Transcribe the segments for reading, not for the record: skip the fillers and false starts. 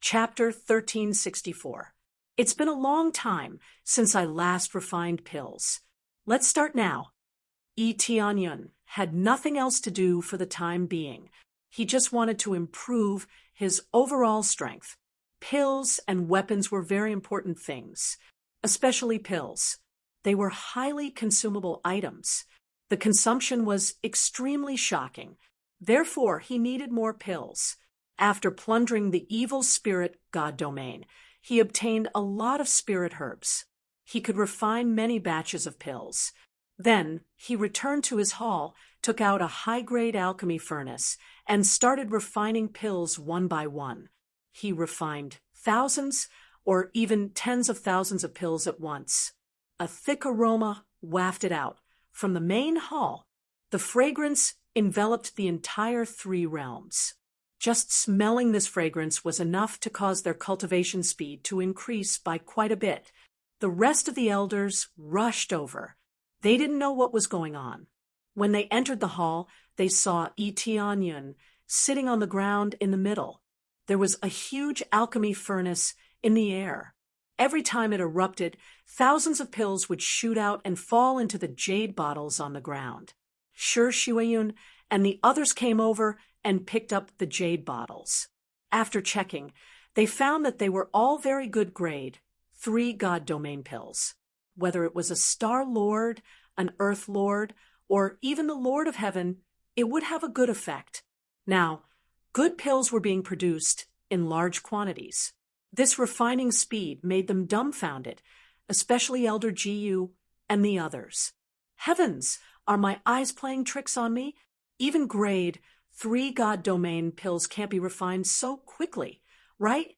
Chapter 1364. It's been a long time since I last refined pills. Let's start now. Tianyun had nothing else to do for the time being. He just wanted to improve his overall strength. Pills and weapons were very important things, especially pills. They were highly consumable items. The consumption was extremely shocking. Therefore, he needed more pills. After plundering the evil spirit god domain, he obtained a lot of spirit herbs. He could refine many batches of pills. Then, he returned to his hall, took out a high-grade alchemy furnace, and started refining pills one by one. He refined thousands or even tens of thousands of pills at once. A thick aroma wafted out from the main hall. The fragrance enveloped the entire three realms. Just smelling this fragrance was enough to cause their cultivation speed to increase by quite a bit. The rest of the elders rushed over. They didn't know what was going on. When they entered the hall, they saw Tianyun sitting on the ground in the middle. There was a huge alchemy furnace in the air. Every time it erupted, thousands of pills would shoot out and fall into the jade bottles on the ground. Shuiyun and the others came over and picked up the jade bottles. After checking, they found that they were all very good grade, 3 god domain pills. Whether it was a star lord, an earth lord, or even the lord of heaven, it would have a good effect. Now, good pills were being produced in large quantities. This refining speed made them dumbfounded, especially Elder Jiyu and the others. Heavens, are my eyes playing tricks on me? Even grade 3 god domain pills can't be refined so quickly, right?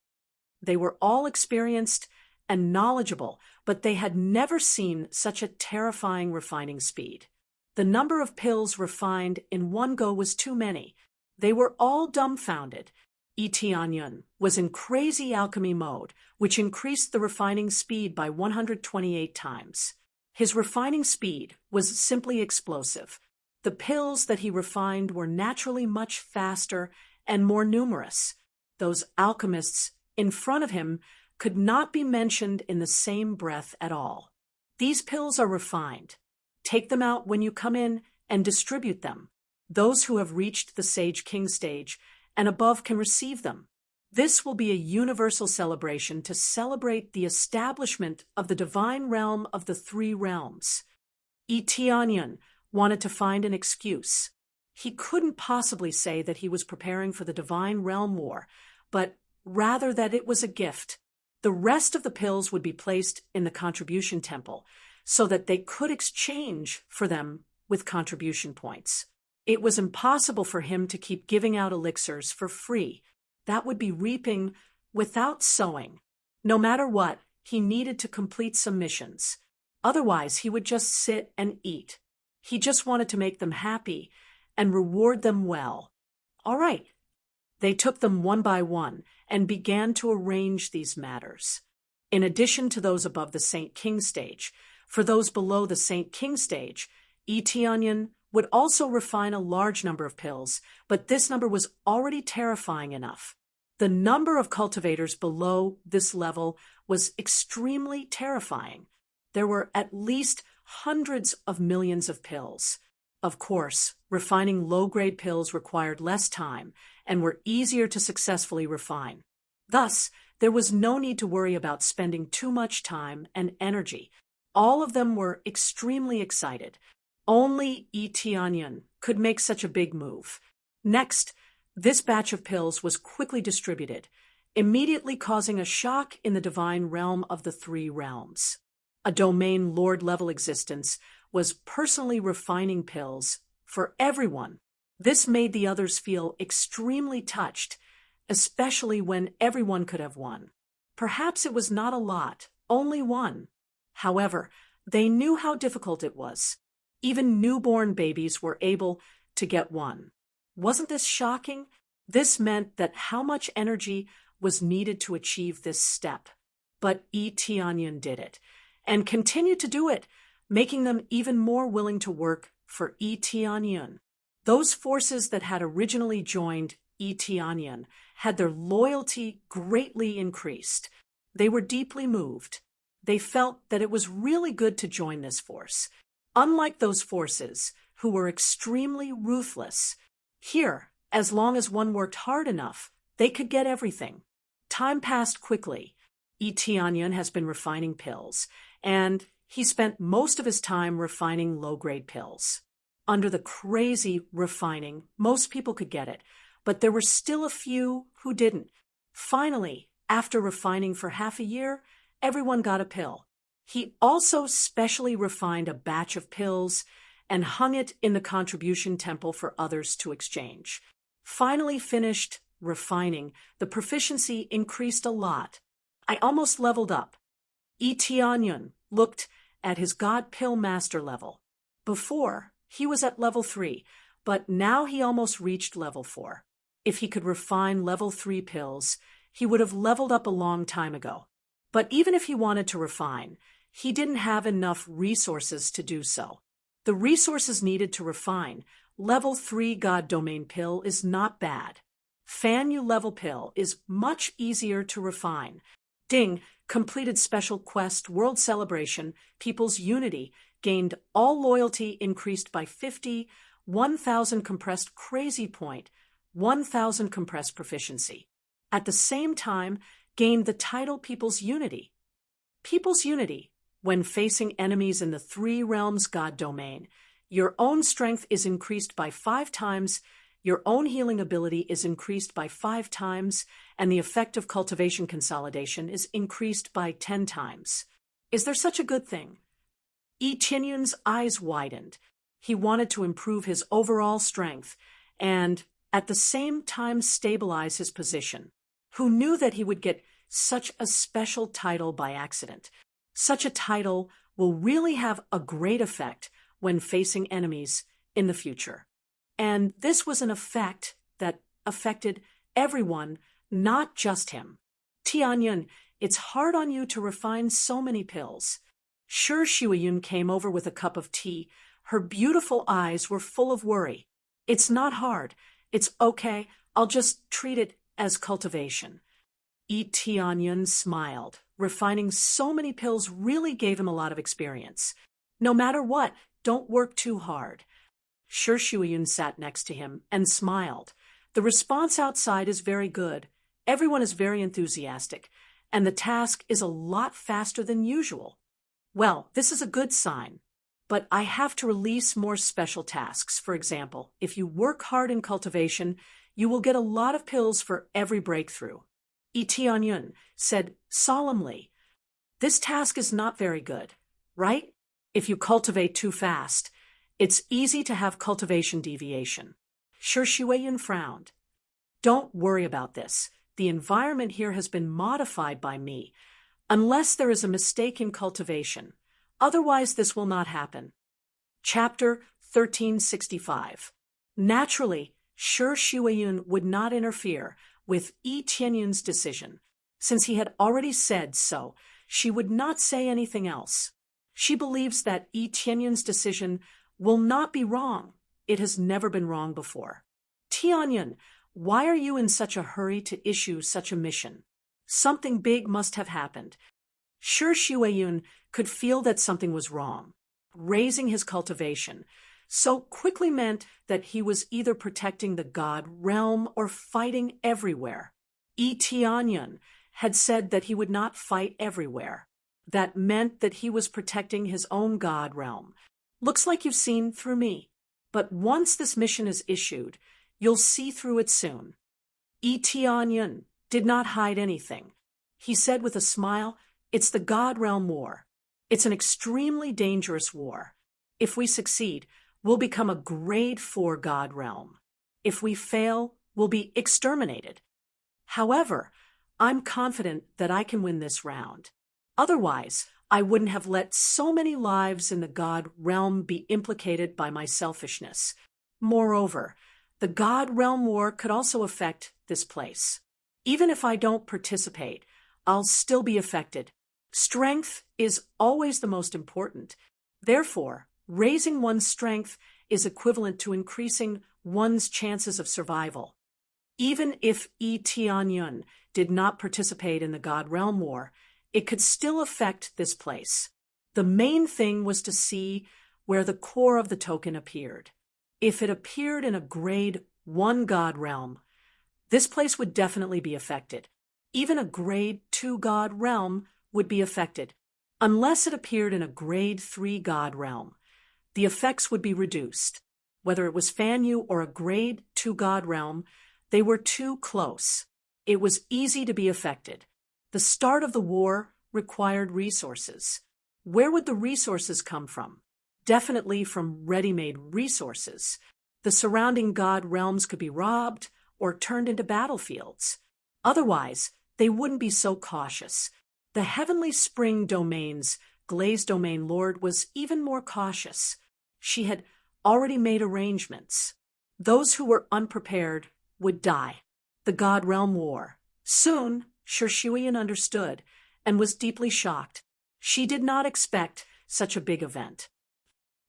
They were all experienced and knowledgeable, but they had never seen such a terrifying refining speed. The number of pills refined in one go was too many. They were all dumbfounded. Tianyun was in crazy alchemy mode, which increased the refining speed by 128 times. His refining speed was simply explosive. The pills that he refined were naturally much faster and more numerous. Those alchemists in front of him could not be mentioned in the same breath at all. These pills are refined. Take them out when you come in and distribute them. Those who have reached the Sage King stage and above can receive them. This will be a universal celebration to celebrate the establishment of the divine realm of the three realms. Tianyun wanted to find an excuse. He couldn't possibly say that he was preparing for the divine realm war, but rather that it was a gift. The rest of the pills would be placed in the contribution temple so that they could exchange for them with contribution points. It was impossible for him to keep giving out elixirs for free. That would be reaping without sowing. No matter what, he needed to complete some missions. Otherwise, he would just sit and eat. He just wanted to make them happy and reward them well. All right. They took them one by one and began to arrange these matters. In addition to those above the Saint King stage, for those below the Saint King stage, Tianyun would also refine a large number of pills, but this number was already terrifying enough. The number of cultivators below this level was extremely terrifying. There were at least hundreds of millions of pills. Of course, refining low-grade pills required less time and were easier to successfully refine. Thus, there was no need to worry about spending too much time and energy. All of them were extremely excited. Only Tianyun could make such a big move. Next, this batch of pills was quickly distributed, immediately causing a shock in the divine realm of the three realms. A domain lord-level existence was personally refining pills for everyone. This made the others feel extremely touched, especially when everyone could have one. Perhaps it was not a lot, only one. However, they knew how difficult it was. Even newborn babies were able to get one. Wasn't this shocking? This meant that how much energy was needed to achieve this step. But Tianyun did it, and continued to do it, making them even more willing to work for Tianyun. Those forces that had originally joined Etianyan had their loyalty greatly increased. They were deeply moved. They felt that it was really good to join this force. Unlike those forces, who were extremely ruthless, here, as long as one worked hard enough, they could get everything. Time passed quickly. Etianyan has been refining pills, and he spent most of his time refining low-grade pills. Under the crazy refining, most people could get it, but there were still a few who didn't. Finally, after refining for half a year, everyone got a pill. He also specially refined a batch of pills and hung it in the contribution temple for others to exchange. Finally finished refining, the proficiency increased a lot. I almost leveled up. Etianyan looked at his God Pill Master level. Before, he was at level 3, but now he almost reached level 4. If he could refine level 3 pills, he would have leveled up a long time ago. But even if he wanted to refine, he didn't have enough resources to do so. The resources needed to refine level 3 God Domain pill is not bad. Fan Yu level pill is much easier to refine. Ding, completed special quest World Celebration, People's Unity, gained all loyalty increased by 50, 1,000 compressed crazy point, 1,000 compressed proficiency. At the same time, gained the title People's Unity. People's Unity, when facing enemies in the 3 realms God domain, your own strength is increased by 5 times, your own healing ability is increased by 5 times, and the effect of cultivation consolidation is increased by 10 times. Is there such a good thing? Etianyan's eyes widened. He wanted to improve his overall strength and, at the same time, stabilize his position. Who knew that he would get such a special title by accident? Such a title will really have a great effect when facing enemies in the future. And this was an effect that affected everyone, not just him. Tianyan, it's hard on you to refine so many pills. Sure, Shuiyun came over with a cup of tea. Her beautiful eyes were full of worry. It's not hard. It's okay. I'll just treat it as cultivation. Tianyan smiled. Refining so many pills really gave him a lot of experience. No matter what, don't work too hard. Sure, Shuiyun sat next to him and smiled. The response outside is very good. Everyone is very enthusiastic, and the task is a lot faster than usual. Well, this is a good sign. But I have to release more special tasks. For example, if you work hard in cultivation, you will get a lot of pills for every breakthrough. Etianyan said solemnly, "This task is not very good, right? If you cultivate too fast, it's easy to have cultivation deviation." Sure, Shuiyun frowned. "Don't worry about this. The environment here has been modified by me, unless there is a mistake in cultivation. Otherwise, this will not happen." Chapter 1365. Naturally, Sure Shuiyun would not interfere with Etianyan's decision. Since he had already said so, she would not say anything else. She believes that Etianyan's decision will not be wrong. It has never been wrong before. Tianyan, why are you in such a hurry to issue such a mission? Something big must have happened. Sure Shuiyun could feel that something was wrong. Raising his cultivation so quickly meant that he was either protecting the God realm or fighting everywhere. Etianyan had said that he would not fight everywhere. That meant that he was protecting his own God realm. Looks like you've seen through me. But once this mission is issued, you'll see through it soon. Etianyan did not hide anything. He said with a smile, "It's the God realm war. It's an extremely dangerous war. If we succeed, we'll become a grade 4 God realm. If we fail, we'll be exterminated. However, I'm confident that I can win this round. Otherwise, I wouldn't have let so many lives in the God realm be implicated by my selfishness. Moreover, the God realm war could also affect this place. Even if I don't participate, I'll still be affected. Strength is always the most important. Therefore, raising one's strength is equivalent to increasing one's chances of survival." Even if Tianyun did not participate in the God Realm War, it could still affect this place. The main thing was to see where the core of the token appeared. If it appeared in a grade 1 God Realm, this place would definitely be affected. Even a grade 2 God Realm would be affected. Unless it appeared in a grade 3 God Realm, the effects would be reduced. Whether it was Fanyu or a grade 2 God Realm, they were too close. It was easy to be affected. The start of the war required resources. Where would the resources come from? Definitely from ready-made resources. The surrounding God realms could be robbed or turned into battlefields. Otherwise, they wouldn't be so cautious. The Heavenly Spring Domain's Glazed Domain Lord was even more cautious. She had already made arrangements. Those who were unprepared would die. The God Realm War. Soon, Shuiyan understood and was deeply shocked. She did not expect such a big event.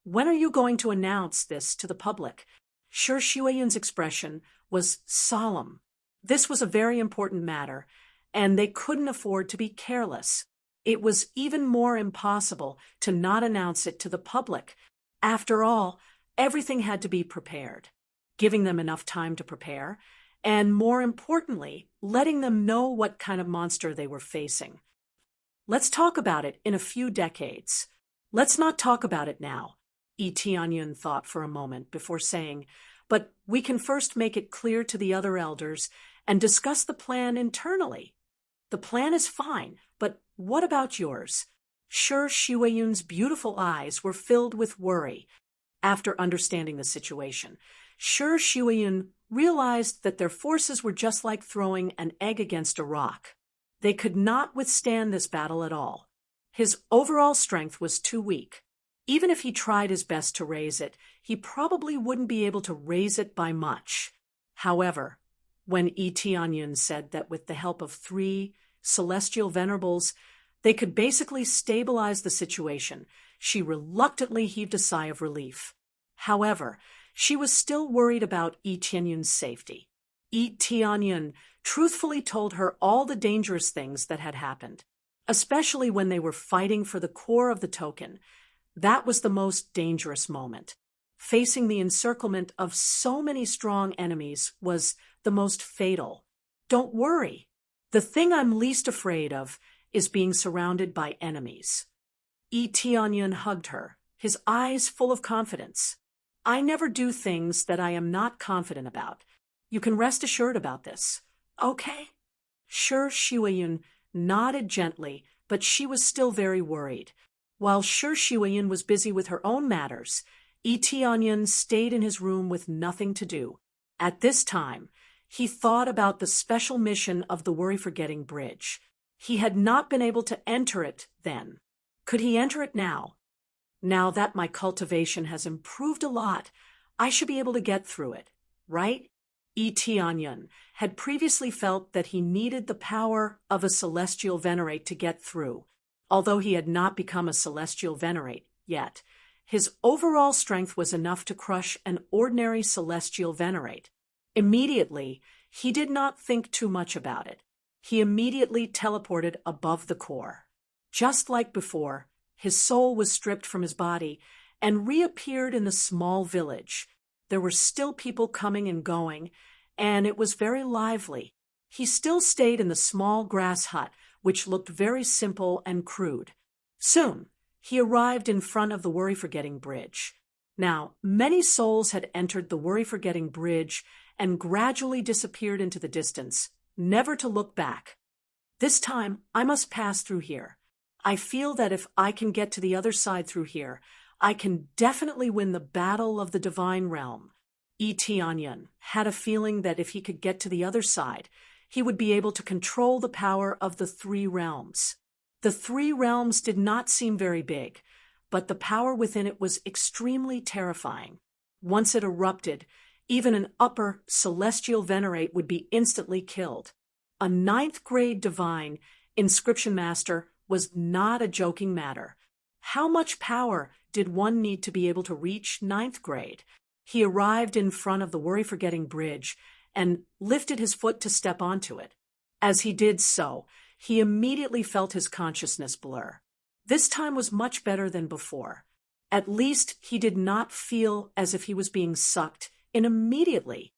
When are you going to announce this to the public? Shuiyan's expression was solemn. This was a very important matter, and they couldn't afford to be careless. It was even more impossible to not announce it to the public. After all, everything had to be prepared, giving them enough time to prepare, and more importantly, letting them know what kind of monster they were facing. Let's talk about it in a few decades. Let's not talk about it now, Tianyun thought for a moment before saying, but we can first make it clear to the other elders and discuss the plan internally. The plan is fine, but what about yours? Shuiyun's beautiful eyes were filled with worry. After understanding the situation, Shuiyun realized that their forces were just like throwing an egg against a rock. They could not withstand this battle at all. His overall strength was too weak. Even if he tried his best to raise it, he probably wouldn't be able to raise it by much. However, when Tianyun said that with the help of 3 celestial venerables, they could basically stabilize the situation, she reluctantly heaved a sigh of relief. However, she was still worried about Tianyun's safety. Tianyun truthfully told her all the dangerous things that had happened, especially when they were fighting for the core of the token. That was the most dangerous moment. Facing the encirclement of so many strong enemies was the most fatal. Don't worry. The thing I'm least afraid of is being surrounded by enemies. Tianyun hugged her, his eyes full of confidence. I never do things that I am not confident about. You can rest assured about this. Okay? Shuiyun nodded gently, but she was still very worried. While Shuiyan was busy with her own matters, Tianyun stayed in his room with nothing to do. At this time, he thought about the special mission of the Worry-Forgetting Bridge. He had not been able to enter it then. Could he enter it now? Now that my cultivation has improved a lot, I should be able to get through it, right? Tianyun had previously felt that he needed the power of a celestial venerate to get through. Although he had not become a celestial venerate yet, his overall strength was enough to crush an ordinary celestial venerate. Immediately, he did not think too much about it. He immediately teleported above the core. Just like before, his soul was stripped from his body and reappeared in the small village. There were still people coming and going, and it was very lively. He still stayed in the small grass hut, which looked very simple and crude. Soon, he arrived in front of the Worry-Forgetting Bridge. Now, many souls had entered the Worry-Forgetting Bridge and gradually disappeared into the distance, never to look back. This time, I must pass through here. I feel that if I can get to the other side through here, I can definitely win the battle of the divine realm. Tianyun had a feeling that if he could get to the other side, he would be able to control the power of the 3 realms. The 3 realms did not seem very big, but the power within it was extremely terrifying. Once it erupted, even an upper celestial venerate would be instantly killed. A 9th grade divine inscription master was not a joking matter. How much power did one need to be able to reach 9th grade? He arrived in front of the Worry-Forgetting Bridge and lifted his foot to step onto it. As he did so, he immediately felt his consciousness blur. This time was much better than before. At least he did not feel as if he was being sucked in immediately.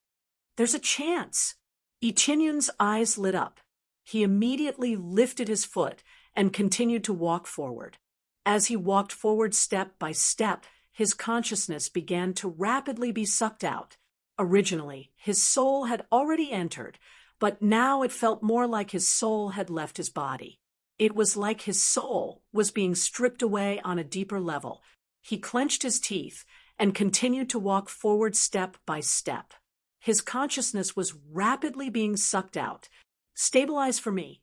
There's a chance. Lee Chin-yun's eyes lit up. He immediately lifted his foot and continued to walk forward. As he walked forward step by step, his consciousness began to rapidly be sucked out. Originally, his soul had already entered, but now it felt more like his soul had left his body. It was like his soul was being stripped away on a deeper level. He clenched his teeth and continued to walk forward step by step. His consciousness was rapidly being sucked out. "Stabilize for me."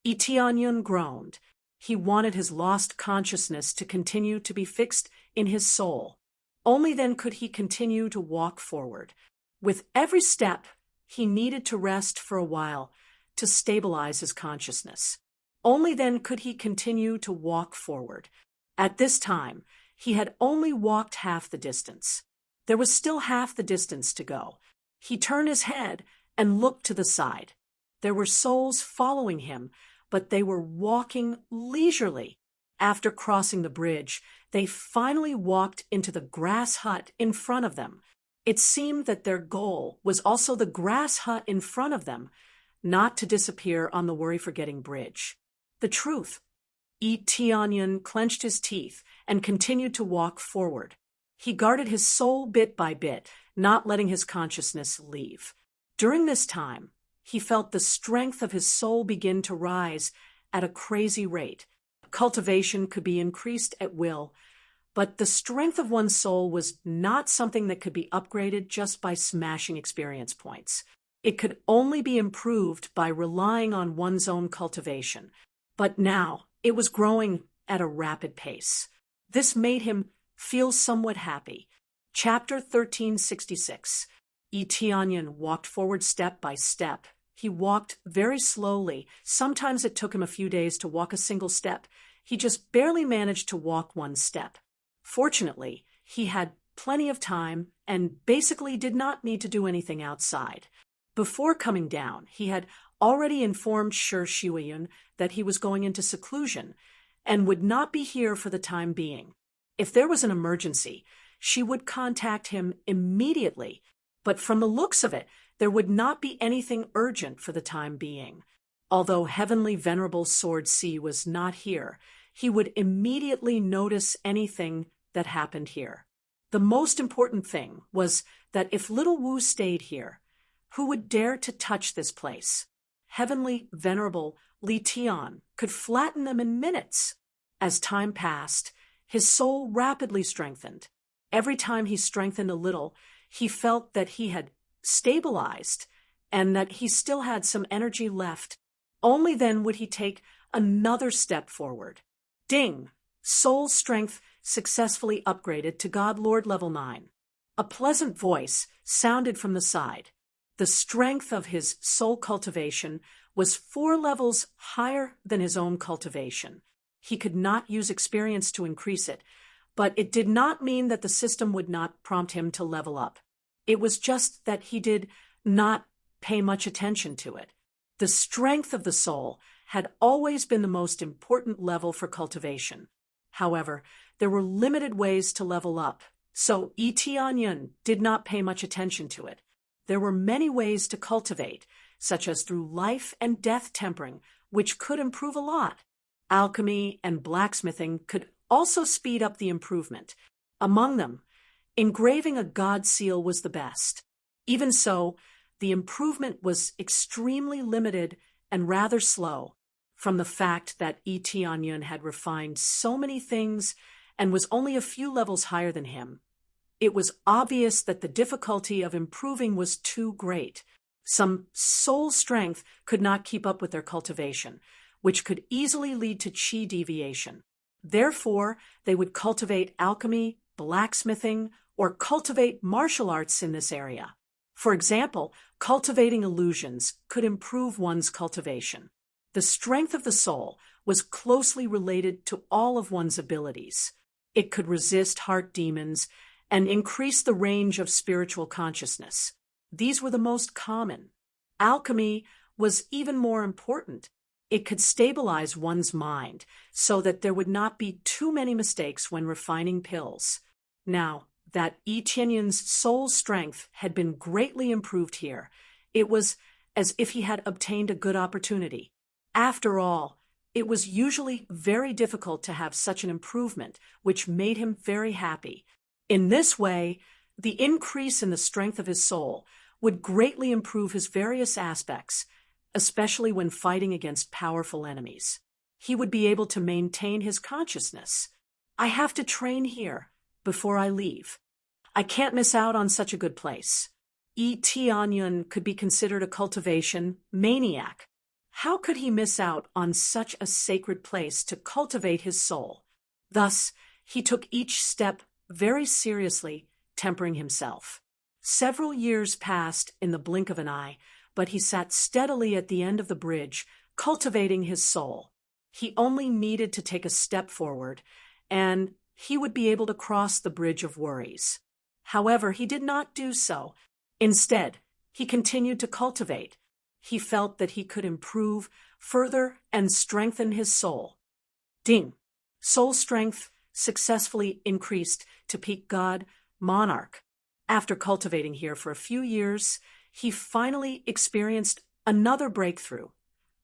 Lee Tianyun groaned. He wanted his lost consciousness to continue to be fixed in his soul. Only then could he continue to walk forward. With every step, he needed to rest for a while to stabilize his consciousness. Only then could he continue to walk forward. At this time, he had only walked half the distance. There was still half the distance to go. He turned his head and looked to the side. There were souls following him, but they were walking leisurely. After crossing the bridge, they finally walked into the grass hut in front of them. It seemed that their goal was also the grass hut in front of them, not to disappear on the worry-forgetting bridge. The truth. Lee Tianyun clenched his teeth and continued to walk forward. He guarded his soul bit by bit, not letting his consciousness leave. During this time, he felt the strength of his soul begin to rise at a crazy rate. Cultivation could be increased at will, but the strength of one's soul was not something that could be upgraded just by smashing experience points. It could only be improved by relying on one's own cultivation. But now, it was growing at a rapid pace. This made him feel somewhat happy. Chapter 1366. Lee Tianyun walked forward step by step. He walked very slowly. Sometimes it took him a few days to walk a single step. He just barely managed to walk one step. Fortunately, he had plenty of time and basically did not need to do anything outside. Before coming down, he had already informed Shi Shiwayun that he was going into seclusion and would not be here for the time being. If there was an emergency, she would contact him immediately, but from the looks of it, there would not be anything urgent for the time being. Although Heavenly Venerable Sword C was not here, he would immediately notice anything that happened here. The most important thing was that if little Wu stayed here, who would dare to touch this place? Heavenly Venerable Lee Tian could flatten them in minutes. As time passed, his soul rapidly strengthened. Every time he strengthened a little, he felt that he had stabilized and that he still had some energy left. Only then would he take another step forward. Ding! Soul strength successfully upgraded to God Lord level 9. A pleasant voice sounded from the side. The strength of his soul cultivation was 4 levels higher than his own cultivation. He could not use experience to increase it, but it did not mean that the system would not prompt him to level up. It was just that he did not pay much attention to it. The strength of the soul had always been the most important level for cultivation. However, there were limited ways to level up, so Lee Tianyun did not pay much attention to it. There were many ways to cultivate, such as through life and death tempering, which could improve a lot. Alchemy and blacksmithing could also speed up the improvement. Among them, engraving a god seal was the best. Even so, the improvement was extremely limited and rather slow, from the fact that Lee Tianyun had refined so many things and was only a few levels higher than him. It was obvious that the difficulty of improving was too great. Some soul strength could not keep up with their cultivation, which could easily lead to chi deviation. Therefore, they would cultivate alchemy, blacksmithing, or cultivate martial arts in this area. For example, cultivating illusions could improve one's cultivation. The strength of the soul was closely related to all of one's abilities. It could resist heart demons and increase the range of spiritual consciousness. These were the most common. Alchemy was even more important. It could stabilize one's mind so that there would not be too many mistakes when refining pills. Now, that Yi Tianyun's soul strength had been greatly improved here. It was as if he had obtained a good opportunity. After all, it was usually very difficult to have such an improvement, which made him very happy. In this way, the increase in the strength of his soul would greatly improve his various aspects, especially when fighting against powerful enemies. He would be able to maintain his consciousness. I have to train here before I leave. I can't miss out on such a good place. Yi Tianyun could be considered a cultivation maniac. How could he miss out on such a sacred place to cultivate his soul? Thus, he took each step very seriously, tempering himself. Several years passed in the blink of an eye, but he sat steadily at the end of the bridge, cultivating his soul. He only needed to take a step forward, and he would be able to cross the bridge of worries. However, he did not do so. Instead, he continued to cultivate. He felt that he could improve further and strengthen his soul. Ding! Soul strength successfully increased to peak God, Monarch. After cultivating here for a few years, he finally experienced another breakthrough,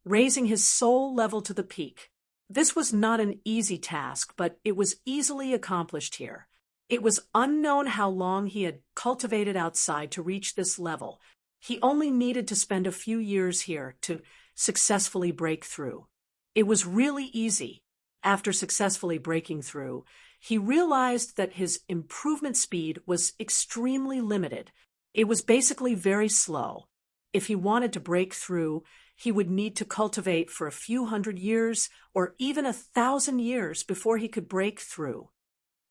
raising his soul level to the peak. This was not an easy task, but it was easily accomplished here. It was unknown how long he had cultivated outside to reach this level. He only needed to spend a few years here to successfully break through. It was really easy. After successfully breaking through, he realized that his improvement speed was extremely limited. It was basically very slow. If he wanted to break through, he would need to cultivate for a few hundred years or even 1,000 years before he could break through.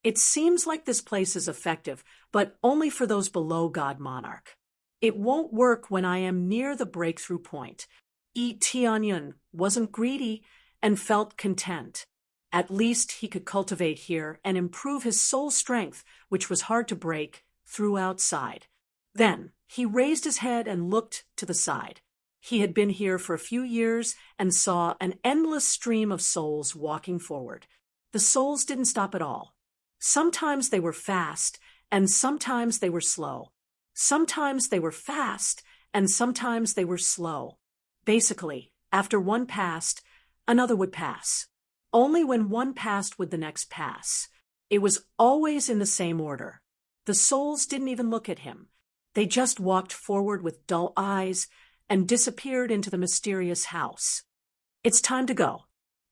It seems like this place is effective, but only for those below God Monarch. It won't work when I am near the breakthrough point. Yi Tianyun wasn't greedy and felt content. At least he could cultivate here and improve his soul strength, which was hard to break through outside. Then he raised his head and looked to the side. He had been here for a few years and saw an endless stream of souls walking forward. The souls didn't stop at all. Sometimes they were fast, and sometimes they were slow. Sometimes they were fast, and sometimes they were slow. Basically, after one passed, another would pass. Only when one passed would the next pass. It was always in the same order. The souls didn't even look at him. They just walked forward with dull eyes and disappeared into the mysterious house. It's time to go.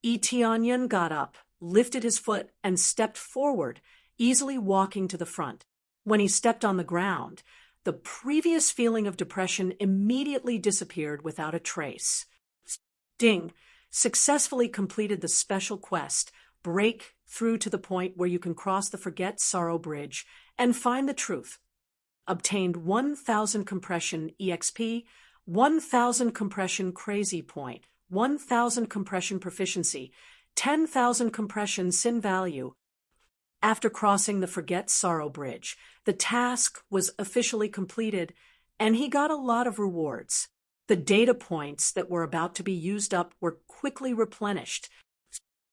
Yi Tianyun got up, lifted his foot, and stepped forward, easily walking to the front. When he stepped on the ground, the previous feeling of depression immediately disappeared without a trace. Ding! Successfully completed the special quest, break through to the point where you can cross the Forget Sorrow Bridge and find the truth. Obtained 1,000 compression EXP, 1,000 compression crazy point, 1,000 compression proficiency, 10,000 compression sin value. After crossing the Forget Sorrow Bridge, the task was officially completed, and he got a lot of rewards. The data points that were about to be used up were quickly replenished.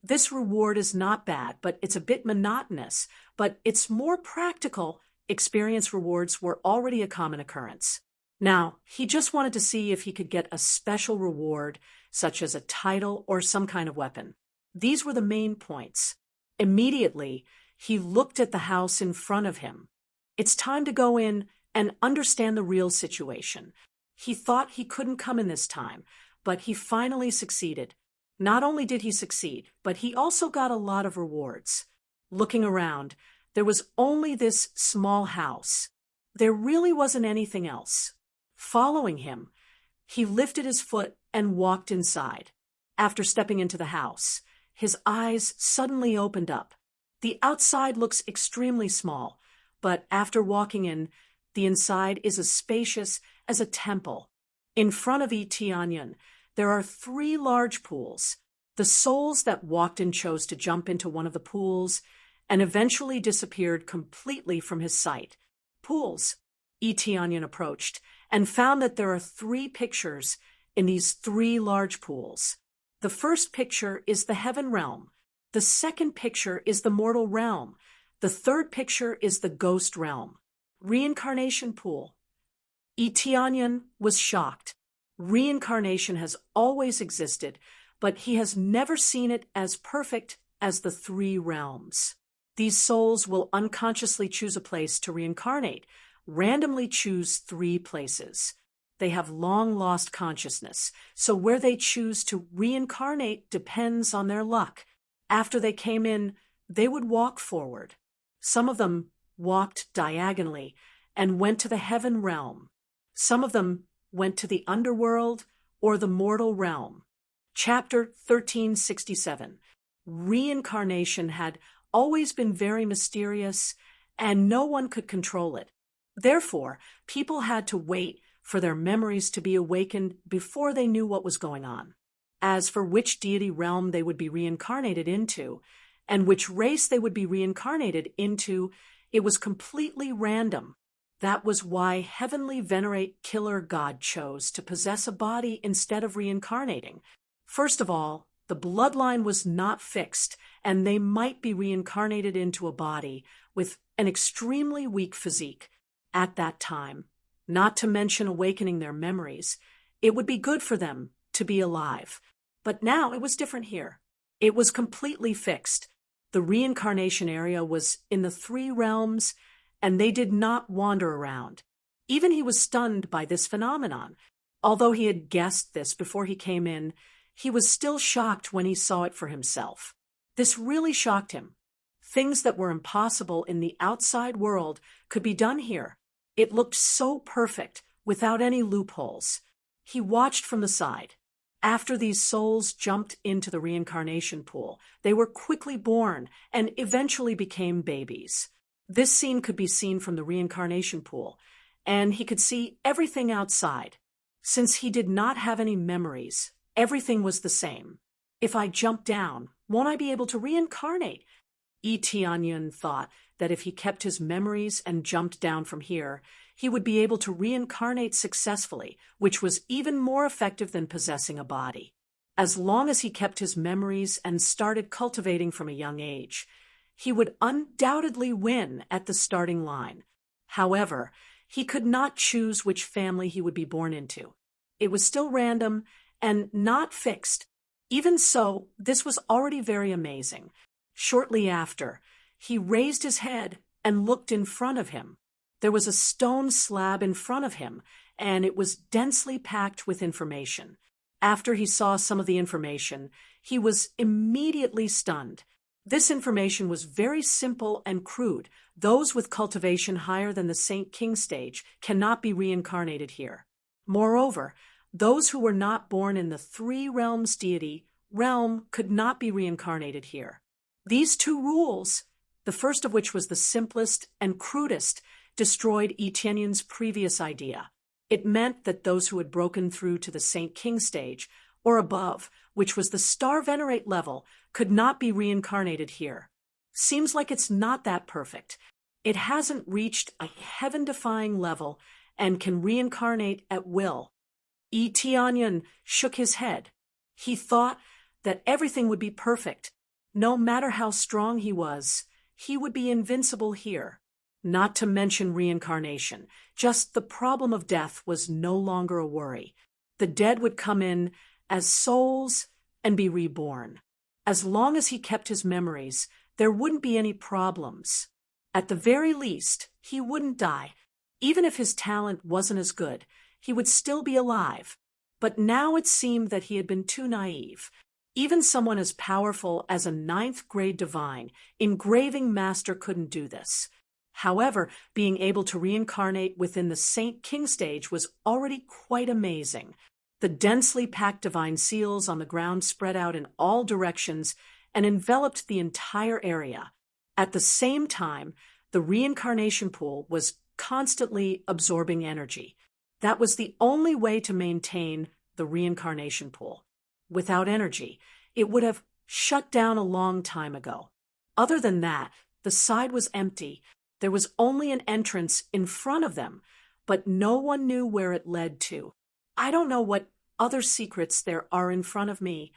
This reward is not bad, but it's a bit monotonous, but it's more practical. Experience rewards were already a common occurrence. Now, he just wanted to see if he could get a special reward, such as a title or some kind of weapon. These were the main points. Immediately, he looked at the house in front of him. It's time to go in and understand the real situation. He thought he couldn't come in this time, but he finally succeeded. Not only did he succeed, but he also got a lot of rewards. Looking around, there was only this small house. There really wasn't anything else. Following him, he lifted his foot and walked inside. After stepping into the house, his eyes suddenly opened up. The outside looks extremely small, but after walking in, the inside is as spacious as a temple. In front of Yi Tianyun, there are 3 large pools. The souls that walked in chose to jump into one of the pools and eventually disappeared completely from his sight. Pools. Yi Tianyun approached and found that there are 3 pictures in these 3 large pools. The first picture is the heaven realm. The second picture is the mortal realm. The third picture is the ghost realm. Reincarnation pool. Itianyan was shocked. Reincarnation has always existed, but he has never seen it as perfect as the 3 realms. These souls will unconsciously choose a place to reincarnate, randomly choose 3 places. They have long lost consciousness, so where they choose to reincarnate depends on their luck. After they came in, they would walk forward. Some of them walked diagonally and went to the heaven realm. Some of them went to the underworld or the mortal realm. Chapter 1367. Reincarnation had always been very mysterious, and no one could control it. Therefore, people had to wait for their memories to be awakened before they knew what was going on. As for which deity realm they would be reincarnated into, and which race they would be reincarnated into, it was completely random. That was why Heavenly Venerate Killer God chose to possess a body instead of reincarnating. First of all, the bloodline was not fixed, and they might be reincarnated into a body with an extremely weak physique at that time. Not to mention awakening their memories. It would be good for them to be alive. But now it was different here. It was completely fixed. The reincarnation area was in the 3 realms, and they did not wander around. Even he was stunned by this phenomenon. Although he had guessed this before he came in, he was still shocked when he saw it for himself. This really shocked him. Things that were impossible in the outside world could be done here. It looked so perfect, without any loopholes. He watched from the side. After these souls jumped into the reincarnation pool, they were quickly born and eventually became babies. This scene could be seen from the reincarnation pool, and he could see everything outside. Since he did not have any memories, everything was the same. If I jump down, won't I be able to reincarnate? Itianyan thought that if he kept his memories and jumped down from here, he would be able to reincarnate successfully, which was even more effective than possessing a body. As long as he kept his memories and started cultivating from a young age, he would undoubtedly win at the starting line. However, he could not choose which family he would be born into. It was still random and not fixed. Even so, this was already very amazing. Shortly after, he raised his head and looked in front of him. There was a stone slab in front of him, and it was densely packed with information. After he saw some of the information, he was immediately stunned. This information was very simple and crude. Those with cultivation higher than the Saint King stage cannot be reincarnated here. Moreover, those who were not born in the 3 realms deity realm could not be reincarnated here. These 2 rules, the first of which was the simplest and crudest, destroyed Etienne's previous idea. It meant that those who had broken through to the Saint King stage, or above, which was the Star Venerate level, could not be reincarnated here. Seems like it's not that perfect. It hasn't reached a heaven-defying level and can reincarnate at will. Itianyan shook his head. He thought that everything would be perfect. No matter how strong he was, he would be invincible here. Not to mention reincarnation. Just the problem of death was no longer a worry. The dead would come in as souls and be reborn. As long as he kept his memories, there wouldn't be any problems. At the very least, he wouldn't die. Even if his talent wasn't as good, he would still be alive. But now it seemed that he had been too naive. Even someone as powerful as a 9th-grade divine, engraving master, couldn't do this. However, being able to reincarnate within the Saint King stage was already quite amazing. The densely packed divine seals on the ground spread out in all directions and enveloped the entire area. At the same time, the reincarnation pool was constantly absorbing energy. That was the only way to maintain the reincarnation pool. Without energy, it would have shut down a long time ago. Other than that, the side was empty. There was only an entrance in front of them, but no one knew where it led to. I don't know what other secrets there are in front of me.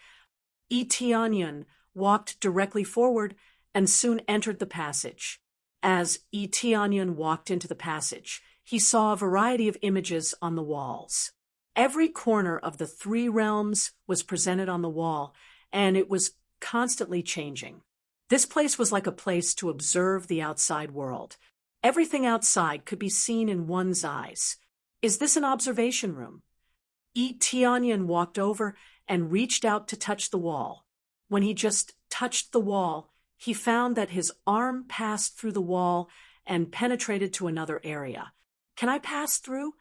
Eteonyun walked directly forward and soon entered the passage. As Eteonyun walked into the passage, he saw a variety of images on the walls. Every corner of the three realms was presented on the wall, and it was constantly changing. This place was like a place to observe the outside world. Everything outside could be seen in one's eyes. Is this an observation room? Eteonyun walked over and reached out to touch the wall. When he just touched the wall, he found that his arm passed through the wall and penetrated to another area. Can I pass through?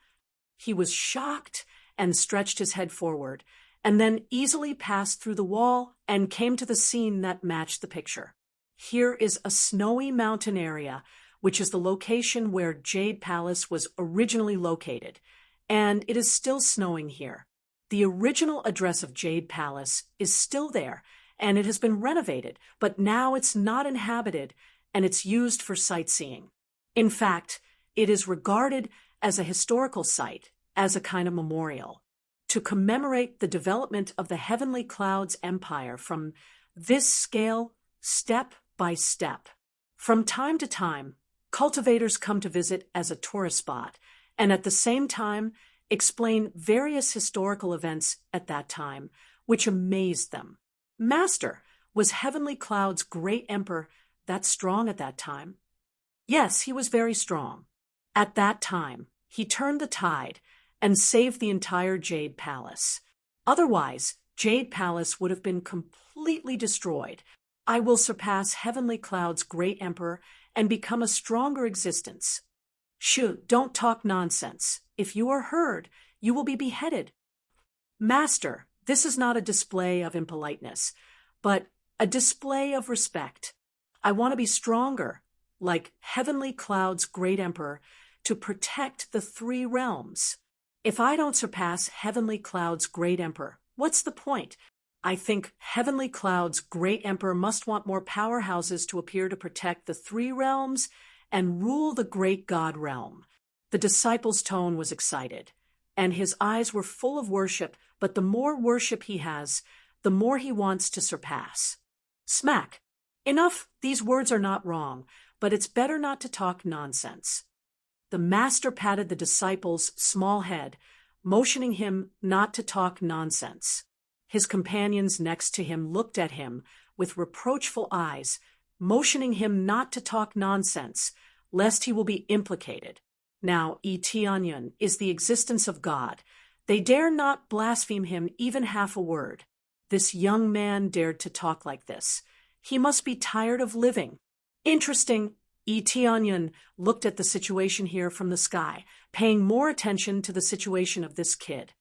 He was shocked and stretched his head forward, and then easily passed through the wall and came to the scene that matched the picture. Here is a snowy mountain area, which is the location where Jade Palace was originally located, and it is still snowing here. The original address of Jade Palace is still there, and it has been renovated, but now it's not inhabited, and it's used for sightseeing. In fact, it is regarded as a historical site, as a kind of memorial, to commemorate the development of the Heavenly Clouds Empire from this scale, step by step. From time to time, cultivators come to visit as a tourist spot, and at the same time explain various historical events at that time, which amazed them. Master, was Heavenly Cloud's great emperor that strong at that time? Yes, he was very strong. At that time, he turned the tide and saved the entire Jade Palace. Otherwise, Jade Palace would have been completely destroyed. I will surpass Heavenly Cloud's great emperor and become a stronger existence. Shoo, don't talk nonsense. If you are heard, you will be beheaded. Master, this is not a display of impoliteness, but a display of respect. I want to be stronger, like Heavenly Cloud's great emperor, to protect the three realms. If I don't surpass Heavenly Cloud's great emperor, what's the point? I think Heavenly Cloud's great emperor must want more powerhouses to appear to protect the three realms and rule the great god realm. The disciple's tone was excited, and his eyes were full of worship, but the more worship he has, the more he wants to surpass. Smack. Enough, these words are not wrong, but it's better not to talk nonsense. The master patted the disciple's small head, motioning him not to talk nonsense. His companions next to him looked at him with reproachful eyes, motioning him not to talk nonsense, lest he will be implicated. Now, Eteonyun is the existence of God. They dare not blaspheme him even half a word. This young man dared to talk like this. He must be tired of living. Interesting. Eteonyun looked at the situation here from the sky, paying more attention to the situation of this kid.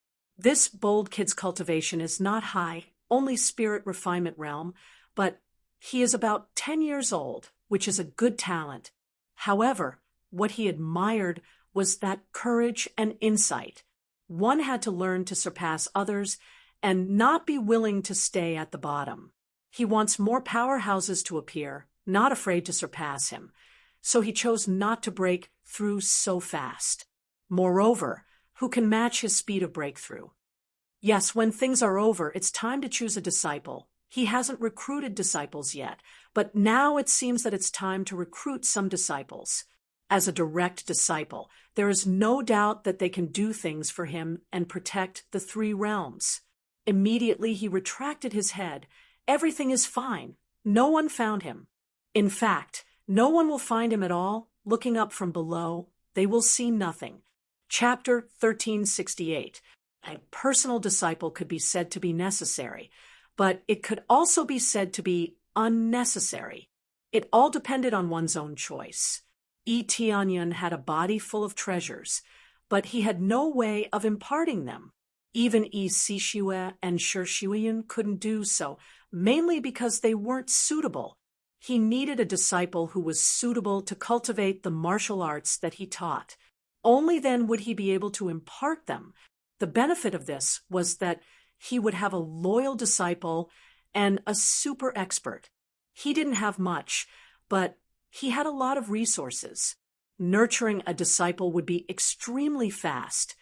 This bold kid's cultivation is not high, only spirit refinement realm, but he is about 10 years old, which is a good talent. However, what he admired was that courage and insight. One had to learn to surpass others and not be willing to stay at the bottom. He wants more powerhouses to appear, not afraid to surpass him, so he chose not to break through so fast. Moreover, who can match his speed of breakthrough? Yes, when things are over, it's time to choose a disciple. He hasn't recruited disciples yet, but now it seems that it's time to recruit some disciples. As a direct disciple, there is no doubt that they can do things for him and protect the three realms. Immediately he retracted his head. Everything is fine. No one found him. In fact, no one will find him at all. Looking up from below, they will see nothing. Chapter 1368. A personal disciple could be said to be necessary, but it could also be said to be unnecessary. It all depended on one's own choice. Eteonyun had a body full of treasures, but he had no way of imparting them. Even Sishue and Shirshuiyun couldn't do so, mainly because they weren't suitable. He needed a disciple who was suitable to cultivate the martial arts that he taught. Only then would he be able to impart them. The benefit of this was that he would have a loyal disciple and a super expert. He didn't have much, but he had a lot of resources. Nurturing a disciple would be extremely fast,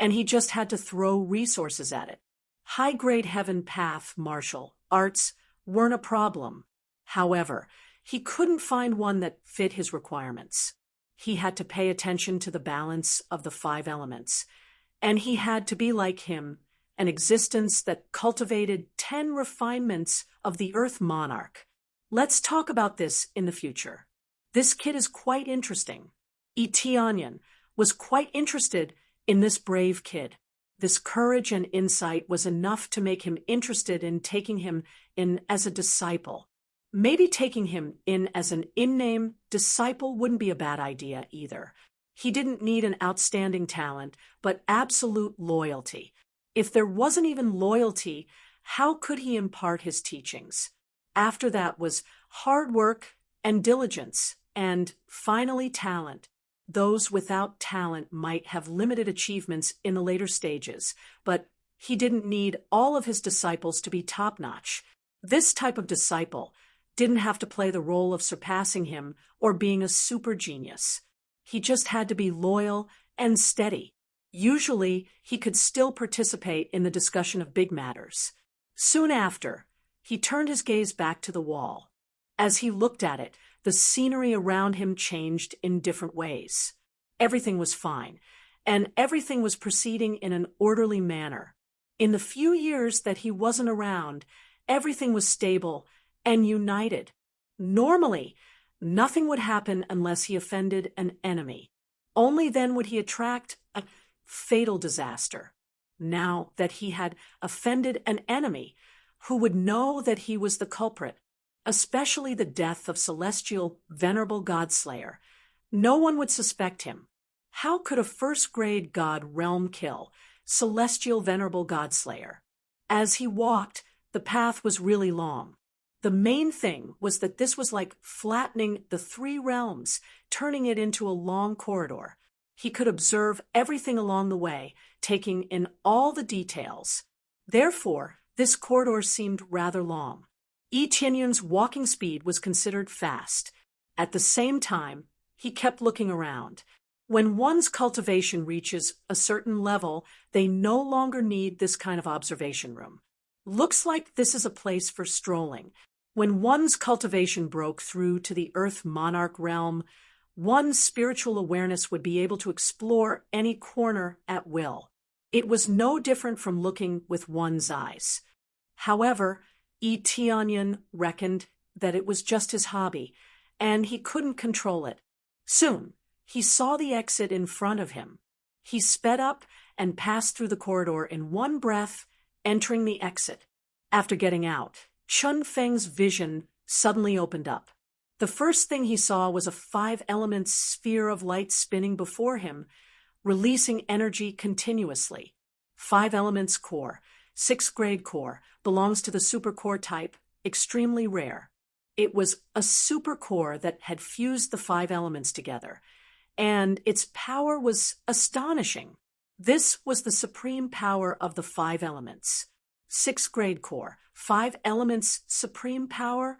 and he just had to throw resources at it. High-grade heaven path, martial arts weren't a problem. However, he couldn't find one that fit his requirements. He had to pay attention to the balance of the 5 elements, and he had to be like him, an existence that cultivated 10 refinements of the Earth monarch. Let's talk about this in the future. This kid is quite interesting. Eteonion was quite interested in this brave kid. This courage and insight was enough to make him interested in taking him in as a disciple. Maybe taking him in as an in-name disciple wouldn't be a bad idea either. He didn't need an outstanding talent, but absolute loyalty. If there wasn't even loyalty, how could he impart his teachings? After that was hard work and diligence, and finally talent. Those without talent might have limited achievements in the later stages, but he didn't need all of his disciples to be top-notch. This type of disciple didn't have to play the role of surpassing him or being a super genius. He just had to be loyal and steady. Usually, he could still participate in the discussion of big matters. Soon after, he turned his gaze back to the wall. As he looked at it, the scenery around him changed in different ways. Everything was fine, and everything was proceeding in an orderly manner. In the few years that he wasn't around, everything was stable and united. Normally, nothing would happen unless he offended an enemy. Only then would he attract a fatal disaster. Now that he had offended an enemy, who would know that he was the culprit, especially the death of celestial venerable Godslayer, no one would suspect him. How could a first-grade god realm kill celestial venerable Godslayer? As he walked, the path was really long. The main thing was that this was like flattening the 3 realms, turning it into a long corridor. He could observe everything along the way, taking in all the details. Therefore, this corridor seemed rather long. Eteonion's walking speed was considered fast. At the same time, he kept looking around. When one's cultivation reaches a certain level, they no longer need this kind of observation room. Looks like this is a place for strolling. When one's cultivation broke through to the Earth monarch realm, one's spiritual awareness would be able to explore any corner at will. It was no different from looking with one's eyes. However, Eteonion reckoned that it was just his hobby, and he couldn't control it. Soon, he saw the exit in front of him. He sped up and passed through the corridor in one breath, entering the exit. After getting out, Chun Feng's vision suddenly opened up. The first thing he saw was a 5-element sphere of light spinning before him, releasing energy continuously. 5 elements core, 6th grade core, belongs to the supercore type, extremely rare. It was a supercore that had fused the 5 elements together, and its power was astonishing. This was the supreme power of the 5 elements. 6th grade core, 5 elements supreme power.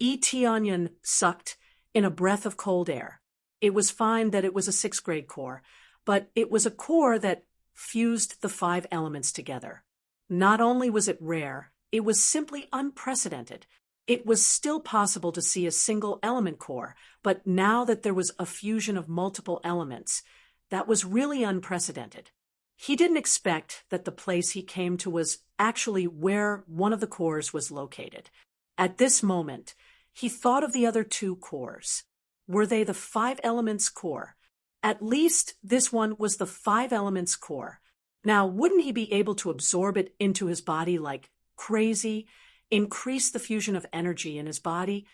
Eteonion sucked in a breath of cold air. It was fine that it was a 6th grade core, but it was a core that fused the 5 elements together. Not only was it rare, it was simply unprecedented. It was still possible to see a single element core, but now that there was a fusion of multiple elements, that was really unprecedented. He didn't expect that the place he came to was actually where one of the cores was located. At this moment, he thought of the other 2 cores. Were they the 5 elements core? At least this one was the 5 elements core. Now, wouldn't he be able to absorb it into his body like crazy, increase the fusion of energy in his body,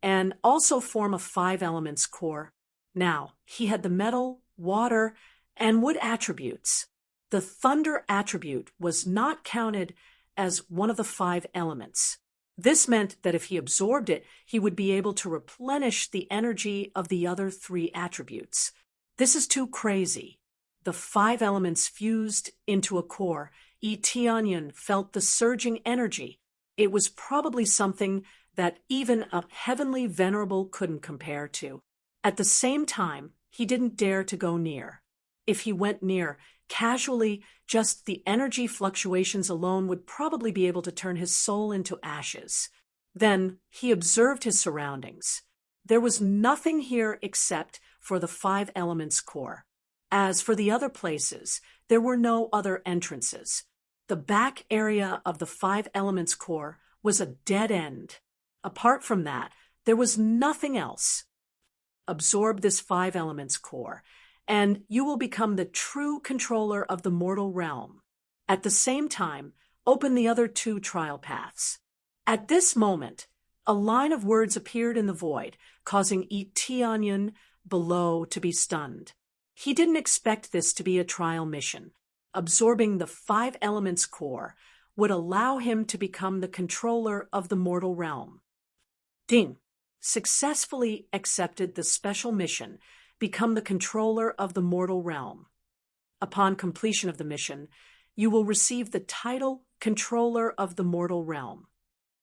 and also form a 5 elements core? Now, he had the metal, water, and wood attributes. The thunder attribute was not counted as one of the 5 elements. This meant that if he absorbed it, he would be able to replenish the energy of the other 3 attributes. This is too crazy. The 5 elements fused into a core. Eteonion felt the surging energy. It was probably something that even a heavenly venerable couldn't compare to. At the same time, he didn't dare to go near. If he went near, casually, just the energy fluctuations alone would probably be able to turn his soul into ashes. Then he observed his surroundings. There was nothing here except for the five elements core. As for the other places, there were no other entrances. The back area of the five elements core was a dead end. Apart from that, there was nothing else. Absorb this five elements core, and you will become the true controller of the mortal realm. At the same time, open the other two trial paths. At this moment, a line of words appeared in the void, causing Tianyan below to be stunned. He didn't expect this to be a trial mission. Absorbing the five elements core would allow him to become the controller of the mortal realm. Ding! Successfully accepted the special mission, become the controller of the mortal realm. Upon completion of the mission, you will receive the title Controller of the Mortal Realm.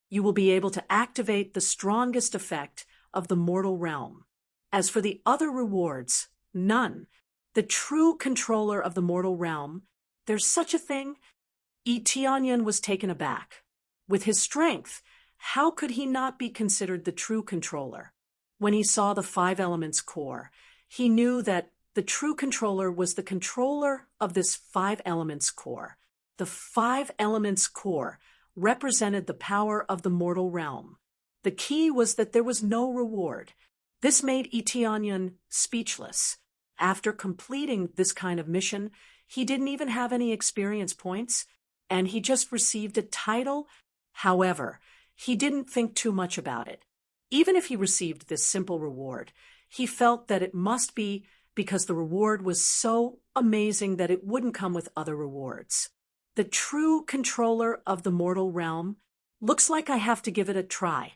You will be able to activate the strongest effect of the mortal realm. As for the other rewards, none. The true controller of the mortal realm, there's such a thing? Tianyan was taken aback. With his strength, how could he not be considered the true controller? When he saw the five elements core, he knew that the true controller was the controller of this five elements core. The five elements core represented the power of the mortal realm. The key was that there was no reward. This made Tianyan speechless. After completing this kind of mission, he didn't even have any experience points, and he just received a title. However, he didn't think too much about it. Even if he received this simple reward, he felt that it must be because the reward was so amazing that it wouldn't come with other rewards. The true controller of the mortal realm, looks like I have to give it a try.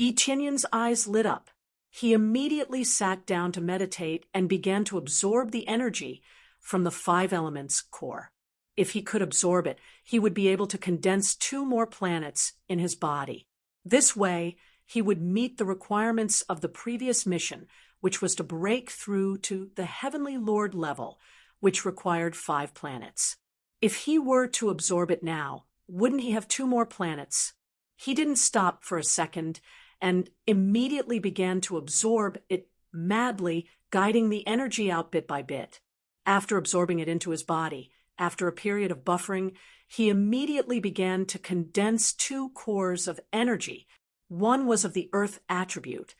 Tianyan's eyes lit up. He immediately sat down to meditate and began to absorb the energy from the five elements core. If he could absorb it, he would be able to condense 2 more planets in his body. This way, he would meet the requirements of the previous mission, which was to break through to the Heavenly Lord level, which required 5 planets. If he were to absorb it now, wouldn't he have 2 more planets? He didn't stop for a second and immediately began to absorb it madly, guiding the energy out bit by bit. After absorbing it into his body, after a period of buffering, he immediately began to condense 2 cores of energy. One was of the earth attribute,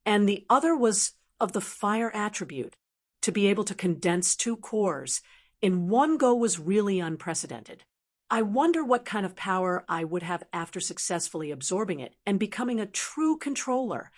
and the other was of the fire attribute. To be able to condense 2 cores in one go was really unprecedented. I wonder what kind of power I would have after successfully absorbing it and becoming a true controller.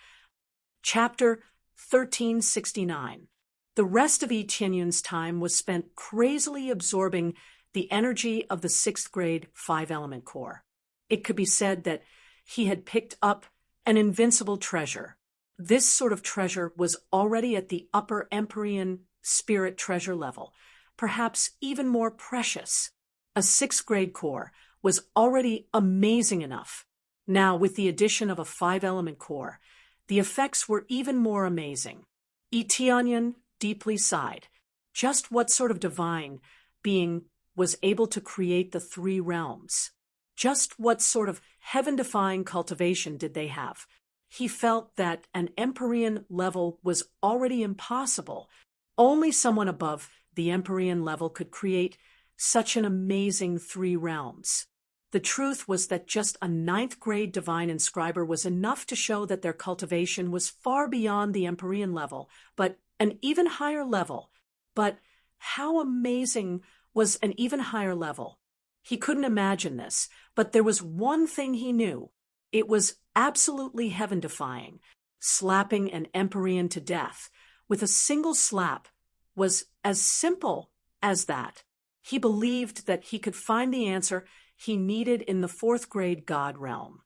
Chapter 1369. The rest of Tianyan's time was spent crazily absorbing the energy of the 6th grade 5-element core. It could be said that he had picked up an invincible treasure. This sort of treasure was already at the upper Empyrean spirit treasure level, perhaps even more precious. A 6th grade core was already amazing enough. Now, with the addition of a 5-element core, the effects were even more amazing. Tianyan deeply sighed. Just what sort of divine being was able to create the 3 realms? Just what sort of heaven-defying cultivation did they have? He felt that an Empyrean level was already impossible. Only someone above the Empyrean level could create such an amazing 3 realms. The truth was that just a 9th grade divine inscriber was enough to show that their cultivation was far beyond the Empyrean level, but an even higher level. But how amazing was an even higher level? He couldn't imagine this, but there was one thing he knew. It was absolutely heaven-defying. Slapping an Empyrean to death with a single slap was as simple as that. He believed that he could find the answer he needed in the 4th grade God realm.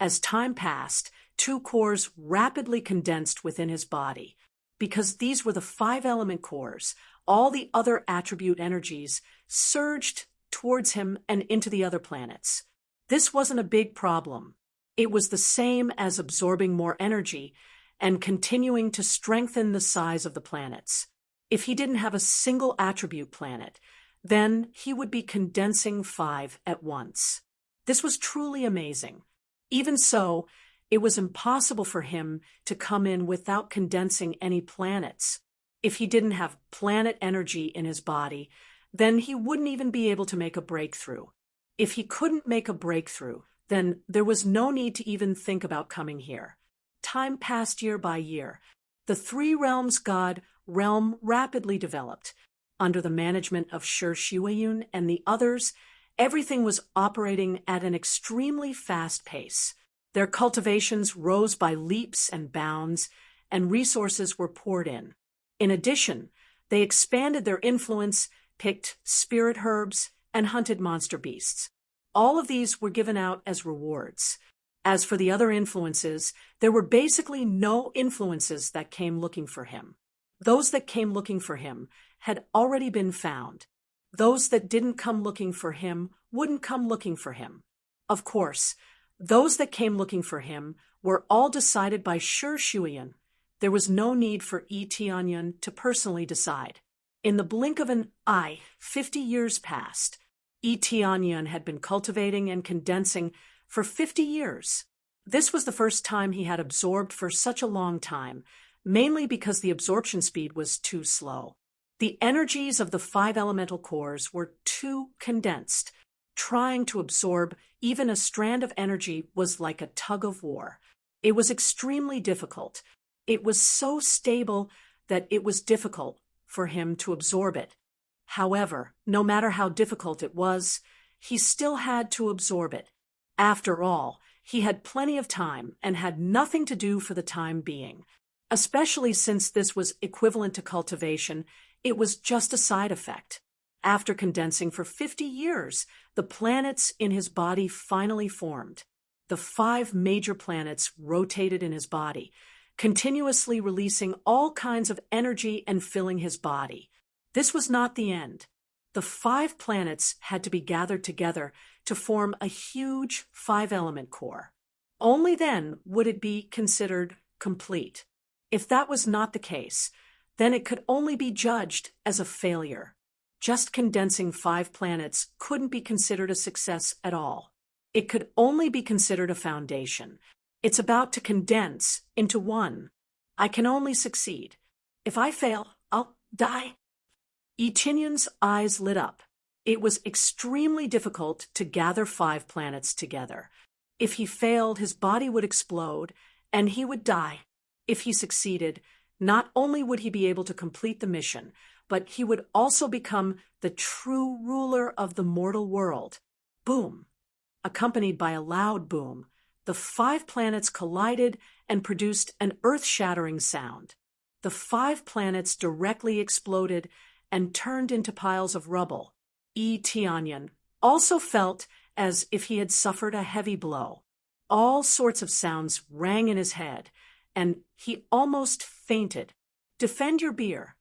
As time passed, 2 cores rapidly condensed within his body. Because these were the 5-element cores, all the other attribute energies surged towards him and into the other planets. This wasn't a big problem. It was the same as absorbing more energy, and continuing to strengthen the size of the planets. If he didn't have a single attribute planet, then he would be condensing 5 at once. This was truly amazing. Even so, it was impossible for him to come in without condensing any planets. If he didn't have planet energy in his body, then he wouldn't even be able to make a breakthrough. If he couldn't make a breakthrough, then there was no need to even think about coming here. Time passed year by year. The Three Realms God realm rapidly developed. Under the management of Shi Shuiyun and the others, everything was operating at an extremely fast pace. Their cultivations rose by leaps and bounds, and resources were poured in. In addition, they expanded their influence, picked spirit herbs, and hunted monster beasts. All of these were given out as rewards. As for the other influences, there were basically no influences that came looking for him. Those that came looking for him had already been found. Those that didn't come looking for him wouldn't come looking for him. Of course, those that came looking for him were all decided by Shi Shuiyun. There was no need for Yi Tianyun to personally decide. In the blink of an eye, 50 years passed. Yi Tianyun had been cultivating and condensing for 50 years. This was the first time he had absorbed for such a long time, mainly because the absorption speed was too slow. The energies of the 5 elemental cores were too condensed. Trying to absorb even a strand of energy was like a tug of war. It was extremely difficult. It was so stable that it was difficult for him to absorb it. However, no matter how difficult it was, he still had to absorb it. After all, he had plenty of time and had nothing to do for the time being. Especially since this was equivalent to cultivation, it was just a side effect. After condensing for 50 years, the planets in his body finally formed. The 5 major planets rotated in his body, continuously releasing all kinds of energy and filling his body. This was not the end. The 5 planets had to be gathered together to form a huge 5-element core. Only then would it be considered complete. If that was not the case, then it could only be judged as a failure. Just condensing 5 planets couldn't be considered a success at all. It could only be considered a foundation. It's about to condense into 1. I can only succeed. If I fail, I'll die. Yi Tianyun's eyes lit up. It was extremely difficult to gather 5 planets together. If he failed, his body would explode, and he would die. If he succeeded, not only would he be able to complete the mission, but he would also become the true ruler of the mortal world. Boom! Accompanied by a loud boom, the 5 planets collided and produced an earth-shattering sound. The 5 planets directly exploded and turned into piles of rubble. Yi Tianyun also felt as if he had suffered a heavy blow. All sorts of sounds rang in his head, and he almost fainted. Defend your beer.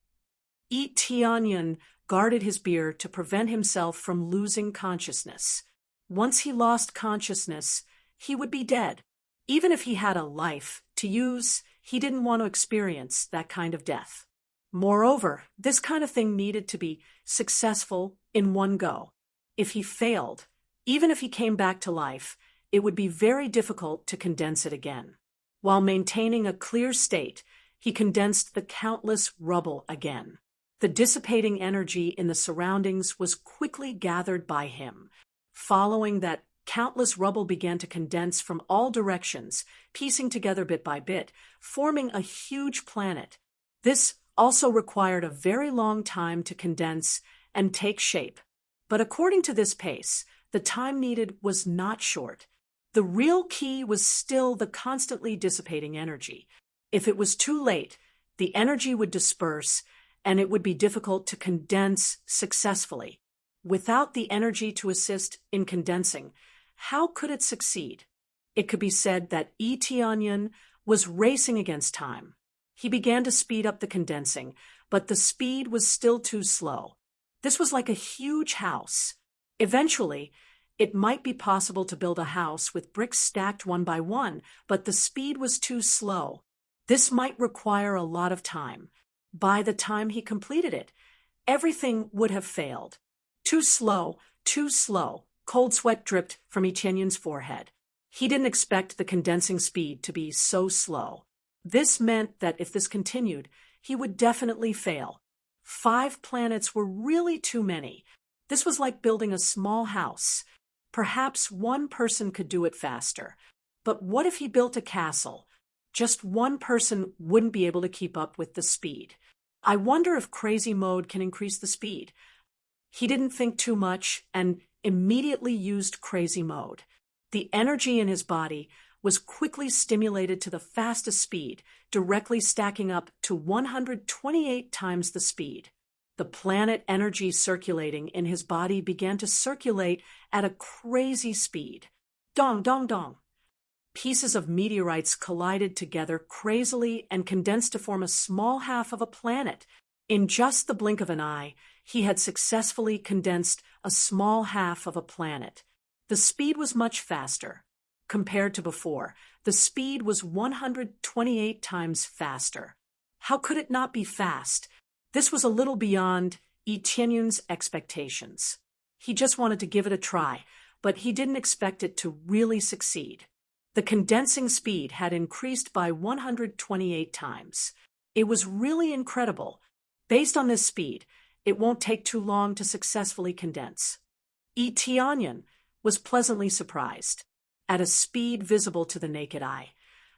Yi Tianyun guarded his beer to prevent himself from losing consciousness. Once he lost consciousness, he would be dead. Even if he had a life to use, he didn't want to experience that kind of death. Moreover, this kind of thing needed to be successful in one go. If he failed, even if he came back to life, it would be very difficult to condense it again. While maintaining a clear state, he condensed the countless rubble again. The dissipating energy in the surroundings was quickly gathered by him. Following that, countless rubble began to condense from all directions, piecing together bit by bit, forming a huge planet. This also required a very long time to condense and take shape. But according to this pace, the time needed was not short. The real key was still the constantly dissipating energy. If it was too late, the energy would disperse, and it would be difficult to condense successfully. Without the energy to assist in condensing, how could it succeed? It could be said that Yi Tianyun was racing against time. He began to speed up the condensing, but the speed was still too slow. This was like a huge house. Eventually, it might be possible to build a house with bricks stacked one by one, but the speed was too slow. This might require a lot of time. By the time he completed it, everything would have failed. Too slow, too slow. Cold sweat dripped from Etienne's forehead. He didn't expect the condensing speed to be so slow. This meant that if this continued, he would definitely fail. 5 planets were really too many. This was like building a small house. Perhaps one person could do it faster. But what if he built a castle? Just one person wouldn't be able to keep up with the speed. I wonder if crazy mode can increase the speed. He didn't think too much and immediately used crazy mode. The energy in his body was quickly stimulated to the fastest speed, directly stacking up to 128 times the speed. The planet energy circulating in his body began to circulate at a crazy speed. Dong, dong, dong. Pieces of meteorites collided together crazily and condensed to form a small half of a planet. In just the blink of an eye, he had successfully condensed a small half of a planet. The speed was much faster. Compared to before, the speed was 128 times faster. How could it not be fast? This was a little beyond Etienne's expectations. He just wanted to give it a try, but he didn't expect it to really succeed. The condensing speed had increased by 128 times. It was really incredible. Based on this speed, it won't take too long to successfully condense. Etienne was pleasantly surprised. At a speed visible to the naked eye,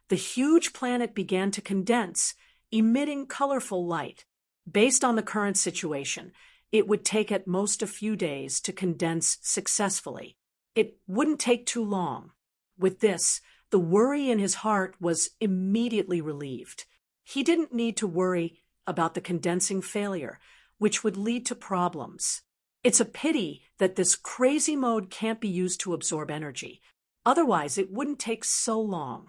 the huge planet began to condense, emitting colorful light. Based on the current situation, it would take at most a few days to condense successfully. It wouldn't take too long. With this, the worry in his heart was immediately relieved. He didn't need to worry about the condensing failure, which would lead to problems. It's a pity that this crazy mode can't be used to absorb energy. Otherwise, it wouldn't take so long.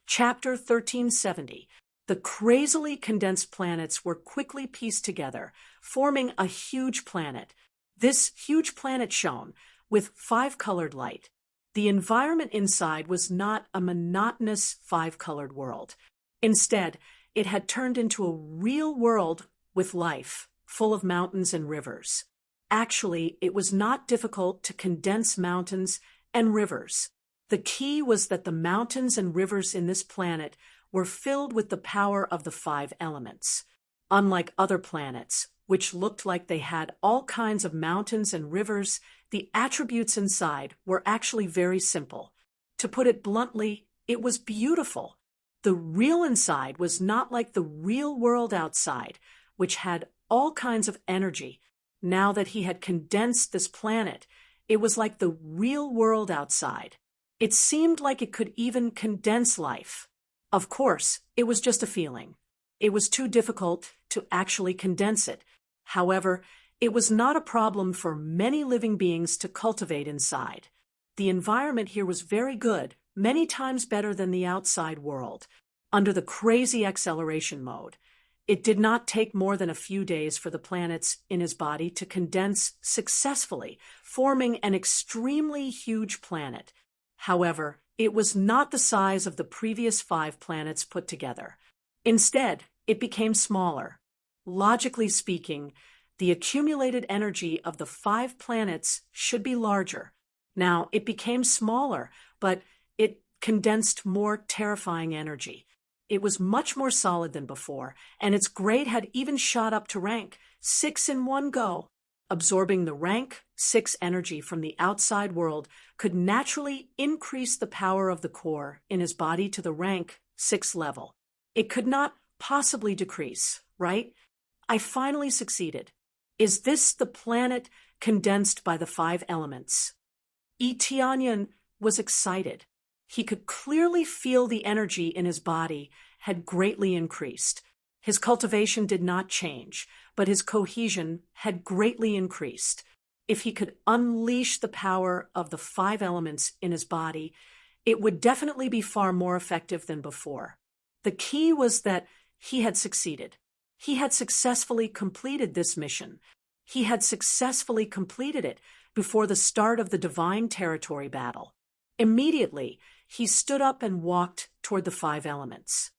Chapter 1370. The crazily condensed planets were quickly pieced together, forming a huge planet. This huge planet shone with 5-colored light. The environment inside was not a monotonous 5-colored world. Instead, it had turned into a real world with life, full of mountains and rivers. Actually, it was not difficult to condense mountains and rivers. The key was that the mountains and rivers in this planet were filled with the power of the 5 elements. Unlike other planets, which looked like they had all kinds of mountains and rivers, the attributes inside were actually very simple. To put it bluntly, it was beautiful. The real inside was not like the real world outside, which had all kinds of energy. Now that he had condensed this planet, it was like the real world outside. It seemed like it could even condense life. Of course, it was just a feeling. It was too difficult to actually condense it. However, it was not a problem for many living beings to cultivate inside. The environment here was very good, many times better than the outside world. Under the crazy acceleration mode, it did not take more than a few days for the planets in his body to condense successfully, forming an extremely huge planet. However, it was not the size of the previous 5 planets put together. Instead, it became smaller. Logically speaking, the accumulated energy of the 5 planets should be larger. Now, it became smaller, but it condensed more terrifying energy. It was much more solid than before, and its grade had even shot up to rank 6 in one go. Absorbing the rank 6 energy from the outside world could naturally increase the power of the core in his body to the rank 6 level. It could not possibly decrease, right? I finally succeeded. Is this the planet condensed by the 5 elements? Etienne was excited. He could clearly feel the energy in his body had greatly increased. His cultivation did not change, but his cohesion had greatly increased. If he could unleash the power of the 5 elements in his body, it would definitely be far more effective than before. The key was that he had succeeded. He had successfully completed this mission. He had successfully completed it before the start of the Divine Territory battle. Immediately, he stood up and walked toward the 5 elements.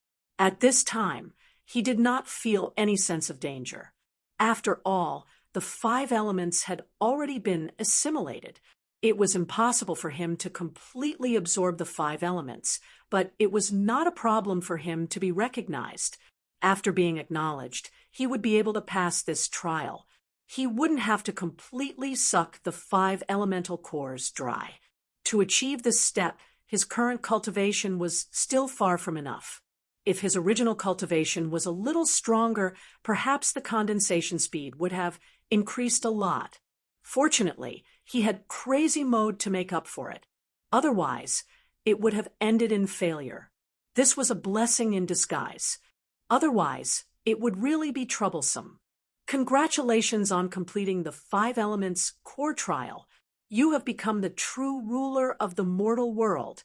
At this time, he did not feel any sense of danger. After all, the 5 elements had already been assimilated. It was impossible for him to completely absorb the 5 elements, but it was not a problem for him to be recognized. After being acknowledged, he would be able to pass this trial. He wouldn't have to completely suck the 5 elemental cores dry. To achieve this step, his current cultivation was still far from enough. If his original cultivation was a little stronger, perhaps the condensation speed would have increased a lot. Fortunately, he had crazy mode to make up for it. Otherwise, it would have ended in failure. This was a blessing in disguise. Otherwise, it would really be troublesome. Congratulations on completing the 5 elements core trial. You have become the true ruler of the mortal world.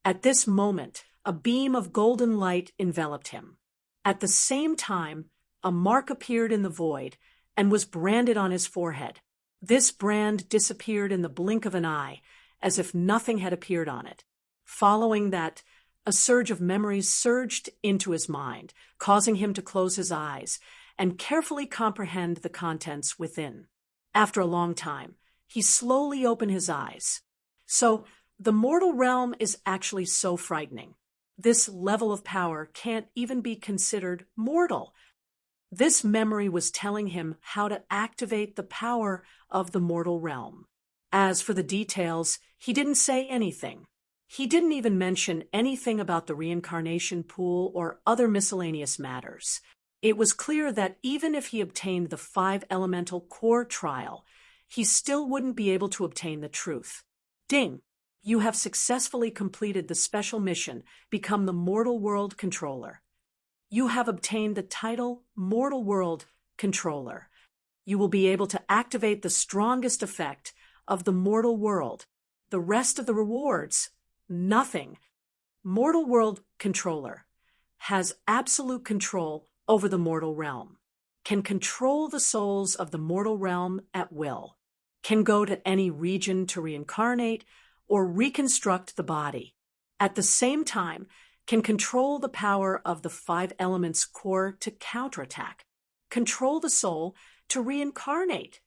At this moment, a beam of golden light enveloped him. At the same time, a mark appeared in the void and was branded on his forehead. This brand disappeared in the blink of an eye, as if nothing had appeared on it. Following that, a surge of memories surged into his mind, causing him to close his eyes and carefully comprehend the contents within. After a long time, he slowly opened his eyes. So, the mortal realm is actually so frightening. This level of power can't even be considered mortal. This memory was telling him how to activate the power of the mortal realm. As for the details, he didn't say anything. He didn't even mention anything about the reincarnation pool or other miscellaneous matters. It was clear that even if he obtained the 5 elemental core trial, he still wouldn't be able to obtain the truth. Ding! You have successfully completed the special mission, Become the Mortal World Controller. You have obtained the title Mortal World Controller. You will be able to activate the strongest effect of the mortal world. The rest of the rewards, nothing. Mortal World Controller has absolute control over the mortal realm, can control the souls of the mortal realm at will, can go to any region to reincarnate or reconstruct the body. At the same time, can control the power of the 5 elements core to counterattack, control the soul to reincarnate.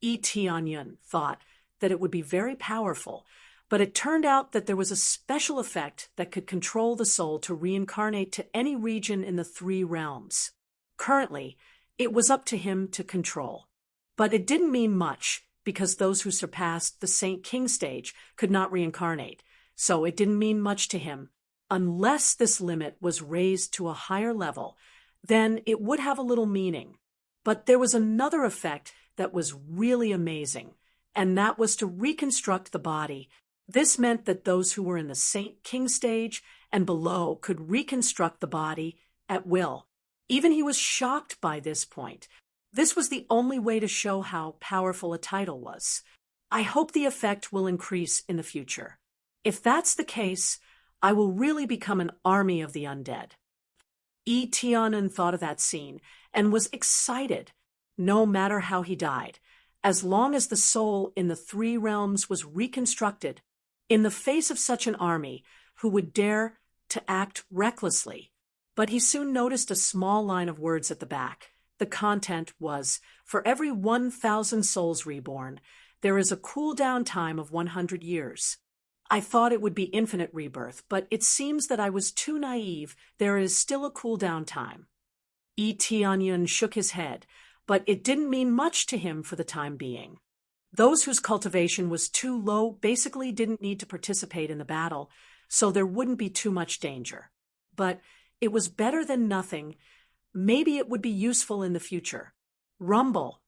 Tianyun thought that it would be very powerful, but it turned out that there was a special effect that could control the soul to reincarnate to any region in the 3 realms. Currently, it was up to him to control. But it didn't mean much, because those who surpassed the Saint King stage could not reincarnate, so it didn't mean much to him. Unless this limit was raised to a higher level, then it would have a little meaning. But there was another effect that was really amazing, and that was to reconstruct the body. This meant that those who were in the Saint King stage and below could reconstruct the body at will. Even he was shocked by this point. This was the only way to show how powerful a title was. I hope the effect will increase in the future. If that's the case, I will really become an army of the undead. Tianan thought of that scene and was excited. No matter how he died, as long as the soul in the 3 realms was reconstructed, in the face of such an army who would dare to act recklessly. But he soon noticed a small line of words at the back. The content was, for every 1,000 souls reborn, there is a cool-down time of 100 years. I thought it would be infinite rebirth, but it seems that I was too naive. There is still a cool-down time. Tianyun shook his head, but it didn't mean much to him for the time being. Those whose cultivation was too low basically didn't need to participate in the battle, so there wouldn't be too much danger. But it was better than nothing. Maybe it would be useful in the future. Rumble.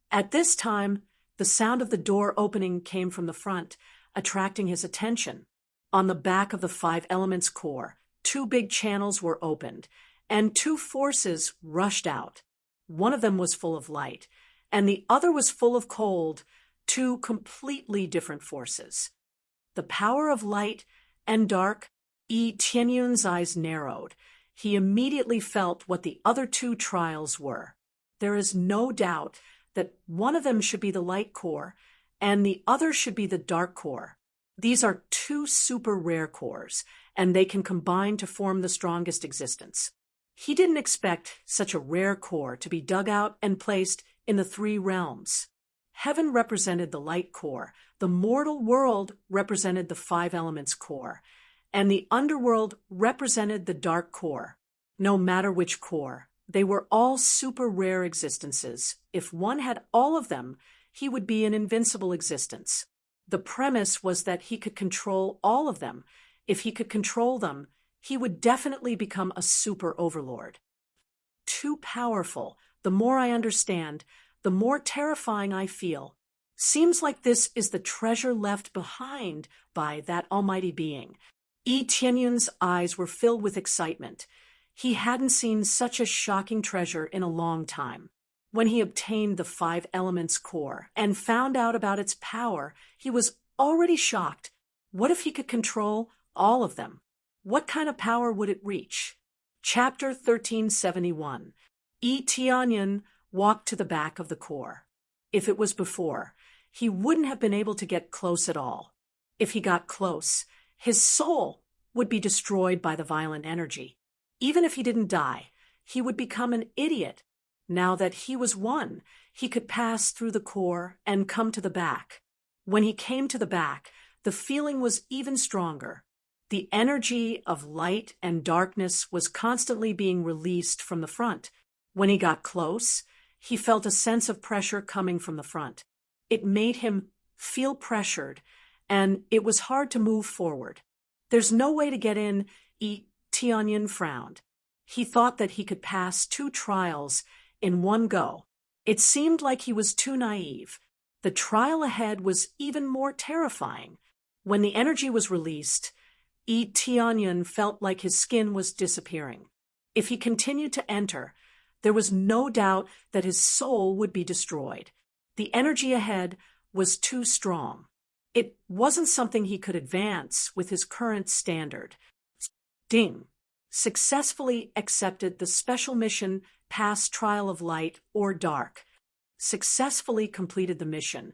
At this time, the sound of the door opening came from the front, attracting his attention. On the back of the 5 elements core, 2 big channels were opened, and 2 forces rushed out. One of them was full of light, and the other was full of cold, 2 completely different forces. The power of light and dark. Tianyun's eyes narrowed. He immediately felt what the other 2 trials were. There is no doubt that one of them should be the light core, and the other should be the dark core. These are 2 super rare cores, and they can combine to form the strongest existence. He didn't expect such a rare core to be dug out and placed in the three realms. Heaven represented the light core, the mortal world represented the five elements core, and the underworld represented the dark core. No matter which core, they were all super rare existences. If one had all of them, he would be an invincible existence. The premise was that he could control all of them. If he could control them, he would definitely become a super overlord. Too powerful. The more I understand, the more terrifying I feel. Seems like this is the treasure left behind by that almighty being. Yi Tianyun's eyes were filled with excitement. He hadn't seen such a shocking treasure in a long time. When he obtained the five elements core and found out about its power, he was already shocked. What if he could control all of them? What kind of power would it reach? Chapter 1371. Yi Tianyun walked to the back of the core. If it was before, he wouldn't have been able to get close at all. If he got close, his soul would be destroyed by the violent energy. Even if he didn't die, he would become an idiot. Now that he was one, he could pass through the core and come to the back. When he came to the back, the feeling was even stronger. The energy of light and darkness was constantly being released from the front. When he got close, he felt a sense of pressure coming from the front. It made him feel pressured, and it was hard to move forward. There's no way to get in, Yi Tianyun frowned. He thought that he could pass two trials in one go. It seemed like he was too naive. The trial ahead was even more terrifying. When the energy was released, Yi Tianyun felt like his skin was disappearing. If he continued to enter, there was no doubt that his soul would be destroyed. The energy ahead was too strong. It wasn't something he could advance with his current standard. Ding. Successfully accepted the special mission Past Trial of Light or Dark. Successfully completed the mission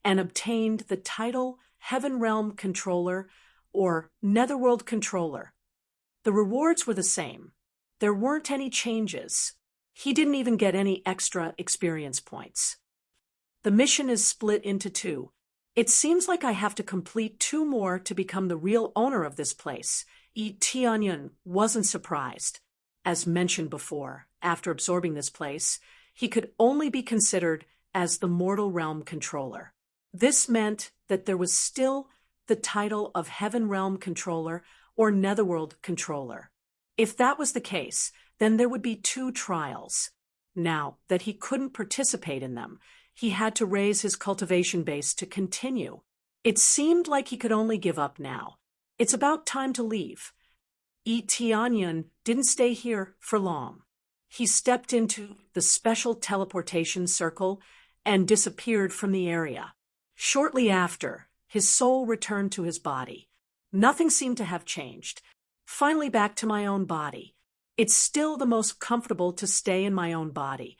and obtained the title Heaven Realm Controller or Netherworld Controller. The rewards were the same. There weren't any changes. He didn't even get any extra experience points. The mission is split into two. It seems like I have to complete two more to become the real owner of this place. Yi Tianyun wasn't surprised. As mentioned before, after absorbing this place, he could only be considered as the mortal realm controller. This meant that there was still the title of Heaven Realm Controller or Netherworld Controller. If that was the case, then there would be two trials. Now that he couldn't participate in them, he had to raise his cultivation base to continue. It seemed like he could only give up now. It's about time to leave. Yi Tianyun didn't stay here for long. He stepped into the special teleportation circle and disappeared from the area. Shortly after, his soul returned to his body. Nothing seemed to have changed. Finally back to my own body. It's still the most comfortable to stay in my own body.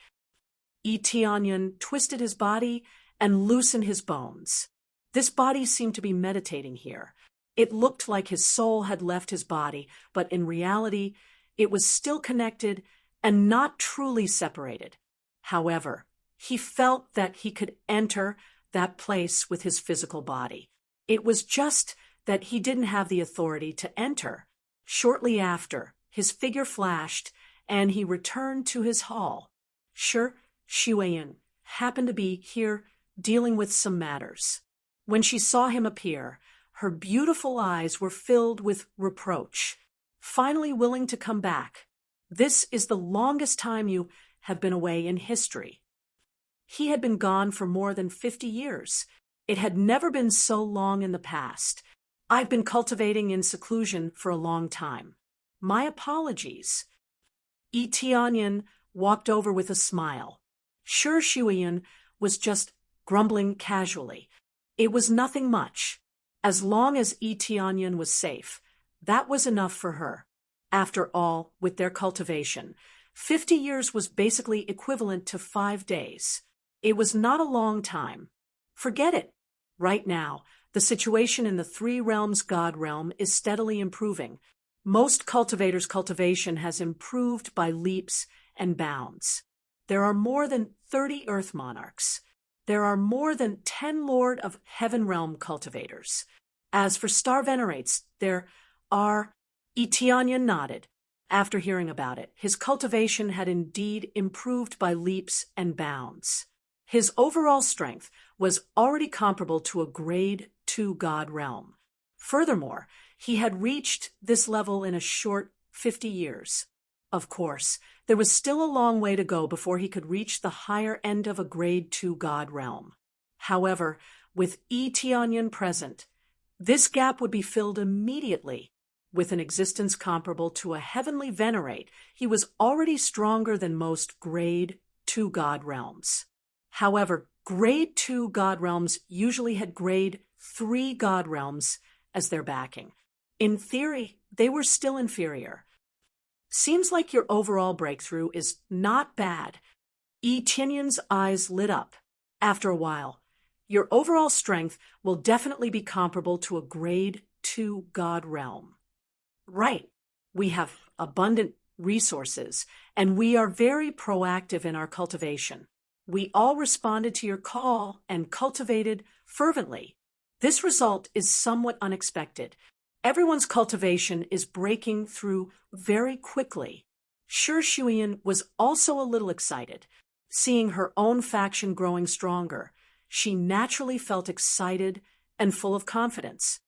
Yi Tianyun twisted his body and loosened his bones. This body seemed to be meditating here. It looked like his soul had left his body, but in reality, it was still connected and not truly separated. However, he felt that he could enter that place with his physical body. It was just that he didn't have the authority to enter. Shortly after, his figure flashed, and he returned to his hall. Sure, Xueyun happened to be here dealing with some matters. When she saw him appear, her beautiful eyes were filled with reproach. Finally willing to come back. This is the longest time you have been away in history. He had been gone for more than 50 years. It had never been so long in the past. I've been cultivating in seclusion for a long time. My apologies. Yi Tianyun walked over with a smile. Sure, Xueyun was just grumbling casually. It was nothing much. As long as Yi Tianyun was safe, that was enough for her. After all, with their cultivation, 50 years was basically equivalent to 5 days. It was not a long time. Forget it. Right now, The situation in the Three Realms God realm is steadily improving. Most cultivators' cultivation has improved by leaps and bounds. There are more than 30 Earth Monarchs. There are more than 10 Lord of Heaven Realm cultivators. As for Star Venerates, there are... Etianyan nodded. After hearing about it, his cultivation had indeed improved by leaps and bounds. His overall strength was already comparable to a Grade 2 God realm. Furthermore, he had reached this level in a short 50 years. Of course, there was still a long way to go before he could reach the higher end of a Grade 2 God realm. However, with Etianyan present, this gap would be filled immediately. With an existence comparable to a heavenly venerate, he was already stronger than most Grade 2 God realms. However, Grade 2 God realms usually had Grade 3 God realms as their backing. In theory, they were still inferior. Seems like your overall breakthrough is not bad. Etianyan's eyes lit up. After a while, your overall strength will definitely be comparable to a Grade 2 God realm. Right. We have abundant resources, and we are very proactive in our cultivation. We all responded to your call and cultivated fervently. This result is somewhat unexpected. Everyone's cultivation is breaking through very quickly. Shi Shuiyan was also a little excited. Seeing her own faction growing stronger, she naturally felt excited and full of confidence.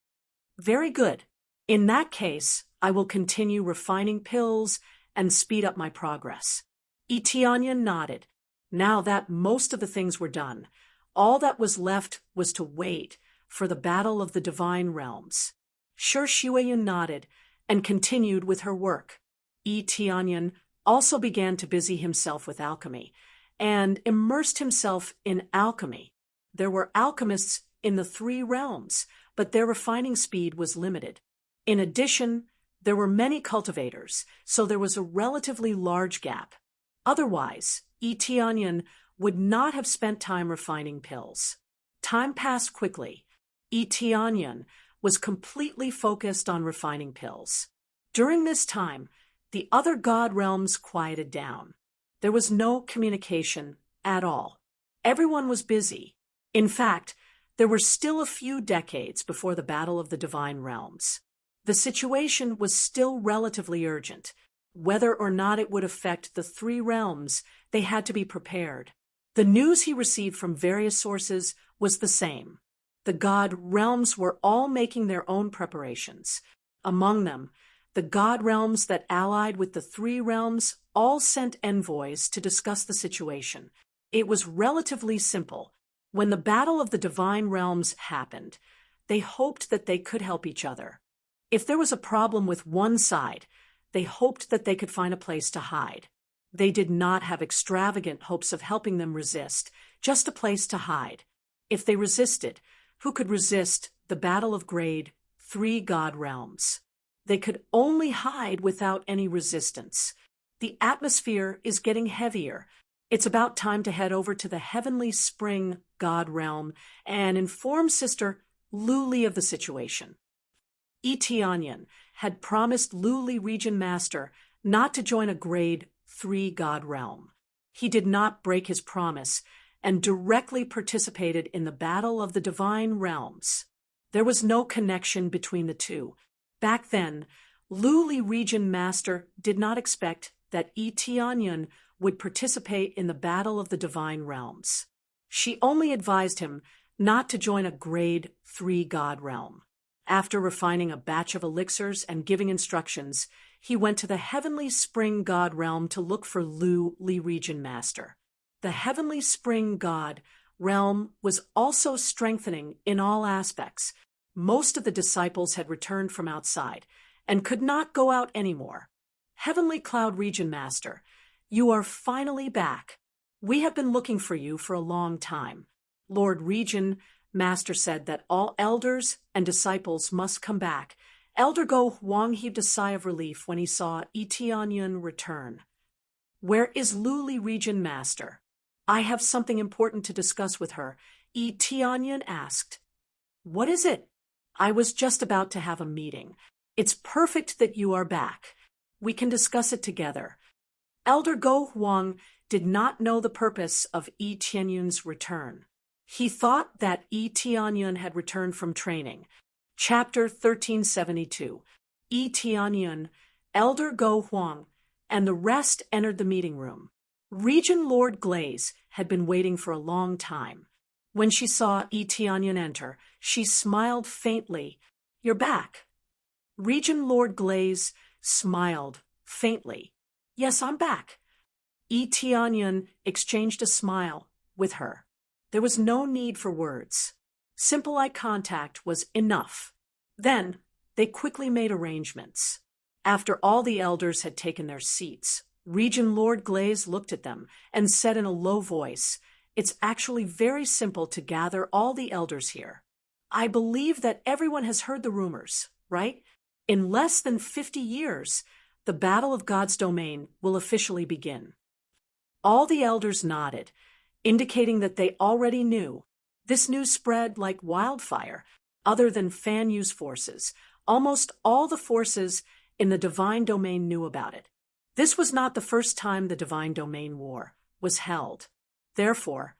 Very good. In that case, I will continue refining pills and speed up my progress. Etianyan nodded. Now that most of the things were done, all that was left was to wait for the battle of the divine realms. Shi Shuiyan nodded and continued with her work. Etianyan also began to busy himself with alchemy and immersed himself in alchemy. There were alchemists in the Three Realms, but their refining speed was limited. In addition, there were many cultivators, so there was a relatively large gap. Otherwise, Etianyan would not have spent time refining pills. Time passed quickly. Etianyan was completely focused on refining pills. During this time, the other god realms quieted down. There was no communication at all. Everyone was busy. In fact, there were still a few decades before the Battle of the Divine Realms. The situation was still relatively urgent. Whether or not it would affect the Three Realms, they had to be prepared. The news he received from various sources was the same. The god realms were all making their own preparations. Among them, the god realms that allied with the Three Realms all sent envoys to discuss the situation. It was relatively simple. When the Battle of the Divine Realms happened, they hoped that they could help each other. If there was a problem with one side, they hoped that they could find a place to hide. They did not have extravagant hopes of helping them resist, just a place to hide. If they resisted, who could resist the battle of Grade 3 God realms? They could only hide without any resistance. The atmosphere is getting heavier. It's about time to head over to the Heavenly Spring God realm and inform Sister Luli of the situation. Etianyan had promised Luli Region Master not to join a Grade 3 God realm. He did not break his promise and directly participated in the Battle of the Divine Realms. There was no connection between the two. Back then, Luli Region Master did not expect that Etianyan would participate in the Battle of the Divine Realms. She only advised him not to join a Grade 3 God realm. After refining a batch of elixirs and giving instructions, he went to the Heavenly Spring God realm to look for Luli Region Master. The Heavenly Spring God realm was also strengthening in all aspects. Most of the disciples had returned from outside and could not go out anymore. Heavenly Cloud Region Master, you are finally back. We have been looking for you for a long time. Lord Region Master said that all elders and disciples must come back. Elder Go Huang heaved a sigh of relief when he saw Etianyan return. Where is Luli Region Master? I have something important to discuss with her, Etianyan asked. What is it? I was just about to have a meeting. It's perfect that you are back. We can discuss it together. Elder Go Huang did not know the purpose of Yi Tianyun's return. He thought that Yi Tianyun had returned from training. Chapter 1372. Yi Tianyun, Elder Go Huang, and the rest entered the meeting room. Regent Lord Glaze had been waiting for a long time. When she saw Yi Tianyun enter, she smiled faintly. You're back. Regent Lord Glaze smiled faintly. Yes, I'm back. Yi Tianyun exchanged a smile with her. There was no need for words. Simple eye contact was enough. Then they quickly made arrangements. After all the elders had taken their seats, Regent Lord Glaze looked at them and said in a low voice, "It's actually very simple to gather all the elders here. I believe that everyone has heard the rumors, right? In less than 50 years, the Battle of God's Domain will officially begin." All the elders nodded, indicating that they already knew. This news spread like wildfire. Other than Fan Yu's forces, almost all the forces in the Divine Domain knew about it. This was not the first time the Divine Domain War was held. Therefore,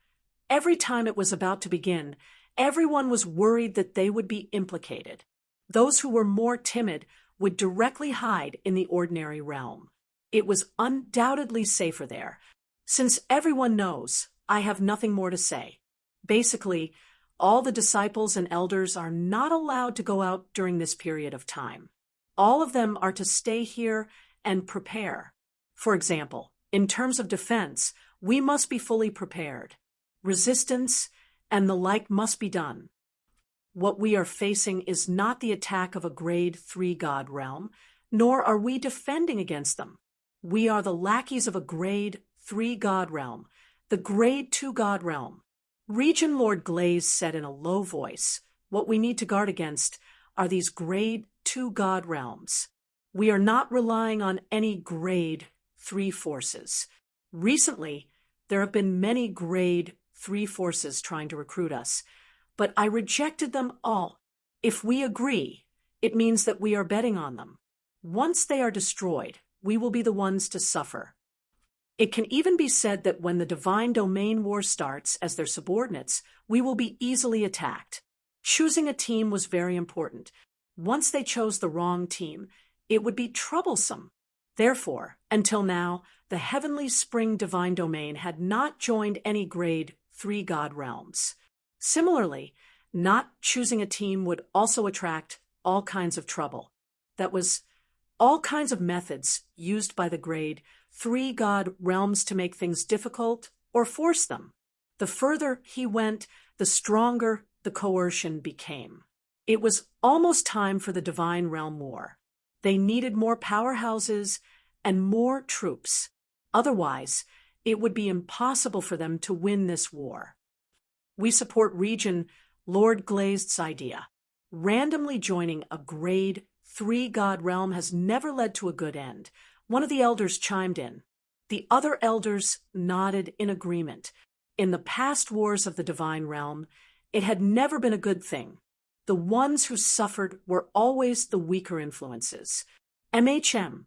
every time it was about to begin, everyone was worried that they would be implicated. Those who were more timid would directly hide in the ordinary realm. It was undoubtedly safer there. Since everyone knows, I have nothing more to say. Basically, all the disciples and elders are not allowed to go out during this period of time. All of them are to stay here and prepare. For example, in terms of defense, we must be fully prepared. Resistance and the like must be done. What we are facing is not the attack of a grade 3 god realm, nor are we defending against them. We are the lackeys of a grade 3 god realm, the grade 2 god realm. Regent Lord Glaze said in a low voice, what we need to guard against are these grade 2 god realms. We are not relying on any grade 3 forces. Recently, there have been many grade 3 forces trying to recruit us, but I rejected them all. If we agree, it means that we are betting on them. Once they are destroyed, we will be the ones to suffer. It can even be said that when the Divine Domain War starts as their subordinates, we will be easily attacked. Choosing a team was very important. Once they chose the wrong team, it would be troublesome. Therefore, until now, the Heavenly Spring Divine Domain had not joined any grade 3 god realms. Similarly, not choosing a team would also attract all kinds of trouble. That was all kinds of methods used by the grade 3 god realms to make things difficult or force them. The further he went, the stronger the coercion became. It was almost time for the Divine Realm War. They needed more powerhouses and more troops. Otherwise, it would be impossible for them to win this war. We support Regent Lord Glazed's idea. Randomly joining a grade 3 god realm has never led to a good end. One of the elders chimed in. The other elders nodded in agreement. In the past wars of the Divine Realm, it had never been a good thing. The ones who suffered were always the weaker influences. MHM.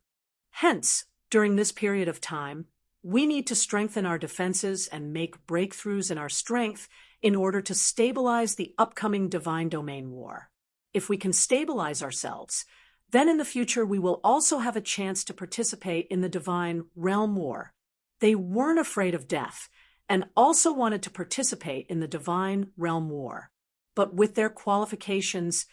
Hence, during this period of time, we need to strengthen our defenses and make breakthroughs in our strength in order to stabilize the upcoming Divine Domain War. If we can stabilize ourselves, then in the future we will also have a chance to participate in the Divine Realm War. They weren't afraid of death and also wanted to participate in the Divine Realm War. But with their qualifications,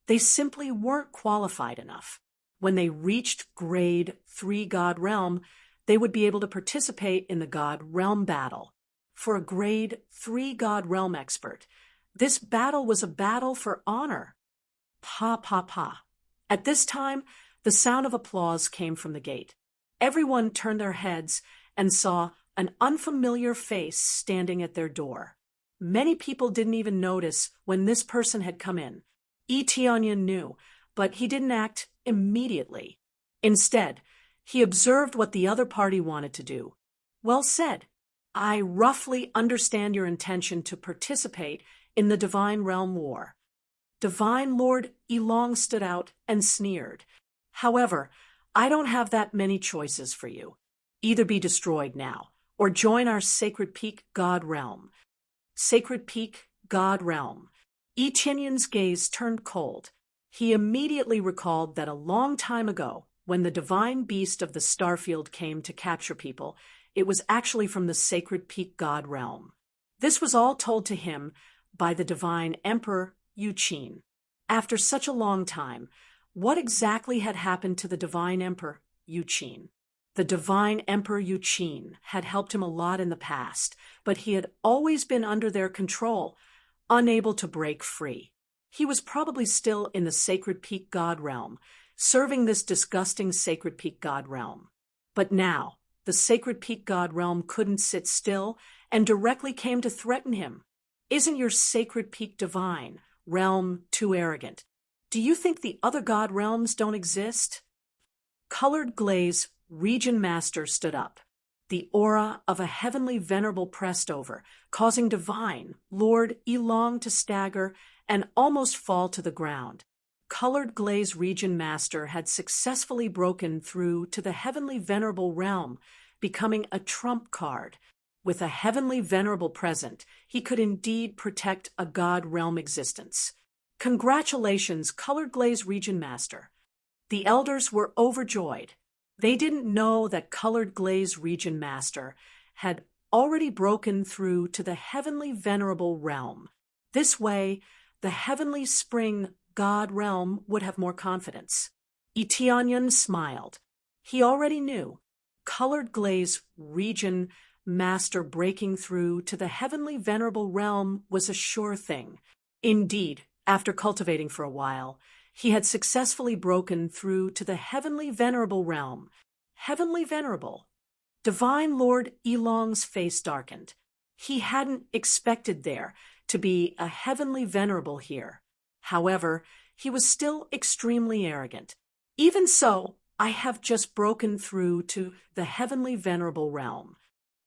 they simply weren't qualified enough. When they reached grade 3 god realm, they would be able to participate in the god realm battle. For a grade 3 god realm expert, this battle was a battle for honor. Pa, pa, pa. At this time, the sound of applause came from the gate. Everyone turned their heads and saw an unfamiliar face standing at their door. Many people didn't even notice when this person had come in. Yi Tianyun knew, but he didn't act immediately. Instead, he observed what the other party wanted to do. Well said. I roughly understand your intention to participate in the Divine Realm War. Divine Lord Elong stood out and sneered. However, I don't have that many choices for you. Either be destroyed now, or join our Sacred Peak God realm. Sacred Peak God realm. Yi Tianyun's gaze turned cold. He immediately recalled that a long time ago, when the divine beast of the starfield came to capture people, it was actually from the Sacred Peak God realm. This was all told to him by the divine Emperor Yu Qin. After such a long time, what exactly had happened to the divine Emperor Yu Qin? The divine Emperor Yu Qin had helped him a lot in the past, but he had always been under their control, unable to break free. He was probably still in the Sacred Peak God realm, serving this disgusting Sacred Peak God realm. But now, the Sacred Peak God realm couldn't sit still and directly came to threaten him. Isn't your Sacred Peak divine realm too arrogant? Do you think the other God realms don't exist? Colored Glaze Region Master stood up. The aura of a heavenly venerable pressed over, causing divine Lord Elong to stagger and almost fall to the ground. Colored Glaze Region Master had successfully broken through to the heavenly venerable realm, becoming a trump card. With a heavenly venerable present, he could indeed protect a god realm existence. Congratulations, Colored Glaze Region Master. The elders were overjoyed. They didn't know that Colored Glaze Region Master had already broken through to the heavenly venerable realm. This way, the heavenly spring god realm would have more confidence. Yi Tianyun smiled. He already knew. Colored Glaze Region Master breaking through to the heavenly venerable realm was a sure thing. Indeed, after cultivating for a while, he had successfully broken through to the heavenly venerable realm. Heavenly venerable. Divine Lord Elong's face darkened. He hadn't expected there to be a heavenly venerable here. However, he was still extremely arrogant. Even so, I have just broken through to the heavenly venerable realm.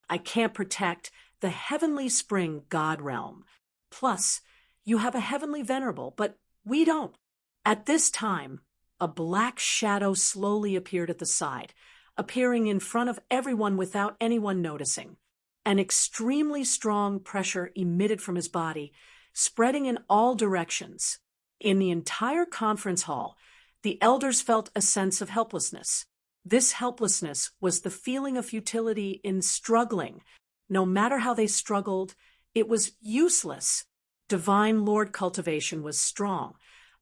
I can't protect the heavenly spring god realm. Plus, you have a heavenly venerable, but we don't. At this time, a black shadow slowly appeared at the side, appearing in front of everyone without anyone noticing. An extremely strong pressure emitted from his body, spreading in all directions. In the entire conference hall, the elders felt a sense of helplessness. This helplessness was the feeling of futility in struggling. No matter how they struggled, it was useless. Divine Lord cultivation was strong,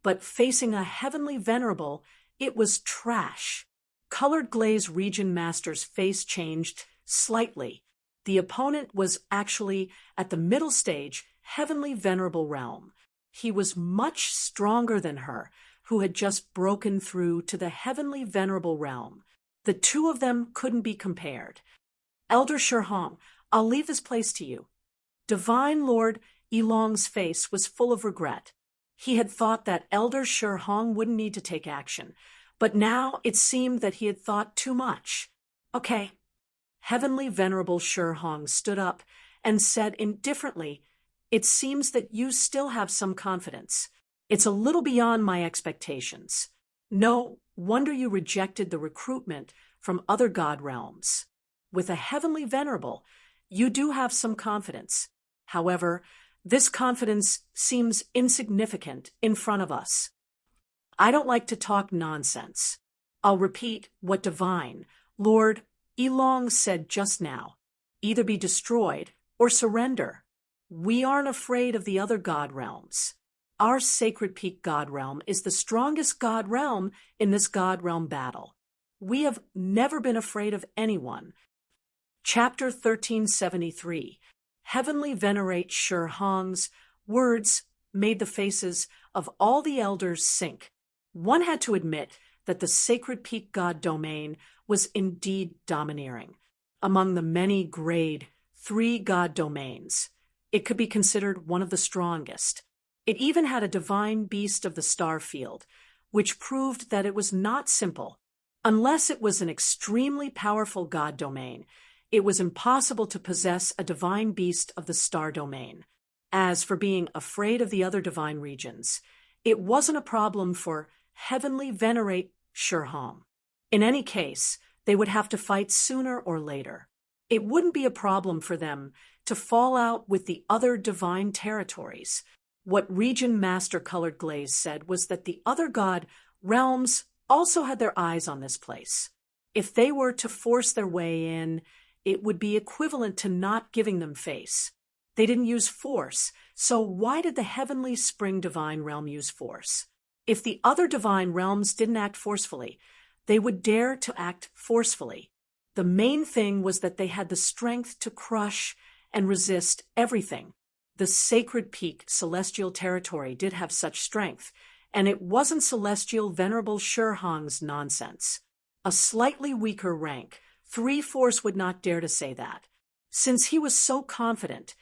but facing a heavenly venerable, it was trash. Colored Glaze Region Master's face changed slightly. The opponent was actually at the middle stage, heavenly venerable realm. He was much stronger than her, who had just broken through to the heavenly venerable realm. The two of them couldn't be compared. Elder Shihong, I'll leave this place to you. Divine Lord Elong's face was full of regret. He had thought that Elder Shihong wouldn't need to take action, but now it seemed that he had thought too much. Okay. Heavenly Venerable Shihong stood up and said indifferently, "It seems that you still have some confidence. It's a little beyond my expectations. No wonder you rejected the recruitment from other god realms. With a heavenly venerable, you do have some confidence. However, this confidence seems insignificant in front of us. I don't like to talk nonsense. I'll repeat what Divine Lord Elong said just now. Either be destroyed or surrender. We aren't afraid of the other god realms. Our Sacred Peak God realm is the strongest god realm in this god realm battle. We have never been afraid of anyone." Chapter 1373. Heavenly Venerate Shihong's words made the faces of all the elders sink. One had to admit that the Sacred Peak God domain was indeed domineering. Among the many grade 3 god domains, it could be considered one of the strongest. It even had a divine beast of the star field, which proved that it was not simple. Unless it was an extremely powerful god domain, it was impossible to possess a divine beast of the star domain. As for being afraid of the other divine regions, It wasn't a problem for Heavenly Venerate Shurhong. In any case, they would have to fight sooner or later. It wouldn't be a problem for them to fall out with the other divine territories. What Region Master Colored Glaze said was that the other god realms also had their eyes on this place. If they were to force their way in, it would be equivalent to not giving them face. They didn't use force, so why did the Heavenly Spring Divine Realm use force? If the other divine realms didn't act forcefully, they would dare to act forcefully. The main thing was that they had the strength to crush and resist everything. The Sacred Peak Celestial Territory did have such strength, and it wasn't Celestial Venerable Shurhong's nonsense. A slightly weaker rank, 3/4 would not dare to say that. Since he was so confident,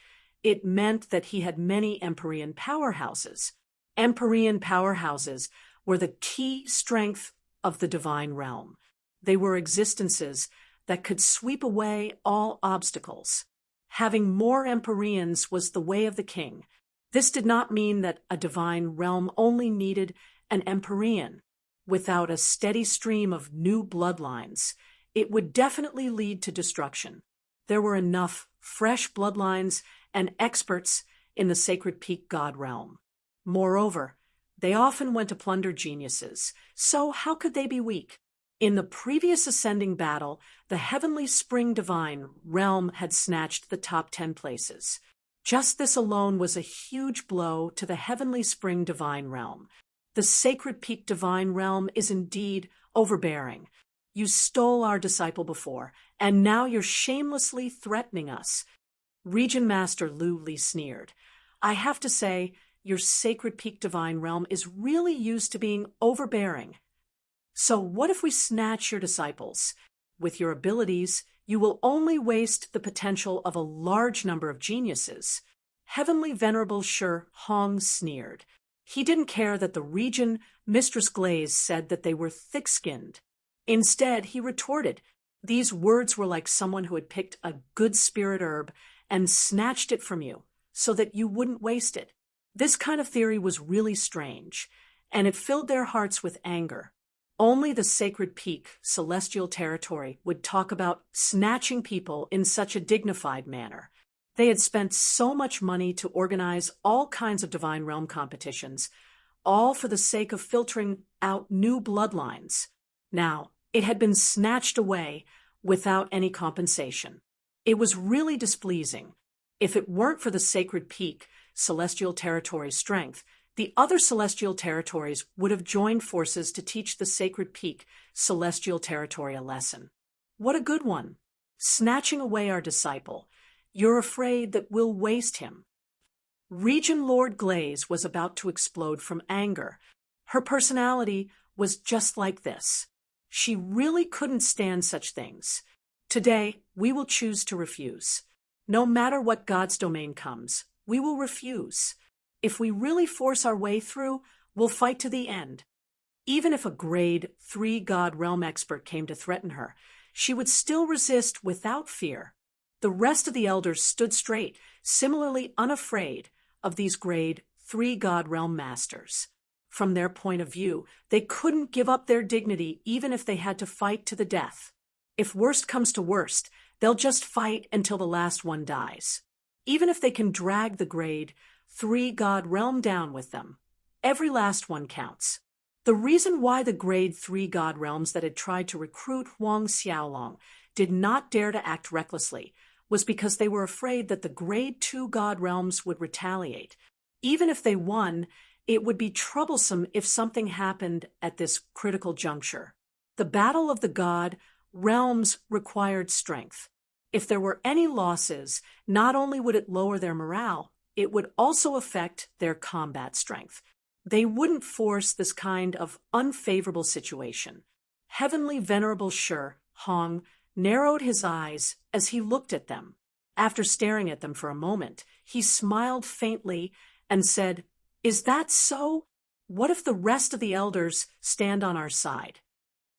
it meant that he had many Empyrean powerhouses. Empyrean powerhouses were the key strength of the divine realm. They were existences that could sweep away all obstacles. Having more Empyreans was the way of the king. This did not mean that a divine realm only needed an Empyrean. Without a steady stream of new bloodlines, it would definitely lead to destruction. There were enough fresh bloodlines and experts in the Sacred Peak God realm. Moreover, they often went to plunder geniuses, so how could they be weak? In the previous ascending battle, the Heavenly Spring Divine Realm had snatched the top 10 places. Just this alone was a huge blow to the Heavenly Spring Divine Realm. The Sacred Peak Divine Realm is indeed overbearing. You stole our disciple before, and now you're shamelessly threatening us. Region Master Lu Li sneered. I have to say, your Sacred Peak Divine Realm is really used to being overbearing. So what if we snatch your disciples? With your abilities, you will only waste the potential of a large number of geniuses. Heavenly Venerable Shurhong sneered. He didn't care that the Region Mistress Glaze said that they were thick-skinned. Instead, he retorted. These words were like someone who had picked a good spirit herb and snatched it from you, so that you wouldn't waste it. This kind of theory was really strange, and it filled their hearts with anger. Only the Sacred Peak, Celestial Territory, would talk about snatching people in such a dignified manner. They had spent so much money to organize all kinds of Divine Realm competitions, all for the sake of filtering out new bloodlines. Now, it had been snatched away without any compensation. It was really displeasing. If it weren't for the Sacred Peak, Celestial Territory's strength, the other Celestial Territories would have joined forces to teach the Sacred Peak, Celestial Territory a lesson. What a good one! Snatching away our disciple. You're afraid that we'll waste him. Region Lord Glaze was about to explode from anger. Her personality was just like this. She really couldn't stand such things. Today, we will choose to refuse. No matter what God's domain comes, we will refuse. If we really force our way through, we'll fight to the end. Even if a grade 3 God Realm expert came to threaten her, she would still resist without fear. The rest of the elders stood straight, similarly unafraid of these grade 3 God Realm masters. From their point of view, they couldn't give up their dignity even if they had to fight to the death. If worst comes to worst, they'll just fight until the last one dies. Even if they can drag the grade 3 God Realm down with them, every last one counts. The reason why the grade 3 God Realms that had tried to recruit Huang Xiaolong did not dare to act recklessly was because they were afraid that the grade 2 God Realms would retaliate. Even if they won, it would be troublesome if something happened at this critical juncture. The battle of the God Realms required strength. If there were any losses, not only would it lower their morale, it would also affect their combat strength. They wouldn't force this kind of unfavorable situation. Heavenly Venerable Shurhong narrowed his eyes as he looked at them. After staring at them for a moment, he smiled faintly and said, "Is that so? What if the rest of the elders stand on our side?"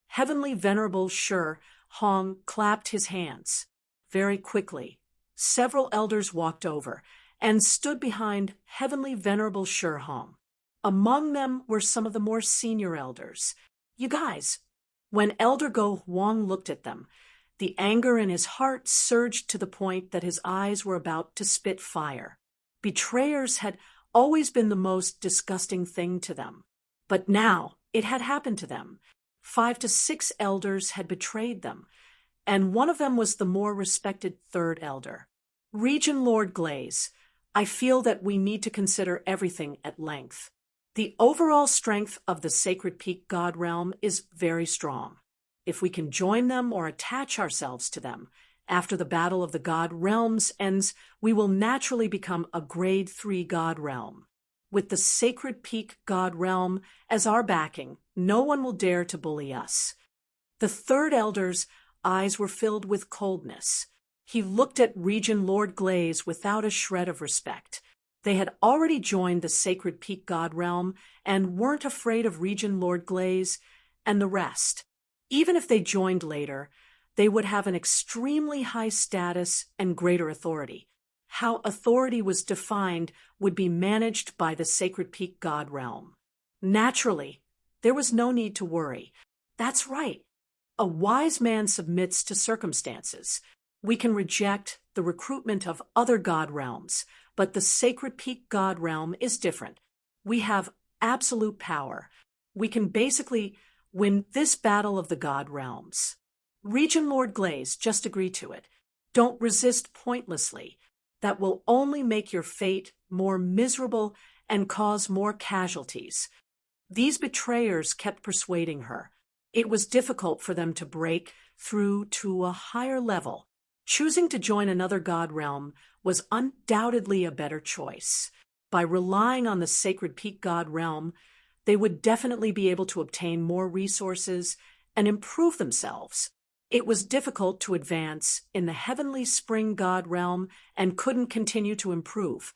Heavenly Venerable Shurhong clapped his hands. Very quickly, several elders walked over and stood behind Heavenly Venerable Shurhong. Among them were some of the more senior elders. You guys, when Elder Go Huang looked at them, the anger in his heart surged to the point that his eyes were about to spit fire. Betrayers had always been the most disgusting thing to them. But now it had happened to them. 5 to 6 elders had betrayed them, and one of them was the more respected third elder. Regent Lord Glaze, I feel that we need to consider everything at length. The overall strength of the Sacred Peak God Realm is very strong. If we can join them or attach ourselves to them, after the Battle of the God Realms ends, we will naturally become a Grade 3 God Realm. With the Sacred Peak God Realm as our backing, no one will dare to bully us. The third elder's eyes were filled with coldness. He looked at Regent Lord Glaze without a shred of respect. They had already joined the Sacred Peak God Realm and weren't afraid of Regent Lord Glaze and the rest. Even if they joined later, they would have an extremely high status and greater authority. How authority was defined would be managed by the Sacred Peak God Realm. Naturally, there was no need to worry. That's right. A wise man submits to circumstances. We can reject the recruitment of other God Realms, but the Sacred Peak God Realm is different. We have absolute power. We can basically win this battle of the God Realms. Regent Lord Glaze, just agree to it. Don't resist pointlessly. That will only make your fate more miserable and cause more casualties. These betrayers kept persuading her. It was difficult for them to break through to a higher level. Choosing to join another God Realm was undoubtedly a better choice. By relying on the Sacred Peak God Realm, they would definitely be able to obtain more resources and improve themselves. It was difficult to advance in the Heavenly Spring God Realm and couldn't continue to improve.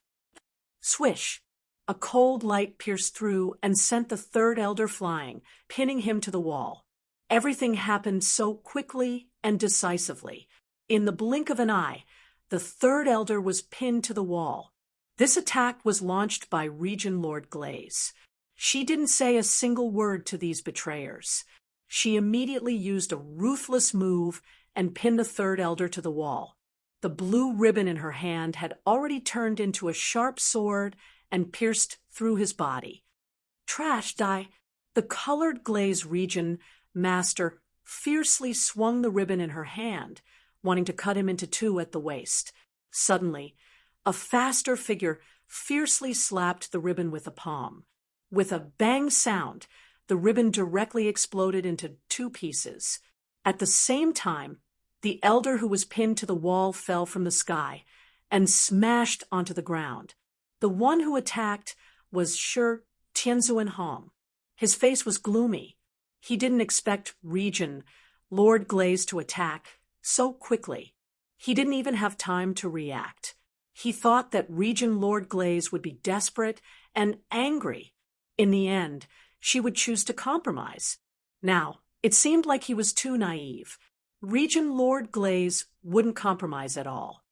Swish! A cold light pierced through and sent the third elder flying, pinning him to the wall. Everything happened so quickly and decisively. In the blink of an eye, the third elder was pinned to the wall. This attack was launched by Regent Lord Glaze. She didn't say a single word to these betrayers. She immediately used a ruthless move and pinned the third elder to the wall. The blue ribbon in her hand had already turned into a sharp sword and pierced through his body. Trash die! The colored glaze region master fiercely swung the ribbon in her hand, wanting to cut him into 2 at the waist. Suddenly, a faster figure fiercely slapped the ribbon with a palm. With a bang sound, the ribbon directly exploded into 2 pieces. At the same time, the elder who was pinned to the wall fell from the sky and smashed onto the ground. The one who attacked was Shi Tianzuan Hong. His face was gloomy. He didn't expect Regent Lord Glaze to attack so quickly. He didn't even have time to react. He thought that Regent Lord Glaze would be desperate and angry. In the end, she would choose to compromise. Now, it seemed like he was too naive. Regent Lord Glaze wouldn't compromise at all.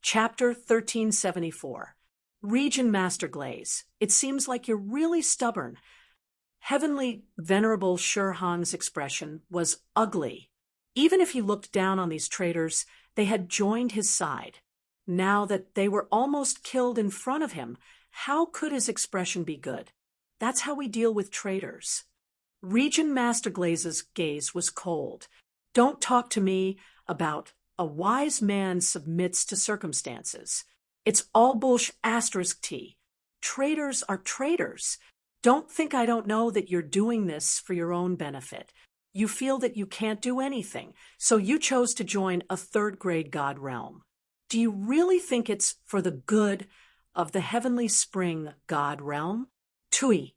Chapter 1374. Regent Master Glaze, it seems like you're really stubborn. Heavenly Venerable Shi Hong's expression was ugly. Even if he looked down on these traitors, they had joined his side. Now that they were almost killed in front of him, how could his expression be good? That's how we deal with traitors. Regent Master Glaze's gaze was cold. Don't talk to me about a wise man submits to circumstances. It's all bullsh *T. Traitors are traitors. Don't think I don't know that you're doing this for your own benefit. You feel that you can't do anything, so you chose to join a 3rd grade God Realm. Do you really think it's for the good of the Heavenly Spring God Realm? Tui.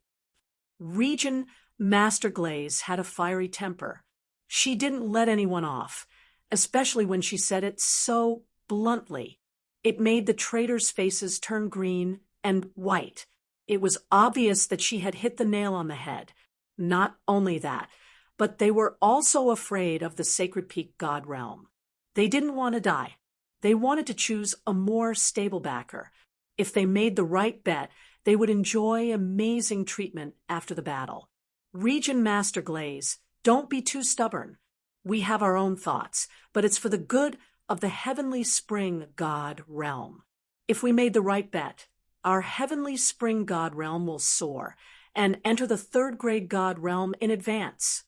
Regent Master Glaze had a fiery temper. She didn't let anyone off, especially when she said it so bluntly. It made the traitors' faces turn green and white. It was obvious that she had hit the nail on the head. Not only that, but they were also afraid of the Sacred Peak God Realm. They didn't want to die. They wanted to choose a more stable backer. If they made the right bet, They would enjoy amazing treatment after the battle. Region Master Glaze, don't be too stubborn. We have our own thoughts, but it's for the good of the Heavenly Spring God realm. If we made the right bet, our Heavenly Spring God realm will soar and enter the third grade God realm in advance.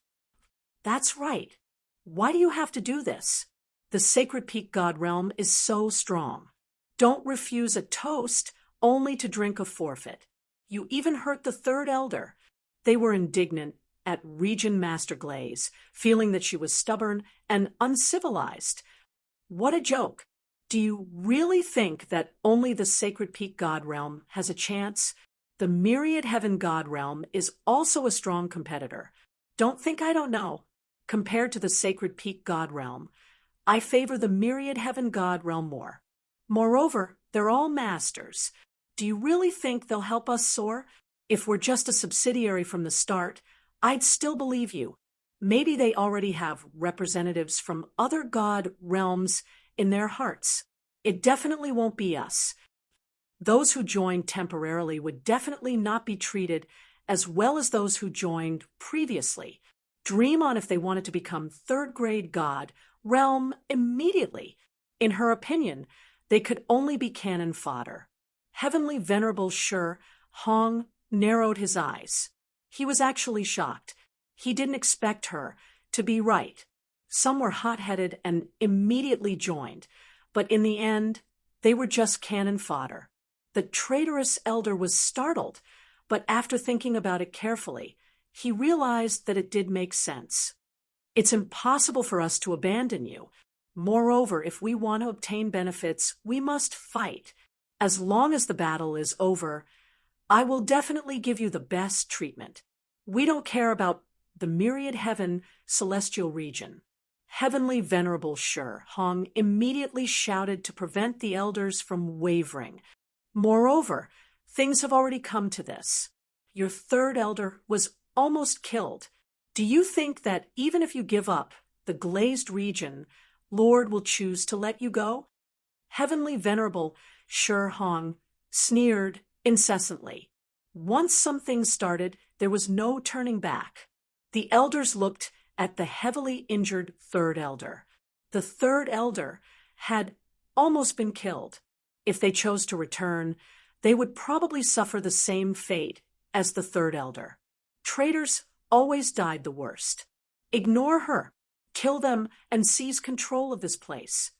That's right. Why do you have to do this? The Sacred Peak God realm is so strong. Don't refuse a toast only to drink a forfeit. You even hurt the third elder. They were indignant at Region Master Glaze, feeling that she was stubborn and uncivilized. What a joke! Do you really think that only the Sacred Peak God realm has a chance? The Myriad Heaven God realm is also a strong competitor. Don't think I don't know. Compared to the Sacred Peak God realm, I favor the Myriad Heaven God realm more. Moreover, they're all masters. Do you really think they'll help us soar? If we're just a subsidiary from the start, I'd still believe you. Maybe they already have representatives from other god realms in their hearts. It definitely won't be us. Those who joined temporarily would definitely not be treated as well as those who joined previously. Dream on if they wanted to become third grade god realm immediately. In her opinion, they could only be cannon fodder. Heavenly Venerable Shur Hong narrowed his eyes. He was actually shocked. He didn't expect her to be right. Some were hot-headed and immediately joined, but in the end, they were just cannon fodder. The traitorous elder was startled, but after thinking about it carefully, he realized that it did make sense. It's impossible for us to abandon you. Moreover, if we want to obtain benefits, we must fight. As long as the battle is over, I will definitely give you the best treatment. We don't care about the Myriad Heaven celestial region. Heavenly Venerable Shur Hong immediately shouted to prevent the elders from wavering. Moreover, things have already come to this. Your third elder was almost killed. Do you think that even if you give up the glazed region, Lord will choose to let you go? Heavenly Venerable Shur Hong sneered incessantly. Once something started, there was no turning back. The elders looked at the heavily injured third elder. The third elder had almost been killed. If they chose to return, they would probably suffer the same fate as the third elder. Traitors always died the worst. Ignore her, kill them, and seize control of this place.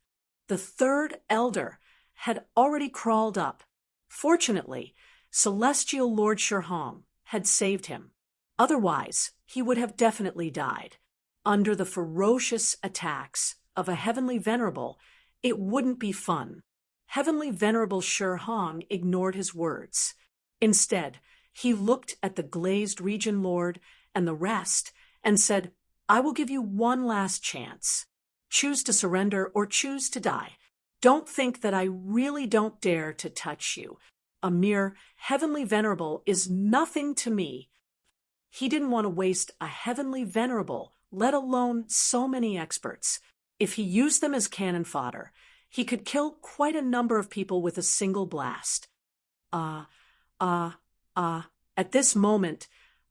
The third elder had already crawled up. Fortunately, Celestial Lord Shur Hong had saved him. Otherwise, he would have definitely died. Under the ferocious attacks of a Heavenly Venerable, it wouldn't be fun. Heavenly Venerable Shur Hong ignored his words. Instead, he looked at the glazed region lord and the rest and said, I will give you one last chance. Choose to surrender or choose to die. Don't think that I really don't dare to touch you. A mere Heavenly Venerable is nothing to me. He didn't want to waste a Heavenly Venerable, let alone so many experts. If he used them as cannon fodder, he could kill quite a number of people with a single blast. At this moment,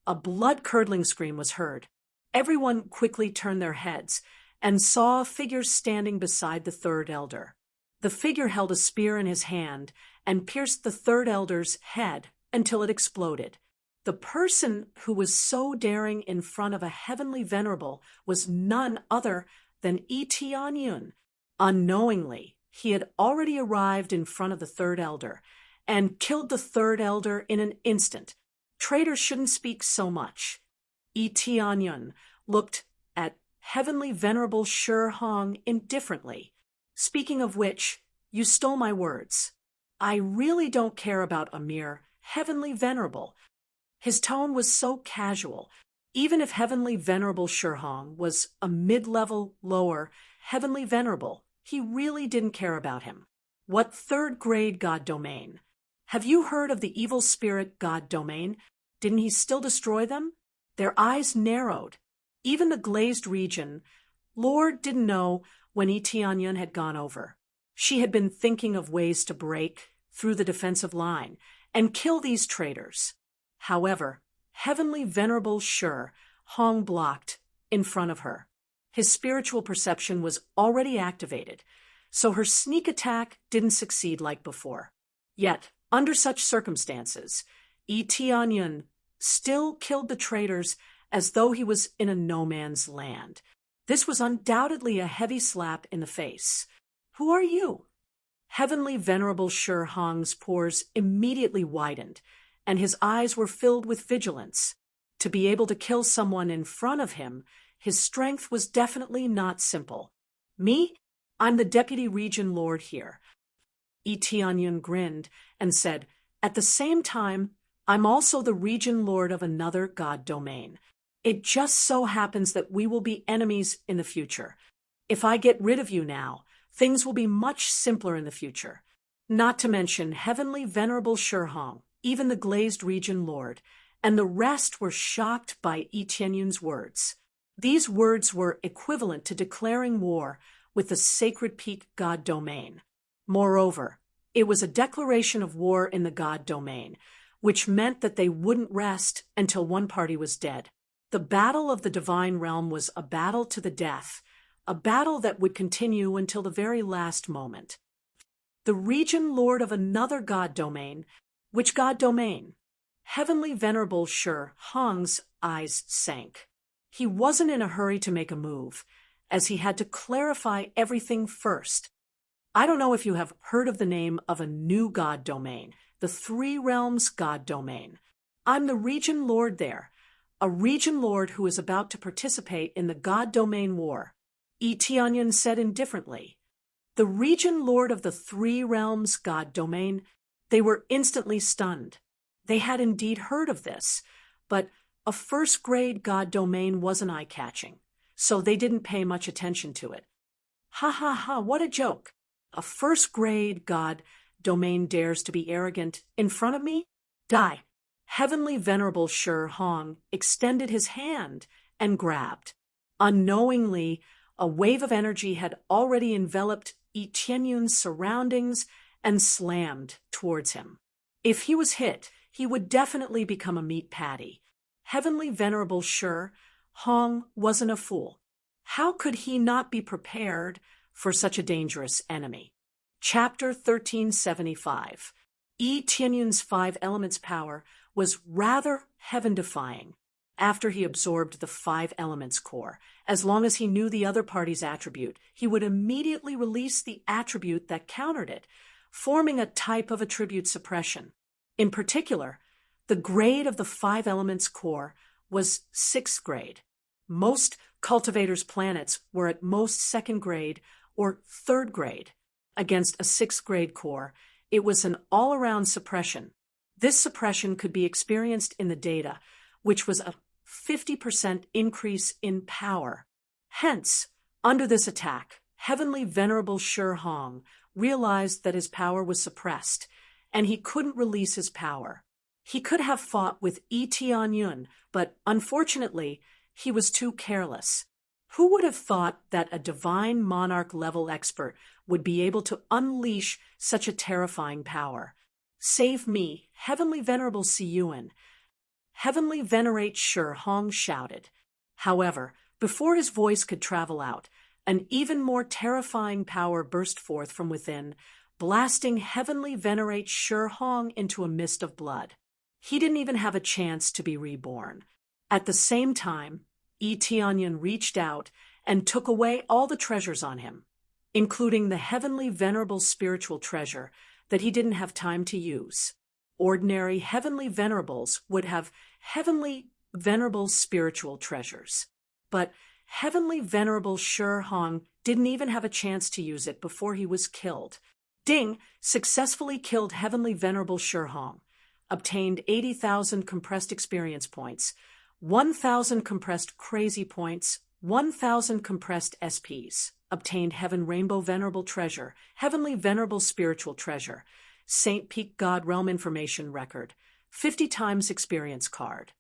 a blood-curdling scream was heard. Everyone quickly turned their heads and saw a figure standing beside the third elder. The figure held a spear in his hand and pierced the third elder's head until it exploded. The person who was so daring in front of a Heavenly Venerable was none other than Tianyun. Unknowingly, he had already arrived in front of the third elder and killed the third elder in an instant. Traitors shouldn't speak so much. Tianyun looked at Heavenly Venerable Shur Hong indifferently. Speaking of which, you stole my words. I really don't care about a mere Heavenly Venerable. His tone was so casual. Even if Heavenly Venerable Shur Hong was a mid-level, lower Heavenly Venerable, he really didn't care about him. What third grade god domain? Have you heard of the evil spirit god domain? Didn't he still destroy them? Their eyes narrowed. Even the glazed region, Lord didn't know when Tianyun had gone over. She had been thinking of ways to break through the defensive line and kill these traitors. However, Heavenly Venerable Shur Hong blocked in front of her. His spiritual perception was already activated, so her sneak attack didn't succeed like before. Yet, under such circumstances, Yi Tianyun still killed the traitors as though he was in a no-man's land. This was undoubtedly a heavy slap in the face. "Who are you?" Heavenly Venerable Shur Hong's pores immediately widened, and his eyes were filled with vigilance. To be able to kill someone in front of him, his strength was definitely not simple. "Me? I'm the Deputy Region Lord here." Yi Tianyun grinned and said, "At the same time, I'm also the Region Lord of another god domain. It just so happens that we will be enemies in the future. If I get rid of you now, things will be much simpler in the future." Not to mention Heavenly Venerable Shur Hong, even the Glazed Region Lord, and the rest were shocked by Yi Tianyun's words. These words were equivalent to declaring war with the Sacred Peak God domain. Moreover, it was a declaration of war in the God domain, which meant that they wouldn't rest until one party was dead. The battle of the divine realm was a battle to the death, a battle that would continue until the very last moment. The Region Lord of another god domain. Which god domain? Heavenly Venerable Shur Hong's eyes sank. He wasn't in a hurry to make a move, as he had to clarify everything first. "I don't know if you have heard of the name of a new god domain, the Three Realms God domain. I'm the Region Lord there, a Region Lord who is about to participate in the God domain war," Yi Tianyun said indifferently. The Region Lord of the Three Realms God domain. They were instantly stunned. They had indeed heard of this, but a first-grade god domain wasn't eye-catching, so they didn't pay much attention to it. "Ha ha ha, what a joke! A first-grade god domain dares to be arrogant in front of me? Die!" Heavenly Venerable Shur Hong extended his hand and grabbed. Unknowingly, a wave of energy had already enveloped Yi Tianyun's surroundings and slammed towards him. If he was hit, he would definitely become a meat patty. Heavenly Venerable Shur Hong wasn't a fool. How could he not be prepared for such a dangerous enemy? Chapter 1375. Yi Tianyun's five elements power was rather heaven-defying. After he absorbed the five elements core, as long as he knew the other party's attribute, he would immediately release the attribute that countered it, forming a type of attribute suppression. In particular, the grade of the five elements core was 6th grade. Most cultivators' planets were at most 2nd grade or 3rd grade. Against a 6th grade core, it was an all-around suppression. This suppression could be experienced in the data, which was a 50% increase in power. Hence, under this attack, Heavenly Venerable Shur Hong realized that his power was suppressed, and he couldn't release his power. He could have fought with Yi Tianyun, but unfortunately, he was too careless. Who would have thought that a divine monarch-level expert would be able to unleash such a terrifying power? "Save me, Heavenly Venerable Siyuan!" Heavenly Venerate Shur Hong shouted. However, before his voice could travel out, an even more terrifying power burst forth from within, blasting Heavenly Venerate Shur Hong into a mist of blood. He didn't even have a chance to be reborn. At the same time, Yi Tianyun reached out and took away all the treasures on him, including the Heavenly Venerable Spiritual Treasure that he didn't have time to use. Ordinary Heavenly Venerables would have Heavenly Venerable Spiritual Treasures, but Heavenly Venerable Shur Hong didn't even have a chance to use it before he was killed. Ding successfully killed Heavenly Venerable Shur Hong, obtained 80,000 compressed experience points, 1,000 compressed crazy points, 1,000 compressed SPs, obtained Heaven Rainbow Venerable Treasure, Heavenly Venerable Spiritual Treasure, Saint Peak God Realm Information Record, 50 times experience card.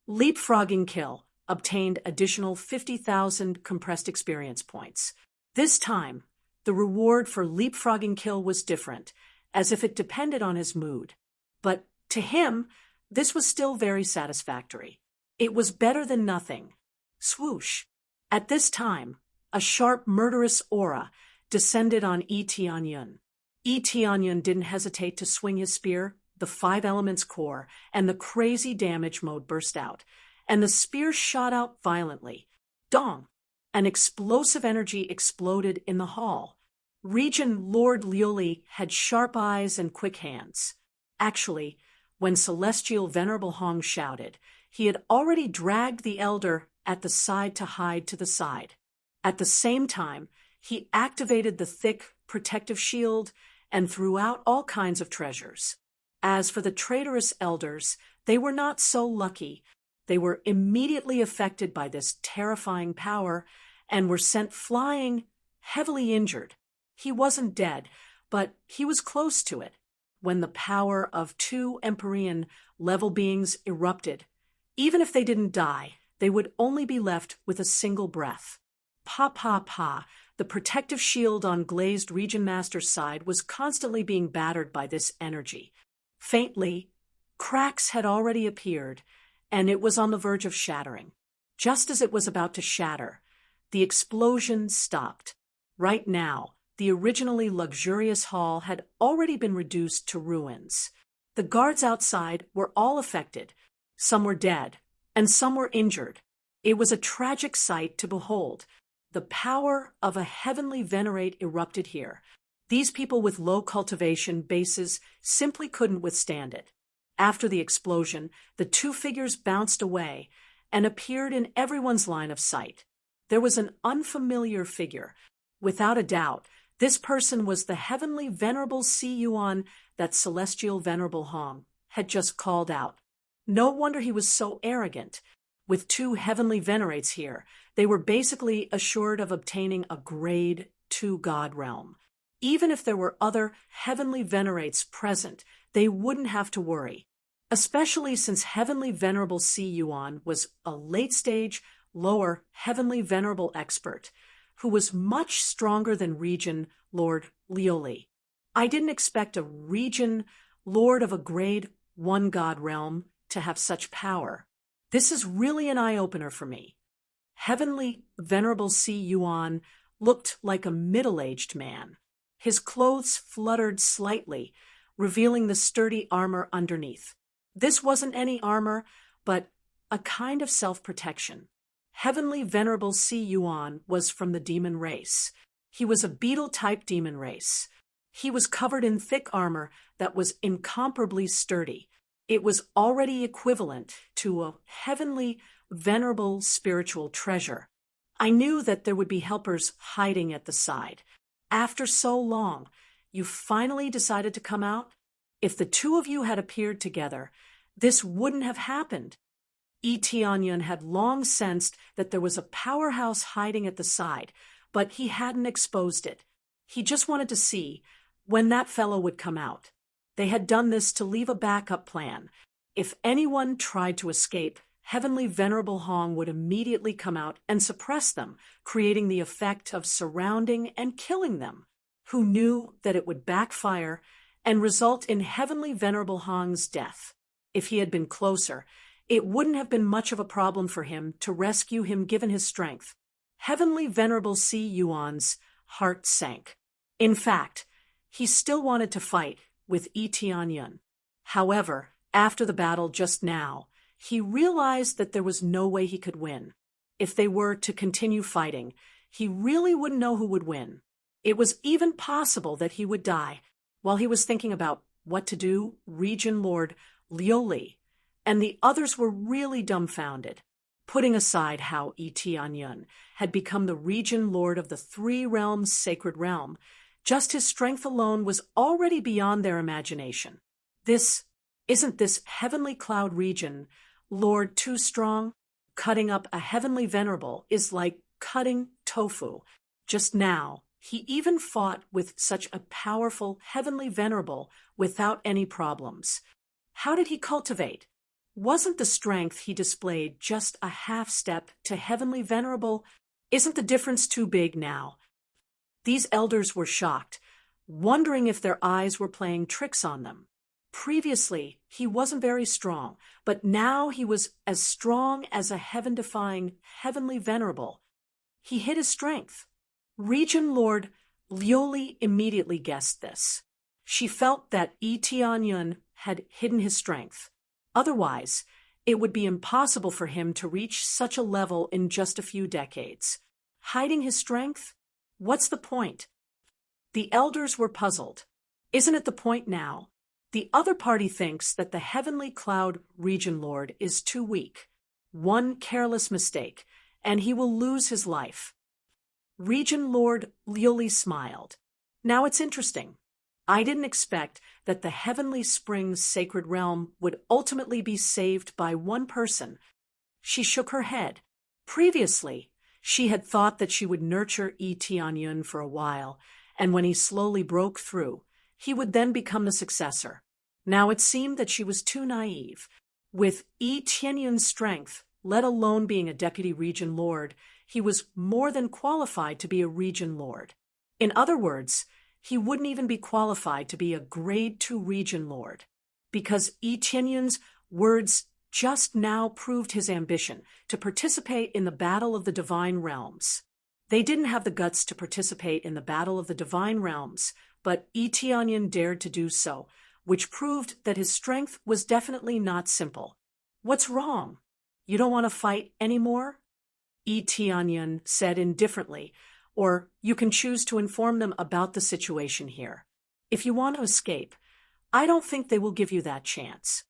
Leapfrogging kill, obtained additional 50,000 compressed experience points. This time, the reward for leapfrogging kill was different, as if it depended on his mood. But To him, this was still very satisfactory. It was better than nothing. Swoosh. At this time, a sharp, murderous aura descended on Tianyun. Tianyun didn't hesitate to swing his spear, the 5 elements core, and the crazy damage mode burst out, and the spear shot out violently. Dong! An explosive energy exploded in the hall. Regent Lord Lioli had sharp eyes and quick hands. Actually, when Celestial Venerable Hong shouted, he had already dragged the elder at the side to hide to the side. At the same time, he activated the thick, protective shield and threw out all kinds of treasures. As for the traitorous elders, they were not so lucky. They were immediately affected by this terrifying power and were sent flying, heavily injured. He wasn't dead, but he was close to it when the power of 2 Empyrean level beings erupted. Even if they didn't die, they would only be left with a single breath. Pa pa pa, the protective shield on Glazed Region Master's side was constantly being battered by this energy. Faintly, cracks had already appeared, and it was on the verge of shattering. Just as it was about to shatter, the explosion stopped. Right now, the originally luxurious hall had already been reduced to ruins. The guards outside were all affected. Some were dead, and some were injured. It was a tragic sight to behold. The power of a heavenly venerate erupted here. These people with low cultivation bases simply couldn't withstand it. After the explosion, the 2 figures bounced away and appeared in everyone's line of sight. There was an unfamiliar figure. Without a doubt, this person was the heavenly venerable Si Yuan that Celestial Venerable Hong had just called out. No wonder he was so arrogant. With 2 heavenly venerates here, they were basically assured of obtaining a grade 2 god realm. Even if there were other heavenly venerates present, they wouldn't have to worry. Especially since Heavenly Venerable Si Yuan was a late-stage, lower Heavenly Venerable expert, who was much stronger than Region Lord Lioli. I didn't expect a Region Lord of a Grade 1 God realm to have such power. This is really an eye-opener for me. Heavenly Venerable Si Yuan looked like a middle-aged man. His clothes fluttered slightly, revealing the sturdy armor underneath. This wasn't any armor, but a kind of self-protection. Heavenly Venerable Si Yuan was from the demon race. He was a beetle-type demon race. He was covered in thick armor that was incomparably sturdy. It was already equivalent to a heavenly, venerable spiritual treasure. I knew that there would be helpers hiding at the side. After so long, you finally decided to come out? If the 2 of you had appeared together, this wouldn't have happened. Tianyun had long sensed that there was a powerhouse hiding at the side, but he hadn't exposed it. He just wanted to see when that fellow would come out. They had done this to leave a backup plan. If anyone tried to escape, Heavenly Venerable Hong would immediately come out and suppress them, creating the effect of surrounding and killing them. Who knew that it would backfire and result in Heavenly Venerable Hong's death? If he had been closer, it wouldn't have been much of a problem for him to rescue him given his strength. Heavenly Venerable Si Yuan's heart sank. In fact, he still wanted to fight with Tianyun. However, after the battle just now, he realized that there was no way he could win. If they were to continue fighting, he really wouldn't know who would win. It was even possible that he would die. While he was thinking about what to do, Region Lord Lioli and the others were really dumbfounded. Putting aside how Tianyun had become the Region Lord of the 3 realms sacred realm, just his strength alone was already beyond their imagination. Isn't this heavenly cloud region Lord too strong? Cutting up a heavenly venerable is like cutting tofu. Just now, he even fought with such a powerful heavenly venerable without any problems. How did he cultivate? Wasn't the strength he displayed just a half step to heavenly venerable? Isn't the difference too big now? These elders were shocked, wondering if their eyes were playing tricks on them. Previously, he wasn't very strong, but now he was as strong as a heaven-defying, heavenly venerable. He hid his strength. Region Lord Lioli immediately guessed this. She felt that Tianyun had hidden his strength. Otherwise, it would be impossible for him to reach such a level in just a few decades. Hiding his strength? What's the point? The elders were puzzled. Isn't it the point now? The other party thinks that the Heavenly Cloud Region Lord is too weak. One careless mistake, and he will lose his life. Region Lord Lioli smiled. Now it's interesting. I didn't expect that the Heavenly Springs Sacred Realm would ultimately be saved by one person. She shook her head. Previously, she had thought that she would nurture Tianyun for a while, and when he slowly broke through, he would then become the successor. Now it seemed that she was too naive. With Tianyun's strength, let alone being a deputy region lord, he was more than qualified to be a region lord. In other words, he wouldn't even be qualified to be a grade 2 region lord, because Tianyun's words just now proved his ambition to participate in the battle of the divine realms. They didn't have the guts to participate in the battle of the divine realms, but Tianyun dared to do so, which proved that his strength was definitely not simple. What's wrong? You don't want to fight anymore? Tianyun said indifferently, or you can choose to inform them about the situation here. If you want to escape, I don't think they will give you that chance.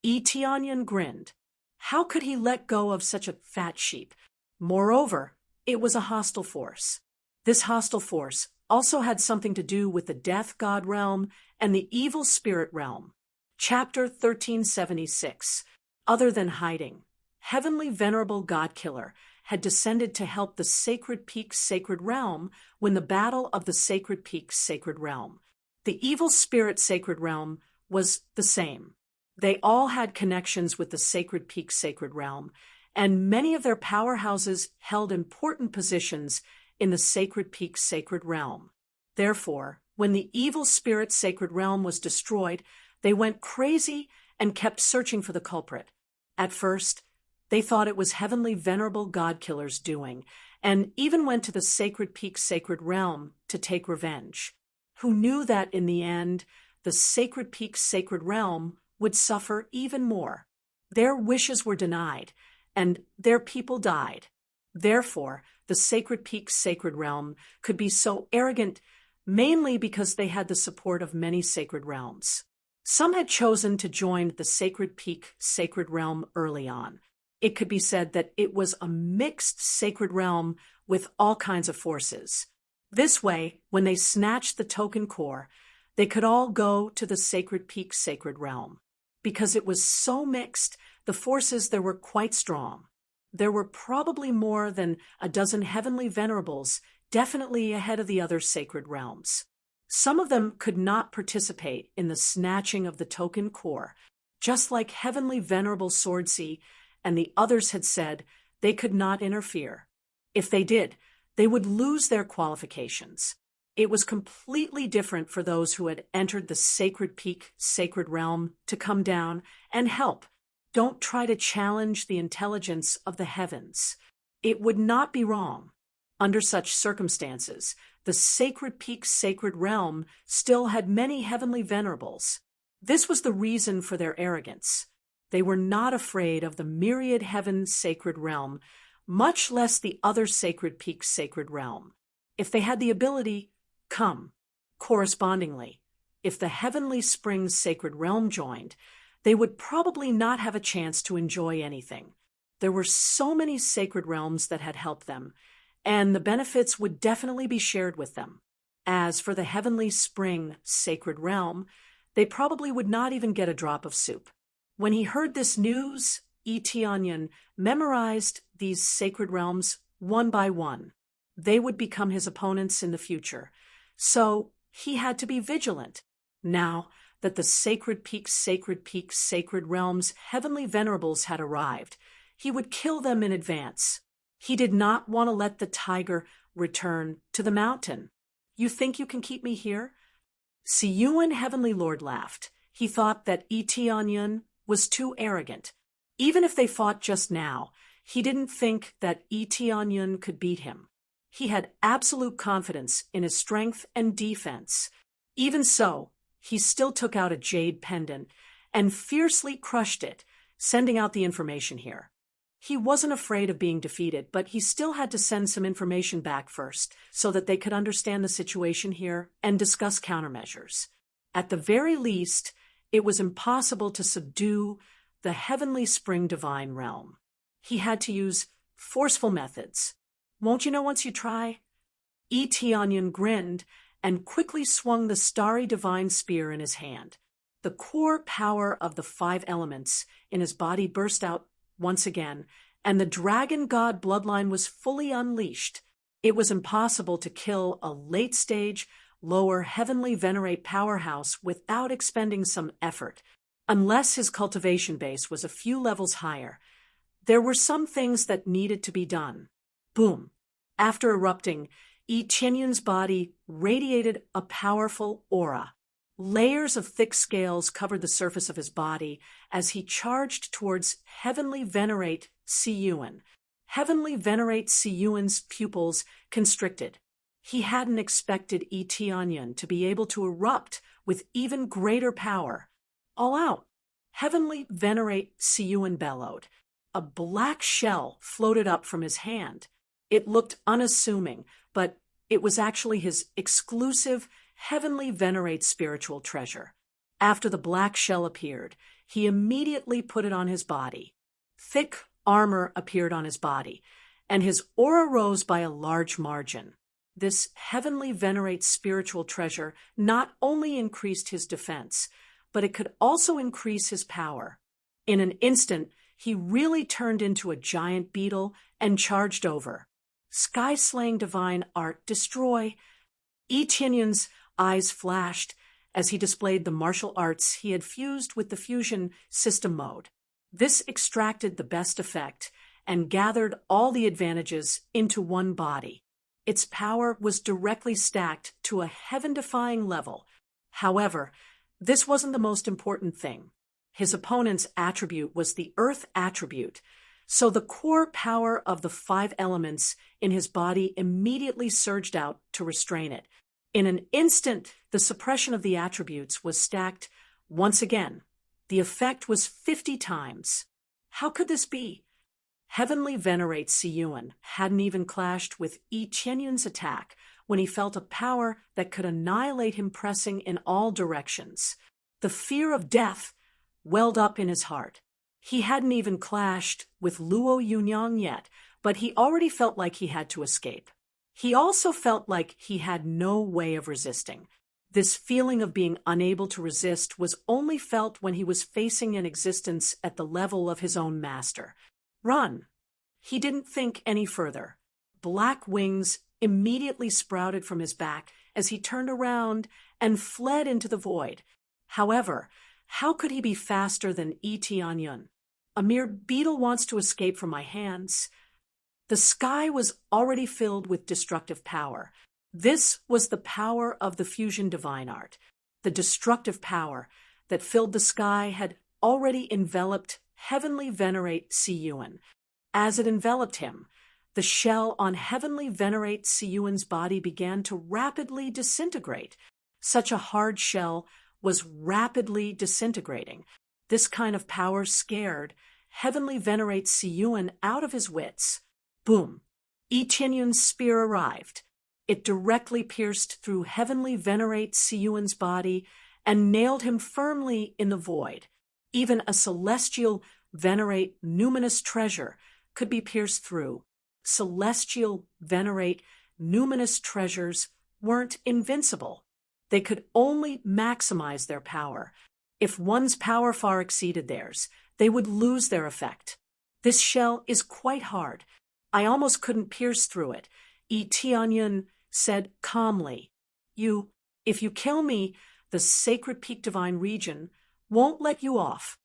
Tianyun grinned. How could he let go of such a fat sheep? Moreover, it was a hostile force. This hostile force also had something to do with the Death God realm and the Evil Spirit realm. Chapter 1376. Other than hiding, Heavenly Venerable God-Killer had descended to help the Sacred Peak Sacred Realm win the battle of the Sacred Peak Sacred Realm. The Evil Spirit Sacred Realm was the same. They all had connections with the Sacred Peak Sacred Realm, and many of their powerhouses held important positions in the Sacred Peak Sacred Realm. Therefore, when the Evil Spirit Sacred Realm was destroyed, they went crazy and kept searching for the culprit. At first, they thought it was Heavenly Venerable God-Killer's doing, and even went to the Sacred Peak Sacred Realm to take revenge. Who knew that in the end, the Sacred Peak Sacred Realm would suffer even more. Their wishes were denied, and their people died. Therefore, the Sacred Peak Sacred Realm could be so arrogant mainly because they had the support of many sacred realms. Some had chosen to join the Sacred Peak Sacred Realm early on. It could be said that it was a mixed sacred realm with all kinds of forces. This way, when they snatched the token core, they could all go to the Sacred Peak Sacred Realm. Because it was so mixed, the forces there were quite strong. There were probably more than a dozen heavenly venerables, definitely ahead of the other sacred realms. Some of them could not participate in the snatching of the token core, just like Heavenly Venerable Swordsea and the others had said they could not interfere. If they did, they would lose their qualifications. It was completely different for those who had entered the Sacred Peak Sacred Realm to come down and help. Don't try to challenge the intelligence of the heavens. It would not be wrong. Under such circumstances, the Sacred Peak Sacred Realm still had many heavenly venerables. This was the reason for their arrogance. They were not afraid of the myriad heaven sacred realm, much less the other Sacred Peak Sacred Realm. If they had the ability, come. Correspondingly, if the Heavenly Springs Sacred Realm joined, they would probably not have a chance to enjoy anything. There were so many sacred realms that had helped them, and the benefits would definitely be shared with them. As for the Heavenly Spring Sacred Realm, they probably would not even get a drop of soup. When he heard this news, Tianyun memorized these sacred realms one by one. They would become his opponents in the future, so he had to be vigilant. Now that the Sacred Peak Sacred Realms heavenly venerables had arrived, he would kill them in advance. He did not want to let the tiger return to the mountain. You think you can keep me here? Siyuan Heavenly Lord laughed. He thought that Tianyun was too arrogant. Even if they fought just now, he didn't think that Tianyun could beat him. He had absolute confidence in his strength and defense. Even so, he still took out a jade pendant and fiercely crushed it, sending out the information here. He wasn't afraid of being defeated, but he still had to send some information back first so that they could understand the situation here and discuss countermeasures. At the very least, it was impossible to subdue the heavenly spring divine realm. He had to use forceful methods. Won't you know once you try? Tianyun grinned and quickly swung the starry divine spear in his hand. The core power of the 5 elements in his body burst out once again, and the dragon god bloodline was fully unleashed. It was impossible to kill a late-stage, lower heavenly venerate powerhouse without expending some effort, unless his cultivation base was a few levels higher. There were some things that needed to be done. Boom. After erupting, Tianyun's body radiated a powerful aura. Layers of thick scales covered the surface of his body as he charged towards Heavenly Venerate Siyuan. Heavenly Venerate Siyuan's pupils constricted. He hadn't expected Tianyun to be able to erupt with even greater power. All out. Heavenly Venerate Siyuan bellowed. A black shell floated up from his hand. It looked unassuming, but it was actually his exclusive Heavenly Venerate spiritual treasure. After the black shell appeared, he immediately put it on his body. Thick armor appeared on his body, and his aura rose by a large margin. This Heavenly Venerate spiritual treasure not only increased his defense, but it could also increase his power. In an instant, he really turned into a giant beetle and charged over. Sky-slaying divine art destroy. Tianyun's eyes flashed as he displayed the martial arts he had fused with the fusion system mode. This extracted the best effect and gathered all the advantages into one body. Its power was directly stacked to a heaven-defying level. However, this wasn't the most important thing. His opponent's attribute was the earth attribute, so the core power of the 5 elements in his body immediately surged out to restrain it. In an instant, the suppression of the attributes was stacked once again. The effect was 50 times. How could this be? Heavenly Venerate Siyuan hadn't even clashed with Tianyun's attack when he felt a power that could annihilate him pressing in all directions. The fear of death welled up in his heart. He hadn't even clashed with Luo Yunyang yet, but he already felt like he had to escape. He also felt like he had no way of resisting. This feeling of being unable to resist was only felt when he was facing an existence at the level of his own master. Run! He didn't think any further. Black wings immediately sprouted from his back as he turned around and fled into the void. However, how could he be faster than Tianyun? A mere beetle wants to escape from my hands. The sky was already filled with destructive power. This was the power of the fusion divine art. The destructive power that filled the sky had already enveloped Heavenly Venerate Siyuan. As it enveloped him, the shell on Heavenly Venerate Siyuan's body began to rapidly disintegrate. Such a hard shell was rapidly disintegrating. This kind of power scared Heavenly Venerate Siyuan out of his wits. Boom! Tianyun's spear arrived. It directly pierced through Heavenly Venerate Siyuan's body and nailed him firmly in the void. Even a celestial Venerate numinous treasure could be pierced through. Celestial Venerate numinous treasures weren't invincible. They could only maximize their power. If one's power far exceeded theirs, they would lose their effect. This shell is quite hard. I almost couldn't pierce through it. Tianyun said calmly, If you kill me, the sacred peak divine region won't let you off.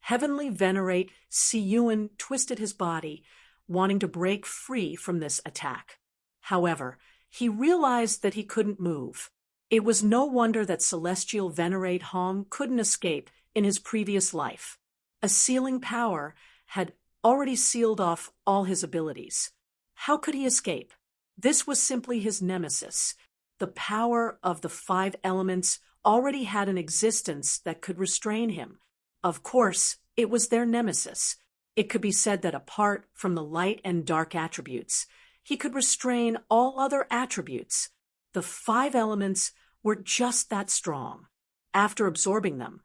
Heavenly Venerate Siyuan twisted his body, wanting to break free from this attack. However, he realized that he couldn't move. It was no wonder that Celestial Venerate Hong couldn't escape in his previous life. A sealing power had already sealed off all his abilities. How could he escape? This was simply his nemesis. The power of the 5 elements already had an existence that could restrain him. Of course, it was their nemesis. It could be said that apart from the light and dark attributes, he could restrain all other attributes. The 5 elements were just that strong. After absorbing them,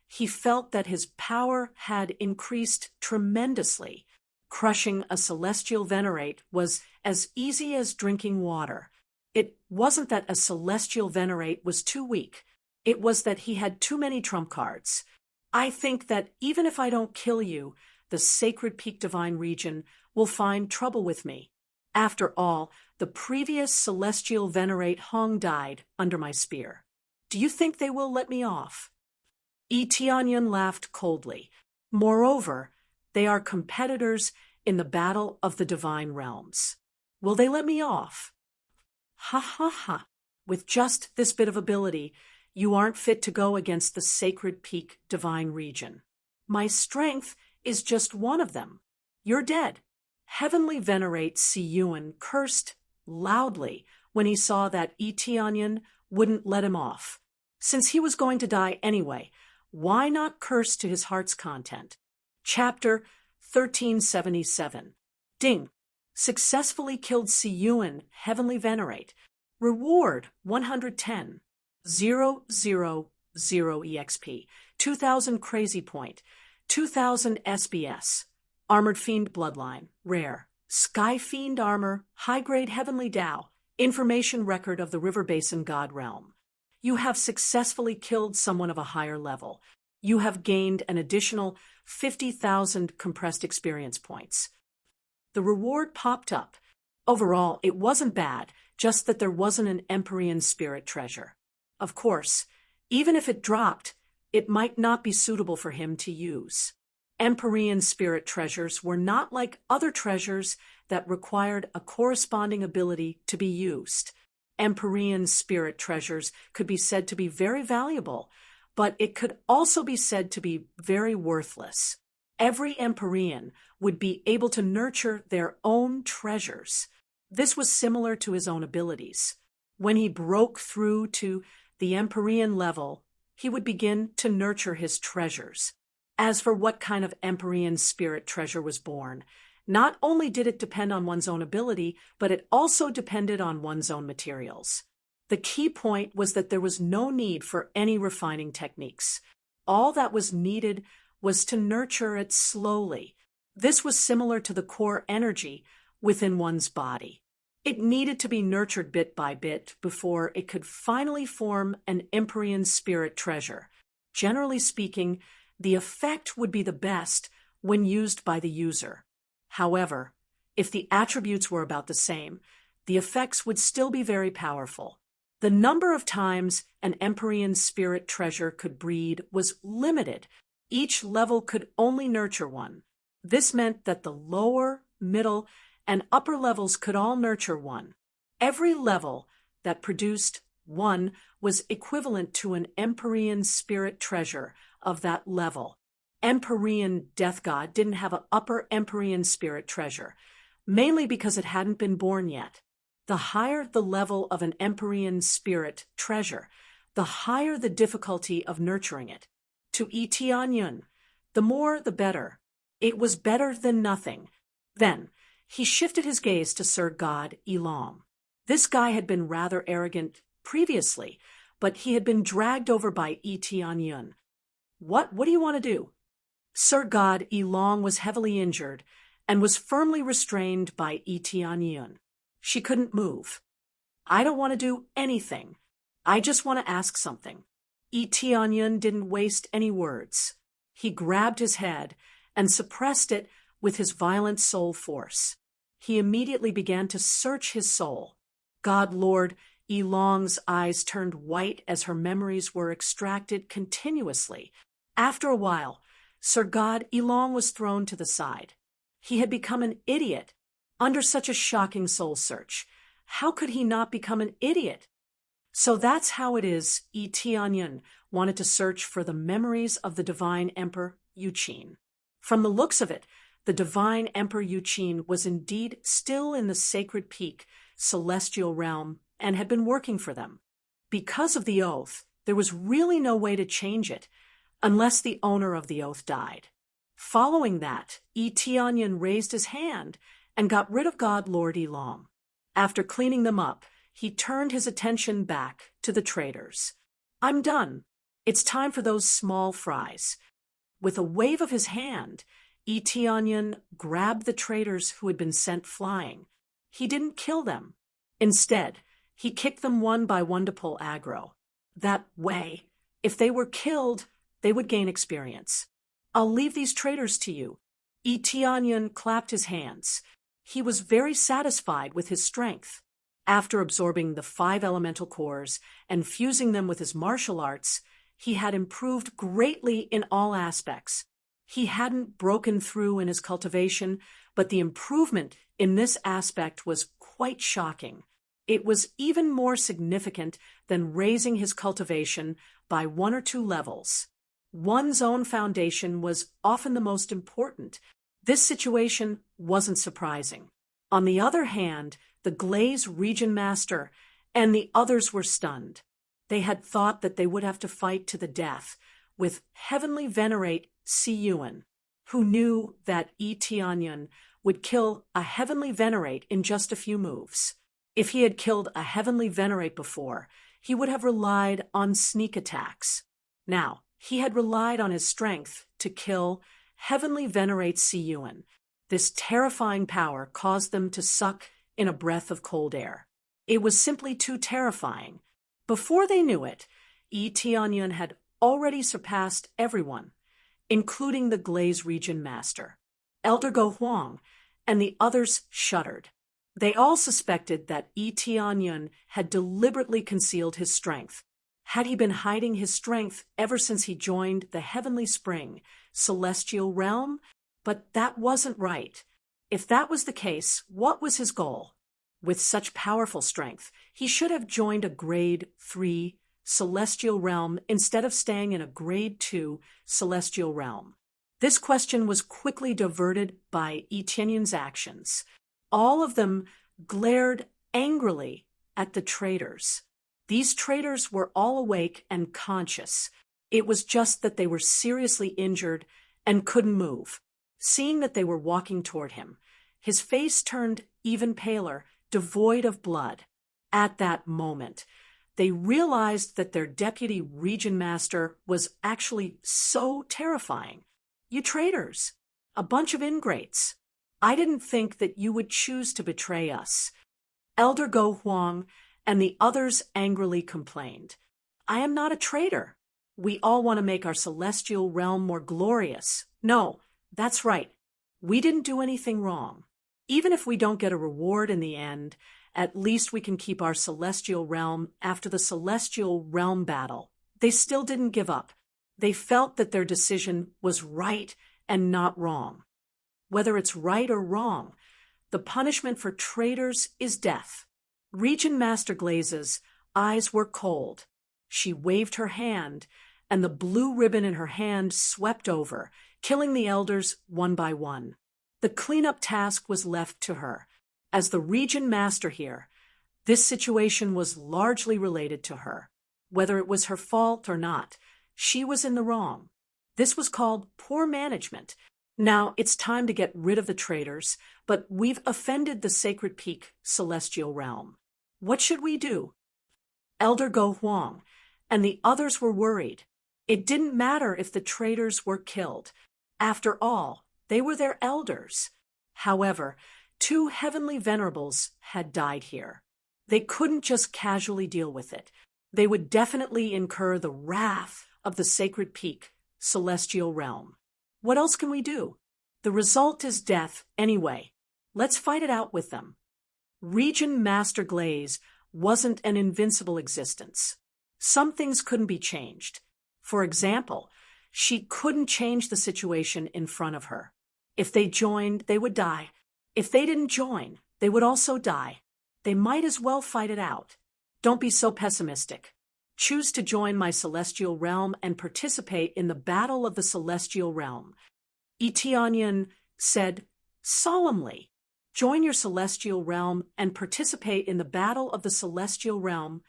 he felt that his power had increased tremendously. Crushing a Celestial Venerate was as easy as drinking water. It wasn't that a Celestial Venerate was too weak. It was that he had too many trump cards. I think that even if I don't kill you, the Sacred Peak Divine Region will find trouble with me. After all, the previous Celestial Venerate Hong died under my spear. Do you think they will let me off? Tianyun laughed coldly. Moreover, they are competitors in the battle of the divine realms. Will they let me off? Ha ha ha. With just this bit of ability, you aren't fit to go against the Sacred Peak Divine Region. My strength is just one of them. You're dead. Heavenly Venerate Si Yuan cursed loudly when he saw that Tianyun wouldn't let him off. Since he was going to die anyway, why not curse to his heart's content? Chapter 1377. Ding. Successfully killed Si Yuan, Heavenly Venerate. Reward 110. 000 EXP. 2000 Crazy Point. 2000 SBS. Armored Fiend Bloodline. Rare. Sky Fiend Armor. High-grade Heavenly Tao. Information record of the River Basin God Realm. You have successfully killed someone of a higher level. You have gained an additional 50,000 compressed experience points. The reward popped up. Overall, it wasn't bad, just that there wasn't an Empyrean Spirit treasure. Of course, even if it dropped, it might not be suitable for him to use. Empyrean Spirit treasures were not like other treasures that required a corresponding ability to be used. Empyrean Spirit treasures could be said to be very valuable, but it could also be said to be very worthless. Every Empyrean would be able to nurture their own treasures. This was similar to his own abilities. When he broke through to the Empyrean level, he would begin to nurture his treasures. As for what kind of Empyrean Spirit treasure was born, not only did it depend on one's own ability, but it also depended on one's own materials. The key point was that there was no need for any refining techniques. All that was needed was to nurture it slowly. This was similar to the core energy within one's body. It needed to be nurtured bit by bit before it could finally form an Empyrean Spirit treasure. Generally speaking, the effect would be the best when used by the user. However, if the attributes were about the same, the effects would still be very powerful. The number of times an Empyrean Spirit treasure could breed was limited. Each level could only nurture one. This meant that the lower, middle, and upper levels could all nurture one. Every level that produced one was equivalent to an Empyrean Spirit treasure of that level. Empyrean Death God didn't have an upper Empyrean Spirit treasure, mainly because it hadn't been born yet. The higher the level of an Empyrean Spirit treasure, the higher the difficulty of nurturing it. To Tianyun, the more the better. It was better than nothing. Then, he shifted his gaze to Sir God Elong. This guy had been rather arrogant previously, but he had been dragged over by Tianyun. What do you want to do? Sir God Elong was heavily injured and was firmly restrained by Tianyun. She couldn't move. I don't want to do anything. I just want to ask something. Tianyun didn't waste any words. He grabbed his head and suppressed it with his violent soul force. He immediately began to search his soul. God Lord Elong's eyes turned white as her memories were extracted continuously. After a while, Sir God Elong was thrown to the side. He had become an idiot. Under such a shocking soul search, how could he not become an idiot? So that's how it is Tianyan wanted to search for the memories of the divine Emperor Yuqin. From the looks of it, the divine Emperor Yuqin was indeed still in the sacred peak, celestial realm, and had been working for them. Because of the oath, there was really no way to change it, unless the owner of the oath died. Following that, Tianyan raised his hand and got rid of God Lord Elong. After cleaning them up, he turned his attention back to the traitors. I'm done. It's time for those small fries. With a wave of his hand, Tianyan grabbed the traitors who had been sent flying. He didn't kill them. Instead, he kicked them one by one to pull aggro. That way, if they were killed, they would gain experience. I'll leave these traitors to you. Tianyan clapped his hands. He was very satisfied with his strength. After absorbing the 5 elemental cores and fusing them with his martial arts, he had improved greatly in all aspects. He hadn't broken through in his cultivation, but the improvement in this aspect was quite shocking. It was even more significant than raising his cultivation by 1 or 2 levels. One's own foundation was often the most important. This situation wasn't surprising. On the other hand, the Glaze Region Master and the others were stunned. They had thought that they would have to fight to the death with Heavenly Venerate Si Yuan, who knew that Tianyan would kill a Heavenly Venerate in just a few moves. If he had killed a Heavenly Venerate before, he would have relied on sneak attacks. Now, he had relied on his strength to kill Heavenly Venerate Si Yuan. This terrifying power caused them to suck in a breath of cold air. It was simply too terrifying. Before they knew it, Tianyan had already surpassed everyone, including the Glaze Region Master. Elder Go Huang and the others shuddered. They all suspected that Tianyan had deliberately concealed his strength. Had he been hiding his strength ever since he joined the Heavenly Spring, Celestial Realm? But that wasn't right. If that was the case, what was his goal? With such powerful strength, he should have joined a Grade 3 Celestial Realm instead of staying in a Grade 2 Celestial Realm. This question was quickly diverted by Tianyan's actions. All of them glared angrily at the traitors. These traitors were all awake and conscious. It was just that they were seriously injured and couldn't move. Seeing that they were walking toward him, his face turned even paler, devoid of blood. At that moment, they realized that their deputy region master was actually so terrifying. You traitors, a bunch of ingrates. I didn't think that you would choose to betray us. Elder Go Huang and the others angrily complained. I am not a traitor. We all want to make our celestial realm more glorious. No, that's right. We didn't do anything wrong. Even if we don't get a reward in the end, at least we can keep our celestial realm after the celestial realm battle. They still didn't give up. They felt that their decision was right and not wrong. Whether it's right or wrong, the punishment for traitors is death. Region Master Glaze's eyes were cold. She waved her hand, and the blue ribbon in her hand swept over, killing the elders one by one. The cleanup task was left to her. As the Region Master here, this situation was largely related to her. Whether it was her fault or not, she was in the wrong. This was called poor management. Now it's time to get rid of the traitors, but we've offended the Sacred Peak Celestial Realm. What should we do? Elder Go Huang and the others were worried. It didn't matter if the traitors were killed. After all, they were their elders. However, 2 heavenly venerables had died here. They couldn't just casually deal with it. They would definitely incur the wrath of the Sacred Peak Celestial Realm. What else can we do? The result is death anyway. Let's fight it out with them. Region Master Glaze wasn't an invincible existence. Some things couldn't be changed. For example, she couldn't change the situation in front of her. If they joined, they would die. If they didn't join, they would also die. They might as well fight it out. Don't be so pessimistic. Choose to join my celestial realm and participate in the battle of the celestial realm. Eteonion said solemnly, join your celestial realm and participate in the battle of the celestial realm.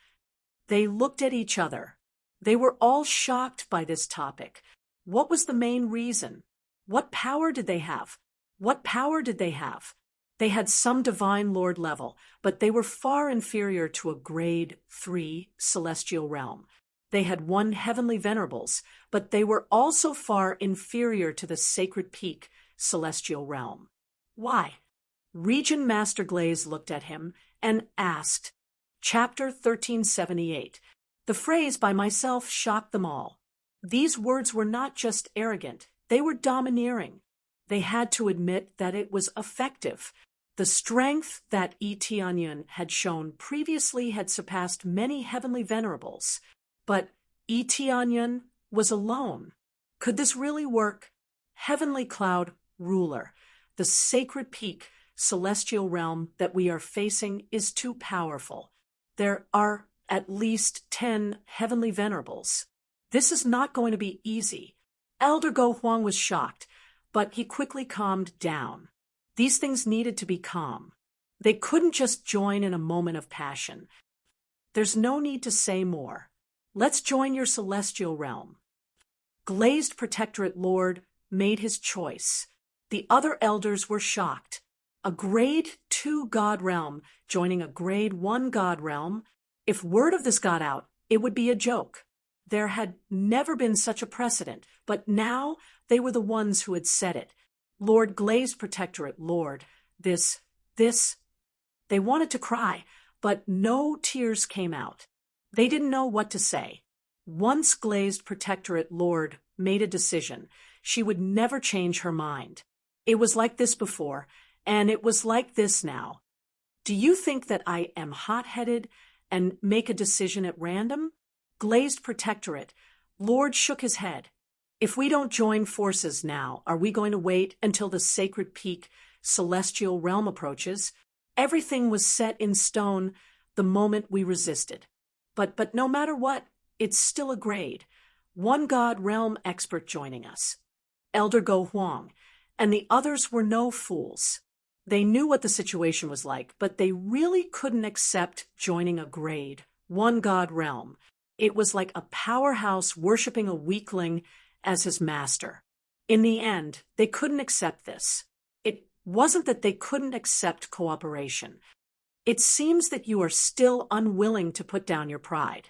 They looked at each other. They were all shocked by this topic. What was the main reason? What power did they have? What power did they have? They had some divine lord level, but they were far inferior to a grade 3 celestial realm. They had 1 heavenly venerables, but they were also far inferior to the sacred peak celestial realm. Why? Regent Master Glaze looked at him and asked. Chapter 1378. The phrase by myself shocked them all. These words were not just arrogant, they were domineering. They had to admit that it was effective. The strength that Eteonion had shown previously had surpassed many heavenly venerables, but Eteonion was alone. Could this really work? Heavenly Cloud Ruler, the sacred peak, celestial realm that we are facing is too powerful. There are at least 10 heavenly venerables. This is not going to be easy. Elder Go Huang was shocked, but he quickly calmed down. These things needed to be calm. They couldn't just join in a moment of passion. There's no need to say more. Let's join your celestial realm. Glazed Protectorate Lord made his choice. The other elders were shocked. A grade 2 god realm joining a grade 1 god realm. If word of this got out, it would be a joke. There had never been such a precedent, but now they were the ones who had said it. Lord Glazed Protectorate Lord, this. They wanted to cry, but no tears came out. They didn't know what to say. Once Glazed Protectorate Lord made a decision, she would never change her mind. It was like this before, and it was like this now. Do you think that I am hot-headed and make a decision at random? Glazed Protectorate Lord shook his head. If we don't join forces now, are we going to wait until the sacred peak celestial realm approaches? Everything was set in stone the moment we resisted. But no matter what, it's still a grade. 1 god realm expert joining us. Elder Go Huang, and the others were no fools. They knew what the situation was like, but they really couldn't accept joining a grade 1 god realm. It was like a powerhouse worshipping a weakling as his master. In the end, they couldn't accept this. It wasn't that they couldn't accept cooperation. It seems that you are still unwilling to put down your pride.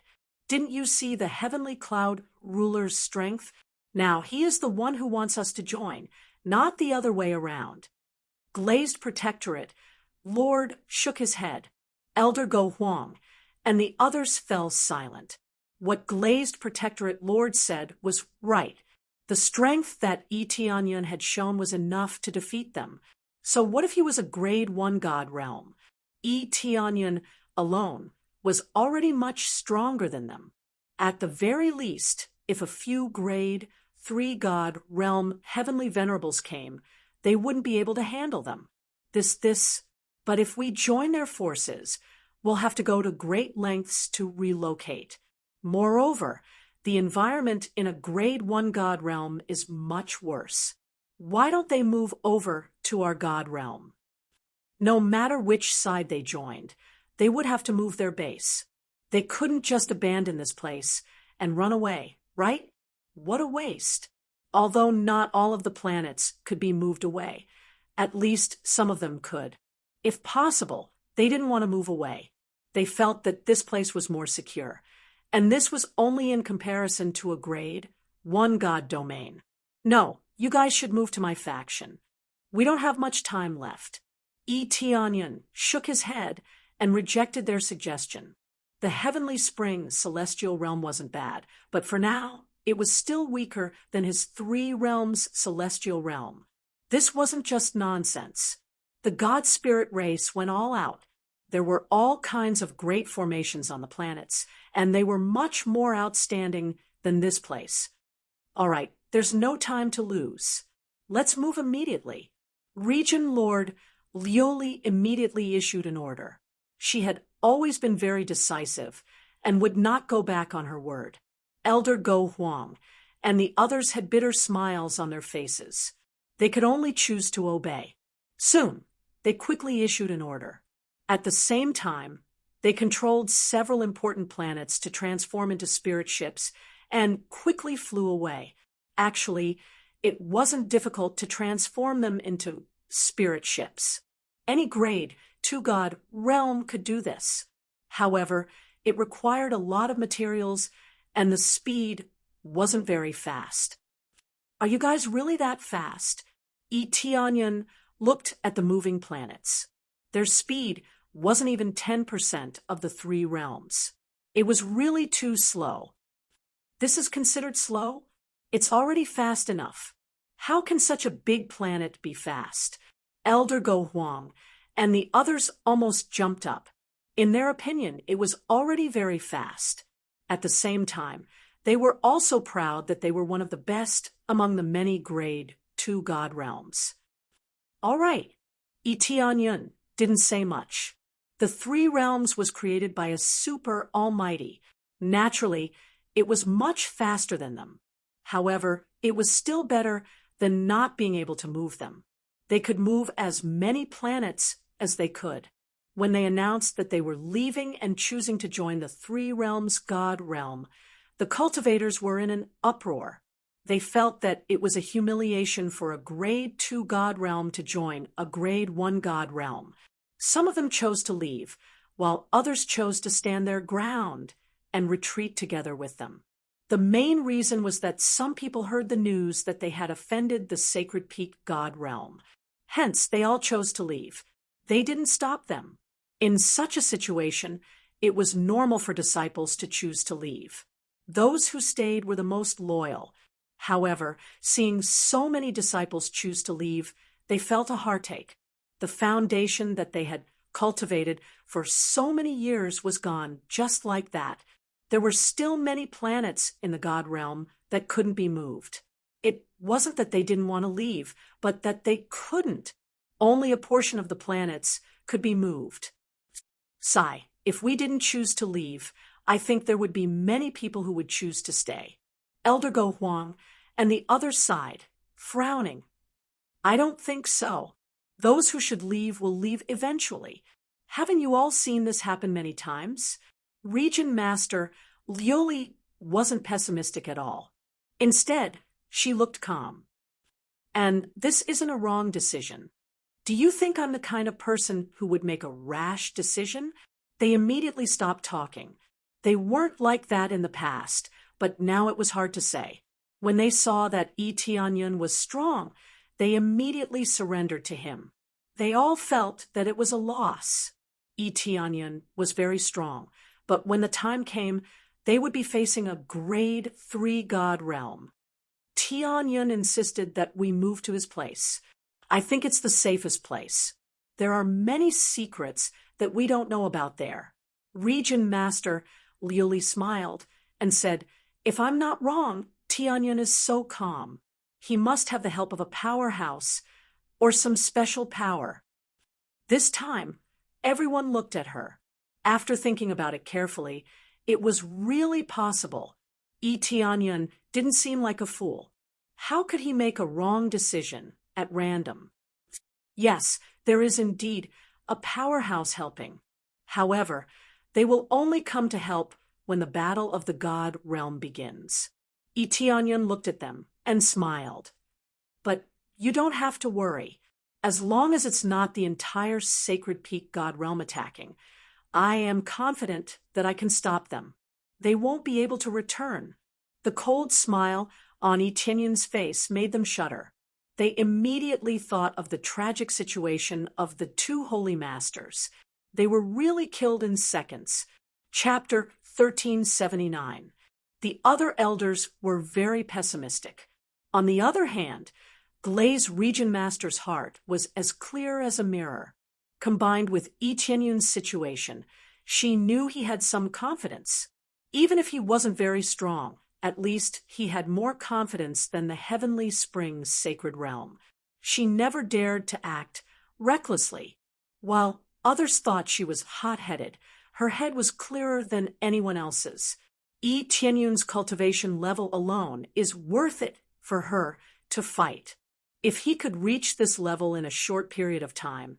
Didn't you see the heavenly cloud ruler's strength? Now he is the one who wants us to join, not the other way around. Glazed Protectorate Lord shook his head. Elder Go Huang, and the others fell silent. What Glazed Protectorate Lord said was right. The strength that Eteonion had shown was enough to defeat them. So what if he was a grade 1 god realm? Eteonion alone was already much stronger than them. At the very least, if a few grade 3 god realm heavenly venerables came, they wouldn't be able to handle them. But if we join their forces, we'll have to go to great lengths to relocate. Moreover, the environment in a grade 1 god realm is much worse. Why don't they move over to our god realm? No matter which side they joined, they would have to move their base. They couldn't just abandon this place and run away, right? What a waste. Although not all of the planets could be moved away, at least some of them could. If possible, they didn't want to move away. They felt that this place was more secure. And this was only in comparison to a grade 1 god domain. No, you guys should move to my faction. We don't have much time left. Eteonion shook his head and rejected their suggestion. The Heavenly Spring celestial realm wasn't bad, but for now, it was still weaker than his 3 realms celestial realm. This wasn't just nonsense. The God Spirit race went all out. There were all kinds of great formations on the planets, and they were much more outstanding than this place. All right, there's no time to lose. Let's move immediately. Region Lord Lioli immediately issued an order. She had always been very decisive and would not go back on her word. Elder Go Huang and the others had bitter smiles on their faces. They could only choose to obey. Soon, they quickly issued an order. At the same time, they controlled several important planets to transform into spirit ships and quickly flew away. Actually, it wasn't difficult to transform them into spirit ships. Any grade, two-god realm could do this. However, it required a lot of materials, and the speed wasn't very fast. Are you guys really that fast? Tianyan looked at the moving planets. Their speed wasn't even 10% of the three realms. It was really too slow. This is considered slow? It's already fast enough. How can such a big planet be fast? Elder Go Huang and the others almost jumped up. In their opinion, it was already very fast. At the same time, they were also proud that they were one of the best among the many grade two-god realms. All right, Tianyan didn't say much. The three realms was created by a super almighty. Naturally, it was much faster than them. However, it was still better than not being able to move them. They could move as many planets as they could. When they announced that they were leaving and choosing to join the three realms god realm, the cultivators were in an uproar. They felt that it was a humiliation for a grade 2 god realm to join a grade 1 god realm. Some of them chose to leave, while others chose to stand their ground and retreat together with them. The main reason was that some people heard the news that they had offended the Sacred Peak god realm. Hence, they all chose to leave. They didn't stop them. In such a situation, it was normal for disciples to choose to leave. Those who stayed were the most loyal. However, seeing so many disciples choose to leave, they felt a heartache. The foundation that they had cultivated for so many years was gone just like that. There were still many planets in the god realm that couldn't be moved. It wasn't that they didn't want to leave, but that they couldn't. Only a portion of the planets could be moved. Sigh, if we didn't choose to leave, I think there would be many people who would choose to stay. Elder Go Huang and the other sighed, frowning. I don't think so. Those who should leave will leave eventually. Haven't you all seen this happen many times? Region Master Liuli wasn't pessimistic at all. Instead, she looked calm. And this isn't a wrong decision. Do you think I'm the kind of person who would make a rash decision? They immediately stopped talking. They weren't like that in the past, but now it was hard to say. When they saw that Tianyan was strong, they immediately surrendered to him. They all felt that it was a loss. Tianyan was very strong, but when the time came, they would be facing a grade 3 god realm. Tianyan insisted that we move to his place. I think it's the safest place. There are many secrets that we don't know about there. Region Master Liuli smiled and said, if I'm not wrong, Tianyan is so calm. He must have the help of a powerhouse or some special power. This time, everyone looked at her. After thinking about it carefully, it was really possible. Tianyan didn't seem like a fool. How could he make a wrong decision at random? Yes, there is indeed a powerhouse helping. However, they will only come to help when the battle of the god realm begins. Tianyan looked at them and smiled. But you don't have to worry. As long as it's not the entire Sacred Peak god realm attacking, I am confident that I can stop them. They won't be able to return. The cold smile on Tianyan's face made them shudder. They immediately thought of the tragic situation of the two holy masters. They were really killed in seconds. Chapter 1379. The other elders were very pessimistic. On the other hand, Glaze Region Master's heart was as clear as a mirror. Combined with Tianyan's situation, she knew he had some confidence. Even if he wasn't very strong, at least he had more confidence than the Heavenly Springs sacred realm. She never dared to act recklessly. While others thought she was hot-headed, Her head was clearer than anyone else's. Yi Tianyun's cultivation level alone is worth it for her to fight. If he could reach this level in a short period of time,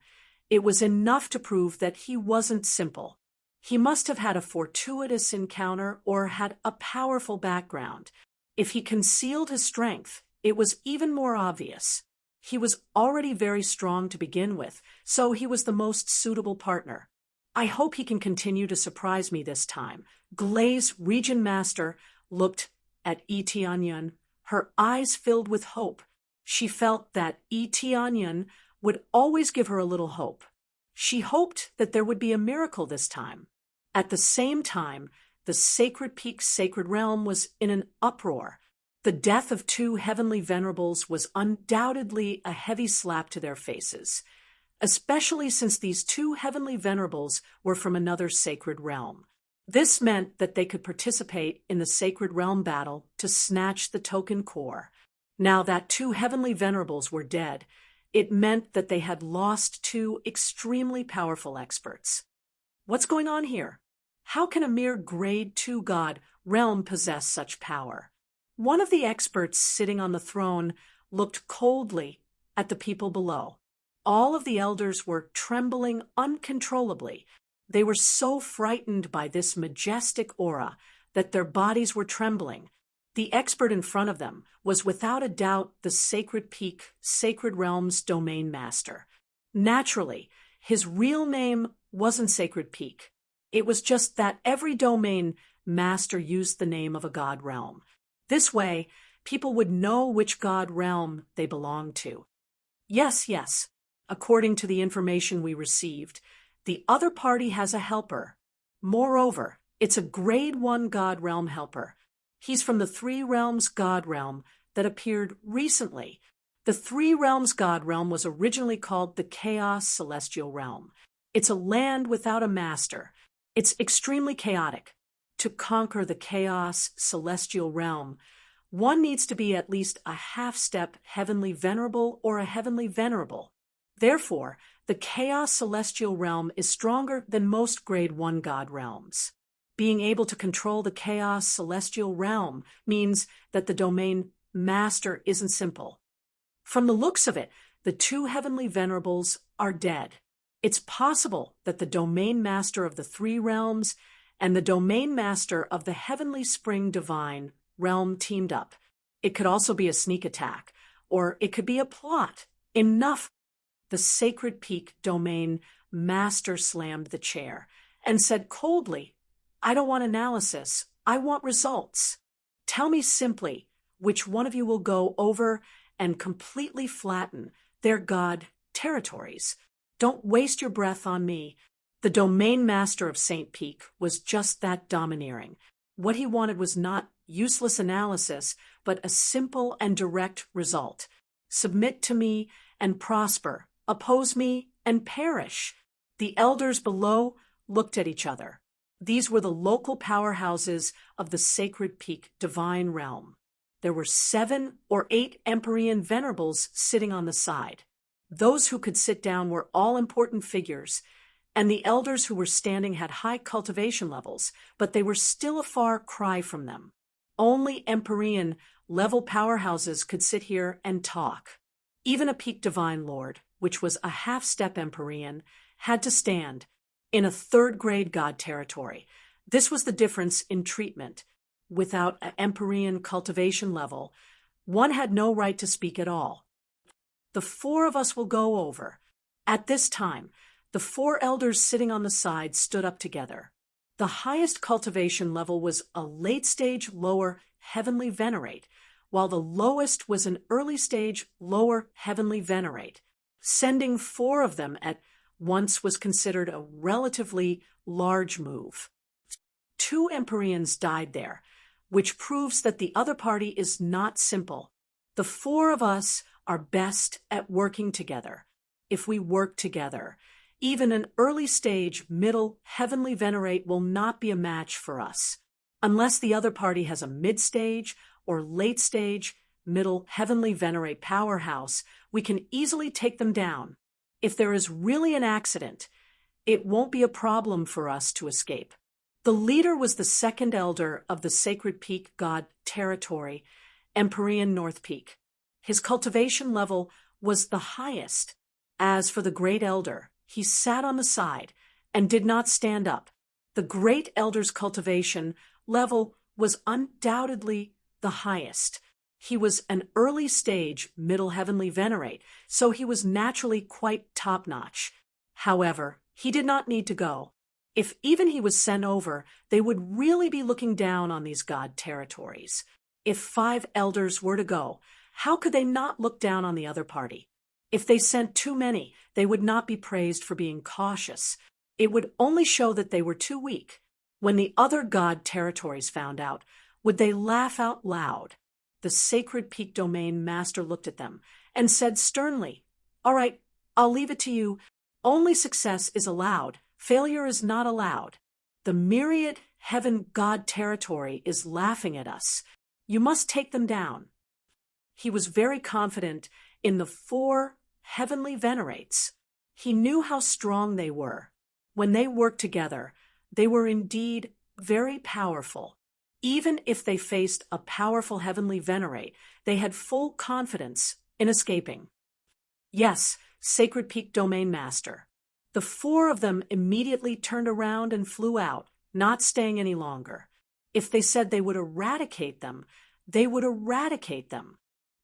it was enough to prove that he wasn't simple. He must have had a fortuitous encounter or had a powerful background. If he concealed his strength, it was even more obvious. He was already very strong to begin with, so he was the most suitable partner. I hope he can continue to surprise me this time. Glei's region master looked at Yi Tianyun, her eyes filled with hope. She felt that Yi Tianyun would always give her a little hope. She hoped that there would be a miracle this time. At the same time, the Sacred Peak Sacred Realm was in an uproar. The death of two heavenly venerables was undoubtedly a heavy slap to their faces, especially since these two heavenly venerables were from another sacred realm. This meant that they could participate in the Sacred Realm battle to snatch the token core. Now that two heavenly venerables were dead, it meant that they had lost two extremely powerful experts. What's going on here? How can a mere grade 2 god realm possess such power? One of the experts sitting on the throne looked coldly at the people below. All of the elders were trembling uncontrollably. They were so frightened by this majestic aura that their bodies were trembling. The expert in front of them was without a doubt the Sacred Peak, Sacred Realm's domain master. Naturally, his real name wasn't Sacred Peak. It was just that every domain master used the name of a god realm. This way, people would know which god realm they belonged to. Yes. According to the information we received, the other party has a helper. Moreover, it's a grade 1 god realm helper. He's from the Three Realms god realm that appeared recently. The Three Realms god realm was originally called the Chaos Celestial Realm. It's a land without a master. It's extremely chaotic. To conquer the Chaos Celestial Realm, one needs to be at least a half-step heavenly venerable or a heavenly venerable. Therefore, the Chaos Celestial Realm is stronger than most grade 1 god realms. Being able to control the Chaos Celestial Realm means that the domain master isn't simple. From the looks of it, the two heavenly venerables are dead. It's possible that the domain master of the Three Realms and the domain master of the Heavenly Spring Divine realm teamed up. It could also be a sneak attack, or it could be a plot. Enough! The Sacred Peak domain master slammed the chair and said coldly, "I don't want analysis. I want results. Tell me simply which one of you will go over and completely flatten their god territories. Don't waste your breath on me." The domain master of St. Peak was just that domineering. What he wanted was not useless analysis, but a simple and direct result. Submit to me and prosper. Oppose me and perish. The elders below looked at each other. These were the local powerhouses of the Sacred Peak Divine Realm. There were 7 or 8 Empyrean venerables sitting on the side. Those who could sit down were all-important figures, and the elders who were standing had high cultivation levels, but they were still a far cry from them. Only Empyrean level powerhouses could sit here and talk. Even a Peak Divine Lord, which was a half-step Empyrean, had to stand in a third-grade god territory. This was the difference in treatment. Without an Empyrean cultivation level, one had no right to speak at all. The 4 of us will go over. At this time, the 4 elders sitting on the side stood up together. The highest cultivation level was a late-stage lower heavenly venerate, while the lowest was an early-stage lower heavenly venerate. Sending 4 of them at once was considered a relatively large move. 2 Empyreans died there, which proves that the other party is not simple. The 4 of us are best at working together. If we work together, even an early-stage, middle, heavenly venerate will not be a match for us. Unless the other party has a mid-stage or late-stage, middle, heavenly venerate powerhouse, we can easily take them down. If there is really an accident, It won't be a problem for us to escape. The leader was the second elder of the Sacred Peak God territory, Empyrean North Peak. His cultivation level was the highest. As for the Great Elder, he sat on the side and did not stand up. The Great Elder's cultivation level was undoubtedly the highest. He was an early stage Middle Heavenly Venerate, so he was naturally quite top-notch. However, he did not need to go. If even he was sent over, they would really be looking down on these God territories. If 5 elders were to go, how could they not look down on the other party? If they sent too many, they would not be praised for being cautious. It would only show that they were too weak. When the other God territories found out, would they laugh out loud? The Sacred Peak Domain Master looked at them and said sternly, "All right, I'll leave it to you. Only success is allowed. Failure is not allowed. The myriad Heaven God territory is laughing at us. You must take them down." He was very confident in the 4 Heavenly Venerates. He knew how strong they were. When they worked together, they were indeed very powerful. Even if they faced a powerful Heavenly Venerate, they had full confidence in escaping. Yes, Sacred Peak Domain Master. The 4 of them immediately turned around and flew out, not staying any longer. If they said they would eradicate them, they would eradicate them.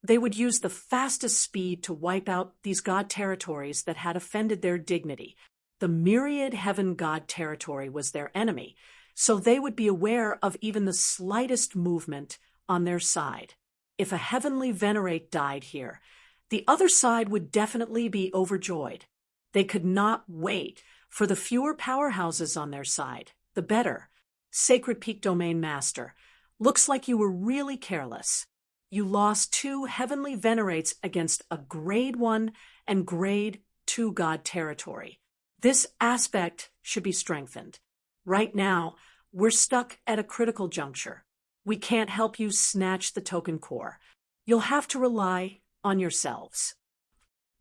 They would use the fastest speed to wipe out these God territories that had offended their dignity. The myriad Heaven God territory was their enemy, so they would be aware of even the slightest movement on their side. If a Heavenly Venerate died here, the other side would definitely be overjoyed. They could not wait. For the fewer powerhouses on their side, the better. Sacred Peak Domain Master, looks like you were really careless. You lost 2 Heavenly Venerates against a Grade 1 and Grade 2 God territory. This aspect should be strengthened. Right now, we're stuck at a critical juncture. We can't help you snatch the token core. You'll have to rely on yourselves.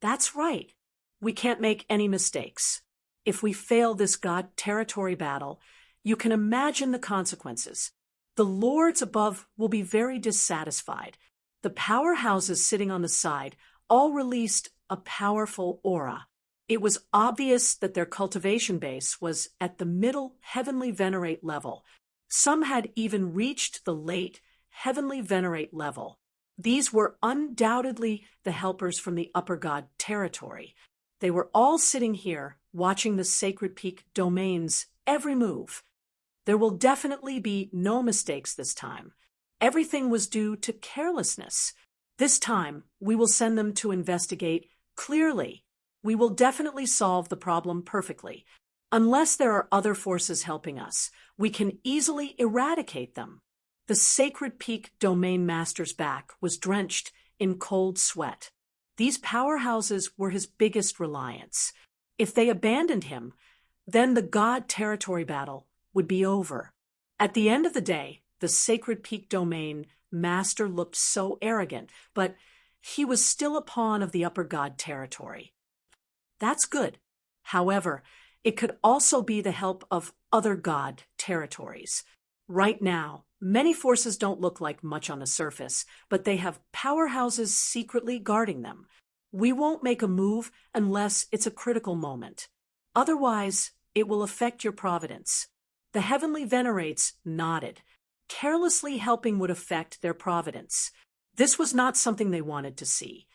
That's right. We can't make any mistakes. If we fail this God territory battle, you can imagine the consequences. The lords above will be very dissatisfied. The powerhouses sitting on the side all released a powerful aura. It was obvious that their cultivation base was at the middle Heavenly Venerate level. Some had even reached the late Heavenly Venerate level. These were undoubtedly the helpers from the Upper God territory. They were all sitting here, watching the Sacred Peak Domain's every move. There will definitely be no mistakes this time. Everything was due to carelessness. This time, we will send them to investigate clearly. We will definitely solve the problem perfectly. Unless there are other forces helping us, we can easily eradicate them. The Sacred Peak Domain Master's back was drenched in cold sweat. These powerhouses were his biggest reliance. If they abandoned him, then the God territory battle would be over. At the end of the day, the Sacred Peak Domain Master looked so arrogant, but he was still a pawn of the Upper God territory. That's good. However, it could also be the help of other God territories. Right now, many forces don't look like much on the surface, but they have powerhouses secretly guarding them. We won't make a move unless it's a critical moment. Otherwise, it will affect your providence. The Heavenly Venerates nodded. Carelessly helping would affect their providence. This was not something they wanted to see.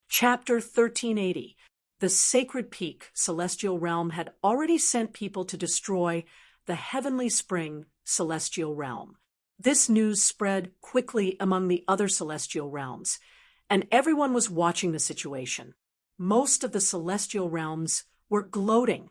Chapter 1380. The Sacred Peak Celestial Realm had already sent people to destroy the Heavenly Spring Celestial Realm. This news spread quickly among the other celestial realms, and everyone was watching the situation. Most of the celestial realms were gloating.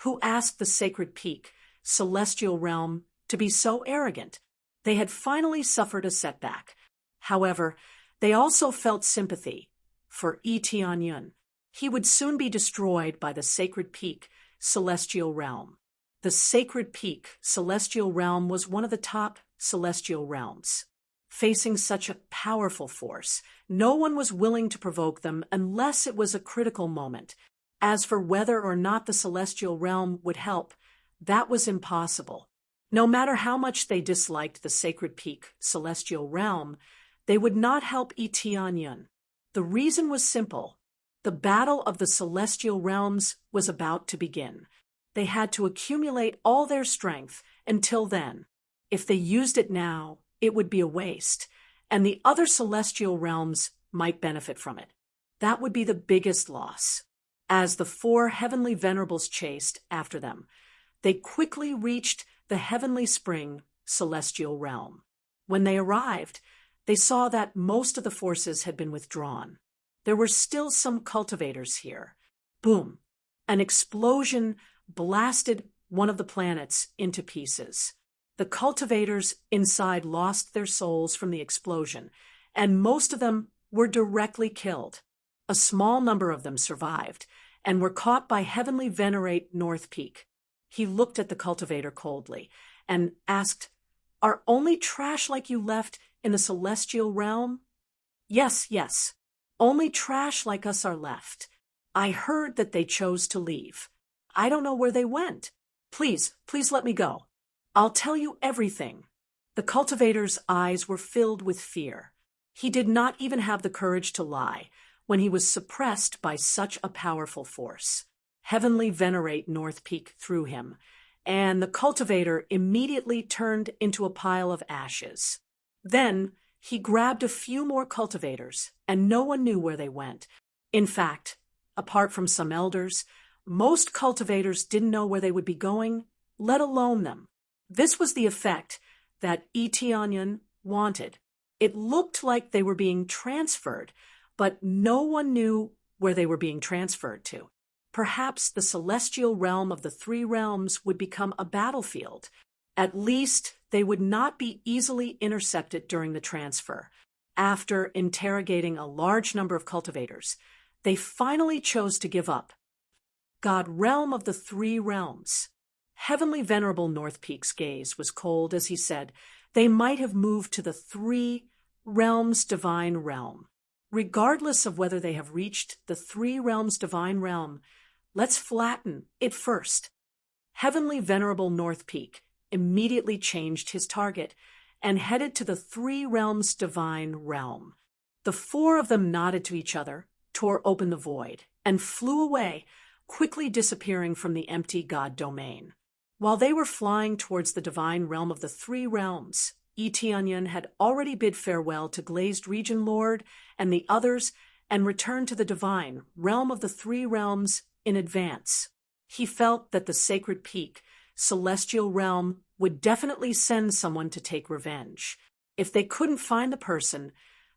Who asked the Sacred Peak Celestial Realm to be so arrogant? They had finally suffered a setback. However, they also felt sympathy for Tianyun. He would soon be destroyed by the Sacred Peak Celestial Realm. The Sacred Peak Celestial Realm was one of the top celestial realms. Facing such a powerful force, no one was willing to provoke them unless it was a critical moment. As for whether or not the celestial realm would help, that was impossible. No matter how much they disliked the sacred peak celestial realm, they would not help Eteonyun. The reason was simple. The battle of the celestial realms was about to begin. They had to accumulate all their strength until then. If they used it now, it would be a waste, and the other celestial realms might benefit from it. That would be the biggest loss. As the four heavenly venerables chased after them, they quickly reached the heavenly spring celestial realm. When they arrived, they saw that most of the forces had been withdrawn. There were still some cultivators here. Boom! An explosion blasted one of the planets into pieces. The cultivators inside lost their souls from the explosion, and most of them were directly killed. A small number of them survived, and were caught by Heavenly Venerate North Peak. He looked at the cultivator coldly, and asked, "Are only trash like you left in the celestial realm?" "Yes, yes. Only trash like us are left. I heard that they chose to leave. I don't know where they went. Please let me go. I'll tell you everything." The cultivator's eyes were filled with fear. He did not even have the courage to lie when he was suppressed by such a powerful force. Heavenly Venerate North Peak threw him, and the cultivator immediately turned into a pile of ashes. Then he grabbed a few more cultivators, and no one knew where they went. In fact, apart from some elders, most cultivators didn't know where they would be going, let alone them. This was the effect that Eteonyun wanted. It looked like they were being transferred, but no one knew where they were being transferred to. Perhaps the celestial realm of the three realms would become a battlefield. At least they would not be easily intercepted during the transfer. After interrogating a large number of cultivators, they finally chose to give up. God, realm of the three realms. Heavenly Venerable North Peak's gaze was cold as he said, "They might have moved to the three realms divine realm. Regardless of whether they have reached the three realms divine realm, let's flatten it first." Heavenly Venerable North Peak immediately changed his target and headed to the three realms divine realm. The four of them nodded to each other, tore open the void, and flew away, quickly disappearing from the empty God domain. While they were flying towards the divine realm of the three realms, Eteonyun had already bid farewell to Glazed Region Lord and the others and returned to the divine realm of the three realms in advance. He felt that the sacred peak, celestial realm, would definitely send someone to take revenge. If they couldn't find the person,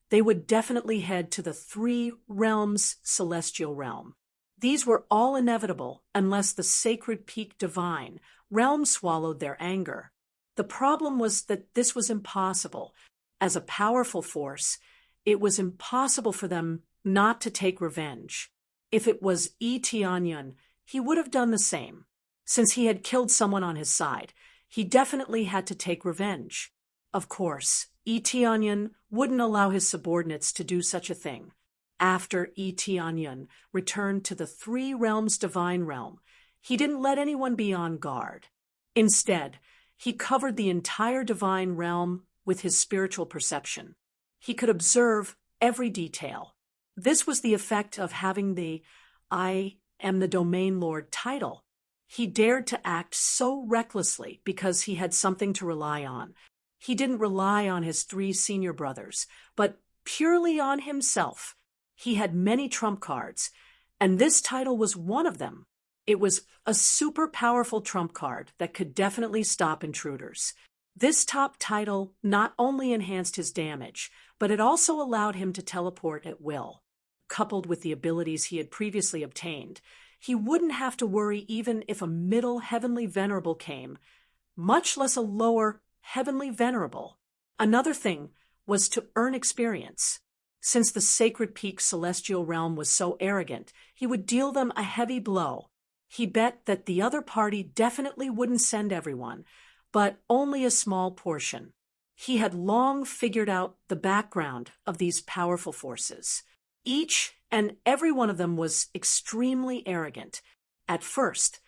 they would definitely head to the three realms celestial realm. These were all inevitable unless the sacred peak divine realm swallowed their anger. The problem was that this was impossible. As a powerful force, it was impossible for them not to take revenge. If it was Eteonyun, he would have done the same. Since he had killed someone on his side, he definitely had to take revenge. Of course, Eteonyun wouldn't allow his subordinates to do such a thing. After Eteonyun returned to the three realms divine realm, he didn't let anyone be on guard. Instead, he covered the entire divine realm with his spiritual perception. He could observe every detail. This was the effect of having the "I am the Domain Lord" title. He dared to act so recklessly because he had something to rely on. He didn't rely on his three senior brothers, but purely on himself. He had many trump cards, and this title was one of them. It was a super powerful trump card that could definitely stop intruders. This top title not only enhanced his damage, but it also allowed him to teleport at will. Coupled with the abilities he had previously obtained, he wouldn't have to worry even if a middle heavenly venerable came, much less a lower heavenly venerable. Another thing was to earn experience. Since the sacred peak celestial realm was so arrogant, he would deal them a heavy blow. He bet that the other party definitely wouldn't send everyone, but only a small portion. He had long figured out the background of these powerful forces. Each and every one of them was extremely arrogant. At first,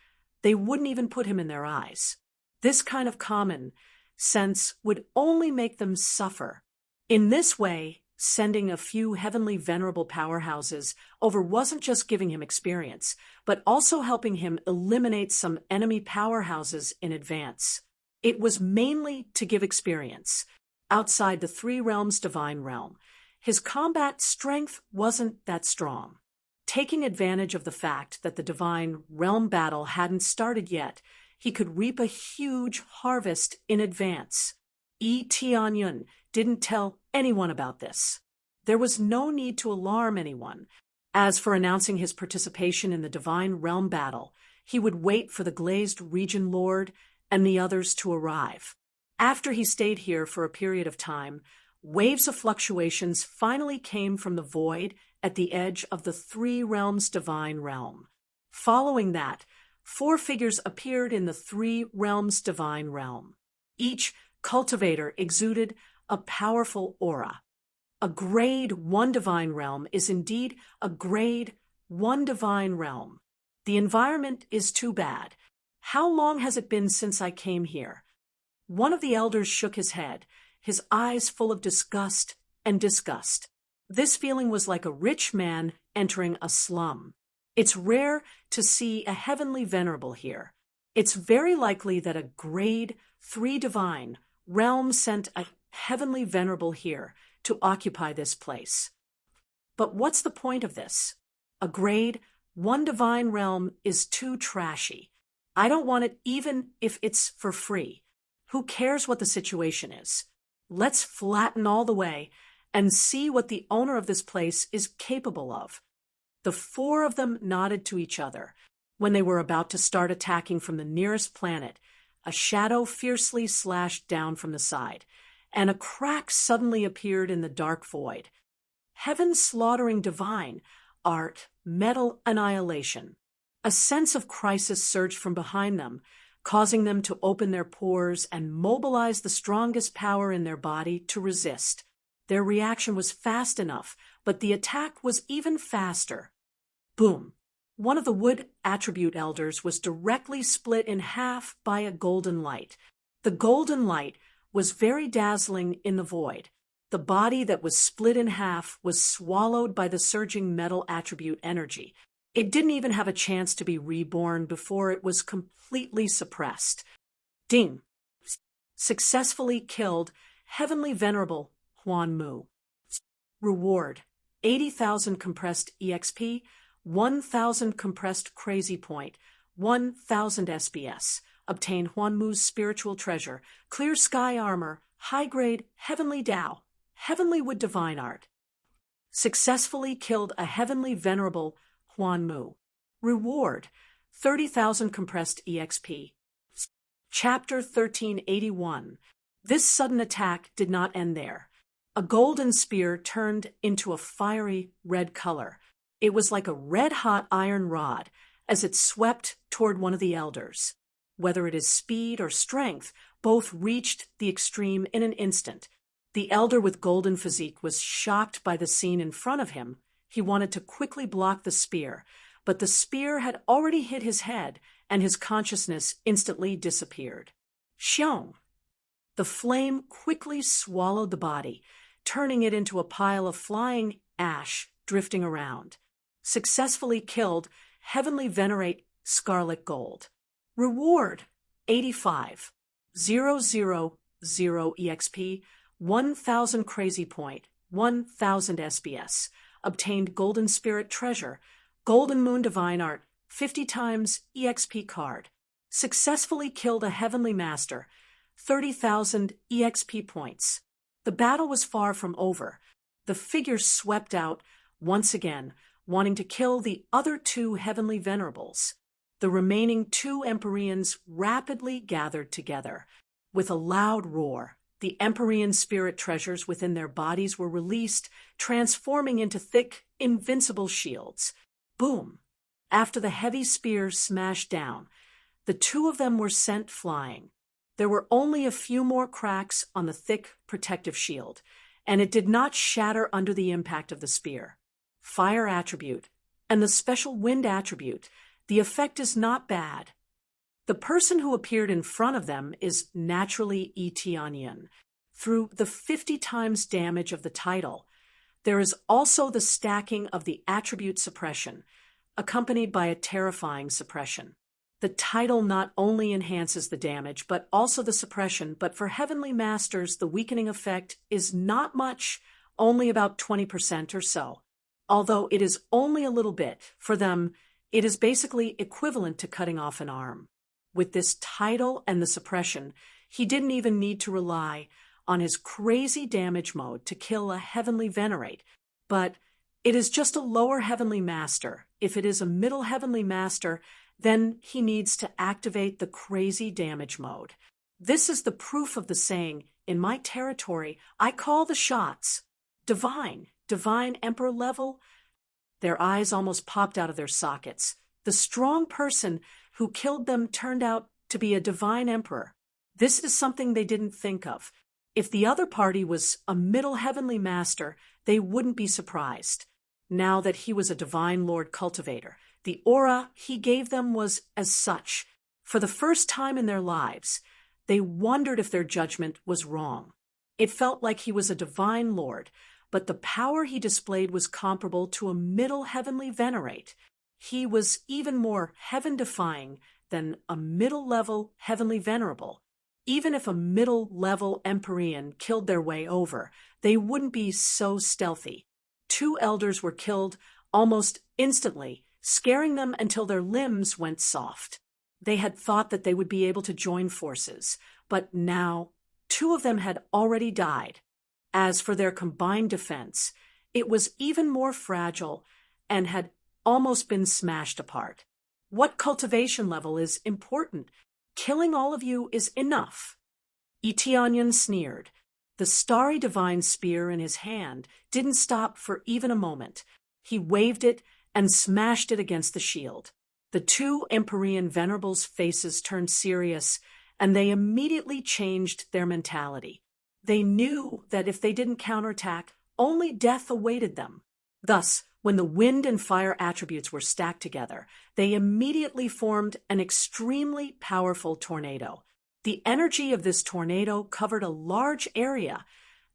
they wouldn't even put him in their eyes. This kind of common sense would only make them suffer. In this way, sending a few heavenly venerable powerhouses over wasn't just giving him experience, but also helping him eliminate some enemy powerhouses in advance. It was mainly to give experience. Outside the three realms' divine realm, his combat strength wasn't that strong. Taking advantage of the fact that the divine realm battle hadn't started yet, he could reap a huge harvest in advance. Tianyun didn't tell anyone about this. There was no need to alarm anyone. As for announcing his participation in the divine realm battle, he would wait for the glazed region lord and the others to arrive. After he stayed here for a period of time, waves of fluctuations finally came from the void at the edge of the three realms' divine realm. Following that, 4 figures appeared in the three realms' divine realm. Each cultivator exuded a powerful aura. A grade 1 divine realm is indeed a grade 1 divine realm. The environment is too bad. How long has it been since I came here? One of the elders shook his head, his eyes full of disgust and disgust. This feeling was like a rich man entering a slum. It's rare to see a heavenly venerable here. It's very likely that a grade 3 divine realm sent a heavenly venerable here to occupy this place. But what's the point of this? A grade 1 divine realm is too trashy. I don't want it even if it's for free. Who cares what the situation is? Let's flatten all the way and see what the owner of this place is capable of. The 4 of them nodded to each other. When they were about to start attacking from the nearest planet, a shadow fiercely slashed down from the side, and a crack suddenly appeared in the dark void. Heaven's slaughtering divine art, metal annihilation. A sense of crisis surged from behind them, causing them to open their pores and mobilize the strongest power in their body to resist. Their reaction was fast enough, but the attack was even faster. Boom! One of the wood attribute elders was directly split in half by a golden light. The golden light was very dazzling in the void. The body that was split in half was swallowed by the surging metal attribute energy. It didn't even have a chance to be reborn before it was completely suppressed. Ding! Successfully killed Heavenly Venerable Huan Mu. Reward: 80,000 compressed EXP, 1,000 compressed Crazy Point, 1,000 SBS. Obtain Huan Mu's spiritual treasure, clear sky armor, high-grade Heavenly Tao, Heavenly Wood Divine Art. Successfully killed a Heavenly Venerable Huan Mu. Reward: 30,000 compressed EXP. Chapter 1381. This sudden attack did not end there. A golden spear turned into a fiery red color. It was like a red-hot iron rod as it swept toward one of the elders. Whether it is speed or strength, both reached the extreme in an instant. The elder with golden physique was shocked by the scene in front of him. He wanted to quickly block the spear, but the spear had already hit his head, and his consciousness instantly disappeared. Xiong! The flame quickly swallowed the body, turning it into a pile of flying ash drifting around. Successfully killed Heavenly Venerate Scarlet Gold. Reward: 85,000 EXP, 1,000 Crazy Point, 1,000 SBS. Obtained Golden Spirit Treasure, Golden Moon Divine Art, 50 times EXP card. Successfully killed a Heavenly Master, 30,000 EXP points. The battle was far from over. The figures swept out once again, wanting to kill the other 2 Heavenly Venerables. The remaining 2 Empyreans rapidly gathered together. With a loud roar, the Empyrean spirit treasures within their bodies were released, transforming into thick, invincible shields. Boom! After the heavy spears smashed down, the 2 of them were sent flying. There were only a few more cracks on the thick, protective shield, and it did not shatter under the impact of the spear. fire attribute, and the special wind attribute, the effect is not bad. The person who appeared in front of them is naturally Eteonian, through the 50 times damage of the title. There is also the stacking of the attribute suppression, accompanied by a terrifying suppression. The title not only enhances the damage, but also the suppression, but for Heavenly Masters, the weakening effect is not much, only about 20% or so. Although it is only a little bit, for them, it is basically equivalent to cutting off an arm. With this title and the suppression, he didn't even need to rely on his crazy damage mode to kill a Heavenly Venerate, but it is just a lower Heavenly Master. If it is a middle Heavenly Master, then he needs to activate the crazy damage mode. This is the proof of the saying, in my territory, I call the shots. Divine Emperor level. Their eyes almost popped out of their sockets. The strong person who killed them turned out to be a Divine Emperor. This is something they didn't think of. If the other party was a middle Heavenly Master, they wouldn't be surprised. Now that he was a Divine Lord Cultivator, the aura he gave them was as such. For the first time in their lives, they wondered if their judgment was wrong. It felt like he was a Divine Lord, but the power he displayed was comparable to a middle Heavenly Venerate. He was even more heaven-defying than a middle-level Heavenly Venerable. Even if a middle-level Empyrean killed their way over, they wouldn't be so stealthy. 2 elders were killed almost instantly, scaring them until their limbs went soft. They had thought that they would be able to join forces, but now 2 of them had already died. As for their combined defense, it was even more fragile and had almost been smashed apart. What cultivation level is important? Killing all of you is enough. Eteonian sneered. The starry divine spear in his hand didn't stop for even a moment. He waved it and smashed it against the shield. The 2 Empyrean venerables' faces turned serious, and they immediately changed their mentality. They knew that if they didn't counterattack, only death awaited them. Thus, when the wind and fire attributes were stacked together, they immediately formed an extremely powerful tornado. The energy of this tornado covered a large area,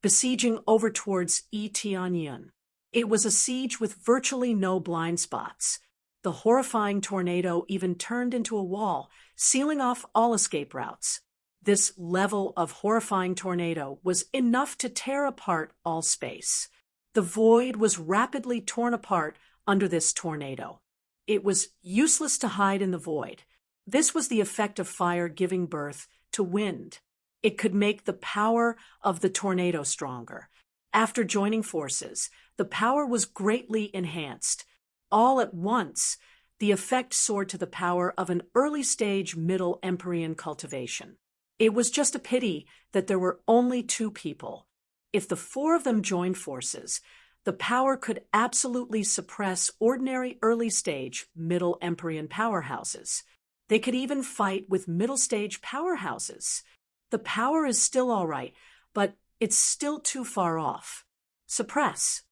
besieging over towards Eteonian. It was a siege with virtually no blind spots. The horrifying tornado even turned into a wall, sealing off all escape routes. This level of horrifying tornado was enough to tear apart all space. The void was rapidly torn apart under this tornado. It was useless to hide in the void. This was the effect of fire giving birth to wind. It could make the power of the tornado stronger. After joining forces, the power was greatly enhanced. All at once, the effect soared to the power of an early-stage middle Empyrean cultivation. It was just a pity that there were only 2 people. If the 4 of them joined forces, the power could absolutely suppress ordinary early-stage middle Empyrean powerhouses. They could even fight with middle-stage powerhouses. The power is still all right, but it's still too far off. Suppress.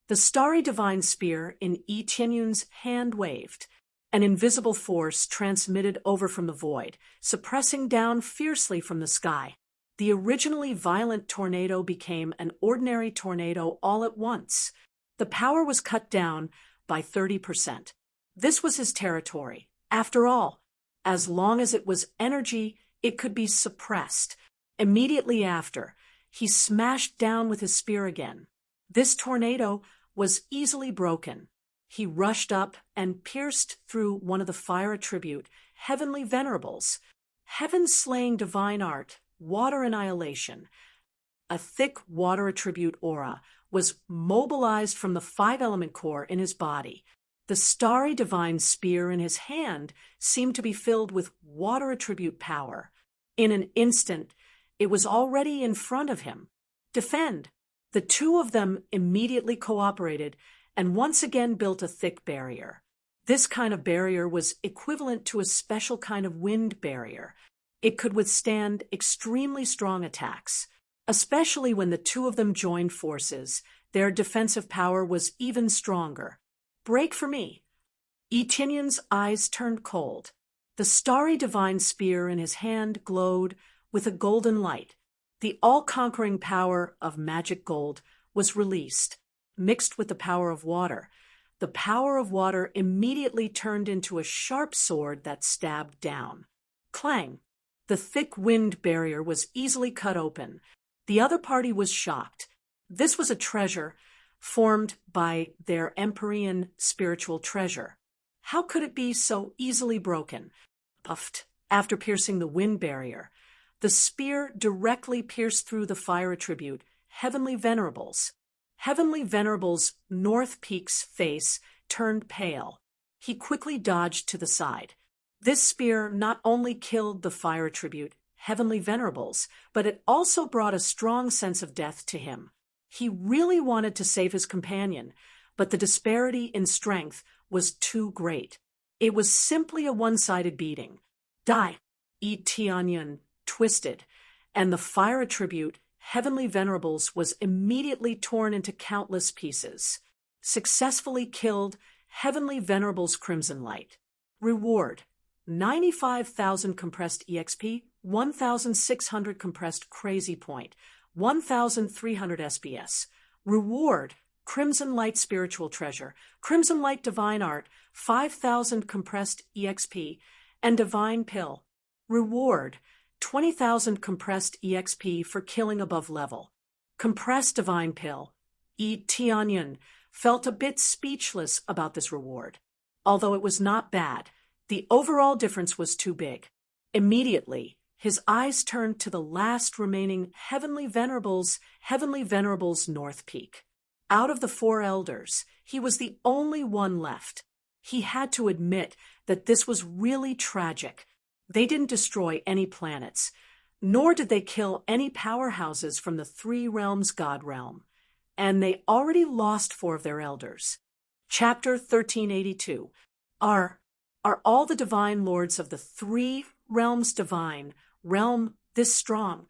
The starry divine spear in Eteonian's hand waved. An invisible force transmitted over from the void, suppressing down fiercely from the sky. The originally violent tornado became an ordinary tornado all at once. The power was cut down by 30%. This was his territory. After all, as long as it was energy, it could be suppressed. Immediately after, he smashed down with his spear again. This tornado was easily broken. He rushed up and pierced through one of the fire attribute, Heavenly Venerables. Heaven-slaying divine art, water annihilation. A thick water attribute aura was mobilized from the 5-element core in his body. The starry divine spear in his hand seemed to be filled with water attribute power. In an instant, it was already in front of him. Defend. The 2 of them immediately cooperated and once again built a thick barrier. This kind of barrier was equivalent to a special kind of wind barrier. It could withstand extremely strong attacks. Especially when the two of them joined forces, their defensive power was even stronger. Break for me. Etinion's eyes turned cold. The starry divine spear in his hand glowed with a golden light. The all-conquering power of magic gold was released, mixed with the power of water. The power of water immediately turned into a sharp sword that stabbed down. Clang! The thick wind barrier was easily cut open. The other party was shocked. This was a treasure formed by their Empyrean spiritual treasure. How could it be so easily broken? Puffed, after piercing the wind barrier. The spear directly pierced through the fire attribute, Heavenly Venerables. Heavenly Venerables' North Peak's face turned pale. He quickly dodged to the side. This spear not only killed the fire attribute, Heavenly Venerables, but it also brought a strong sense of death to him. He really wanted to save his companion, but the disparity in strength was too great. It was simply a one-sided beating. Die! Etinyon twisted, and the fire attribute, Heavenly Venerables, was immediately torn into countless pieces. Successfully killed, Heavenly Venerables' Crimson Light. Reward: 95,000 compressed EXP, 1,600 compressed Crazy Point, 1,300 SPS. Reward: Crimson Light Spiritual Treasure, Crimson Light Divine Art, 5,000 compressed EXP, and Divine Pill. Reward: 20,000 compressed EXP for killing above level. Compressed Divine Pill. Etinyon felt a bit speechless about this reward. Although it was not bad, the overall difference was too big. Immediately, his eyes turned to the last remaining Heavenly Venerables North Peak. Out of the four elders, he was the only one left. He had to admit that this was really tragic. They didn't destroy any planets, nor did they kill any powerhouses from the Three Realms God Realm, and they already lost 4 of their elders. Chapter 1382. Are all the divine lords of the Three Realms divine realm this strong?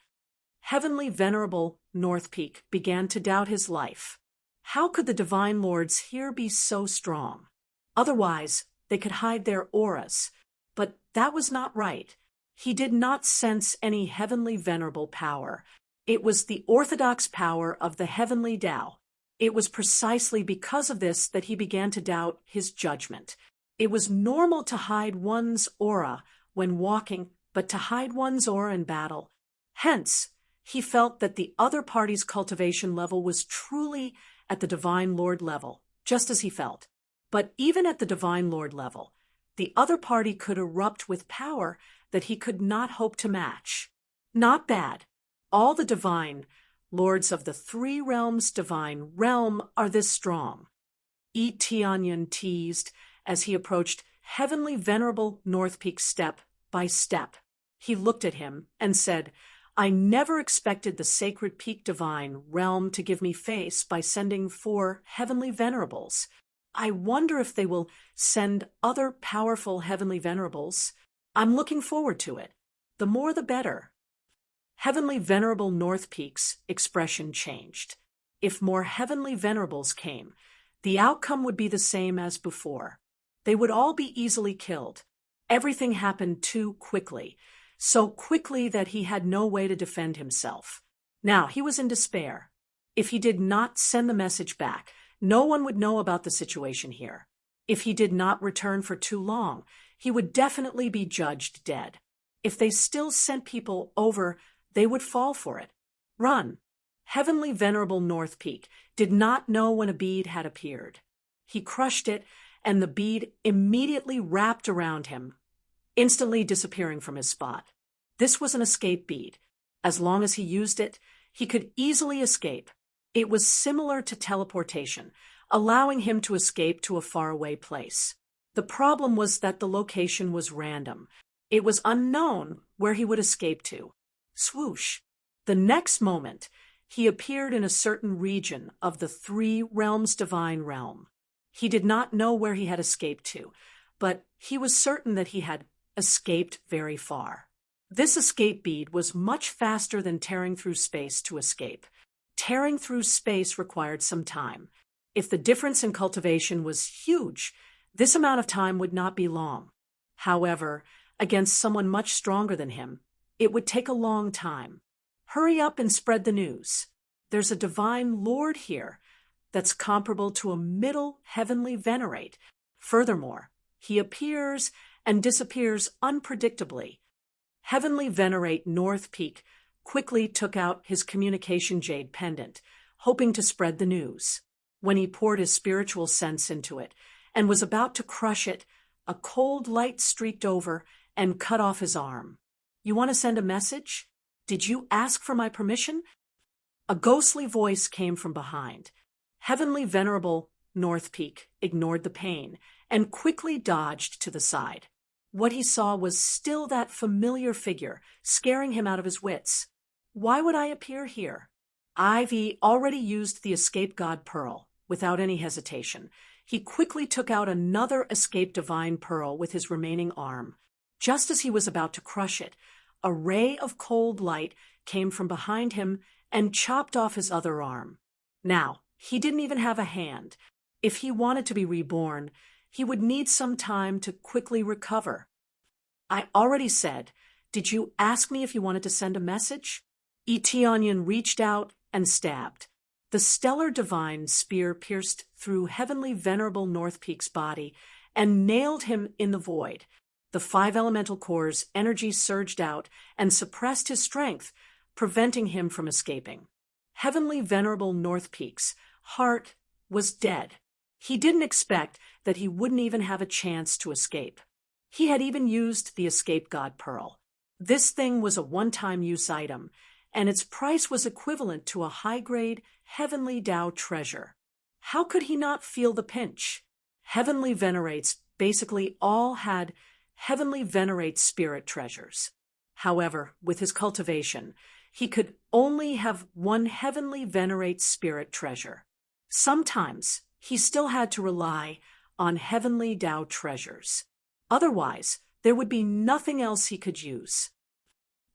Heavenly Venerable North Peak began to doubt his life. How could the divine lords here be so strong? Otherwise, they could hide their auras. But that was not right. He did not sense any heavenly venerable power. It was the orthodox power of the heavenly Tao. It was precisely because of this that he began to doubt his judgment. It was normal to hide one's aura when walking, but to hide one's aura in battle. Hence, he felt that the other party's cultivation level was truly at the Divine Lord level, just as he felt. But even at the Divine Lord level, the other party could erupt with power that he could not hope to match. Not bad. All the divine lords of the Three Realms divine realm are this strong. Etinyon teased as he approached Heavenly Venerable North Peak step by step. He looked at him and said, "I never expected the sacred peak divine realm to give me face by sending 4 heavenly venerables. I wonder if they will send other powerful heavenly venerables. I'm looking forward to it. The more the better." Heavenly Venerable North Peak's expression changed. If more heavenly venerables came, the outcome would be the same as before. They would all be easily killed. Everything happened too quickly, so quickly that he had no way to defend himself. Now he was in despair. If he did not send the message back, no one would know about the situation here. If he did not return for too long, he would definitely be judged dead. If they still sent people over, they would fall for it. Run. Heavenly Venerable North Peak did not know when a bead had appeared. He crushed it, and the bead immediately wrapped around him, instantly disappearing from his spot. This was an escape bead. As long as he used it, he could easily escape. It was similar to teleportation, allowing him to escape to a faraway place. The problem was that the location was random. It was unknown where he would escape to. Swoosh! The next moment, he appeared in a certain region of the Three Realms divine realm. He did not know where he had escaped to, but he was certain that he had escaped very far. This escape bead was much faster than tearing through space to escape. Tearing through space required some time. If the difference in cultivation was huge, this amount of time would not be long. However, against someone much stronger than him, it would take a long time. Hurry up and spread the news. There's a divine lord here that's comparable to a middle heavenly venerate. Furthermore, he appears and disappears unpredictably. Heavenly venerate North Peak quickly took out his communication jade pendant, hoping to spread the news. When he poured his spiritual sense into it and was about to crush it, a cold light streaked over and cut off his arm. You want to send a message? Did you ask for my permission? A ghostly voice came from behind. Heavenly Venerable North Peak ignored the pain and quickly dodged to the side. What he saw was still that familiar figure, scaring him out of his wits. Why would I appear here? Ivy already used the escape god pearl. Without any hesitation, he quickly took out another escape divine pearl with his remaining arm. Just as he was about to crush it, a ray of cold light came from behind him and chopped off his other arm. Now, he didn't even have a hand. If he wanted to be reborn, he would need some time to quickly recover. I already said, did you ask me if you wanted to send a message? Eteonian reached out and stabbed. The stellar divine spear pierced through Heavenly Venerable North Peak's body and nailed him in the void. The 5 elemental core's energy surged out and suppressed his strength, preventing him from escaping. Heavenly Venerable North Peak's heart was dead. He didn't expect that he wouldn't even have a chance to escape. He had even used the escape god pearl. This thing was a one-time use item, and its price was equivalent to a high-grade heavenly Tao treasure. How could he not feel the pinch? Heavenly Venerates basically all had Heavenly Venerate spirit treasures. However, with his cultivation, he could only have one Heavenly Venerate spirit treasure. Sometimes he still had to rely on Heavenly Tao treasures. Otherwise, there would be nothing else he could use.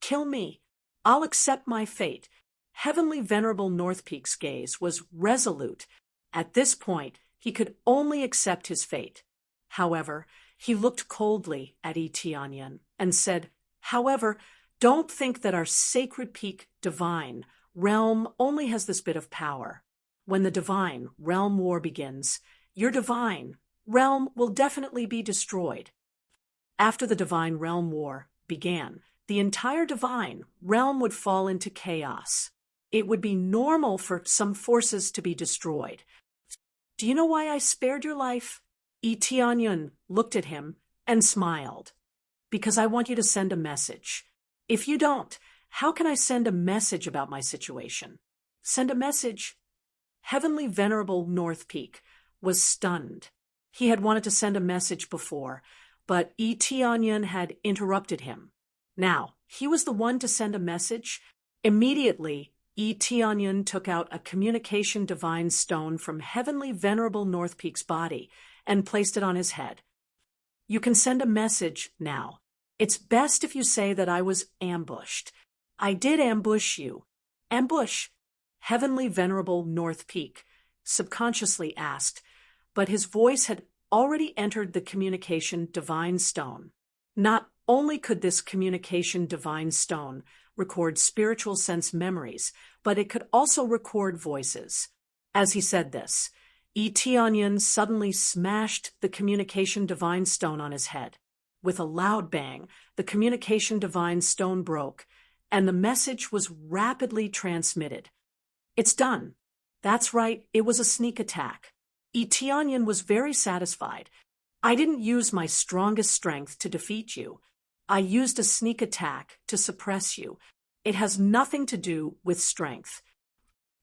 Kill me. I'll accept my fate. Heavenly Venerable North Peak's gaze was resolute. At this point, he could only accept his fate. However, he looked coldly at Eteonian and said, however, don't think that our sacred peak divine realm only has this bit of power. When the divine realm war begins, your divine realm will definitely be destroyed. After the divine realm war began, the entire divine realm would fall into chaos. It would be normal for some forces to be destroyed. Do you know why I spared your life? Eteonian looked at him and smiled. Because I want you to send a message. If you don't, how can I send a message about my situation? Send a message. Heavenly Venerable North Peak was stunned. He had wanted to send a message before, but Eteonian had interrupted him. Now, he was the one to send a message. Immediately, Eteonian took out a communication divine stone from Heavenly Venerable North Peak's body and placed it on his head. You can send a message now. It's best if you say that I was ambushed. I did ambush you. Ambush? Heavenly Venerable North Peak subconsciously asked, but his voice had already entered the communication divine stone. Not only could this communication divine stone record spiritual sense memories, but it could also record voices. As he said this, Eteonian suddenly smashed the communication divine stone on his head. With a loud bang, the communication divine stone broke, and the message was rapidly transmitted. It's done. That's right, it was a sneak attack. Eteonian was very satisfied. I didn't use my strongest strength to defeat you. I used a sneak attack to suppress you. It has nothing to do with strength.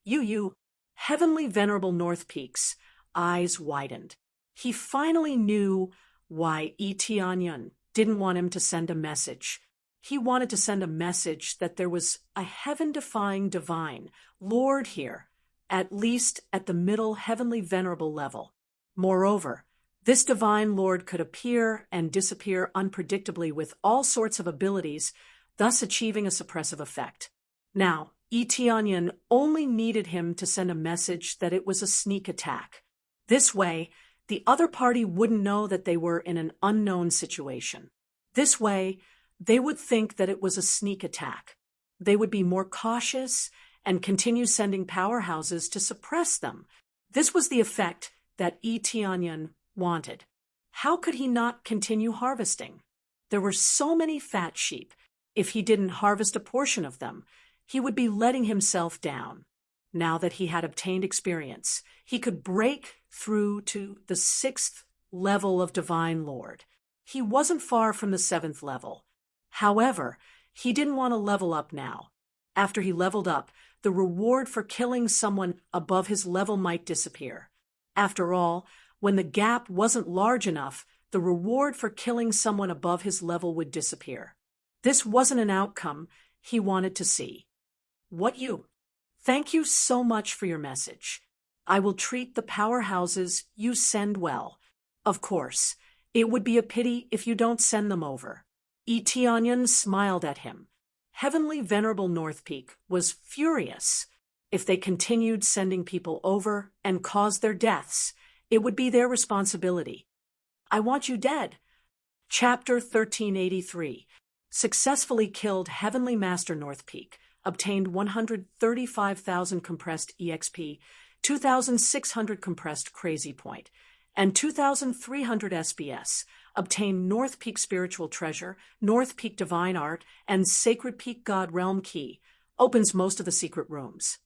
You, Heavenly Venerable North Peak's eyes widened. He finally knew why Eteonian didn't want him to send a message. He wanted to send a message that there was a heaven-defying divine Lord here, at least at the middle Heavenly Venerable level. Moreover, this divine Lord could appear and disappear unpredictably with all sorts of abilities, thus achieving a suppressive effect. Now, Eteonyon only needed him to send a message that it was a sneak attack. This way, the other party wouldn't know that they were in an unknown situation. This way, they would think that it was a sneak attack. They would be more cautious and continue sending powerhouses to suppress them. This was the effect that Eteonyon wanted. How could he not continue harvesting? There were so many fat sheep. If he didn't harvest a portion of them, he would be letting himself down. Now that he had obtained experience, he could break through to the 6th level of Divine Lord. He wasn't far from the 7th level. However, he didn't want to level up now. After he leveled up, the reward for killing someone above his level might disappear. After all, when the gap wasn't large enough, the reward for killing someone above his level would disappear. This wasn't an outcome he wanted to see. Thank you so much for your message. I will treat the powerhouses you send well. Of course, it would be a pity if you don't send them over. Eteonyon smiled at him. Heavenly Venerable North Peak was furious. If they continued sending people over and caused their deaths, it would be their responsibility. I want you dead. Chapter 1383. Successfully killed Heavenly Master North Peak. Obtained 135,000 compressed EXP, 2,600 compressed Crazy Point, and 2,300 SBS. Obtained North Peak Spiritual Treasure, North Peak Divine Art, and Sacred Peak God Realm Key. Opens most of the secret rooms.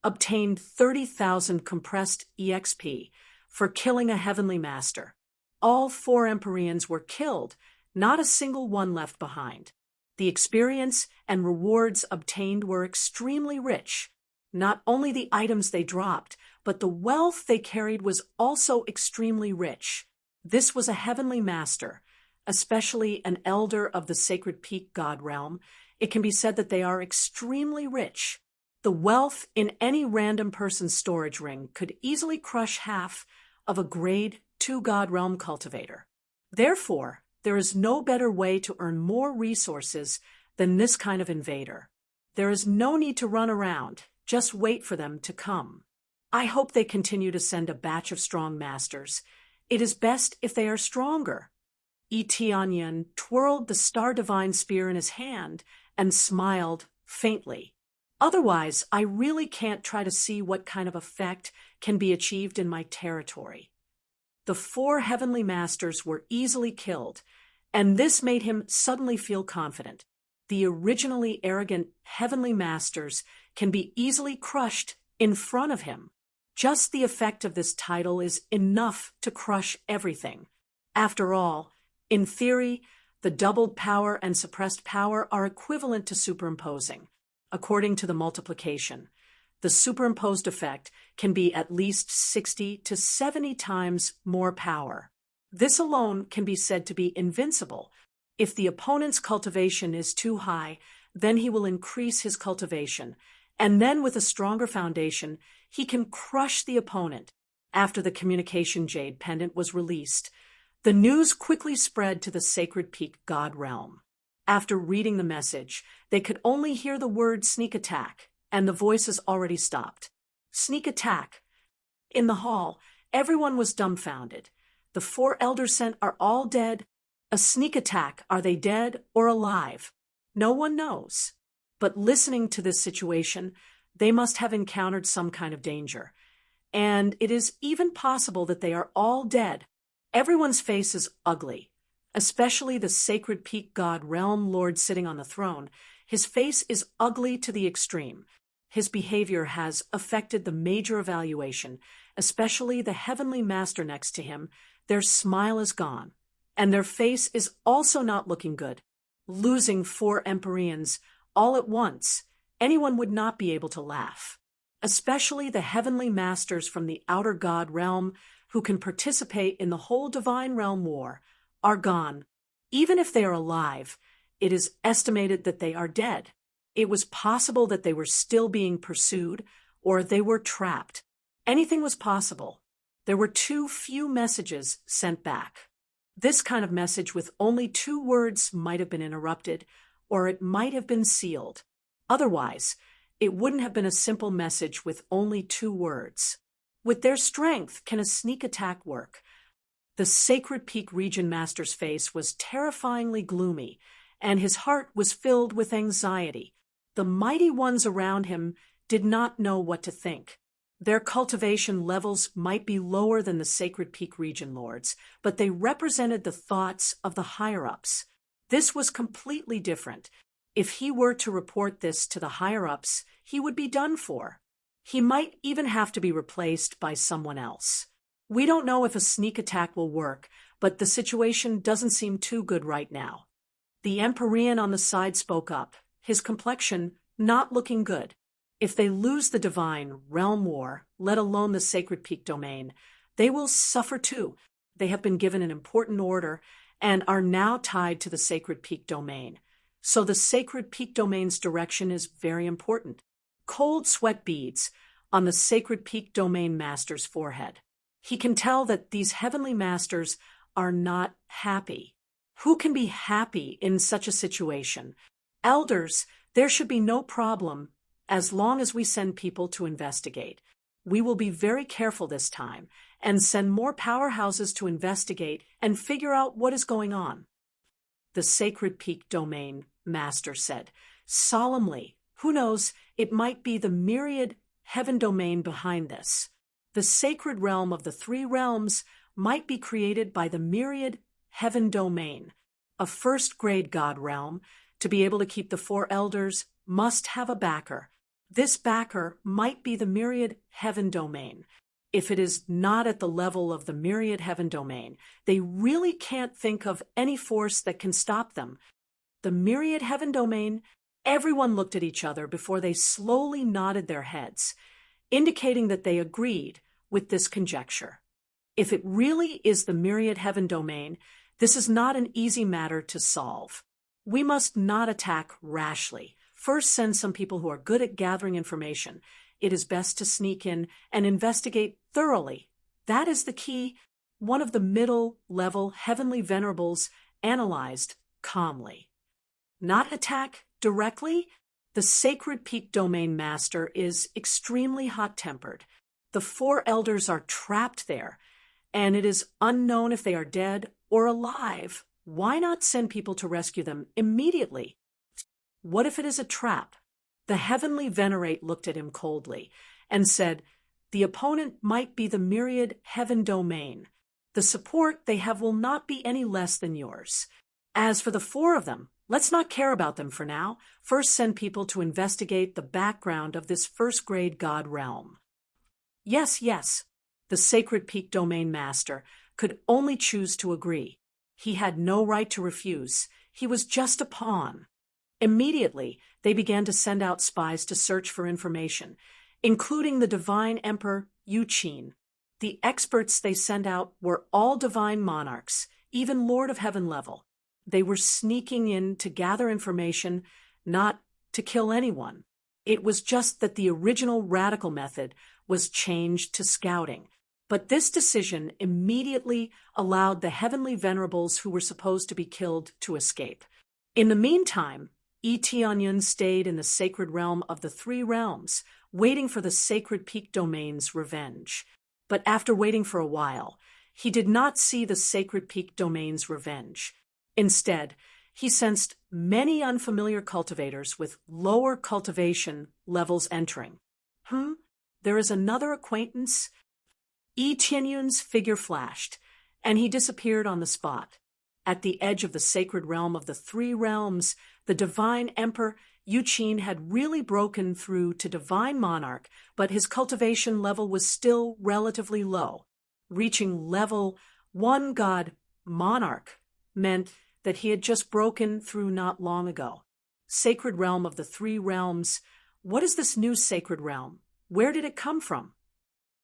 Obtained 30,000 compressed EXP for killing a Heavenly Master. All 4 Empyreans were killed, not a single one left behind. The experience and rewards obtained were extremely rich. Not only the items they dropped, but the wealth they carried was also extremely rich. This was a Heavenly Master, especially an elder of the Sacred Peak God Realm. It can be said that they are extremely rich. The wealth in any random person's storage ring could easily crush half of a Grade 2 God Realm cultivator. Therefore, there is no better way to earn more resources than this kind of invader. There is no need to run around, just wait for them to come. I hope they continue to send a batch of strong masters. It is best if they are stronger. Eteonyon twirled the Star Divine Spear in his hand and smiled faintly. Otherwise, I really can't try to see what kind of effect can be achieved in my territory. The 4 Heavenly Masters were easily killed, and this made him suddenly feel confident. The originally arrogant Heavenly Masters can be easily crushed in front of him. Just the effect of this title is enough to crush everything. After all, in theory, the doubled power and suppressed power are equivalent to superimposing. According to the multiplication, the superimposed effect can be at least 60 to 70 times more power. This alone can be said to be invincible. If the opponent's cultivation is too high, then he will increase his cultivation, and then with a stronger foundation, he can crush the opponent. After the Communication Jade pendant was released, the news quickly spread to the Sacred Peak God Realm. After reading the message, they could only hear the word sneak attack, and the voices already stopped. Sneak attack. In the hall, everyone was dumbfounded. The 4 elders sent are all dead. A sneak attack. Are they dead or alive? No one knows. But listening to this situation, they must have encountered some kind of danger. And it is even possible that they are all dead. Everyone's face is ugly, especially the Sacred Peak God Realm Lord sitting on the throne. His face is ugly to the extreme. His behavior has affected the major evaluation, especially the Heavenly Master next to him. Their smile is gone, and their face is also not looking good. Losing 4 Empyreans all at once, anyone would not be able to laugh. Especially the Heavenly Masters from the Outer God Realm, who can participate in the whole Divine Realm war, are gone. Even if they are alive, it is estimated that they are dead. It was possible that they were still being pursued, or they were trapped. Anything was possible. There were too few messages sent back. This kind of message with only 2 words might have been interrupted, or it might have been sealed. Otherwise, it wouldn't have been a simple message with only 2 words. With their strength, can a sneak attack work? The Sacred Peak Region Master's face was terrifyingly gloomy, and his heart was filled with anxiety. The mighty ones around him did not know what to think. Their cultivation levels might be lower than the Sacred Peak Region Lords, but they represented the thoughts of the higher-ups. This was completely different. If he were to report this to the higher-ups, he would be done for. He might even have to be replaced by someone else. We don't know if a sneak attack will work, but the situation doesn't seem too good right now. The Empyrean on the side spoke up, his complexion not looking good. If they lose the Divine Realm War, let alone the Sacred Peak Domain, they will suffer too. They have been given an important order and are now tied to the Sacred Peak Domain. So the Sacred Peak Domain's direction is very important. Cold sweat beads on the Sacred Peak Domain Master's forehead. He can tell that these heavenly masters are not happy. Who can be happy in such a situation? Elders, there should be no problem as long as we send people to investigate. We will be very careful this time and send more powerhouses to investigate and figure out what is going on. The Sacred Peak Domain Master said, solemnly, who knows, it might be the myriad heaven domain behind this. The sacred realm of the 3 realms might be created by the myriad heaven domain. A first-grade god realm, to be able to keep the 4 elders, must have a backer. This backer might be the myriad heaven domain. If it is not at the level of the myriad heaven domain, they really can't think of any force that can stop them. The myriad heaven domain, everyone looked at each other before they slowly nodded their heads, indicating that they agreed with this conjecture. If it really is the myriad heaven domain, this is not an easy matter to solve. We must not attack rashly. First, send some people who are good at gathering information. It is best to sneak in and investigate thoroughly. That is the key. One of the middle-level heavenly venerables analyzed calmly. Not attack directly? The Sacred Peak Domain Master is extremely hot-tempered. The 4 elders are trapped there, and it is unknown if they are dead or alive. Why not send people to rescue them immediately? What if it is a trap? The heavenly venerate looked at him coldly and said, the opponent might be the myriad heaven domain. The support they have will not be any less than yours. As for the 4 of them, let's not care about them for now. First, send people to investigate the background of this first-grade god realm. Yes, yes, the Sacred Peak Domain Master could only choose to agree. He had no right to refuse. He was just a pawn. Immediately, they began to send out spies to search for information, including the Divine Emperor Yuqin. The experts they sent out were all divine monarchs, even Lord of Heaven level. They were sneaking in to gather information, not to kill anyone. It was just that the original radical method was changed to scouting. But this decision immediately allowed the heavenly venerables who were supposed to be killed to escape. In the meantime, Eteonyun stayed in the sacred realm of the 3 realms, waiting for the Sacred Peak Domain's revenge. But after waiting for a while, he did not see the Sacred Peak Domain's revenge. Instead, he sensed many unfamiliar cultivators with lower cultivation levels entering. There is another acquaintance? Eteonyun's figure flashed, and he disappeared on the spot. At the edge of the sacred realm of the 3 realms, the Divine Emperor Yuqin had really broken through to Divine Monarch, but his cultivation level was still relatively low. Reaching level 1 God Monarch meant that he had just broken through not long ago. Sacred realm of the 3 realms. What is this new sacred realm? Where did it come from?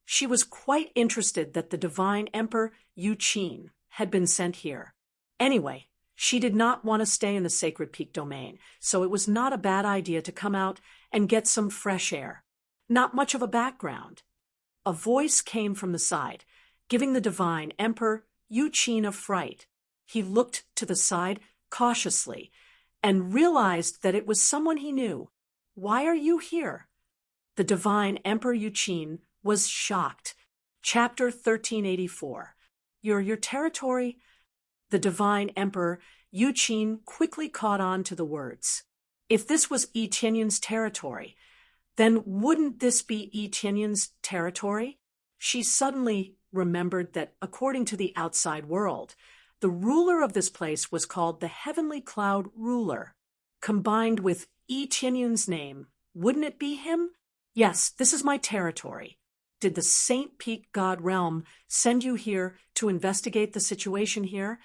She was quite interested that the Divine Emperor Yuqin had been sent here. Anyway, she did not want to stay in the Sacred Peak Domain, so it was not a bad idea to come out and get some fresh air. Not much of a background. A voice came from the side, giving the Divine Emperor Yuqin a fright. He looked to the side cautiously, and realized that it was someone he knew. "Why are you here?" The divine Emperor Yuqin was shocked. Chapter 1384. Your territory? The divine Emperor Yuqin quickly caught on to the words. If this was Yi Tianyun's territory, then wouldn't this be Yi Tianyun's territory? She suddenly remembered that, according to the outside world, the ruler of this place was called the Heavenly Cloud Ruler. Combined with Yi Tianyun's name, wouldn't it be him? Yes, this is my territory. Did the Saint Peak God Realm send you here to investigate the situation here?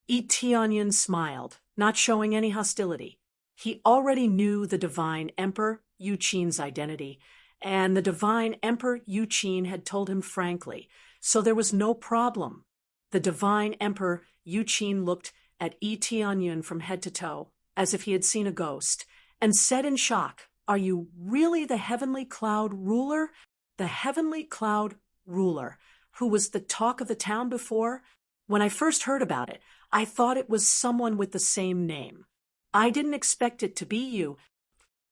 Yi Tianyun smiled, not showing any hostility. He already knew the divine Emperor Yuqin's identity, and the divine Emperor Yuqin had told him frankly, so there was no problem. The divine Emperor Yuqin looked at Yi Tianyun from head to toe, as if he had seen a ghost, and said in shock, "Are you really the Heavenly Cloud Ruler?" The Heavenly Cloud Ruler, who was the talk of the town before? When I first heard about it, I thought it was someone with the same name. I didn't expect it to be you.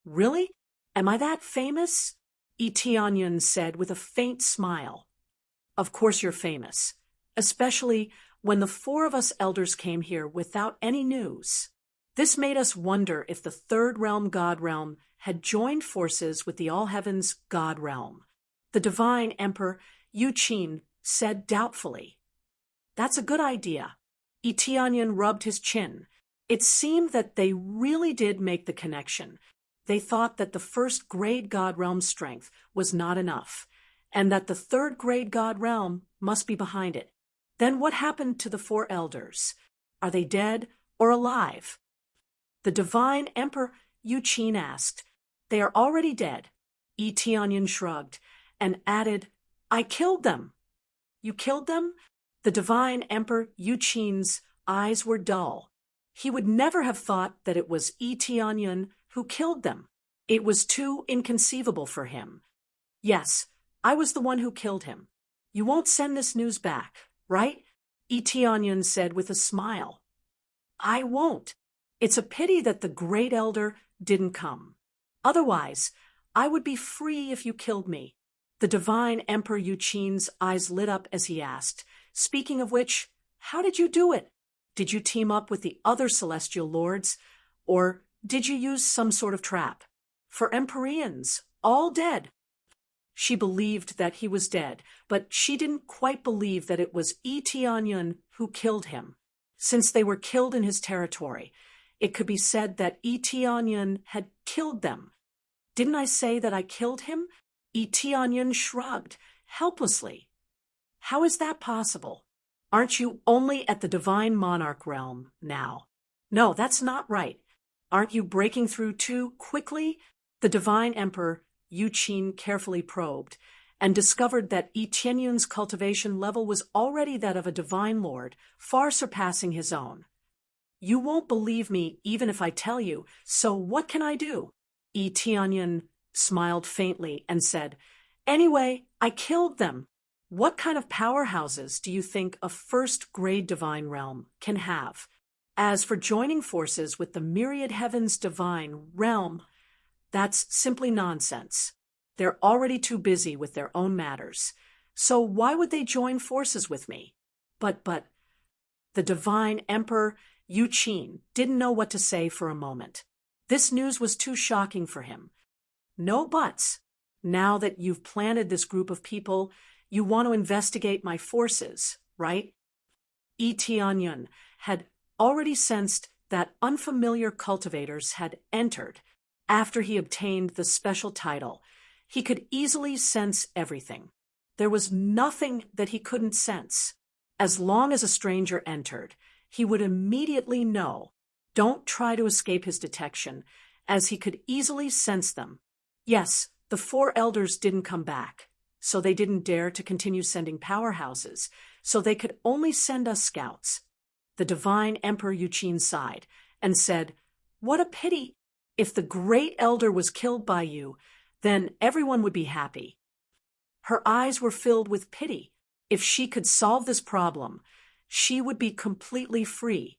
Really? Am I that famous? Yi Tianyun said with a faint smile. Of course you're famous, especially when the four of us elders came here without any news. This made us wonder if the Third Realm God Realm had joined forces with the All Heavens God Realm. The divine Emperor Yuqin said doubtfully. That's a good idea. Yi Tianyun rubbed his chin. It seemed that they really did make the connection. They thought that the first grade God Realm strength was not enough, and that the third grade God Realm must be behind it. Then what happened to the four elders? Are they dead or alive? The divine Emperor Yuqin asked. They are already dead. Yi Tianyun shrugged and added, I killed them. You killed them? The divine Emperor Yuqin's eyes were dull. He would never have thought that it was Yi Tianyun who killed them. It was too inconceivable for him. Yes, I was the one who killed him. You won't send this news back, right? Yi Tianyun said with a smile. I won't. It's a pity that the great elder didn't come. Otherwise, I would be free if you killed me. The divine Emperor Yuqin's eyes lit up as he asked, speaking of which, how did you do it? Did you team up with the other celestial lords, or did you use some sort of trap? For Empyreans, all dead. She believed that he was dead, but she didn't quite believe that it was Yi Tianyun who killed him. Since they were killed in his territory, it could be said that Yi Tianyun had killed them. Didn't I say that I killed him? Yi Tianyun shrugged, helplessly. How is that possible? Aren't you only at the divine monarch realm now? No, that's not right. Aren't you breaking through too quickly? The divine emperor Yuqin carefully probed and discovered that Yi Tianyun's cultivation level was already that of a divine lord, far surpassing his own. You won't believe me even if I tell you, so what can I do? Yi Tianyun smiled faintly and said, Anyway, I killed them. What kind of powerhouses do you think a first-grade divine realm can have? As for joining forces with the myriad heavens divine realm, that's simply nonsense. They're already too busy with their own matters. So why would they join forces with me? But, the divine emperor Yuqin didn't know what to say for a moment. This news was too shocking for him. No buts. Now that you've planted this group of people, you want to investigate my forces, right? Yi Tianyun had already sensed that unfamiliar cultivators had entered after he obtained the special title. He could easily sense everything. There was nothing that he couldn't sense. As long as a stranger entered, he would immediately know. Don't try to escape his detection, as he could easily sense them. Yes, the four elders didn't come back, so they didn't dare to continue sending powerhouses, so they could only send us scouts. The divine Emperor Yuqin sighed and said, What a pity! If the great elder was killed by you, then everyone would be happy. Her eyes were filled with pity. If she could solve this problem, she would be completely free.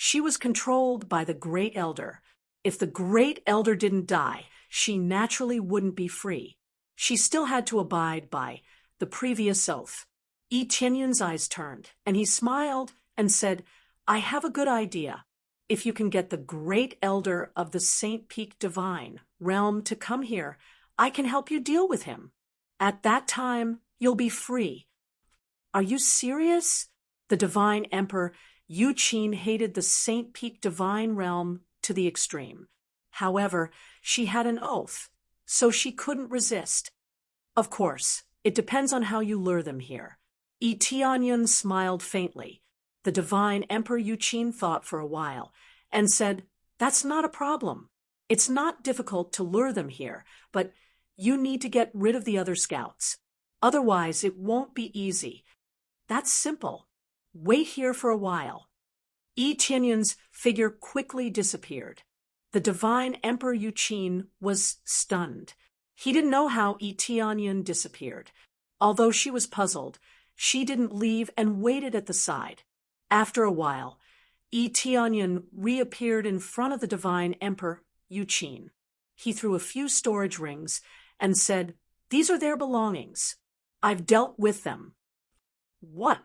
She was controlled by the Great Elder. If the Great Elder didn't die, she naturally wouldn't be free. She still had to abide by the previous oath. Yi Tianyun's eyes turned, and he smiled and said, I have a good idea. If you can get the Great Elder of the St. Peak Divine realm to come here, I can help you deal with him. At that time, you'll be free. Are you serious? The Divine Emperor Yu Qin hated the St. Peak Divine realm to the extreme. However, she had an oath, so she couldn't resist. Of course, it depends on how you lure them here. Yi Tianyun smiled faintly. The Divine Emperor Yu Qin thought for a while and said, That's not a problem. It's not difficult to lure them here, but you need to get rid of the other scouts. Otherwise, it won't be easy. That's simple. Wait here for a while. Yi Tianyun's figure quickly disappeared. The Divine Emperor Yu Qin was stunned. He didn't know how Yi Tianyun disappeared. Although she was puzzled, she didn't leave and waited at the side. After a while, Yi Tianyun reappeared in front of the Divine Emperor Yu Qin. He threw a few storage rings and said, These are their belongings. I've dealt with them. What?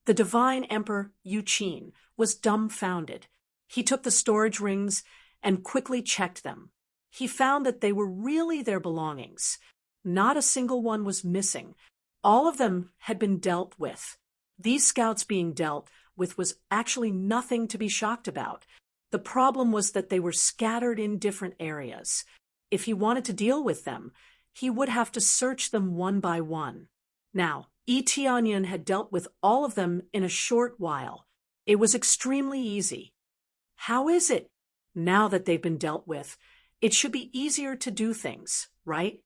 The Divine Emperor Yu Qin was dumbfounded. He took the storage rings and quickly checked them. He found that they were really their belongings. Not a single one was missing. All of them had been dealt with. These scouts being dealt with was actually nothing to be shocked about. The problem was that they were scattered in different areas. If he wanted to deal with them, he would have to search them one by one. Now, Yi Tianyun had dealt with all of them in a short while. It was extremely easy. How is it? Now that they've been dealt with, it should be easier to do things, right?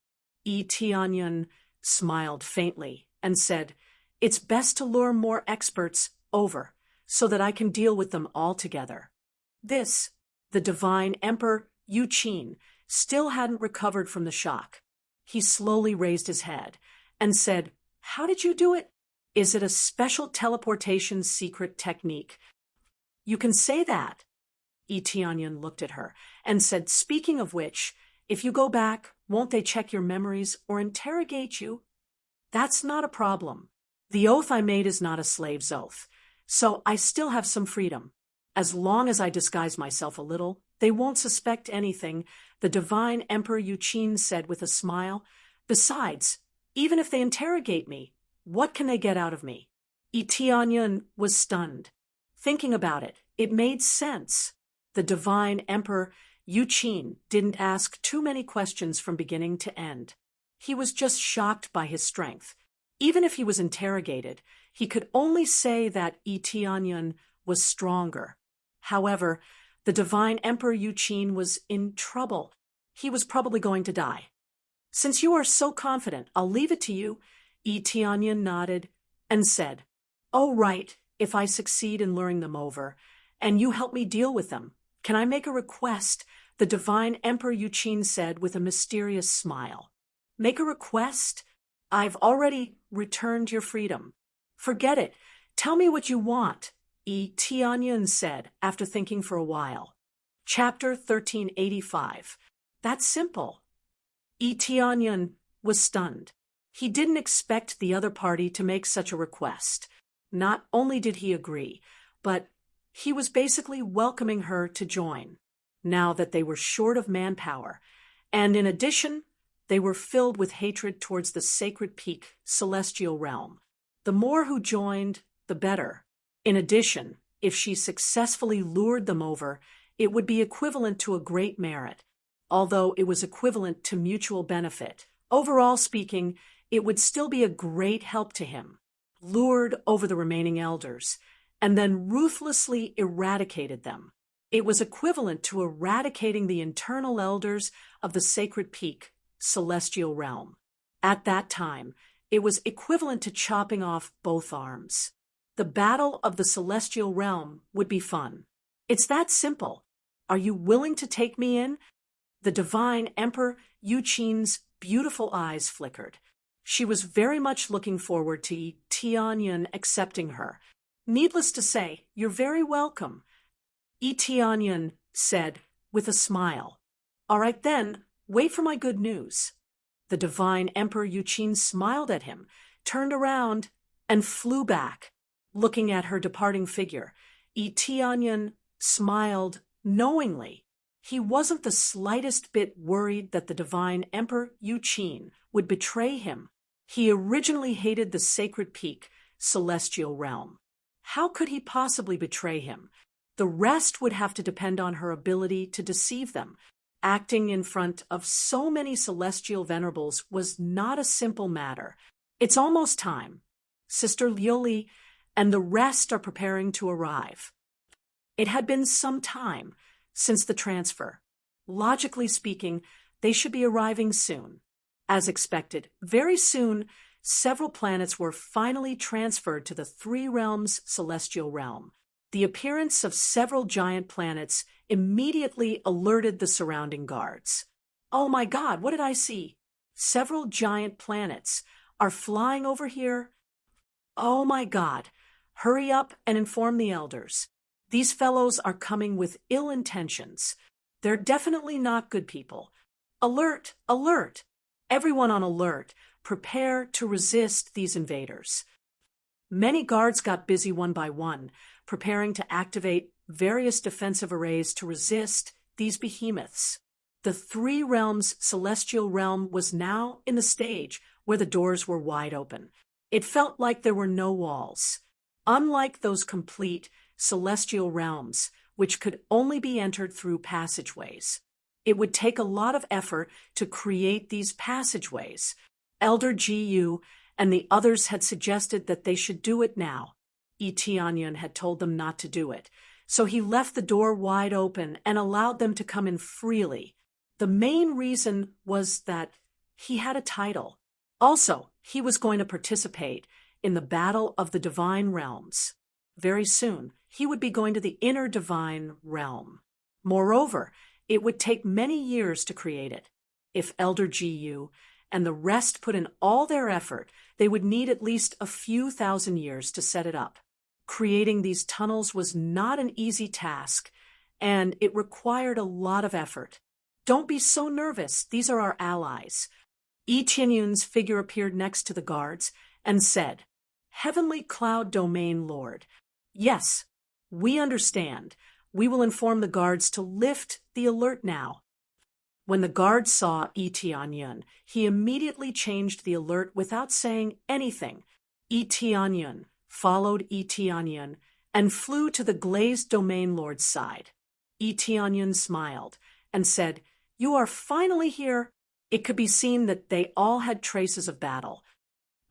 Yi Tianyun smiled faintly and said, It's best to lure more experts over so that I can deal with them all together. This, the Divine Emperor Yu Qin, still hadn't recovered from the shock. He slowly raised his head and said, How did you do it? Is it a special teleportation secret technique? You can say that. Yi Tianyun looked at her and said, Speaking of which, if you go back, won't they check your memories or interrogate you? That's not a problem. The oath I made is not a slave's oath, so I still have some freedom. As long as I disguise myself a little, they won't suspect anything, the Divine Emperor Yu Qin said with a smile. Besides, even if they interrogate me, what can they get out of me? Yi Tianyun was stunned. Thinking about it, it made sense. The Divine Emperor Yu Qin didn't ask too many questions from beginning to end. He was just shocked by his strength. Even if he was interrogated, he could only say that Yi Tianyun was stronger. However, the Divine Emperor Yu Qin was in trouble. He was probably going to die. Since you are so confident, I'll leave it to you. Yi Tianyun nodded and said, Oh, right, if I succeed in luring them over, and you help me deal with them, can I make a request? The Divine Emperor Yu Qin said with a mysterious smile. Make a request? I've already returned your freedom. Forget it. Tell me what you want, Yi Tianyun said after thinking for a while. Chapter 1385. That's simple. Yi Tianyun was stunned. He didn't expect the other party to make such a request. Not only did he agree, but he was basically welcoming her to join, now that they were short of manpower, and in addition, they were filled with hatred towards the sacred peak, celestial realm. The more who joined, the better. In addition, if she successfully lured them over, it would be equivalent to a great merit, although it was equivalent to mutual benefit. Overall speaking, it would still be a great help to him. Lured over the remaining elders, and then ruthlessly eradicated them. It was equivalent to eradicating the internal elders of the sacred peak, celestial realm. At that time, it was equivalent to chopping off both arms. The battle of the celestial realm would be fun. It's that simple. Are you willing to take me in? The Divine Emperor Yu Qin's beautiful eyes flickered. She was very much looking forward to Yi Tianyun accepting her. Needless to say, you're very welcome. Eteonyon said with a smile. All right then, wait for my good news. The divine Emperor Yuqin smiled at him, turned around, and flew back, looking at her departing figure. Eteonyon smiled knowingly. He wasn't the slightest bit worried that the divine Emperor Yuqin would betray him. He originally hated the sacred peak, celestial realm. How could he possibly betray him? The rest would have to depend on her ability to deceive them. Acting in front of so many celestial venerables was not a simple matter. It's almost time. Sister Lioli and the rest are preparing to arrive. It had been some time since the transfer. Logically speaking, they should be arriving soon. As expected, very soon, several planets were finally transferred to the Three Realms celestial realm. The appearance of several giant planets immediately alerted the surrounding guards. Oh my God, what did I see? Several giant planets are flying over here. Oh my God, hurry up and inform the elders. These fellows are coming with ill intentions. They're definitely not good people. Alert, alert! Everyone on alert. Prepare to resist these invaders. Many guards got busy one by one, preparing to activate various defensive arrays to resist these behemoths. The Three Realms celestial realm was now in the stage where the doors were wide open. It felt like there were no walls. Unlike those complete celestial realms, which could only be entered through passageways. It would take a lot of effort to create these passageways. Elder Gu and the others had suggested that they should do it now. Eteonyon had told them not to do it, so he left the door wide open and allowed them to come in freely. The main reason was that he had a title. Also, he was going to participate in the Battle of the Divine Realms. Very soon, he would be going to the inner divine realm. Moreover, it would take many years to create it. If Elder Gu and the rest put in all their effort, they would need at least a few thousand years to set it up. Creating these tunnels was not an easy task, and it required a lot of effort. Don't be so nervous, these are our allies. Eteonyon's figure appeared next to the guards and said, Heavenly Cloud Domain Lord, yes, we understand. We will inform the guards to lift the alert now. When the guard saw Eteonyon, he immediately changed the alert without saying anything. Eteonyon followed Eteonyon and flew to the glazed domain lord's side. Eteonyon smiled and said, You are finally here. It could be seen that they all had traces of battle.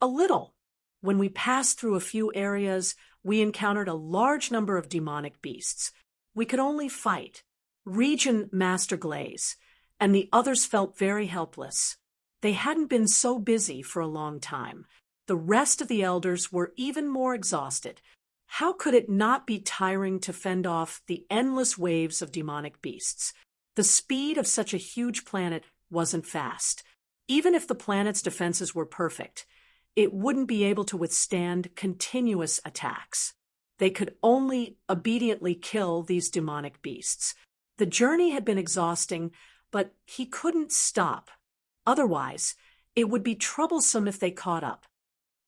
A little. When we passed through a few areas, we encountered a large number of demonic beasts. We could only fight. Region Master Glaze and the others felt very helpless. They hadn't been so busy for a long time. The rest of the elders were even more exhausted. How could it not be tiring to fend off the endless waves of demonic beasts? The speed of such a huge planet wasn't fast. Even if the planet's defenses were perfect, it wouldn't be able to withstand continuous attacks. They could only obediently kill these demonic beasts. The journey had been exhausting, but he couldn't stop. Otherwise, it would be troublesome if they caught up.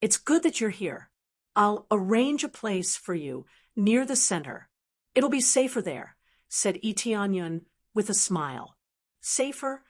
It's good that you're here. I'll arrange a place for you near the center. It'll be safer there, said Eteonyon with a smile. Safer?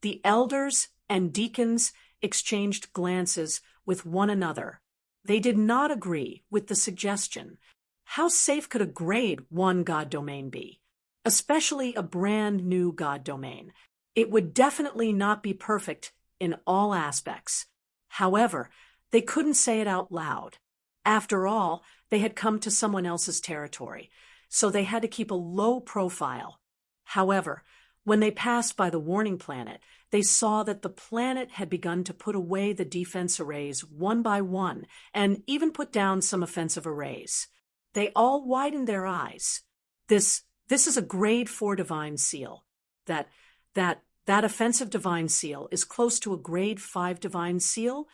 The elders and deacons exchanged glances with one another. They did not agree with the suggestion. How safe could a grade 1 god domain be? Especially a brand new god domain. It would definitely not be perfect in all aspects. However, they couldn't say it out loud. After all, they had come to someone else's territory, so they had to keep a low profile. However, when they passed by the warning planet, they saw that the planet had begun to put away the defense arrays one by one and even put down some offensive arrays. They all widened their eyes. This is a grade 4 divine seal. That offensive divine seal is close to a grade 5 divine seal.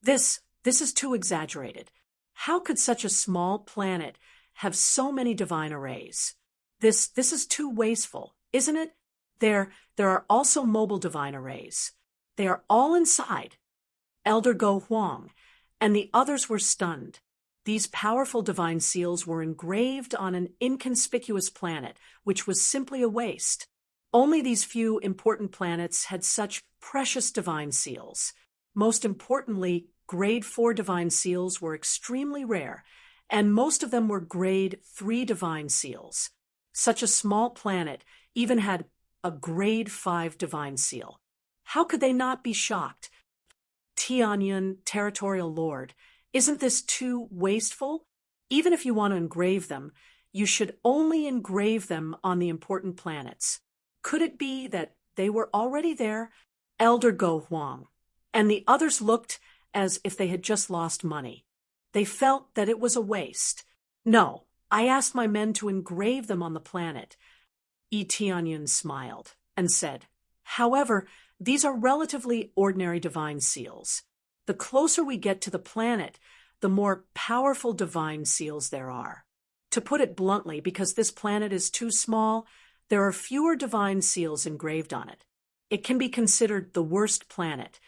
This is too exaggerated. How could such a small planet have so many divine arrays? This is too wasteful, isn't it? There are also mobile divine arrays. They are all inside. Elder Go Huang and the others were stunned. These powerful divine seals were engraved on an inconspicuous planet, which was simply a waste. Only these few important planets had such precious divine seals. Most importantly, grade 4 divine seals were extremely rare, and most of them were grade 3 divine seals. Such a small planet even had a grade 5 divine seal. How could they not be shocked? Tianyun, Territorial Lord, isn't this too wasteful? Even if you want to engrave them, you should only engrave them on the important planets. Could it be that they were already there? Elder Go Huang and the others looked as if they had just lost money. They felt that it was a waste. No, I asked my men to engrave them on the planet. Tianyun smiled and said, however, these are relatively ordinary divine seals. The closer we get to the planet, the more powerful divine seals there are. To put it bluntly, because this planet is too small, there are fewer divine seals engraved on it. It can be considered the worst planet.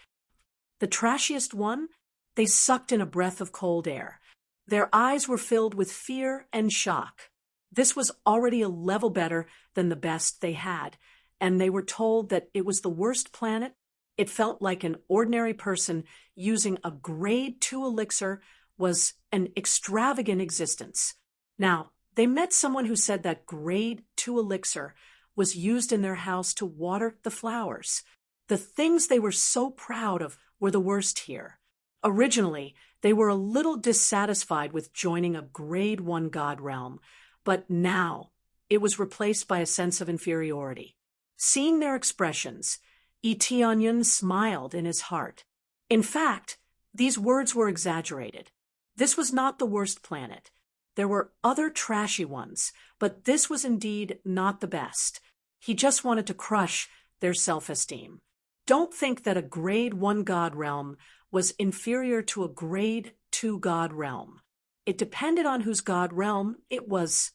The trashiest one? They sucked in a breath of cold air. Their eyes were filled with fear and shock. This was already a level better than the best they had, and they were told that it was the worst planet. It felt like an ordinary person using a grade 2 elixir was an extravagant existence. Now, they met someone who said that grade 2 elixir was used in their house to water the flowers. The things they were so proud of were the worst here. Originally, they were a little dissatisfied with joining a grade 1 god realm, but now it was replaced by a sense of inferiority. Seeing their expressions, Tianyun smiled in his heart. In fact, these words were exaggerated. This was not the worst planet. There were other trashy ones, but this was indeed not the best. He just wanted to crush their self-esteem. Don't think that a grade 1 god realm was inferior to a grade 2 god realm. It depended on whose god realm it was.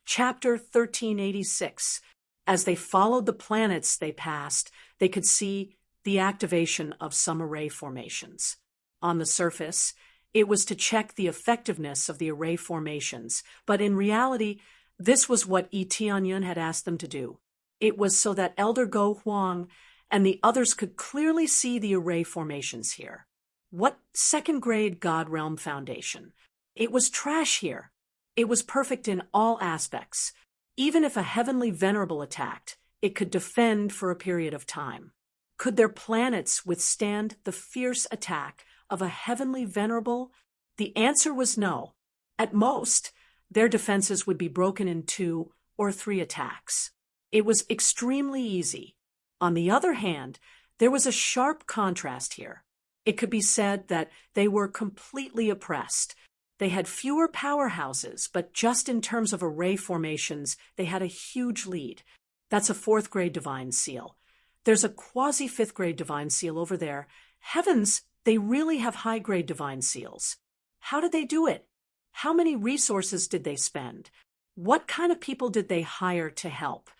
Chapter 1386. As they followed the planets they passed, they could see the activation of some array formations. On the surface, it was to check the effectiveness of the array formations, but in reality, this was what Tianyun had asked them to do. It was so that Elder Go Huang and the others could clearly see the array formations here. What second-grade God Realm foundation? It was trash here. It was perfect in all aspects. Even if a heavenly venerable attacked, it could defend for a period of time. Could their planets withstand the fierce attack of a heavenly venerable? The answer was no. At most, their defenses would be broken in 2 or 3 attacks. It was extremely easy. On the other hand, there was a sharp contrast here. It could be said that they were completely oppressed. They had fewer powerhouses, but just in terms of array formations, they had a huge lead. That's a 4th grade divine seal. There's a quasi-5th grade divine seal over there. Heavens, they really have high-grade divine seals. How did they do it? How many resources did they spend? What kind of people did they hire to help?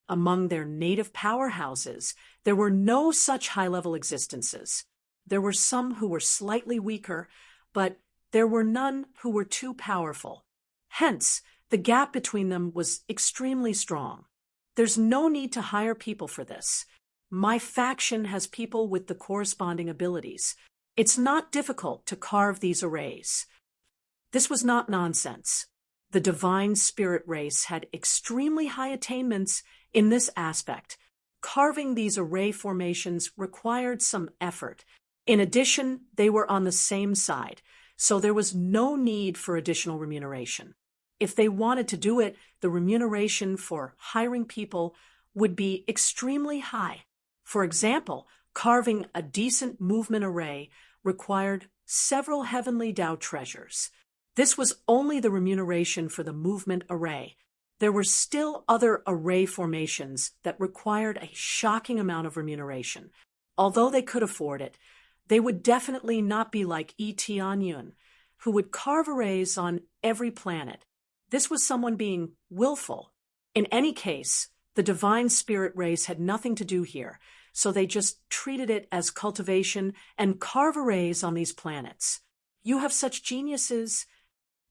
Among their native powerhouses, there were no such high-level existences. There were some who were slightly weaker, but there were none who were too powerful. Hence, the gap between them was extremely strong. There's no need to hire people for this. My faction has people with the corresponding abilities. It's not difficult to carve these arrays. This was not nonsense. The divine spirit race had extremely high attainments in this aspect. Carving these array formations required some effort. In addition, they were on the same side, so there was no need for additional remuneration. If they wanted to do it, the remuneration for hiring people would be extremely high. For example, carving a decent movement array required several heavenly Tao treasures. This was only the remuneration for the movement array. There were still other array formations that required a shocking amount of remuneration. Although they could afford it, they would definitely not be like Tianyun, who would carve arrays on every planet. This was someone being willful. In any case, the divine spirit race had nothing to do here, so they just treated it as cultivation and carve arrays on these planets. You have such geniuses,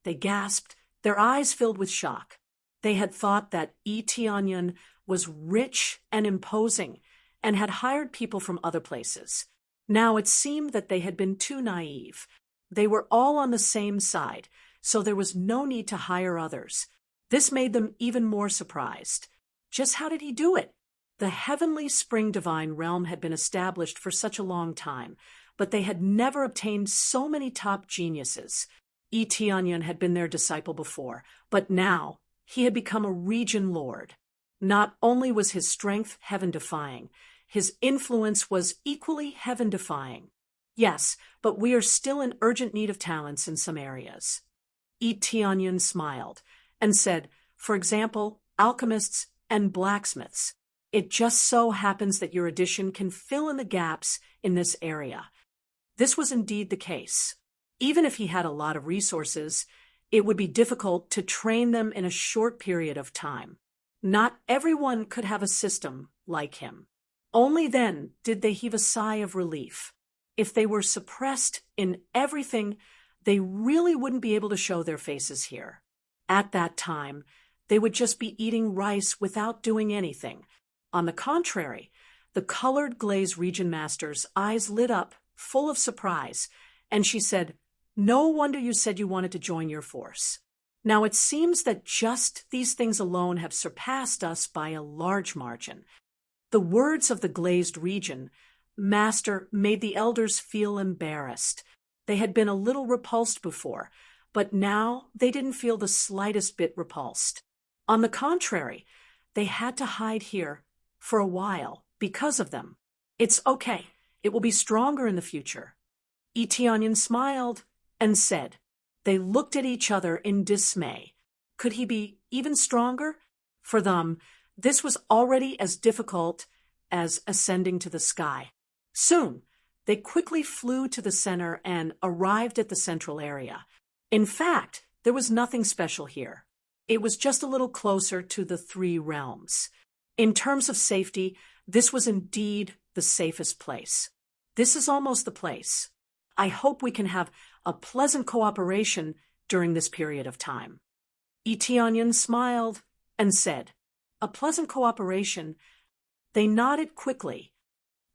they gasped, their eyes filled with shock. They had thought that Eteonion was rich and imposing and had hired people from other places. Now it seemed that they had been too naive. They were all on the same side, so there was no need to hire others. This made them even more surprised. Just how did he do it? The heavenly spring divine realm had been established for such a long time, but they had never obtained so many top geniuses. Eteonion had been their disciple before, but now he had become a region lord. Not only was his strength heaven-defying, his influence was equally heaven-defying. Yes, but we are still in urgent need of talents in some areas. Eteonion smiled and said, for example, alchemists and blacksmiths. It just so happens that your addition can fill in the gaps in this area. This was indeed the case. Even if he had a lot of resources, it would be difficult to train them in a short period of time. Not everyone could have a system like him. Only then did they heave a sigh of relief. If they were suppressed in everything, they really wouldn't be able to show their faces here. At that time, they would just be eating rice without doing anything. On the contrary, the colored glaze region master's eyes lit up, full of surprise, and she said, "No wonder you said you wanted to join your force. Now it seems that just these things alone have surpassed us by a large margin." The words of the glazed region master made the elders feel embarrassed. They had been a little repulsed before, but now they didn't feel the slightest bit repulsed. On the contrary, they had to hide here for a while because of them. It's okay. It will be stronger in the future. Eteonion smiled and said. They looked at each other in dismay. Could he be even stronger? For them, this was already as difficult as ascending to the sky. Soon, they quickly flew to the center and arrived at the central area. In fact, there was nothing special here. It was just a little closer to the three realms. In terms of safety, this was indeed the safest place. This is almost the place. I hope we can have a pleasant cooperation during this period of time. Eteonion smiled and said, "A pleasant cooperation." They nodded quickly.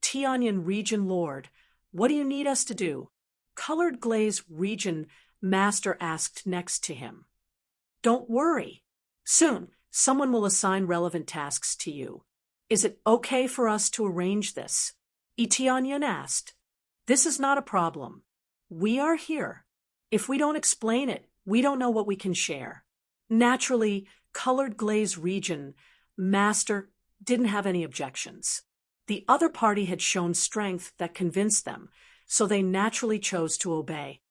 Teonion Region Lord, what do you need us to do? Colored Glaze Region Master asked next to him. Don't worry. Soon, someone will assign relevant tasks to you. Is it okay for us to arrange this? Eteonion asked. This is not a problem. We are here. If we don't explain it, we don't know what we can share. Naturally, Colored Glaze Region Master didn't have any objections. The other party had shown strength that convinced them, so they naturally chose to obey.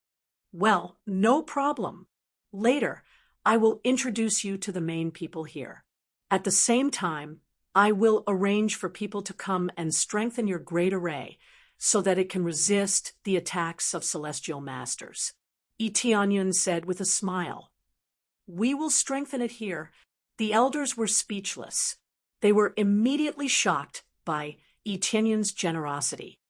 Well, no problem. Later, I will introduce you to the main people here. At the same time, I will arrange for people to come and strengthen your great array so that it can resist the attacks of celestial masters. Eteonion said with a smile. We will strengthen it here. The elders were speechless. They were immediately shocked by Eteonion's generosity.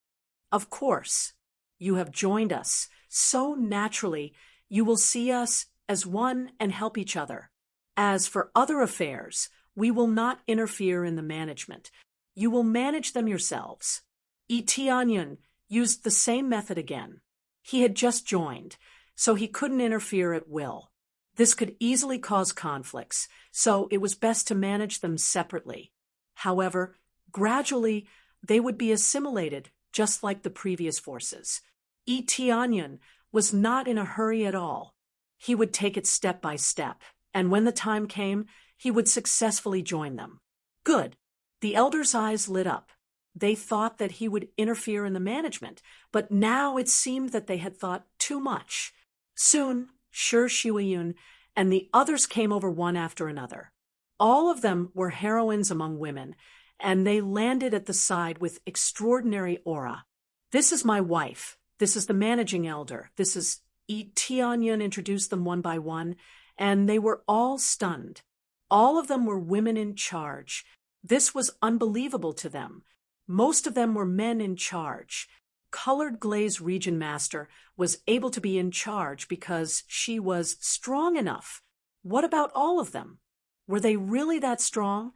Of course, you have joined us. So naturally, you will see us as one and help each other. As for other affairs, we will not interfere in the management. You will manage them yourselves. Eteonion used the same method again. He had just joined, so he couldn't interfere at will. This could easily cause conflicts, so it was best to manage them separately. However, gradually, they would be assimilated, just like the previous forces. Eteonion was not in a hurry at all. He would take it step by step, and when the time came, he would successfully join them. Good. The elders' eyes lit up. They thought that he would interfere in the management, but now it seemed that they had thought too much. Soon, Shi Shuiyun and the others came over one after another. All of them were heroines among women, and they landed at the side with extraordinary aura. This is my wife. This is the managing elder. This is Eteonion introduced them one by one, and they were all stunned. All of them were women in charge. This was unbelievable to them. Most of them were men in charge. Colored Glaze Region Master was able to be in charge because she was strong enough. What about all of them? Were they really that strong?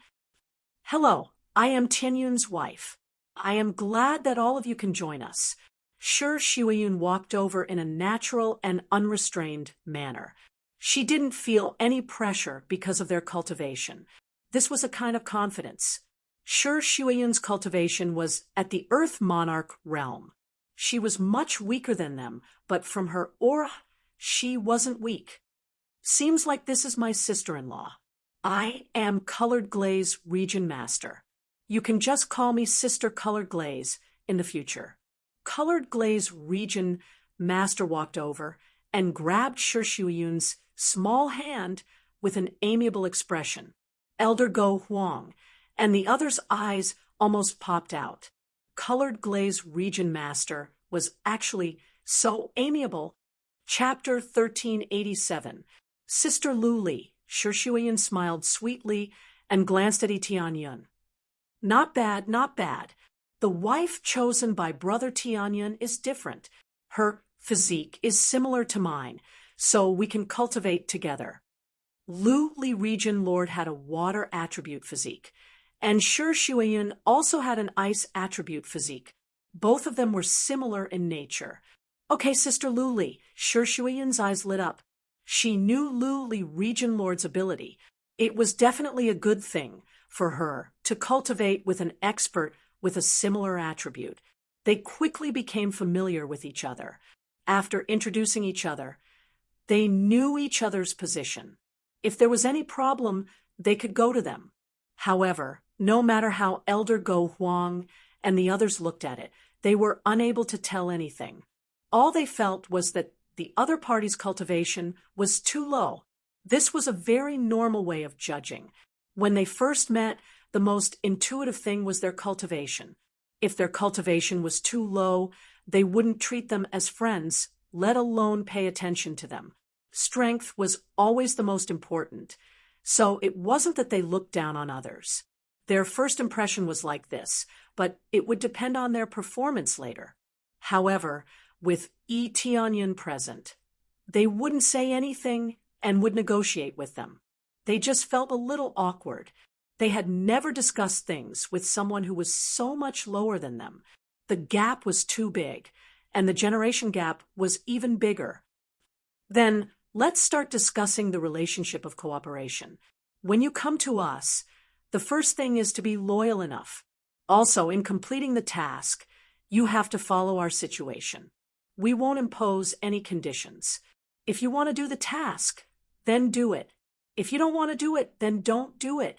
Hello, I am Tianyun's wife. I am glad that all of you can join us. Sure, Shuiyun walked over in a natural and unrestrained manner. She didn't feel any pressure because of their cultivation. This was a kind of confidence. Sure, Shuiyun's cultivation was at the Earth Monarch realm. She was much weaker than them, but from her aura, she wasn't weak. Seems like this is my sister-in-law. I am Colored Glaze Region Master. You can just call me Sister Colored Glaze in the future. Colored Glaze Region Master walked over and grabbed Shuiyun's small hand with an amiable expression. Elder Go Huang, and the other's eyes almost popped out. Colored Glaze Region Master was actually so amiable. Chapter 1387. Sister Luli. Shuiyun smiled sweetly and glanced at Tianyun. Not bad, not bad. The wife chosen by Brother Tianyun is different. Her physique is similar to mine, so we can cultivate together. Luli Region Lord had a water attribute physique, and Shuiyun also had an ice attribute physique. Both of them were similar in nature. Okay, Sister Luli. Shuiyun's eyes lit up. She knew Luli Region Lord's ability. It was definitely a good thing for her to cultivate with an expert with a similar attribute. They quickly became familiar with each other. After introducing each other, they knew each other's position. If there was any problem, they could go to them. However, no matter how Elder Go Huang and the others looked at it, they were unable to tell anything. All they felt was that the other party's cultivation was too low. This was a very normal way of judging. When they first met, the most intuitive thing was their cultivation. If their cultivation was too low, they wouldn't treat them as friends, let alone pay attention to them. Strength was always the most important, so it wasn't that they looked down on others. Their first impression was like this, but it would depend on their performance later. However, with Tianyun present, they wouldn't say anything and would negotiate with them. They just felt a little awkward. They had never discussed things with someone who was so much lower than them. The gap was too big, and the generation gap was even bigger. Then, let's start discussing the relationship of cooperation. When you come to us, the first thing is to be loyal enough. Also, in completing the task, you have to follow our situation. We won't impose any conditions. If you want to do the task, then do it. If you don't want to do it, then don't do it.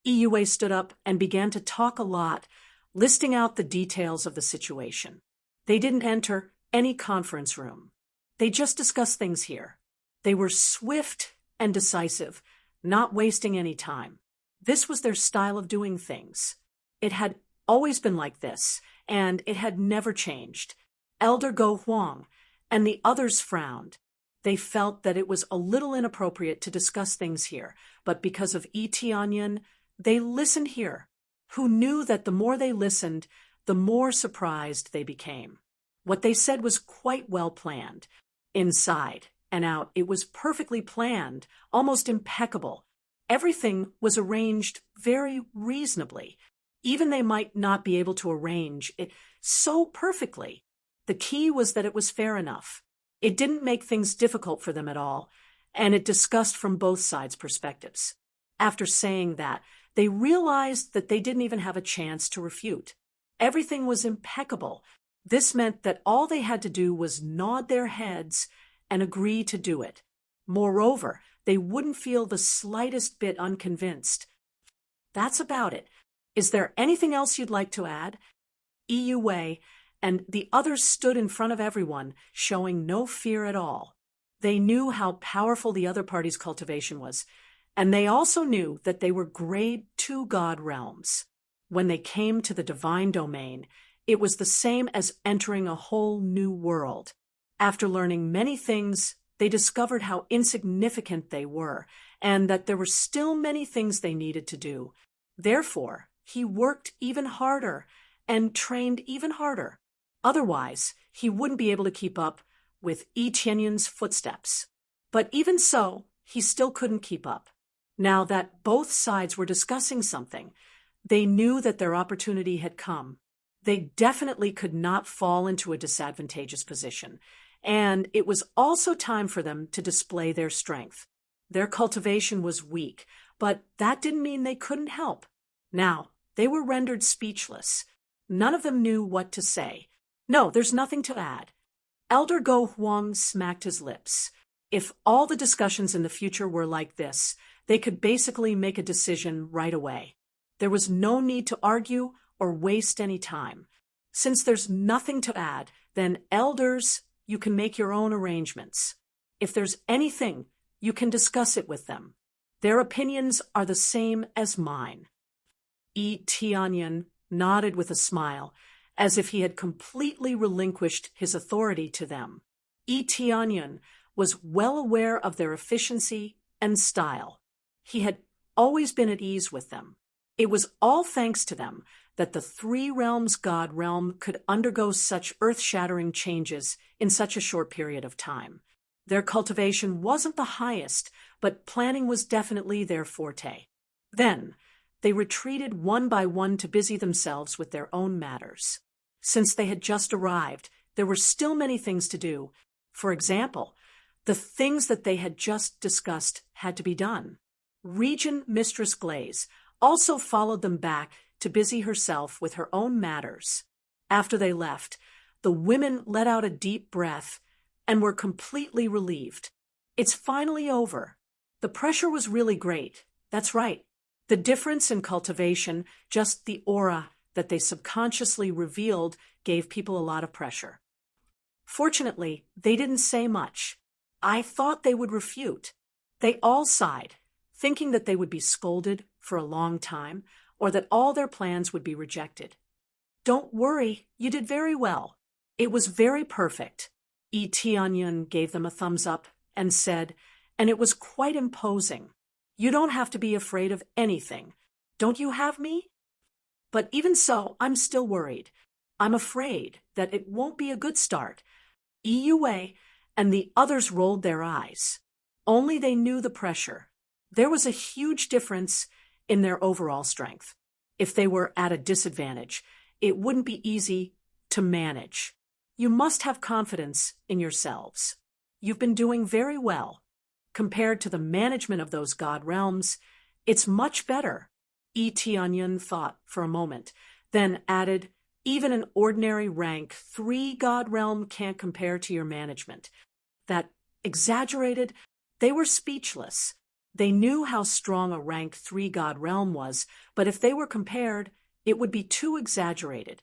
EUA stood up and began to talk a lot, listing out the details of the situation. They didn't enter any conference room. They just discussed things here. They were swift and decisive, not wasting any time. This was their style of doing things. It had always been like this, and it had never changed. Elder Go Huang and the others frowned. They felt that it was a little inappropriate to discuss things here, but because of Tianyun, they listened here. Who knew that the more they listened, the more surprised they became. What they said was quite well planned. Inside and out, it was perfectly planned, almost impeccable. Everything was arranged very reasonably. Even they might not be able to arrange it so perfectly. The key was that it was fair enough. It didn't make things difficult for them at all, and it discussed from both sides' perspectives. After saying that, they realized that they didn't even have a chance to refute. Everything was impeccable. This meant that all they had to do was nod their heads and agree to do it. Moreover, they wouldn't feel the slightest bit unconvinced. That's about it. Is there anything else you'd like to add? EUA and the others stood in front of everyone, showing no fear at all. They knew how powerful the other party's cultivation was, and they also knew that they were grade 2 god realms. When they came to the divine domain, it was the same as entering a whole new world. After learning many things, they discovered how insignificant they were, and that there were still many things they needed to do. Therefore, he worked even harder and trained even harder. Otherwise, he wouldn't be able to keep up with Yi Tianyun's footsteps. But even so, he still couldn't keep up. Now that both sides were discussing something, they knew that their opportunity had come. They definitely could not fall into a disadvantageous position, and it was also time for them to display their strength. Their cultivation was weak, but that didn't mean they couldn't help. Now, they were rendered speechless. None of them knew what to say. No, there's nothing to add. Elder Go Huang smacked his lips. If all the discussions in the future were like this, they could basically make a decision right away. There was no need to argue or waste any time. Since there's nothing to add, then elders, you can make your own arrangements. If there's anything, you can discuss it with them. Their opinions are the same as mine. Yi Tianyun nodded with a smile, as if he had completely relinquished his authority to them. Yi Tianyun was well aware of their efficiency and style. He had always been at ease with them. It was all thanks to them that the Three Realms God Realm could undergo such earth-shattering changes in such a short period of time. Their cultivation wasn't the highest, but planning was definitely their forte. Then, they retreated one by one to busy themselves with their own matters. Since they had just arrived, there were still many things to do. For example, the things that they had just discussed had to be done. Regent Mistress Glaze also followed them back to busy herself with her own matters. After they left, the women let out a deep breath and were completely relieved. It's finally over. The pressure was really great. That's right. The difference in cultivation, just the aura that they subconsciously revealed, gave people a lot of pressure. Fortunately, they didn't say much. I thought they would refute. They all sighed, thinking that they would be scolded for a long time, or that all their plans would be rejected. Don't worry, you did very well. It was very perfect. Yi Tianyun gave them a thumbs up and said, and it was quite imposing. You don't have to be afraid of anything. Don't you have me? But even so, I'm still worried. I'm afraid that it won't be a good start. EUA and the others rolled their eyes. Only they knew the pressure. There was a huge difference in their overall strength. If they were at a disadvantage, it wouldn't be easy to manage. You must have confidence in yourselves. You've been doing very well. Compared to the management of those god realms, it's much better. Yi Tianyun thought for a moment, then added, even an ordinary rank 3 god realm can't compare to your management. That exaggerated? They were speechless. They knew how strong a rank 3 god realm was, but if they were compared, it would be too exaggerated.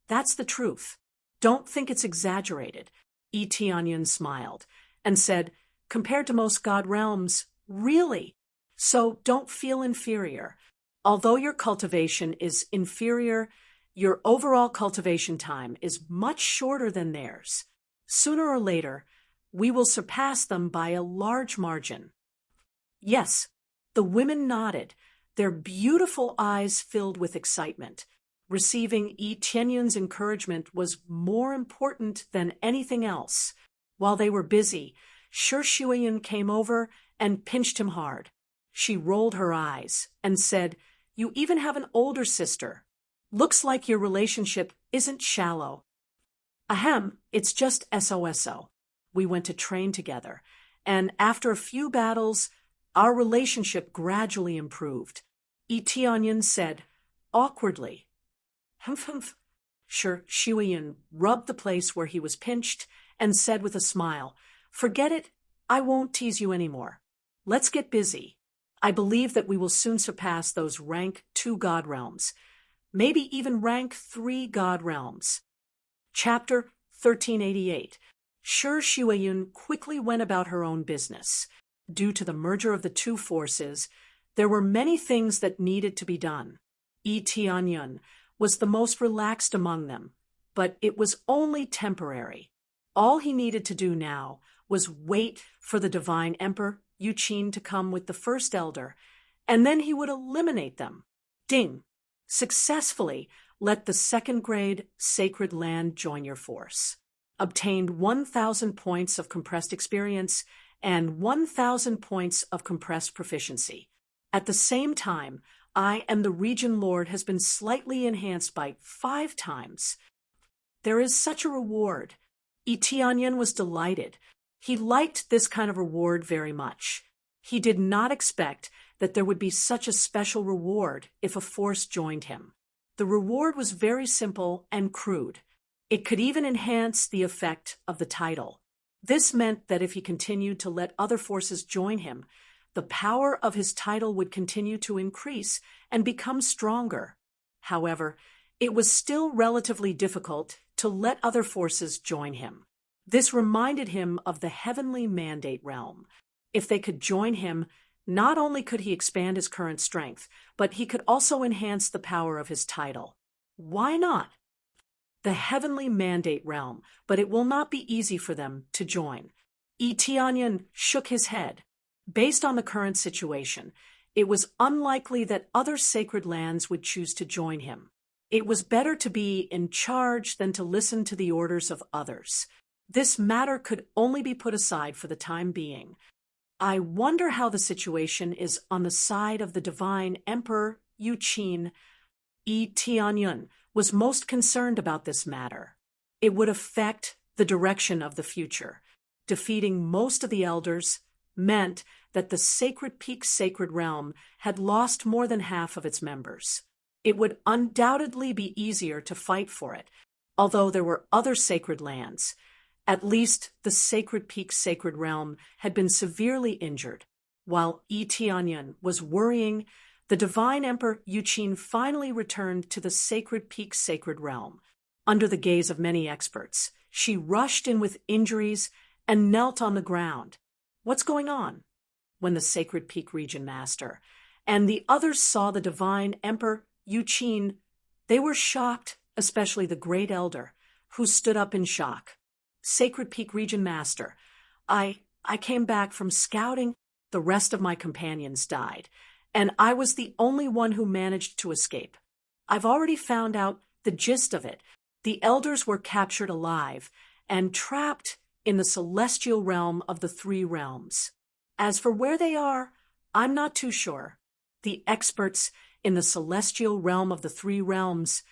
That's the truth. Don't think it's exaggerated. Yi Tianyun smiled and said, compared to most god realms, really? So don't feel inferior. Although your cultivation is inferior, your overall cultivation time is much shorter than theirs. Sooner or later, we will surpass them by a large margin. Yes, the women nodded, their beautiful eyes filled with excitement. Receiving Yi Tianyun's encouragement was more important than anything else. While they were busy, Shi Shuiyun came over and pinched him hard. She rolled her eyes and said, "You even have an older sister. Looks like your relationship isn't shallow." Ahem, it's just SOSO. We went to train together, and after a few battles, our relationship gradually improved. Yi Tianyun said, awkwardly. Humph. Shi Shuiyun rubbed the place where he was pinched and said with a smile, "Forget it, I won't tease you anymore. Let's get busy. I believe that we will soon surpass those rank 2 god realms, maybe even rank 3 god realms." Chapter 1388. Shi Shuiyun quickly went about her own business. Due to the merger of the two forces, there were many things that needed to be done. Yi Tianyun was the most relaxed among them, but it was only temporary. All he needed to do now was wait for the divine Emperor Yuqin to come with the first elder, and then he would eliminate them. Ding! Successfully let the second grade sacred land join your force. Obtained 1,000 points of compressed experience and 1,000 points of compressed proficiency. At the same time, I am the region lord has been slightly enhanced by 5 times. There is such a reward. Tianyan was delighted. He liked this kind of reward very much. He did not expect that there would be such a special reward if a force joined him. The reward was very simple and crude. It could even enhance the effect of the title. This meant that if he continued to let other forces join him, the power of his title would continue to increase and become stronger. However, it was still relatively difficult to let other forces join him. This reminded him of the heavenly mandate realm. If they could join him, not only could he expand his current strength, but he could also enhance the power of his title. Why not? The heavenly mandate realm, but it will not be easy for them to join. Tianyan shook his head. Based on the current situation, it was unlikely that other sacred lands would choose to join him. It was better to be in charge than to listen to the orders of others. This matter could only be put aside for the time being. I wonder how the situation is on the side of the divine Emperor Yuqin. Tianyan was most concerned about this matter. It would affect the direction of the future. Defeating most of the elders meant that the Sacred Peak Sacred Realm had lost more than half of its members. It would undoubtedly be easier to fight for it, although there were other sacred lands. At least the Sacred Peak Sacred Realm had been severely injured. While Tianyan was worrying, the divine Emperor Yuqin finally returned to the Sacred Peak Sacred Realm. Under the gaze of many experts, she rushed in with injuries and knelt on the ground. What's going on? When the Sacred Peak Region Master and the others saw the divine Emperor Yuqin, they were shocked, especially the Great Elder, who stood up in shock. Sacred Peak Region Master, I came back from scouting. The rest of my companions died, and I was the only one who managed to escape. I've already found out the gist of it. The elders were captured alive and trapped in the celestial realm of the 3 realms. As for where they are, I'm not too sure. The experts in the celestial realm of the 3 realms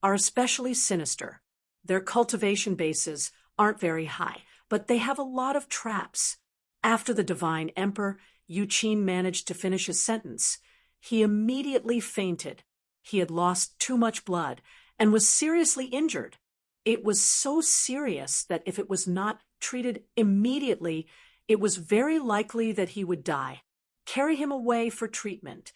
are especially sinister. Their cultivation bases aren't very high, but they have a lot of traps. After the divine Emperor Yuqin managed to finish his sentence, he immediately fainted. He had lost too much blood and was seriously injured. It was so serious that if it was not treated immediately, it was very likely that he would die. Carry him away for treatment.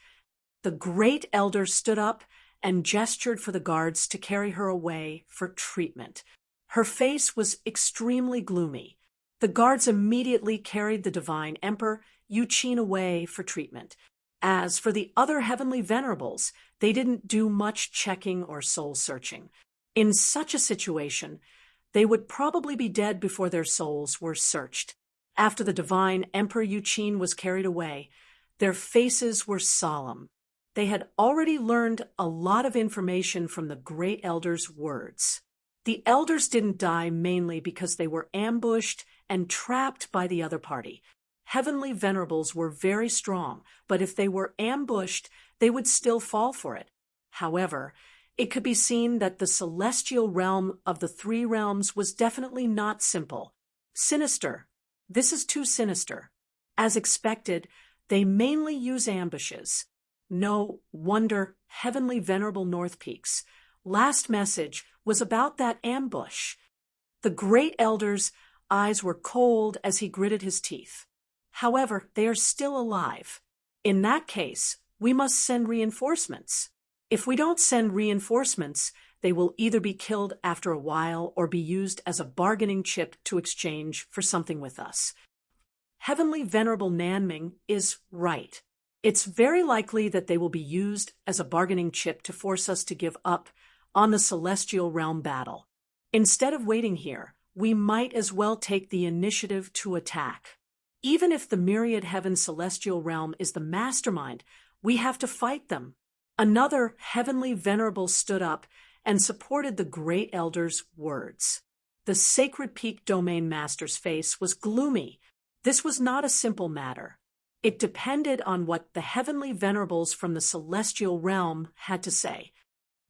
The Great Elder stood up and gestured for the guards to carry her away for treatment. Her face was extremely gloomy. The guards immediately carried the divine Emperor Yuqin away for treatment. As for the other heavenly venerables, they didn't do much checking or soul-searching. In such a situation, they would probably be dead before their souls were searched. After the divine Emperor Yuqin was carried away, their faces were solemn. They had already learned a lot of information from the Great Elder's words. The elders didn't die mainly because they were ambushed and trapped by the other party. Heavenly venerables were very strong, but if they were ambushed, they would still fall for it. However, it could be seen that the celestial realm of the 3 realms was definitely not simple. Sinister. This is too sinister. As expected, they mainly use ambushes. No wonder Heavenly Venerable North Peaks' last message was about that ambush. The Great Elder's eyes were cold as he gritted his teeth. However, they are still alive. In that case, we must send reinforcements. If we don't send reinforcements, they will either be killed after a while or be used as a bargaining chip to exchange for something with us. Heavenly Venerable Nanming is right. It's very likely that they will be used as a bargaining chip to force us to give up on the celestial realm battle. Instead of waiting here, we might as well take the initiative to attack. Even if the myriad heaven celestial realm is the mastermind, we have to fight them. Another heavenly venerable stood up and supported the great elder's words. The sacred peak domain master's face was gloomy. This was not a simple matter. It depended on what the heavenly venerables from the celestial realm had to say.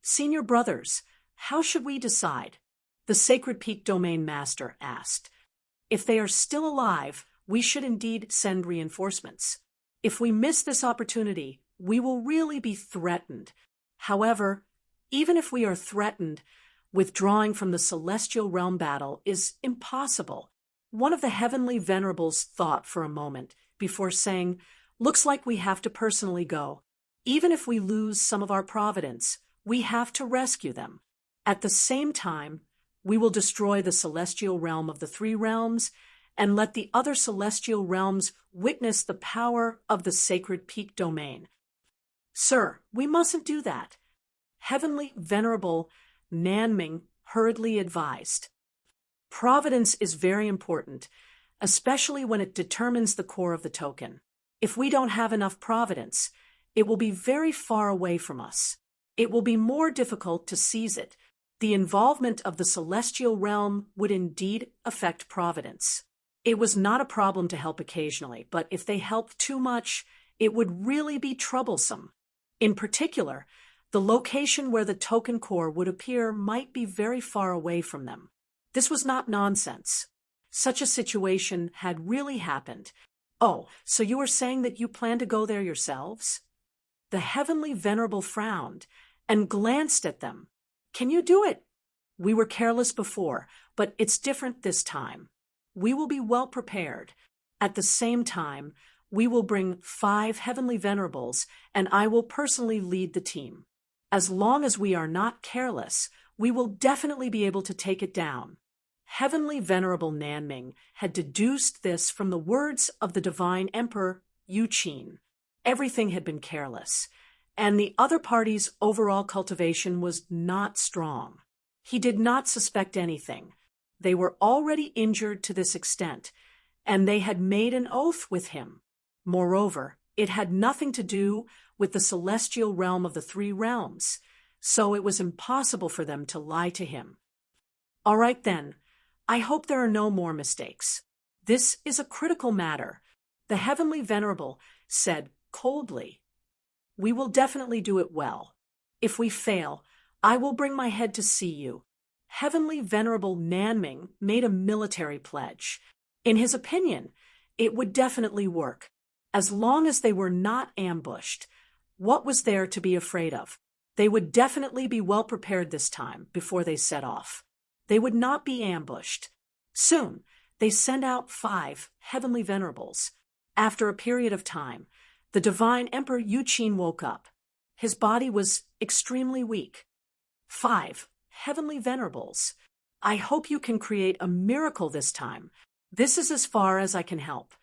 Senior brothers, how should we decide? The sacred peak domain master asked. If they are still alive, we should indeed send reinforcements. If we miss this opportunity, we will really be threatened. However, even if we are threatened, withdrawing from the celestial realm battle is impossible. One of the heavenly venerables thought for a moment before saying, "Looks like we have to personally go. Even if we lose some of our providence, we have to rescue them. At the same time, we will destroy the celestial realm of the three realms and let the other celestial realms witness the power of the sacred peak domain." "Sir, we mustn't do that," Heavenly Venerable Nanming hurriedly advised. "Providence is very important, especially when it determines the core of the token. If we don't have enough providence, it will be very far away from us. It will be more difficult to seize it. The involvement of the celestial realm would indeed affect providence. It was not a problem to help occasionally, but if they helped too much, it would really be troublesome. In particular, the location where the token core would appear might be very far away from them." This was not nonsense. Such a situation had really happened. "Oh, so you are saying that you plan to go there yourselves?" The heavenly venerable frowned and glanced at them. "Can you do it? We were careless before, but it's different this time. We will be well prepared. At the same time, we will bring 5 heavenly venerables, and I will personally lead the team. As long as we are not careless, we will definitely be able to take it down." Heavenly Venerable Nanming had deduced this from the words of the Divine Emperor Yuqin. Everything had been careless, and the other party's overall cultivation was not strong. He did not suspect anything. They were already injured to this extent, and they had made an oath with him. Moreover, it had nothing to do with the celestial realm of the three realms, so it was impossible for them to lie to him. "All right then, I hope there are no more mistakes. This is a critical matter," the heavenly venerable said coldly. "We will definitely do it well. If we fail, I will bring my head to see you." Heavenly Venerable Nanming made a military pledge. In his opinion, it would definitely work. As long as they were not ambushed, what was there to be afraid of? They would definitely be well prepared this time before they set off. They would not be ambushed. Soon, they sent out 5 heavenly venerables. After a period of time, the Divine Emperor Yuqin woke up. His body was extremely weak. 5 heavenly venerables. I hope you can create a miracle this time. This is as far as I can help.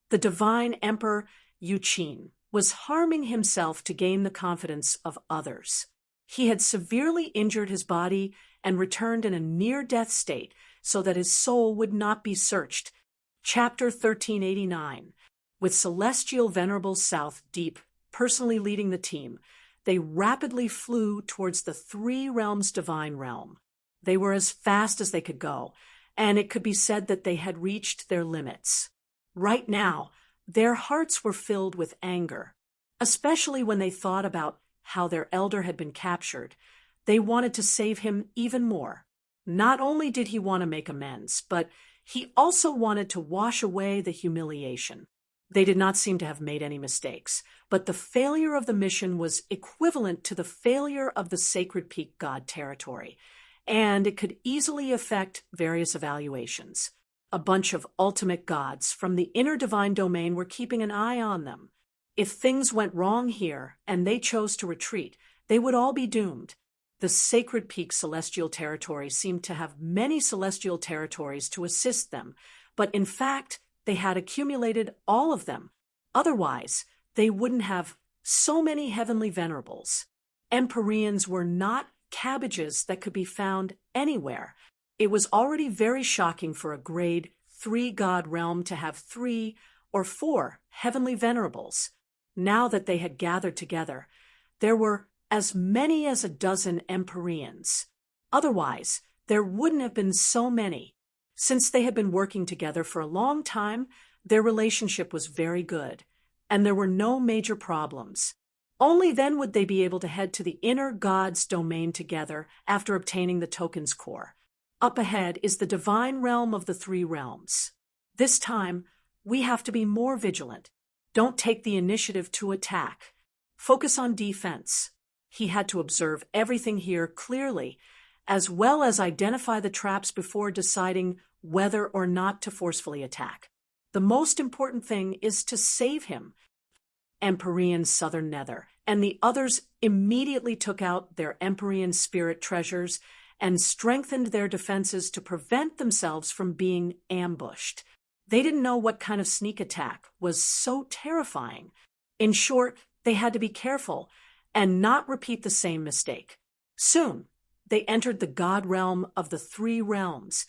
The Divine Emperor Yuqin was harming himself to gain the confidence of others. He had severely injured his body and returned in a near-death state so that his soul would not be searched. Chapter 1389. With Celestial Venerable South Deep personally leading the team, they rapidly flew towards the three realms' divine realm. They were as fast as they could go, and it could be said that they had reached their limits. Right now, their hearts were filled with anger, especially when they thought about how their elder had been captured. They wanted to save him even more. Not only did he want to make amends, but he also wanted to wash away the humiliation. They did not seem to have made any mistakes, but the failure of the mission was equivalent to the failure of the Sacred Peak God territory, and it could easily affect various evaluations. A bunch of ultimate gods from the inner divine domain were keeping an eye on them. If things went wrong here and they chose to retreat, they would all be doomed. The Sacred Peak celestial territory seemed to have many celestial territories to assist them, but in fact, they had accumulated all of them. Otherwise, they wouldn't have so many heavenly venerables. Empyreans were not cabbages that could be found anywhere. It was already very shocking for a grade 3 god realm to have 3 or 4 heavenly venerables. Now that they had gathered together, there were as many as a dozen Empyreans. Otherwise, there wouldn't have been so many. Since they had been working together for a long time, their relationship was very good, and there were no major problems. Only then would they be able to head to the inner god's domain together after obtaining the token's core. Up ahead is the divine realm of the 3 realms. This time, we have to be more vigilant. Don't take the initiative to attack. Focus on defense. He had to observe everything here clearly, as well as identify the traps before deciding whether or not to forcefully attack. The most important thing is to save him. Empyrean Southern Nether, and the others immediately took out their Empyrean spirit treasures and strengthened their defenses to prevent themselves from being ambushed. They didn't know what kind of sneak attack was so terrifying. In short, they had to be careful and not repeat the same mistake. Soon, they entered the god realm of the 3 realms,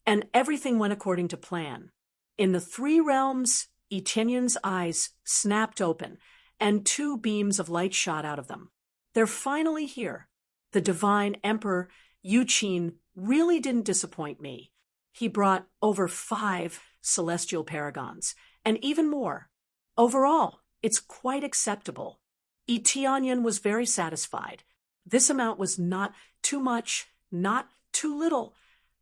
and everything went according to plan. In the 3 realms, Etienne's eyes snapped open, and 2 beams of light shot out of them. They're finally here. The divine Emperor Yuqin really didn't disappoint me. He brought over 5 celestial paragons, and even more. Overall, it's quite acceptable. Etienne was very satisfied. This amount was not too much, not too little.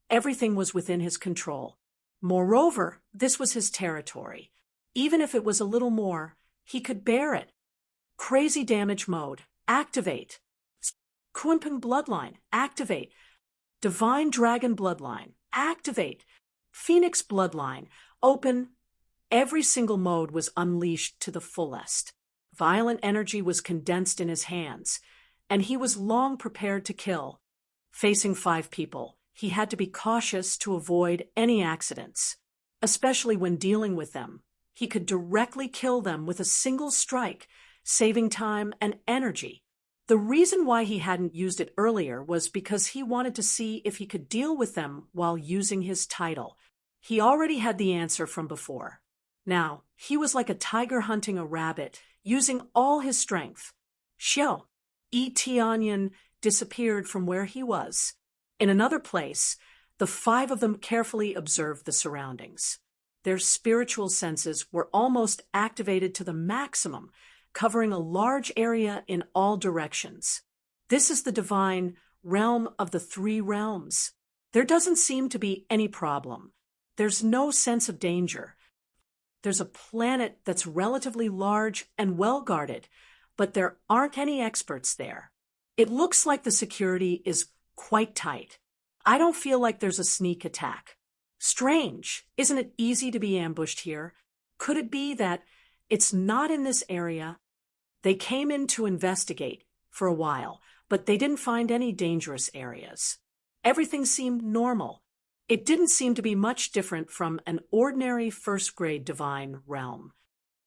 Everything was within his control. Moreover, this was his territory. Even if it was a little more, he could bear it. Crazy damage mode, activate. Kunpeng bloodline, activate. Divine dragon bloodline, activate. Phoenix bloodline, open. Every single mode was unleashed to the fullest. Violent energy was condensed in his hands, and he was long prepared to kill. Facing 5 people, he had to be cautious to avoid any accidents, especially when dealing with them. He could directly kill them with a single strike, saving time and energy. The reason why he hadn't used it earlier was because he wanted to see if he could deal with them while using his title. He already had the answer from before. Now, he was like a tiger hunting a rabbit, using all his strength. Xiao, Etienne disappeared from where he was. In another place, the 5 of them carefully observed the surroundings. Their spiritual senses were almost activated to the maximum, covering a large area in all directions. This is the divine realm of the 3 realms. There doesn't seem to be any problem. There's no sense of danger. There's a planet that's relatively large and well-guarded, but there aren't any experts there. It looks like the security is quite tight. I don't feel like there's a sneak attack. Strange, isn't it easy to be ambushed here? Could it be that it's not in this area? They came in to investigate for a while, but they didn't find any dangerous areas. Everything seemed normal. It didn't seem to be much different from an ordinary first-grade divine realm.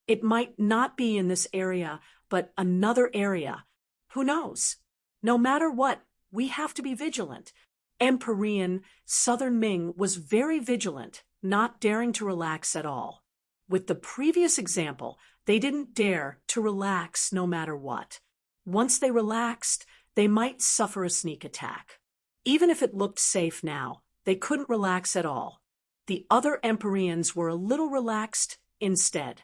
It might not be in this area, but another area. Who knows? No matter what, we have to be vigilant. Empyrean Southern Ming was very vigilant, not daring to relax at all. With the previous example, they didn't dare to relax no matter what. Once they relaxed, they might suffer a sneak attack. Even if it looked safe now, they couldn't relax at all. The other Empyreans were a little relaxed instead.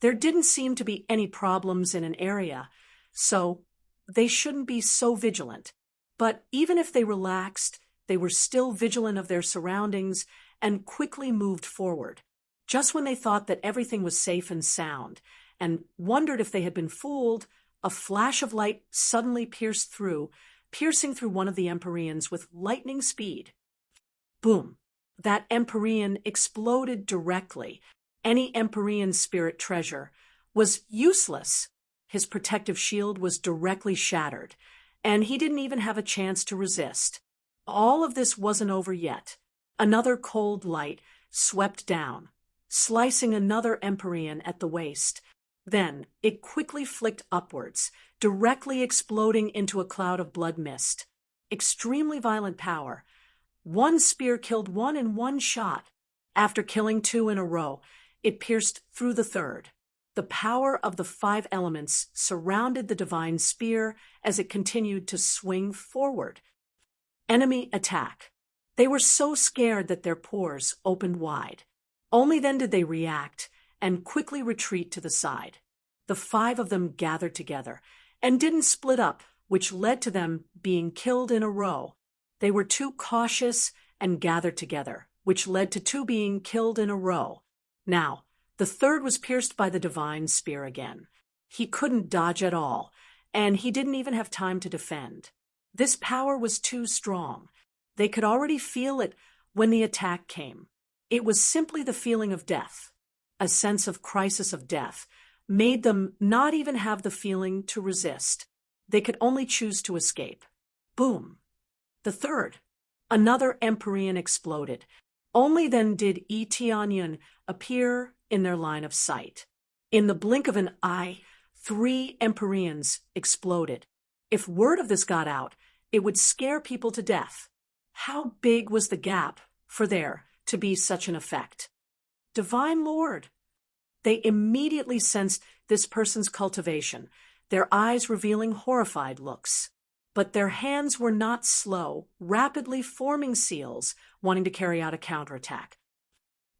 There didn't seem to be any problems in an area, so they shouldn't be so vigilant. But even if they relaxed, they were still vigilant of their surroundings and quickly moved forward. Just when they thought that everything was safe and sound, and wondered if they had been fooled, a flash of light suddenly piercing through one of the Empyreans with lightning speed. Boom! That Empyrean exploded directly. Any Empyrean spirit treasure was useless. His protective shield was directly shattered, and he didn't even have a chance to resist. All of this wasn't over yet. Another cold light swept down, slicing another Empyrean at the waist. Then it quickly flicked upwards, directly exploding into a cloud of blood mist. Extremely violent power. One spear killed one in one shot. After killing two in a row, it pierced through the third. The power of the five elements surrounded the divine spear as it continued to swing forward. Enemy attack. They were so scared that their pores opened wide. Only then did they react and quickly retreat to the side. The five of them gathered together and didn't split up, which led to them being killed in a row. They were too cautious and gathered together, which led to two being killed in a row. Now, the third was pierced by the divine spear again. He couldn't dodge at all, and he didn't even have time to defend. This power was too strong. They could already feel it when the attack came. It was simply the feeling of death. A sense of crisis of death made them not even have the feeling to resist. They could only choose to escape. Boom. The third. Another Empyrean exploded. Only then did Eteonion appear in their line of sight. In the blink of an eye, 3 Empyreans exploded. If word of this got out, it would scare people to death. How big was the gap for there to be such an effect? Divine Lord! They immediately sensed this person's cultivation, their eyes revealing horrified looks. But their hands were not slow, rapidly forming seals, wanting to carry out a counterattack.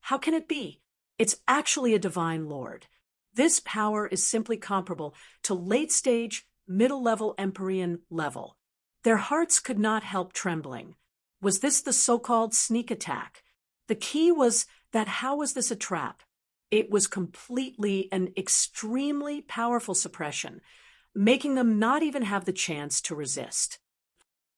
How can it be? It's actually a divine lord. This power is simply comparable to late-stage, middle-level Empyrean level. Their hearts could not help trembling. Was this the so-called sneak attack? The key was that how was this a trap? It was completely and extremely powerful suppression, making them not even have the chance to resist.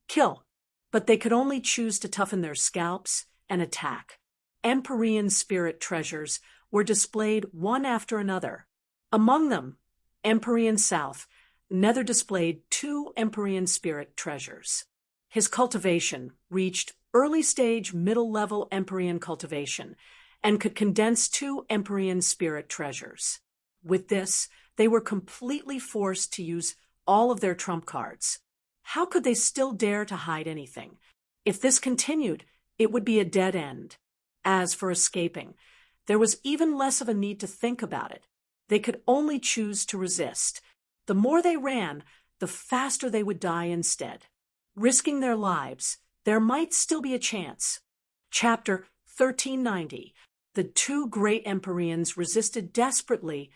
Kill, but they could only choose to toughen their scalps and attack. Empyrean spirit treasures were displayed one after another. Among them, Empyrean South Nether displayed 2 Empyrean spirit treasures. His cultivation reached early-stage middle-level Empyrean cultivation and could condense 2 Empyrean spirit treasures. With this, they were completely forced to use all of their trump cards. How could they still dare to hide anything? If this continued, it would be a dead end. As for escaping, there was even less of a need to think about it. They could only choose to resist. The more they ran, the faster they would die instead. Risking their lives, there might still be a chance. Chapter 1390. The 2 great Empyreans resisted desperately,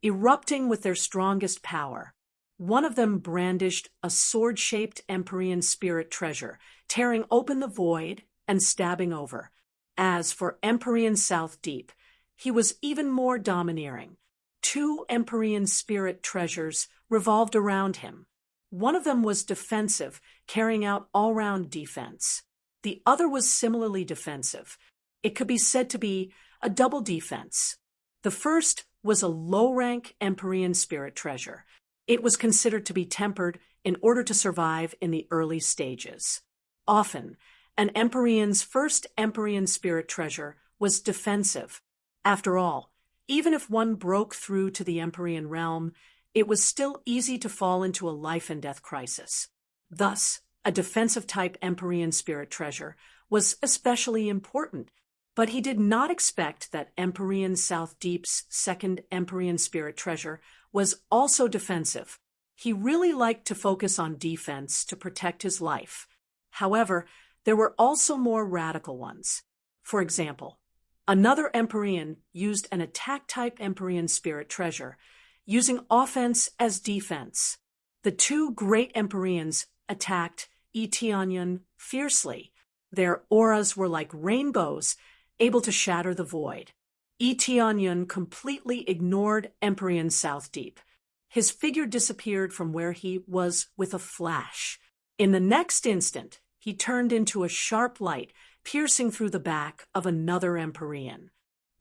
erupting with their strongest power. One of them brandished a sword-shaped Empyrean spirit treasure, tearing open the void and stabbing over. As for Empyrean South Deep, he was even more domineering. 2 Empyrean spirit treasures revolved around him. One of them was defensive, carrying out all-round defense. The other was similarly defensive. It could be said to be a double defense. The first was a low-rank Empyrean spirit treasure. It was considered to be tempered in order to survive in the early stages. Often, an Empyrean's first Empyrean spirit treasure was defensive. After all, even if one broke through to the Empyrean realm, it was still easy to fall into a life-and-death crisis. Thus, a defensive-type Empyrean spirit treasure was especially important, but he did not expect that Empyrean South Deep's second Empyrean spirit treasure was also defensive. He really liked to focus on defense to protect his life. However, there were also more radical ones. For example, another Empyrean used an attack-type Empyrean spirit treasure, using offense as defense. The 2 great Empyreans attacked Eteonion fiercely. Their auras were like rainbows, able to shatter the void. Eteonion completely ignored Empyrean South Deep. His figure disappeared from where he was with a flash. In the next instant, he turned into a sharp light, piercing through the back of another Empyrean.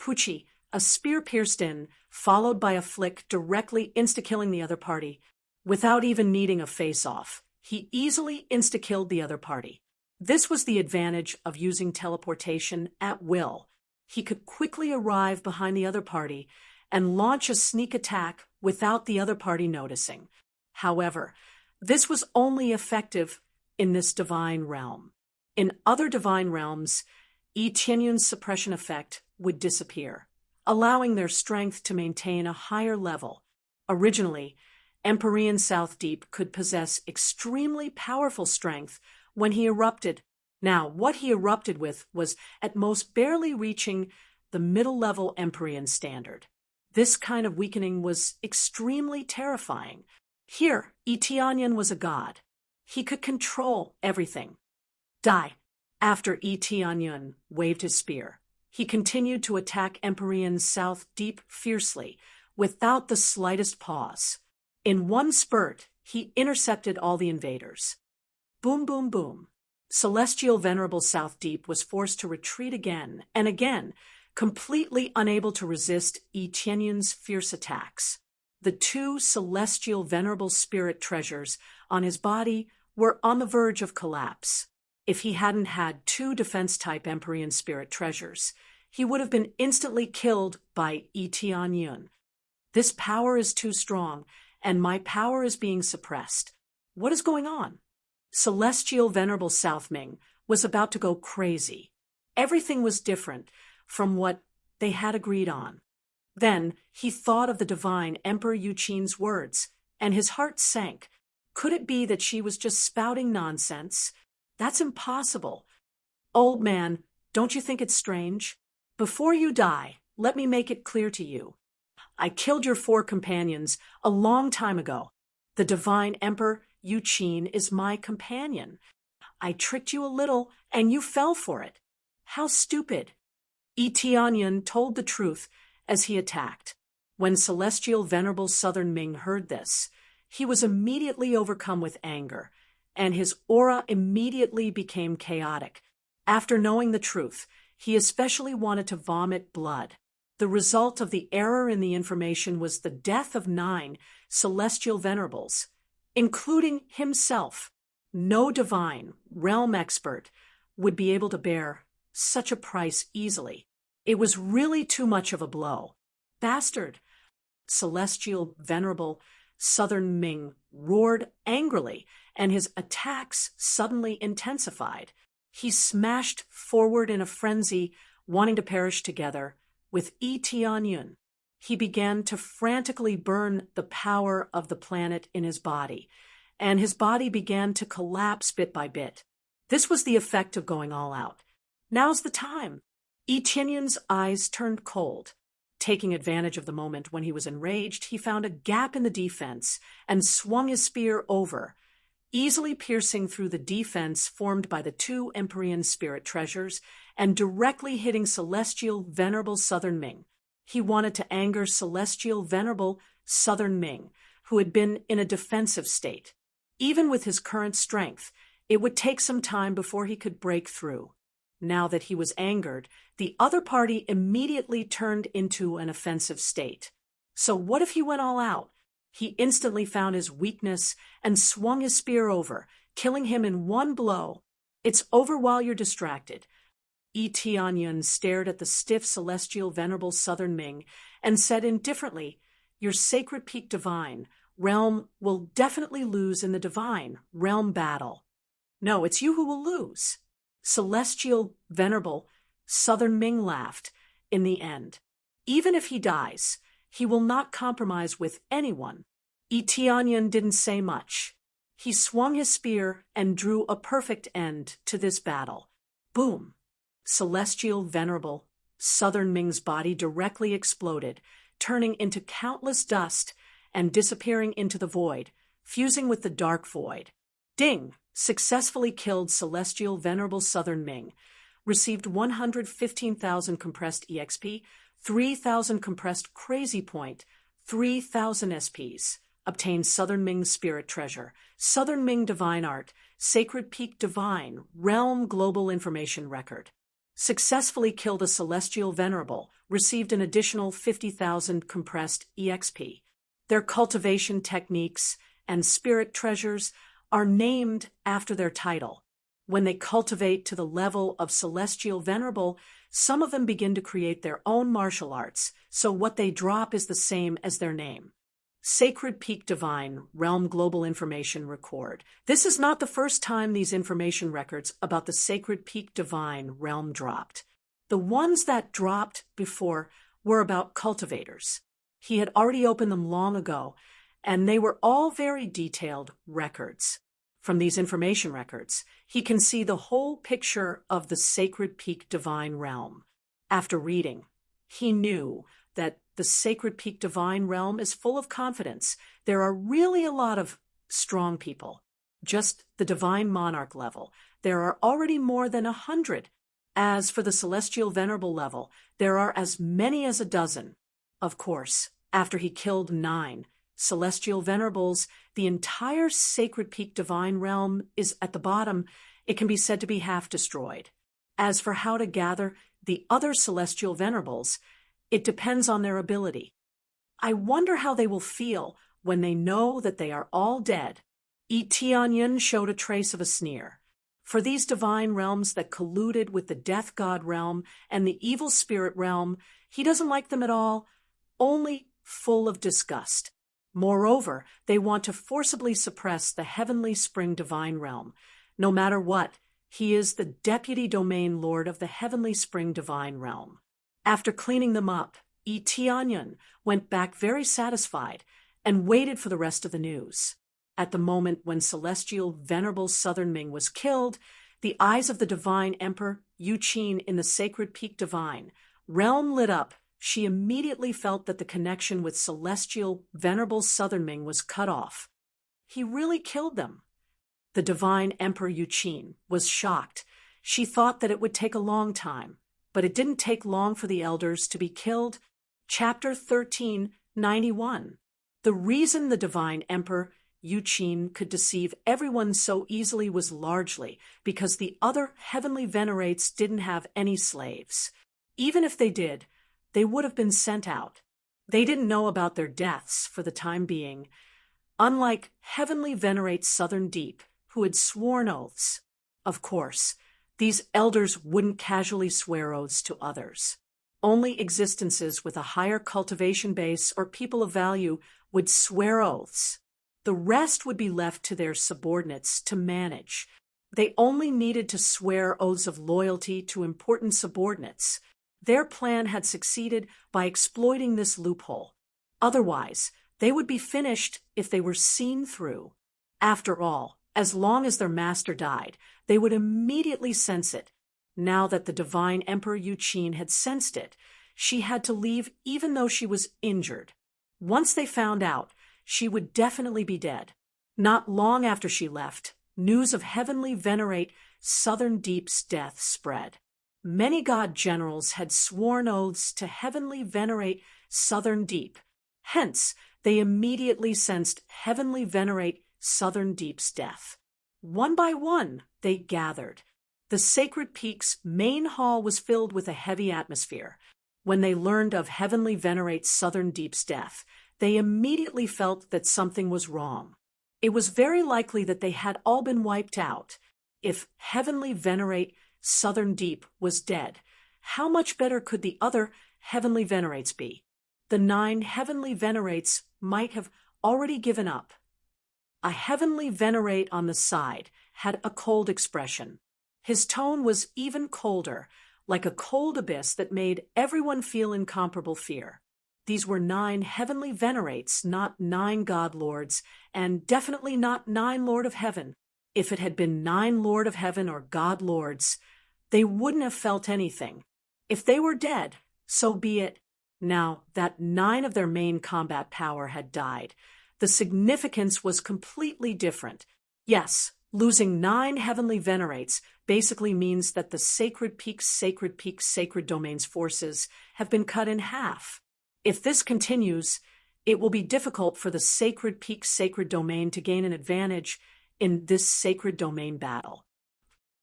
Pucci, a spear pierced in, followed by a flick directly insta-killing the other party. Without even needing a face-off, he easily insta-killed the other party. This was the advantage of using teleportation at will. He could quickly arrive behind the other party and launch a sneak attack without the other party noticing. However, this was only effective in this divine realm. In other divine realms, Yi Tianyun's suppression effect would disappear, allowing their strength to maintain a higher level. Originally, Empyrean South Deep could possess extremely powerful strength when he erupted. Now, what he erupted with was at most barely reaching the middle-level Empyrean standard. This kind of weakening was extremely terrifying. Here, Yi Tianyun was a god. He could control everything. Die. After Yi Tianyun waved his spear, he continued to attack Empyrean South Deep fiercely, without the slightest pause. In one spurt, he intercepted all the invaders. Boom, boom, boom. Celestial Venerable South Deep was forced to retreat again and again, completely unable to resist Yi Tianyun's fierce attacks. The two Celestial Venerable Spirit treasures on his body were on the verge of collapse. If he hadn't had two defense-type Empyrean Spirit treasures, he would have been instantly killed by Yi Tianyun. This power is too strong, and my power is being suppressed. What is going on? Celestial Venerable South Ming was about to go crazy. Everything was different from what they had agreed on. Then he thought of the divine Emperor Yuqin's words, and his heart sank. Could it be that she was just spouting nonsense? That's impossible. Old man, don't you think it's strange? Before you die, let me make it clear to you. I killed your 4 companions a long time ago. The divine Emperor Yuqin is my companion. I tricked you a little, and you fell for it. How stupid. Yi Tianyun told the truth as he attacked. When Celestial Venerable Southern Ming heard this, he was immediately overcome with anger, and his aura immediately became chaotic. After knowing the truth, he especially wanted to vomit blood. The result of the error in the information was the death of 9 Celestial Venerables, including himself. No divine, realm expert would be able to bear such a price easily. It was really too much of a blow. Bastard! Celestial Venerable Southern Ming roared angrily, and his attacks suddenly intensified. He smashed forward in a frenzy, wanting to perish together with Yi Tianyun. He began to frantically burn the power of the planet in his body, and his body began to collapse bit by bit. This was the effect of going all out. Now's the time. Yi Tianyun's eyes turned cold. Taking advantage of the moment when he was enraged, he found a gap in the defense and swung his spear over, easily piercing through the defense formed by the 2 Empyrean Spirit treasures and directly hitting Celestial Venerable Southern Ming. He wanted to anger Celestial Venerable Southern Ming, who had been in a defensive state. Even with his current strength, it would take some time before he could break through. Now that he was angered, the other party immediately turned into an offensive state. So what if he went all out? He instantly found his weakness and swung his spear over, killing him in one blow. It's over while you're distracted. Yi Tianyun stared at the stiff Celestial Venerable Southern Ming and said indifferently, "Your sacred peak divine realm will definitely lose in the divine realm battle." "No, it's you who will lose." Celestial Venerable Southern Ming laughed. "In the end, even if he dies, he will not compromise with anyone." Yi Tianyun didn't say much. He swung his spear and drew a perfect end to this battle. Boom! Celestial Venerable Southern Ming's body directly exploded, turning into countless dust and disappearing into the void, fusing with the dark void. Ding! Successfully killed Celestial Venerable Southern Ming. Received 115,000 compressed EXP, 3,000 compressed Crazy Point, 3,000 SPs. Obtained Southern Ming Spirit Treasure, Southern Ming Divine Art, Sacred Peak Divine, Realm Global Information Record. Successfully killed a Celestial Venerable, received an additional 50,000 compressed EXP. Their cultivation techniques and spirit treasures are named after their title. When they cultivate to the level of Celestial Venerable, some of them begin to create their own martial arts, so what they drop is the same as their name. Sacred Peak Divine Realm Global Information Record. This is not the first time these information records about the Sacred Peak Divine Realm dropped. The ones that dropped before were about cultivators. He had already opened them long ago, and they were all very detailed records. From these information records, he can see the whole picture of the Sacred Peak Divine Realm. After reading, he knew that the Sacred Peak Divine Realm is full of confidence. There are really a lot of strong people. Just the Divine Monarch level, there are already more than 100. As for the Celestial Venerable level, there are as many as a dozen. Of course, after he killed 9 Celestial Venerables, the entire Sacred Peak Divine Realm is at the bottom. It can be said to be half destroyed. As for how to gather the other Celestial Venerables, it depends on their ability. I wonder how they will feel when they know that they are all dead. Tianyin showed a trace of a sneer. For these divine realms that colluded with the Death God realm and the Evil Spirit realm, he doesn't like them at all, only full of disgust. Moreover, they want to forcibly suppress the Heavenly Spring Divine Realm. No matter what, he is the Deputy Domain Lord of the Heavenly Spring Divine Realm. After cleaning them up, Tianyin went back very satisfied and waited for the rest of the news. At the moment when Celestial Venerable Southern Ming was killed, the eyes of the Divine Emperor Yu Qin in the Sacred Peak Divine Realm lit up. She immediately felt that the connection with Celestial Venerable Southern Ming was cut off. He really killed them. The Divine Emperor Yu Qin was shocked. She thought that it would take a long time, but it didn't take long for the elders to be killed. Chapter 1391. The reason the Divine Emperor Yu Qin could deceive everyone so easily was largely because the other heavenly venerates didn't have any slaves. Even if they did, they would have been sent out. They didn't know about their deaths for the time being, unlike heavenly venerate Southern Deep, who had sworn oaths. Of course, these elders wouldn't casually swear oaths to others. Only existences with a higher cultivation base or people of value would swear oaths. The rest would be left to their subordinates to manage. They only needed to swear oaths of loyalty to important subordinates. Their plan had succeeded by exploiting this loophole. Otherwise, they would be finished if they were seen through. After all, as long as their master died, they would immediately sense it. Now that the Divine Emperor Yu Qin had sensed it, she had to leave even though she was injured. Once they found out, she would definitely be dead. Not long after she left, news of heavenly venerate Southern Deep's death spread. Many god generals had sworn oaths to heavenly venerate Southern Deep. Hence, they immediately sensed heavenly venerate Southern Deep's death. One by one, they gathered. The Sacred Peak's main hall was filled with a heavy atmosphere. When they learned of heavenly venerate Southern Deep's death, they immediately felt that something was wrong. It was very likely that they had all been wiped out. If heavenly venerate Southern Deep was dead, how much better could the other heavenly venerates be? The 9 heavenly venerates might have already given up. A heavenly venerate on the side had a cold expression. His tone was even colder, like a cold abyss that made everyone feel incomparable fear. These were 9 heavenly venerates, not 9 god lords, and definitely not 9 Lord of Heaven. If it had been 9 Lord of Heaven or god lords, they wouldn't have felt anything. If they were dead, so be it. Now that 9 of their main combat power had died, the significance was completely different. Yes, losing 9 heavenly venerates basically means that the Sacred Peak Domain's forces have been cut in half. If this continues, it will be difficult for the Sacred Peak Sacred Domain to gain an advantage in this Sacred Domain battle.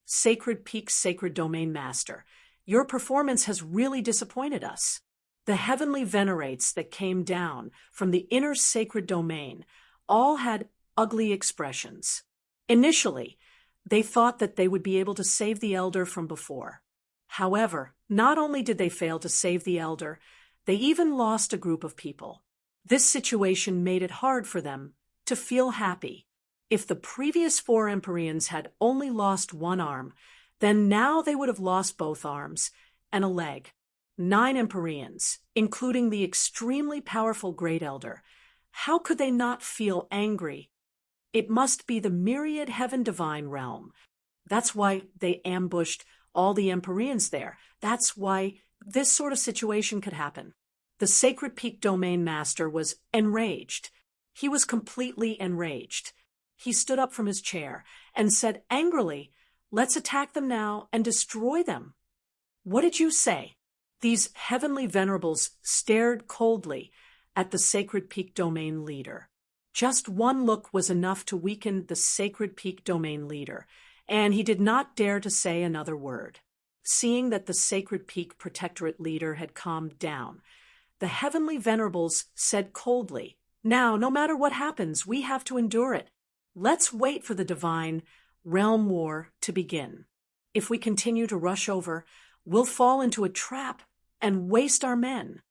Sacred Peak Sacred Domain Master, your performance has really disappointed us. The heavenly venerates that came down from the inner sacred domain all had ugly expressions. Initially, they thought that they would be able to save the elder from before. However, not only did they fail to save the elder, they even lost a group of people. This situation made it hard for them to feel happy. If the previous 4 Empyreans had only lost one arm, then now they would have lost both arms and a leg. 9 Empyreans, including the extremely powerful Great Elder. How could they not feel angry? It must be the myriad heaven divine realm. That's why they ambushed all the Empyreans there. That's why this sort of situation could happen. The Sacred Peak Domain Master was enraged. He was completely enraged. He stood up from his chair and said angrily, "Let's attack them now and destroy them." "What did you say?" These heavenly venerables stared coldly at the Sacred Peak Domain leader. Just one look was enough to weaken the Sacred Peak Domain leader, and he did not dare to say another word. Seeing that the Sacred Peak Protectorate leader had calmed down, the heavenly venerables said coldly, "Now, no matter what happens, we have to endure it. Let's wait for the divine realm war to begin. If we continue to rush over, we'll fall into a trap and waste our men."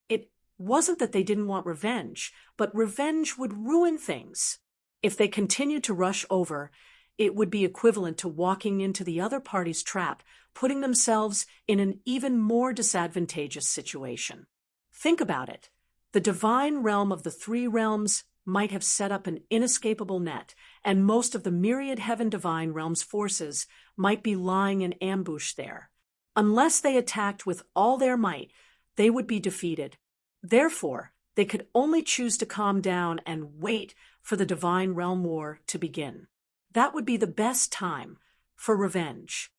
It wasn't that they didn't want revenge, but revenge would ruin things. If they continued to rush over, it would be equivalent to walking into the other party's trap, putting themselves in an even more disadvantageous situation. Think about it. The divine realm of the 3 realms might have set up an inescapable net, and most of the myriad heaven divine realms forces might be lying in ambush there. Unless they attacked with all their might, they would be defeated. Therefore, they could only choose to calm down and wait for the divine realm war to begin. That would be the best time for revenge.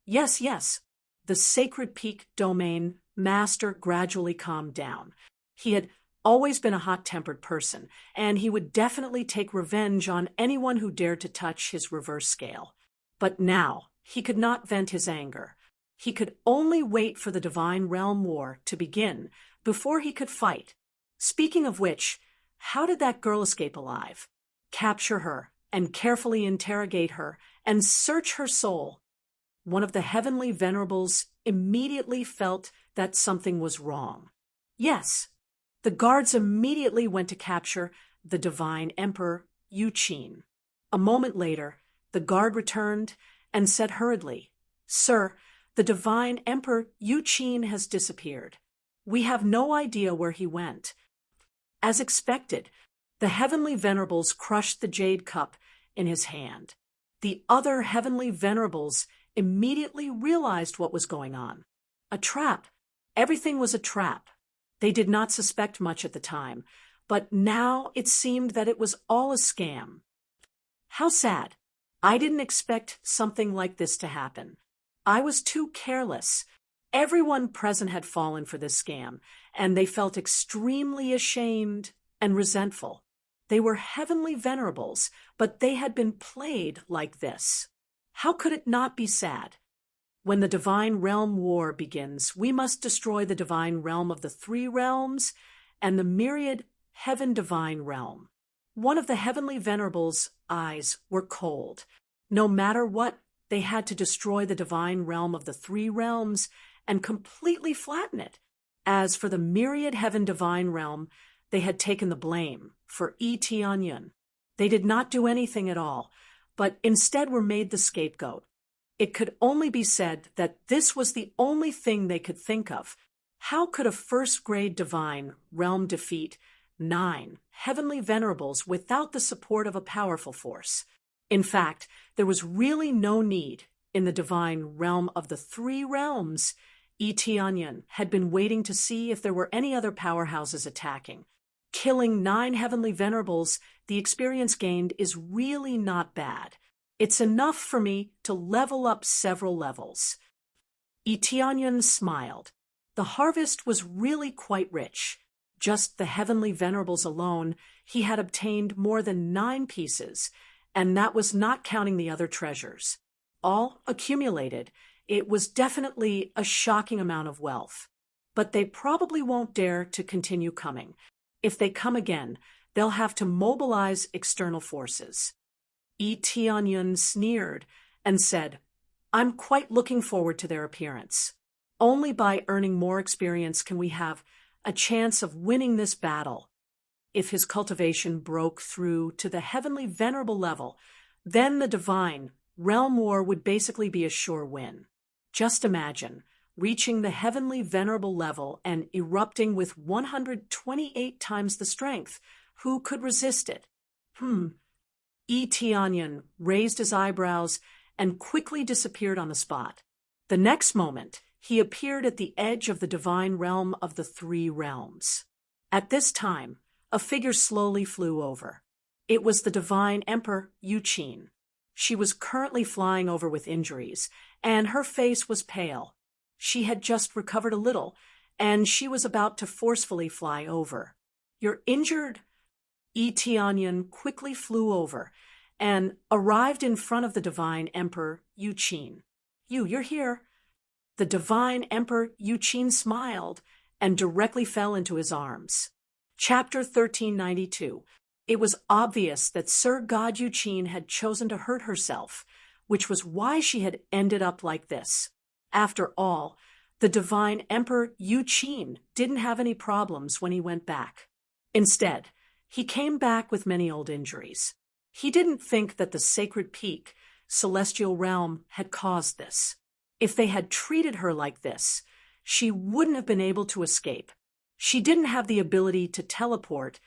Yes, the Sacred Peak Domain Master gradually calmed down. He had always been a hot-tempered person, and he would definitely take revenge on anyone who dared to touch his reverse scale. But now, he could not vent his anger. He could only wait for the divine realm war to begin before he could fight. Speaking of which, how did that girl escape alive? Capture her and carefully interrogate her and search her soul. One of the heavenly venerables immediately felt that something was wrong. Yes, the guards immediately went to capture the divine emperor, Yuqin. A moment later, the guard returned and said hurriedly, "Sir, the divine emperor Yuqin has disappeared. We have no idea where he went." As expected, the heavenly venerables crushed the jade cup in his hand. The other heavenly venerables immediately realized what was going on. A trap. Everything was a trap. They did not suspect much at the time, but now it seemed that it was all a scam. How sad. I didn't expect something like this to happen. I was too careless. Everyone present had fallen for this scam, and they felt extremely ashamed and resentful. They were heavenly venerables, but they had been played like this. How could it not be sad? When the divine realm war begins, we must destroy the divine realm of the 3 realms and the myriad heaven divine realm. One of the heavenly venerables' eyes were cold. No matter what, they had to destroy the divine realm of the 3 realms and completely flatten it. As for the myriad heaven divine realm, they had taken the blame for Tianyun. They did not do anything at all, but instead were made the scapegoat. It could only be said that this was the only thing they could think of. How could a first-grade divine realm defeat 9 heavenly venerables without the support of a powerful force? In fact, there was really no need. In the divine realm of the 3 realms, Tianyun had been waiting to see if there were any other powerhouses attacking. Killing 9 heavenly venerables, the experience gained is really not bad. It's enough for me to level up several levels. Tianyun smiled. The harvest was really quite rich. Just the heavenly venerables alone, he had obtained more than 9 pieces, and that was not counting the other treasures. All accumulated, it was definitely a shocking amount of wealth. But they probably won't dare to continue coming. If they come again, they'll have to mobilize external forces. Tianyun sneered and said, "I'm quite looking forward to their appearance. Only by earning more experience can we have a chance of winning this battle." if his cultivation broke through to the heavenly venerable level, then the divine realm war would basically be a sure win. Just imagine reaching the heavenly venerable level and erupting with 128 times the strength. Who could resist it? Tianyan raised his eyebrows and quickly disappeared on the spot. The next moment, he appeared at the edge of the divine realm of the three realms. At this time, a figure slowly flew over. It was the divine Emperor Yuqin. She was currently flying over with injuries, and her face was pale. She had just recovered a little, and she was about to forcefully fly over. "You're injured?" Tianyan quickly flew over and arrived in front of the divine Emperor Yuqin. You're here." The divine Emperor Yuqin smiled and directly fell into his arms. Chapter 1392. It was obvious that Sir God Yuqin had chosen to hurt herself, which was why she had ended up like this. After all, the divine Emperor Yuqin didn't have any problems when he went back. Instead, he came back with many old injuries. He didn't think that the sacred peak, celestial realm, had caused this. If they had treated her like this, she wouldn't have been able to escape. She didn't have the ability to teleport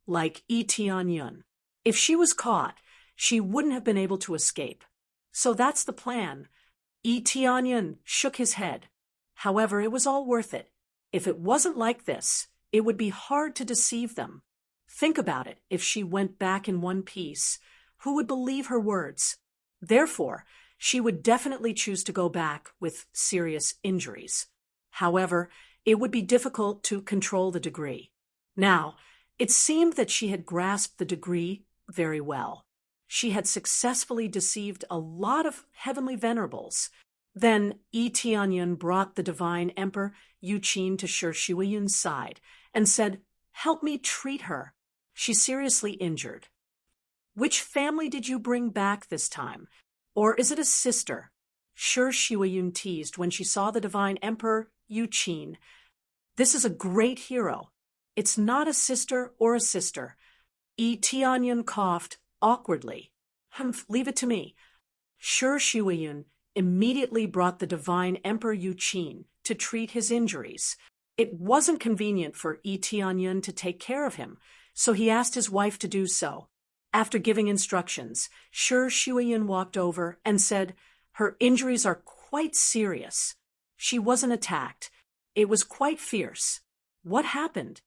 like Tianyan. If she was caught, she wouldn't have been able to escape. So that's the plan. Tianyan shook his head. However, it was all worth it. If it wasn't like this, it would be hard to deceive them. Think about it. If she went back in one piece, who would believe her words? Therefore, she would definitely choose to go back with serious injuries. However, it would be difficult to control the degree. Now, it seemed that she had grasped the degree very well. She had successfully deceived a lot of heavenly venerables. Then Tianyan brought the divine Emperor Yuqin to Shi Shuiyun's side and said, "Help me treat her. She's seriously injured." "Which family did you bring back this time? Or is it a sister?" Shi Shuiyun teased when she saw the divine Emperor Yuqin. "This is a great hero. It's not a sister or a sister." Tianyan coughed awkwardly. Leave it to me." Shi Shuiyun immediately brought the divine Emperor Yuqin to treat his injuries. It wasn't convenient for Tianyan to take care of him, so he asked his wife to do so. After giving instructions, Shi Shuiyun walked over and said, "Her injuries are quite serious. She wasn't attacked. It was quite fierce. What happened?"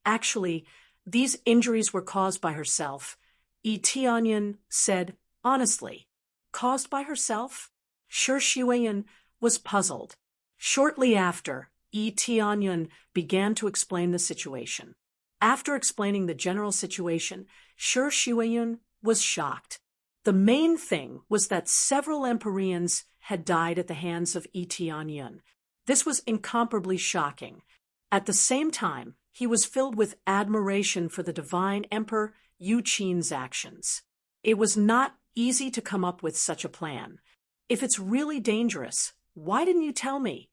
"Actually, these injuries were caused by herself," Tianyan said honestly. "Caused by herself?" Shi Shuiyun was puzzled. Shortly after, Tianyan began to explain the situation. After explaining the general situation, Shi Shuiyun was shocked. The main thing was that several Empyreans had died at the hands of Tianyan. This was incomparably shocking. At the same time, he was filled with admiration for the divine Emperor Yuqin's actions. It was not easy to come up with such a plan. "If it's really dangerous, why didn't you tell me?"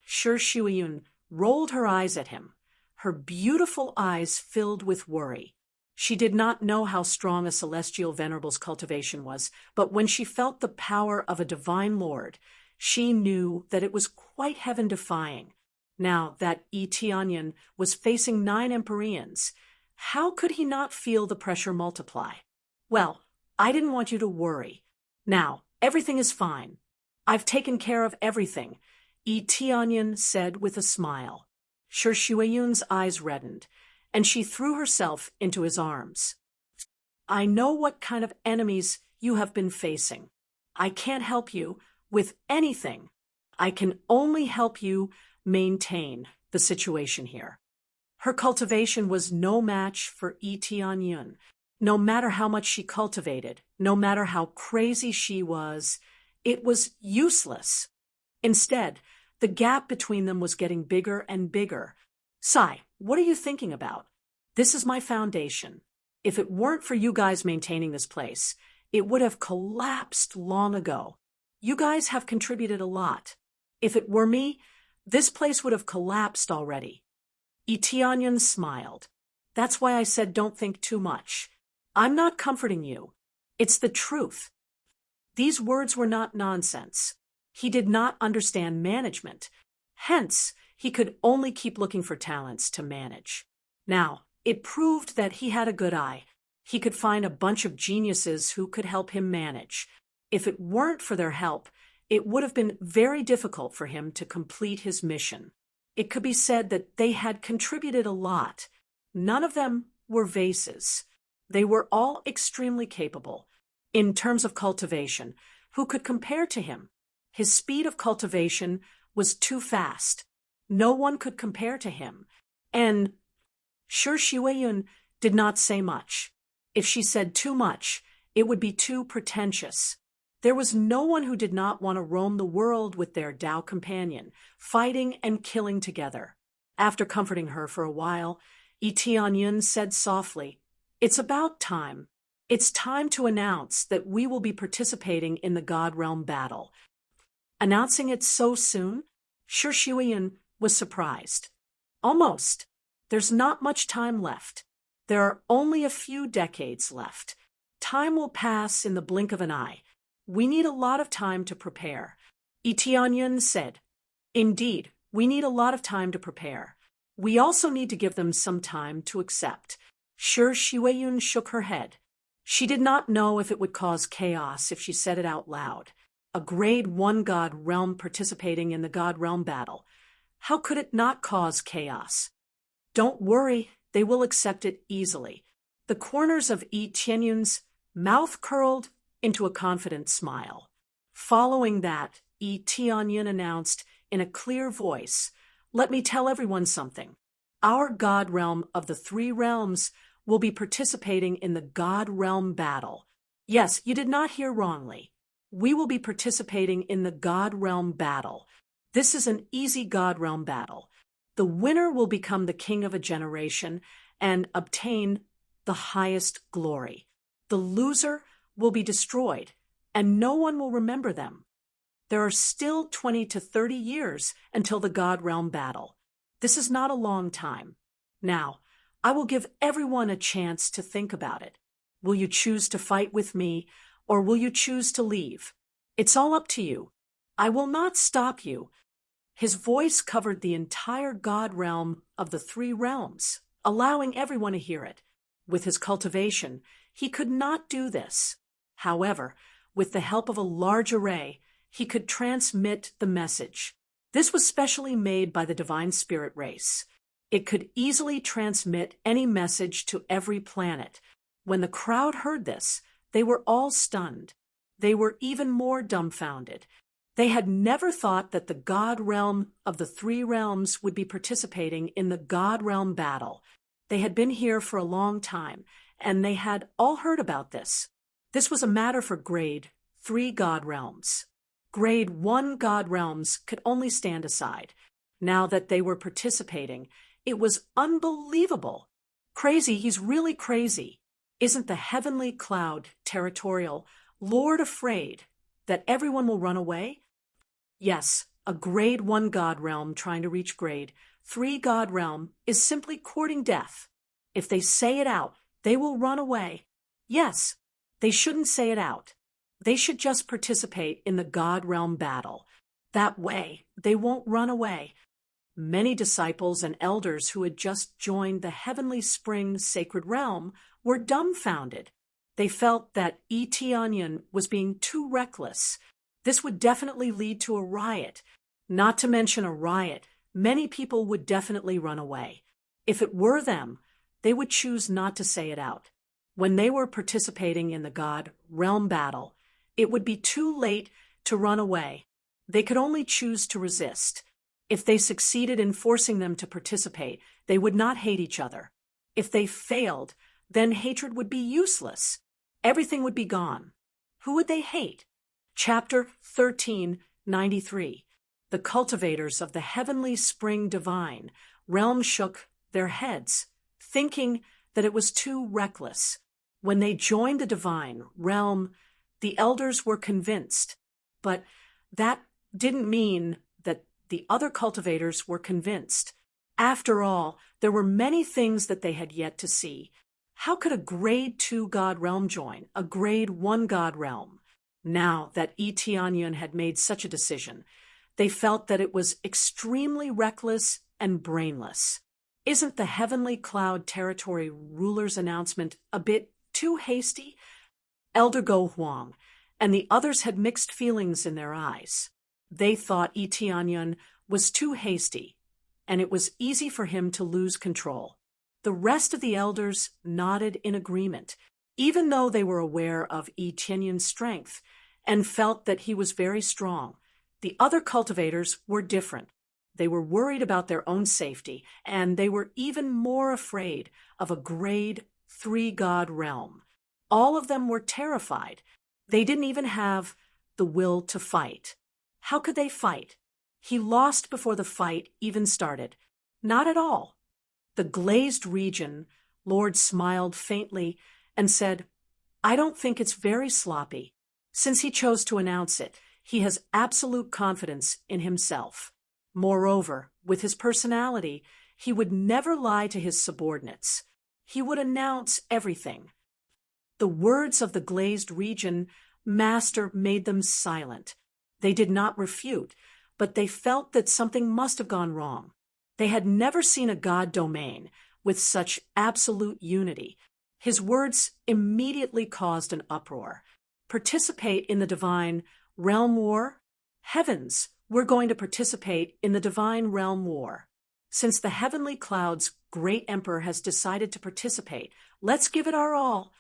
Shi Shuiyun rolled her eyes at him. Her beautiful eyes filled with worry. She did not know how strong a celestial venerable's cultivation was, but when she felt the power of a divine lord, she knew that it was quite heaven-defying. Now that Tianyan was facing 9 Empyreans, how could he not feel the pressure multiply? "Well, I didn't want you to worry. Now, everything is fine. I've taken care of everything," Tianyan said with a smile. Shi Shuiyun's eyes reddened, and she threw herself into his arms. "I know what kind of enemies you have been facing. I can't help you with anything. I can only help you maintain the situation here." Her cultivation was no match for Tianyan. No matter how much she cultivated, no matter how crazy she was, it was useless. Instead, the gap between them was getting bigger and bigger. "Sai, what are you thinking about? This is my foundation. If it weren't for you guys maintaining this place, it would have collapsed long ago. You guys have contributed a lot. If it were me, this place would have collapsed already." Tianyan smiled. That's why I said don't think too much. I'm not comforting you. It's the truth. These words were not nonsense. He did not understand management. Hence, he could only keep looking for talents to manage. Now, it proved that he had a good eye. He could find a bunch of geniuses who could help him manage. If it weren't for their help, it would have been very difficult for him to complete his mission. It could be said that they had contributed a lot. None of them were vases. They were all extremely capable. In terms of cultivation, who could compare to him? His speed of cultivation was too fast. No one could compare to him. And Shi Shuiyun did not say much. If she said too much, it would be too pretentious. There was no one who did not want to roam the world with their Tao companion, fighting and killing together. After comforting her for a while, Yi Tianyun said softly, "It's about time. It's time to announce that we will be participating in the God Realm battle." Announcing it so soon, Shi Shuiyun was surprised. Almost. There's not much time left. There are only a few decades left. Time will pass in the blink of an eye. We need a lot of time to prepare. Yi Tianyun said, "Indeed, we need a lot of time to prepare. We also need to give them some time to accept." Shi Shuiyun shook her head. She did not know if it would cause chaos if she said it out loud. A grade 1 God realm participating in the God realm battle. How could it not cause chaos? Don't worry, they will accept it easily. The corners of Yi Tianyun's mouth curled into a confident smile. Following that, Yi Tianyun announced in a clear voice, "Let me tell everyone something. Our God realm of the 3 realms will be participating in the God realm battle. Yes, you did not hear wrongly. We will be participating in the God realm battle. This is an easy God realm battle. The winner will become the king of a generation and obtain the highest glory. The loser will be destroyed, and no one will remember them. There are still 20 to 30 years until the God realm battle. This is not a long time. Now, I will give everyone a chance to think about it. Will you choose to fight with me, or will you choose to leave? It's all up to you. I will not stop you." His voice covered the entire God realm of the 3 realms, allowing everyone to hear it. With his cultivation, he could not do this. However, with the help of a large array, he could transmit the message. This was specially made by the Divine Spirit race. It could easily transmit any message to every planet. When the crowd heard this, they were all stunned. They were even more dumbfounded. They had never thought that the God realm of the 3 realms would be participating in the God realm battle. They had been here for a long time, and they had all heard about this. This was a matter for grade 3 God realms. Grade 1 God realms could only stand aside. Now that they were participating, it was unbelievable. Crazy, he's really crazy. Isn't the heavenly cloud territorial Lord afraid that everyone will run away? Yes, a grade 1 God realm trying to reach grade 3 God realm is simply courting death. If they say it out, they will run away. Yes, they shouldn't say it out. They should just participate in the God realm battle. That way, they won't run away. Many disciples and elders who had just joined the Heavenly Spring Sacred Realm were dumbfounded. They felt that Yi Tianyun was being too reckless. This would definitely lead to a riot. Not to mention a riot, many people would definitely run away. If it were them, they would choose not to say it out. When they were participating in the God realm battle, it would be too late to run away. They could only choose to resist. If they succeeded in forcing them to participate, they would not hate each other. If they failed, then hatred would be useless. Everything would be gone. Who would they hate? Chapter 1393. The cultivators of the Heavenly Spring Divine Realm shook their heads, thinking that it was too reckless. When they joined the Divine Realm, the elders were convinced. But that didn't mean that the other cultivators were convinced. After all, there were many things that they had yet to see. How could a grade 2 god realm join a grade 1 god realm? Now that Eteonyun had made such a decision, they felt that it was extremely reckless and brainless. Isn't the Heavenly Cloud Territory ruler's announcement a bit too hasty? Elder Go Huang and the others had mixed feelings in their eyes. They thought Eteonyun was too hasty, and it was easy for him to lose control. The rest of the elders nodded in agreement, even though they were aware of Eteonyun's strength and felt that he was very strong. The other cultivators were different. They were worried about their own safety, and they were even more afraid of a grade 3 god realm. All of them were terrified. They didn't even have the will to fight. How could they fight? He lost before the fight even started. Not at all. The glazed region, Lord smiled faintly and said, "I don't think it's very sloppy. Since he chose to announce it, he has absolute confidence in himself. Moreover, with his personality, he would never lie to his subordinates. He would announce everything." The words of the glazed region master made them silent. They did not refute, but they felt that something must have gone wrong. They had never seen a god domain with such absolute unity. His words immediately caused an uproar. Participate in the divine realm war? Heavens, we're going to participate in the divine realm war. Since the Heavenly Cloud's great emperor has decided to participate, let's give it our all.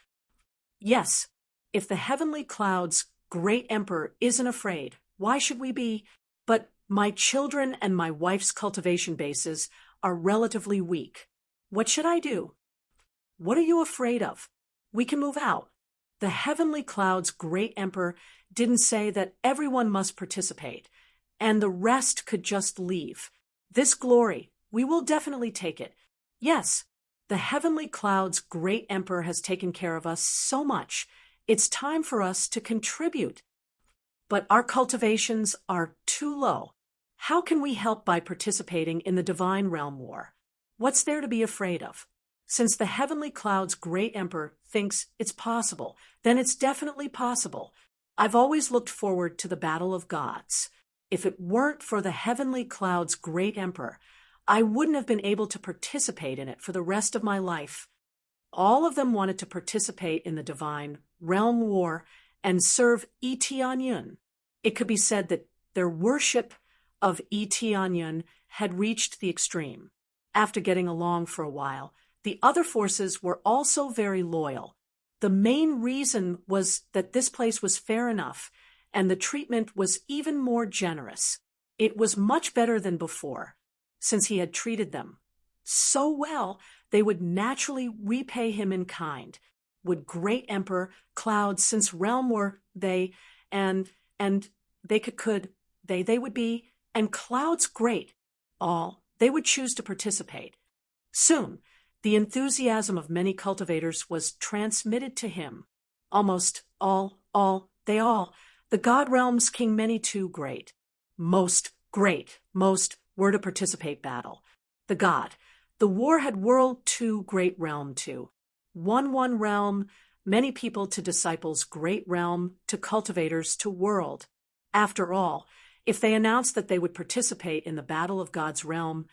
Yes, if the Heavenly Cloud's great emperor isn't afraid, why should we be? But my children and my wife's cultivation bases are relatively weak. What should I do? What are you afraid of? We can move out. The Heavenly Cloud's great emperor didn't say that everyone must participate, and the rest could just leave. This glory, we will definitely take it. Yes, the Heavenly Cloud's great emperor has taken care of us so much. It's time for us to contribute. But our cultivations are too low. How can we help by participating in the divine realm war? What's there to be afraid of? Since the Heavenly Cloud's great emperor thinks it's possible, then it's definitely possible. I've always looked forward to the battle of gods. If it weren't for the Heavenly Cloud's great emperor, I wouldn't have been able to participate in it for the rest of my life. All of them wanted to participate in the divine realm war and serve Eteonyun. It could be said that their worship of Eteonyun had reached the extreme. After getting along for a while, the other forces were also very loyal. The main reason was that this place was fair enough, and the treatment was even more generous. It was much better than before, since he had treated them so well, they would naturally repay him in kind. Would great Emperor Cloud, since realm were they, and they would be, and Cloud's great, all, they would choose to participate. Soon, the enthusiasm of many cultivators was transmitted to him. Almost all, the god realms King Many Too Great, most were to participate battle. The god, the war had whirled to great realm to. One realm, many people to disciples great realm, to cultivators to world. After all, if they announced that they would participate in the battle of God's realm,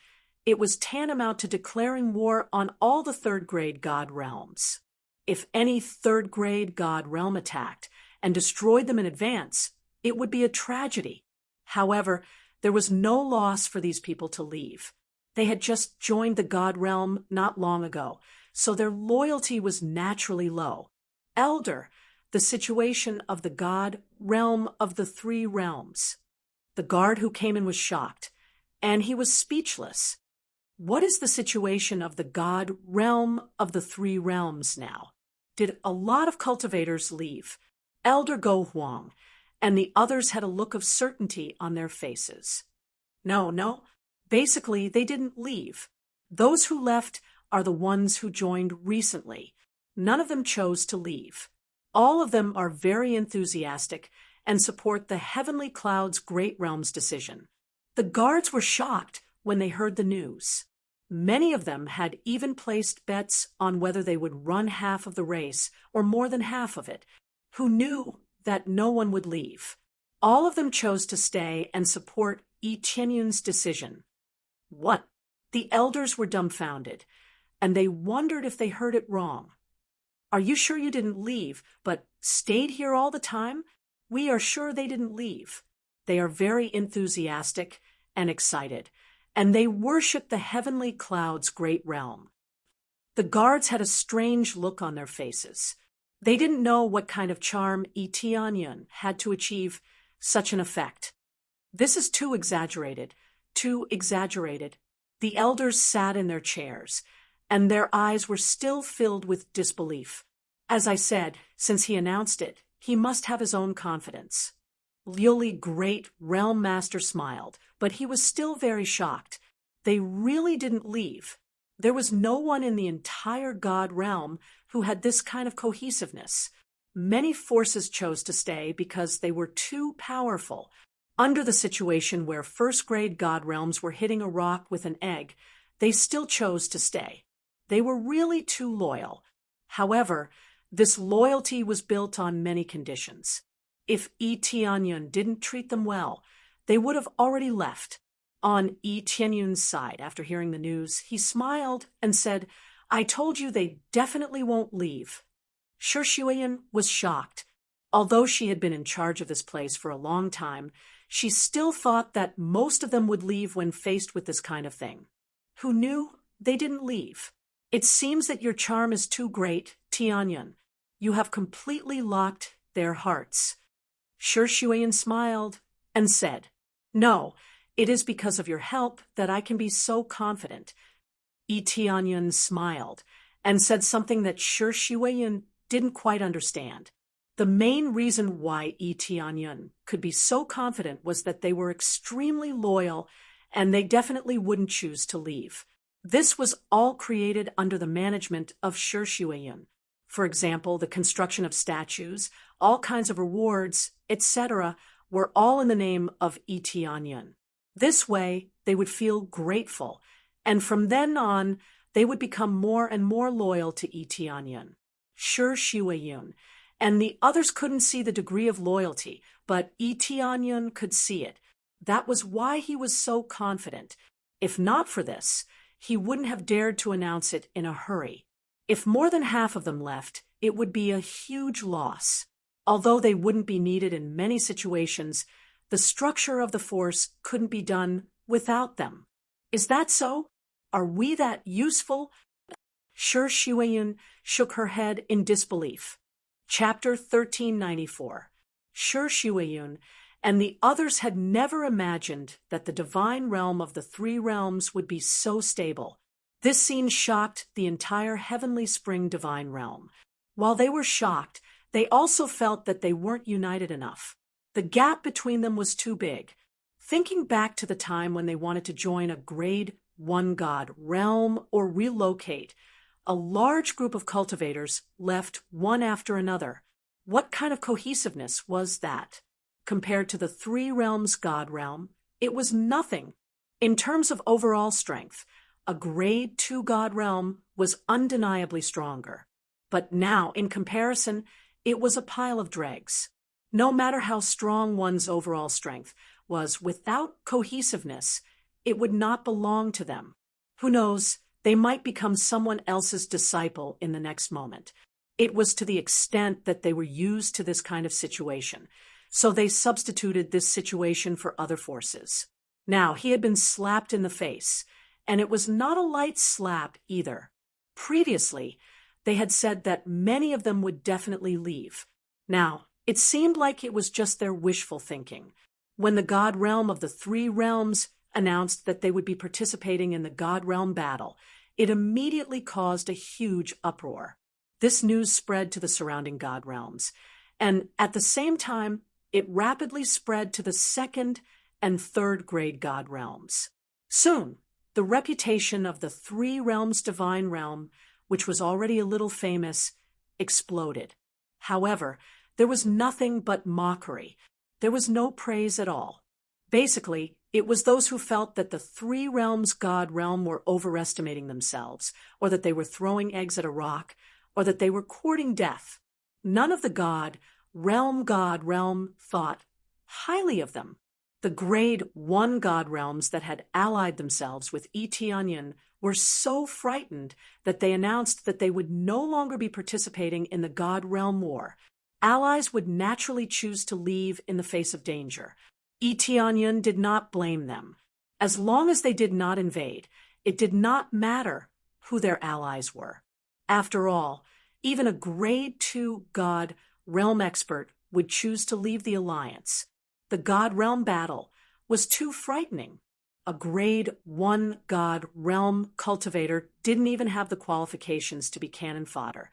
it was tantamount to declaring war on all the third-grade god realms. If any third-grade god realm attacked and destroyed them in advance, it would be a tragedy. However, there was no loss for these people to leave. They had just joined the god realm not long ago, so their loyalty was naturally low. Elder, the situation of the god realm of the three realms. The guard who came in was shocked, and he was speechless. What is the situation of the god realm of the three realms now? Did a lot of cultivators leave? Elder Go Huang and the others had a look of certainty on their faces. No. Basically, they didn't leave. Those who left are the ones who joined recently. None of them chose to leave. All of them are very enthusiastic and support the Heavenly Cloud's Great Realm's decision. The guards were shocked when they heard the news. Many of them had even placed bets on whether they would run half of the race or more than half of it, who knew that no one would leave. All of them chose to stay and support Yi Tianyun's decision. What? The elders were dumbfounded, and they wondered if they heard it wrong. Are you sure you didn't leave, but stayed here all the time? We are sure they didn't leave. They are very enthusiastic and excited, and they worship the heavenly cloud's great realm. The guards had a strange look on their faces. They didn't know what kind of charm Yi Tianyun had to achieve such an effect. This is too exaggerated, too exaggerated. The elders sat in their chairs, and their eyes were still filled with disbelief. As I said, since he announced it, he must have his own confidence. Liuli, great realm master, smiled, but he was still very shocked. They really didn't leave. There was no one in the entire god realm who had this kind of cohesiveness. Many forces chose to stay because they were too powerful. Under the situation where first-grade god realms were hitting a rock with an egg, they still chose to stay. They were really too loyal. However, this loyalty was built on many conditions. If Yi Tianyun didn't treat them well, they would have already left. On Yi Tianyun's side, after hearing the news, he smiled and said, "I told you they definitely won't leave." Shi Shuiyan was shocked. Although she had been in charge of this place for a long time, she still thought that most of them would leave when faced with this kind of thing. Who knew? They didn't leave. It seems that your charm is too great, Tianyun. You have completely locked their hearts. Shi Shuiyan smiled and said, "No, it is because of your help that I can be so confident." Yi Tianyun smiled and said something that Shi Shuiyan didn't quite understand. The main reason why Yi Tianyun could be so confident was that they were extremely loyal and they definitely wouldn't choose to leave. This was all created under the management of Shi Shuiyan. For example, the construction of statues, all kinds of rewards, etc., were all in the name of Yi Tianyun. This way, they would feel grateful, and from then on, they would become more and more loyal to Yi Tianyun. Shi Shuiyan and the others couldn't see the degree of loyalty, but Yi Tianyun could see it. That was why he was so confident. If not for this, he wouldn't have dared to announce it in a hurry. If more than half of them left, it would be a huge loss. Although they wouldn't be needed in many situations, the structure of the force couldn't be done without them. Is that so? Are we that useful? Shi Shuiyan shook her head in disbelief. Chapter 1394. Shi Shuiyan and the others had never imagined that the divine realm of the three realms would be so stable. This scene shocked the entire Heavenly Spring divine realm. While they were shocked, they also felt that they weren't united enough. The gap between them was too big. Thinking back to the time when they wanted to join a grade 1 god realm or relocate, a large group of cultivators left one after another. What kind of cohesiveness was that? Compared to the three realms god realm, it was nothing. In terms of overall strength, a grade 2 god realm was undeniably stronger. But now, in comparison, it was a pile of dregs. No matter how strong one's overall strength was, without cohesiveness, it would not belong to them. Who knows, they might become someone else's disciple in the next moment. It was to the extent that they were used to this kind of situation, so they substituted this situation for other forces. Now, he had been slapped in the face, and it was not a light slap either. Previously, they had said that many of them would definitely leave. Now, it seemed like it was just their wishful thinking. When the god realm of the three realms announced that they would be participating in the god realm battle, it immediately caused a huge uproar. This news spread to the surrounding god realms, and at the same time, it rapidly spread to the second and third grade god realms. Soon, the reputation of the three realms divine realm, which was already a little famous, exploded. However, there was nothing but mockery. There was no praise at all. Basically, It was those who felt that the three realms God realm were overestimating themselves, or that they were throwing eggs at a rock, or that they were courting death. None of the God realm thought highly of them. The grade 1 God realms that had allied themselves with Eteonion were so frightened that they announced that they would no longer be participating in the God realm war. Allies would naturally choose to leave in the face of danger. Eteonion did not blame them. As long as they did not invade, it did not matter who their allies were. After all, even a grade 2 God realm expert would choose to leave the alliance. The God realm battle was too frightening. A grade 1 God realm cultivator didn't even have the qualifications to be cannon fodder.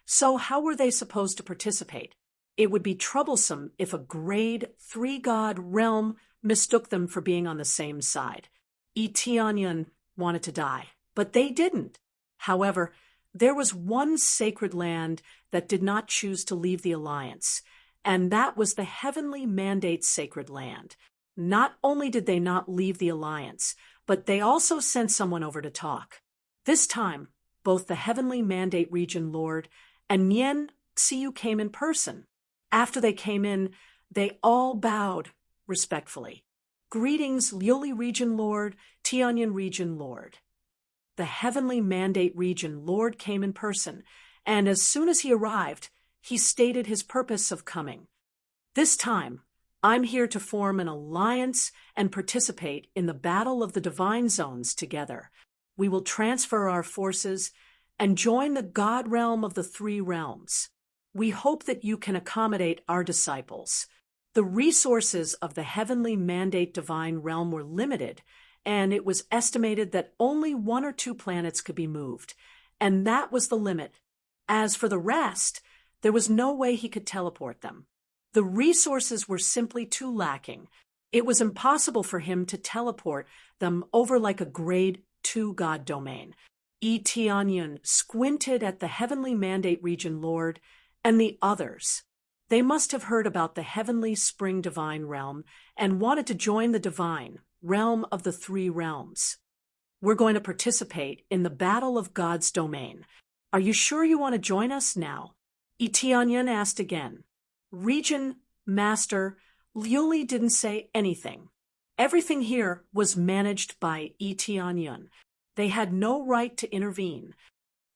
So how were they supposed to participate? It would be troublesome if a grade 3 God realm mistook them for being on the same side. Eteonion wanted to die, but they didn't. However, there was one sacred land that did not choose to leave the alliance, and that was the Heavenly Mandate sacred land. Not only did they not leave the alliance, but they also sent someone over to talk. This time, both the Heavenly Mandate region lord and Nien Xiu came in person. After they came in, they all bowed respectfully. Greetings, Liuli region lord, Tianyan region lord. The Heavenly Mandate region lord came in person, and as soon as he arrived, he stated his purpose of coming. This time, I'm here to form an alliance and participate in the battle of the divine zones together. We will transfer our forces and join the God realm of the three realms. We hope that you can accommodate our disciples. The resources of the Heavenly Mandate divine realm were limited, and it was estimated that only 1 or 2 planets could be moved, and that was the limit. As for the rest, there was no way he could teleport them. The resources were simply too lacking. It was impossible for him to teleport them over like a grade 2 God domain. Eteonion squinted at the Heavenly Mandate region lord and the others. They must have heard about the Heavenly Spring Divine Realm and wanted to join the Divine Realm of the three realms. We're going to participate in the Battle of God's Domain. Are you sure you want to join us now? Eteonion asked again. Region Master Liuli didn't say anything. Everything here was managed by Eteonion. They had no right to intervene.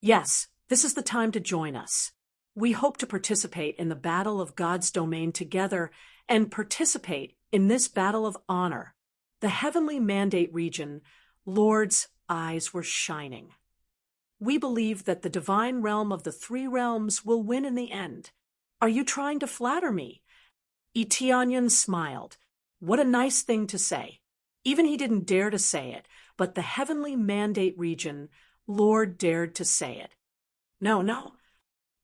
Yes, this is the time to join us. We hope to participate in the Battle of God's Domain together and participate in this battle of honor. The Heavenly Mandate region lord's eyes were shining. We believe that the divine realm of the three realms will win in the end. Are you trying to flatter me? Eteonion smiled. What a nice thing to say. Even he didn't dare to say it, but the Heavenly Mandate region lord dared to say it. No.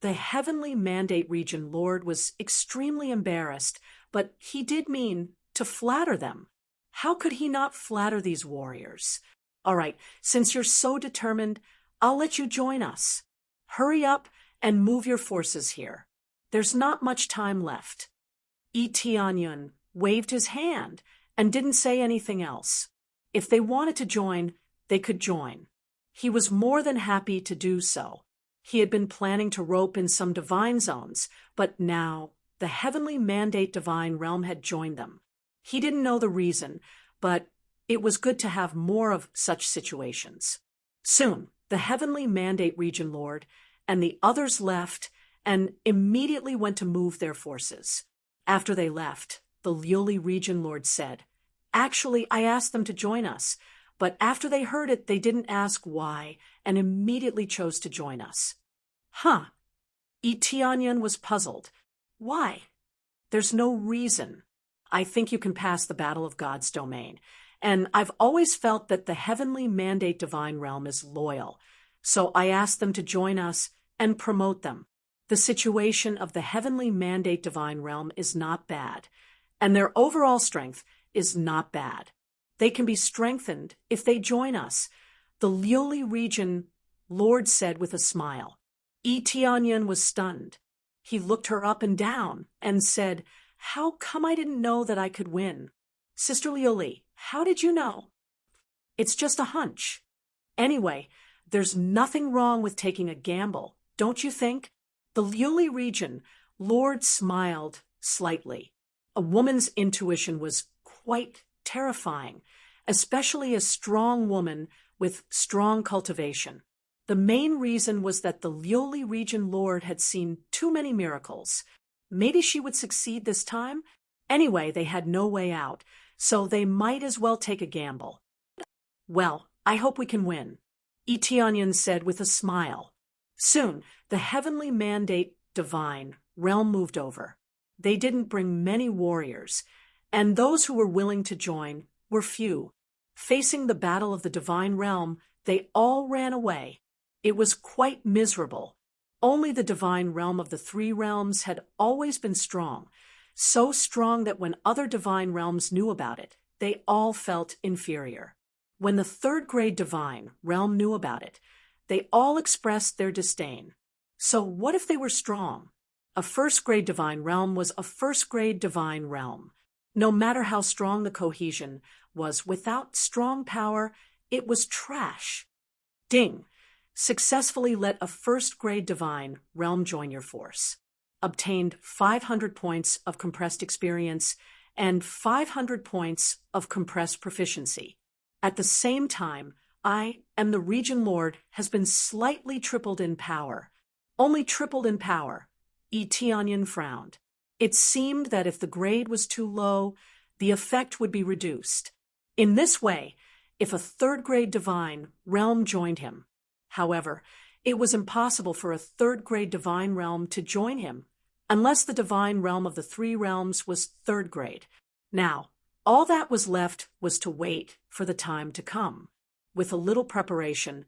The Heavenly Mandate region lord was extremely embarrassed, but he did mean to flatter them. How could he not flatter these warriors? All right, since you're so determined, I'll let you join us. Hurry up and move your forces here. There's not much time left. Eteonion waved his hand and didn't say anything else. If they wanted to join, they could join. He was more than happy to do so. He had been planning to rope in some divine zones, but now the Heavenly Mandate divine realm had joined them. He didn't know the reason, but it was good to have more of such situations. Soon, the Heavenly Mandate region lord and the others left and immediately went to move their forces. After they left, the Liuli region lord said, Actually, I asked them to join us, but after they heard it, they didn't ask why and immediately chose to join us. Huh. Eteonion was puzzled. Why? There's no reason. I think you can pass the Battle of God's Domain, and I've always felt that the Heavenly Mandate divine realm is loyal, so I asked them to join us and promote them. The situation of the Heavenly Mandate divine realm is not bad, and their overall strength is not bad. They can be strengthened if they join us, the Liuli region lord said with a smile. Eteonion was stunned. He looked her up and down and said, How come I didn't know that I could win? Sister Liuli, How did you know? It's just a hunch. Anyway, there's nothing wrong with taking a gamble, don't you think? The Liuli region, Lord smiled slightly. A woman's intuition was quite terrifying, especially a strong woman with strong cultivation. The main reason was that the Liuli region lord had seen too many miracles. Maybe she would succeed this time? Anyway, they had no way out, so they might as well take a gamble. Well, I hope we can win, Eteonyan said with a smile. Soon, the heavenly mandate divine realm moved over. They didn't bring many warriors, and those who were willing to join were few. Facing the battle of the divine realm, they all ran away. It was quite miserable. Only the divine realm of the three realms had always been strong, so strong that when other divine realms knew about it, they all felt inferior. When the third-grade divine realm knew about it, they all expressed their disdain. So what if they were strong? A first-grade divine realm was a first-grade divine realm. No matter how strong the cohesion was, without strong power, it was trash. Ding! Successfully let a first-grade divine realm join your force. Obtained 500 points of compressed experience and 500 points of compressed proficiency. At the same time, I am the region lord has been slightly tripled in power. Only tripled in power. Eteonyan frowned. It seemed that if the grade was too low, the effect would be reduced. In this way, if a third-grade divine realm joined him. However, it was impossible for a third-grade divine realm to join him, unless the divine realm of the three realms was third grade. Now, all that was left was to wait for the time to come. With a little preparation,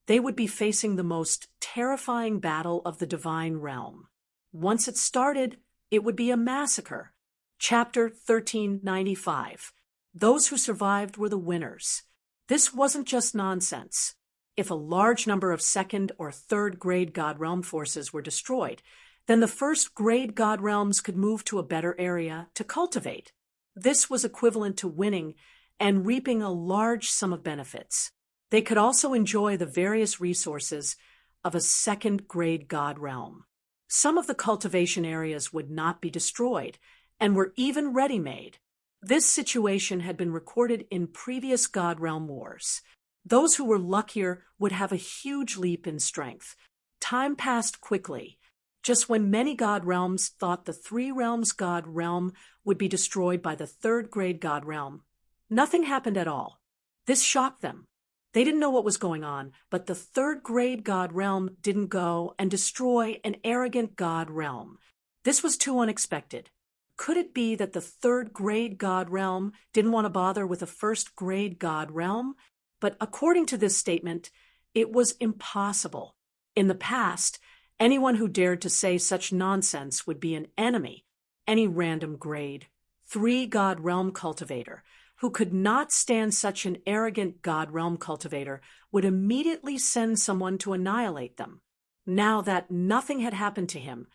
they would be facing the most terrifying battle of the divine realm. Once it started, it would be a massacre. Chapter 1395. Those who survived were the winners. This wasn't just nonsense. If a large number of second or third grade God realm forces were destroyed, then the first grade God realms could move to a better area to cultivate. This was equivalent to winning and reaping a large sum of benefits. They could also enjoy the various resources of a second grade God realm. Some of the cultivation areas would not be destroyed and were even ready-made. This situation had been recorded in previous God realm wars. Those who were luckier would have a huge leap in strength. Time passed quickly. Just when many God realms thought the three realms God realm would be destroyed by the third grade God realm, nothing happened at all. This shocked them. They didn't know what was going on, but the third grade God realm didn't go and destroy an arrogant God realm. This was too unexpected. Could it be that the third grade God realm didn't want to bother with a first grade God realm? But according to this statement, it was impossible. In the past, anyone who dared to say such nonsense would be an enemy. Any random grade, three God realm cultivator, who could not stand such an arrogant God realm cultivator would immediately send someone to annihilate them. Now that nothing had happened to him,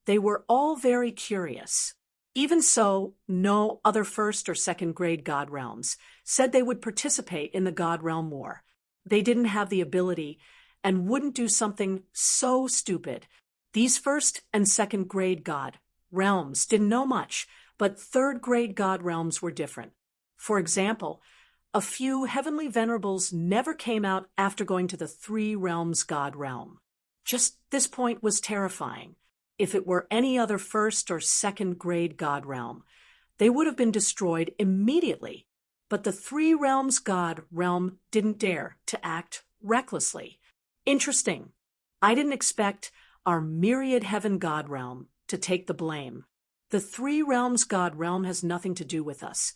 they were all very curious. Even so, no other first or second grade God realms said they would participate in the God realm war. They didn't have the ability and wouldn't do something so stupid. These first and second grade God realms didn't know much, but third grade God realms were different. For example, a few heavenly venerables never came out after going to the three realms God realm. Just this point was terrifying. If it were any other first or second grade God realm, they would have been destroyed immediately. But the three realms God realm didn't dare to act recklessly. Interesting. I didn't expect our myriad heaven God realm to take the blame. The three realms God realm has nothing to do with us,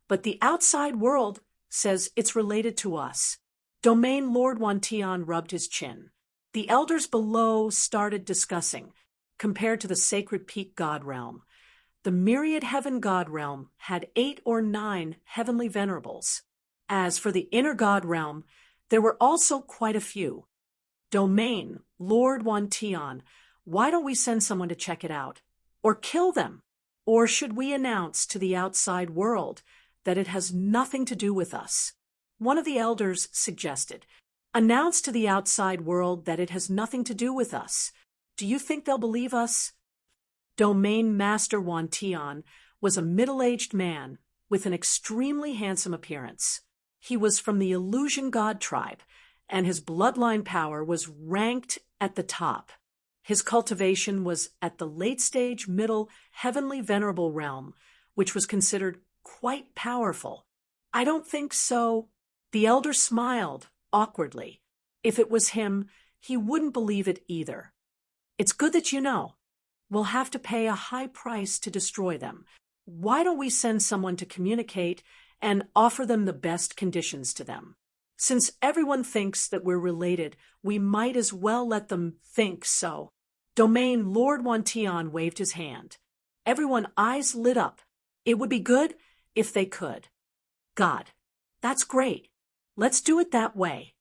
but the outside world says it's related to us. Domain Lord Wantian rubbed his chin. The elders below started discussing. Compared to the sacred peak God realm, the myriad heaven God realm had 8 or 9 heavenly venerables. As for the inner God realm, there were also quite a few. Domain, Lord Wantian, why don't we send someone to check it out? Or kill them? Or should we announce to the outside world that it has nothing to do with us. One of the elders suggested, "Announce to the outside world that it has nothing to do with us. Do you think they'll believe us?" Domain Master Wan Tian was a middle-aged man with an extremely handsome appearance. He was from the Illusion God tribe, and his bloodline power was ranked at the top. His cultivation was at the late-stage, middle, heavenly venerable realm, which was considered quite powerful. "I don't think so." The elder smiled awkwardly. If it was him, he wouldn't believe it either. "It's good that you know. We'll have to pay a high price to destroy them. Why don't we send someone to communicate and offer them the best conditions to them? Since everyone thinks that we're related, we might as well let them think so." Domain Lord Wan Tian waved his hand. Everyone's eyes lit up. It would be good if they could. "God, that's great. Let's do it that way."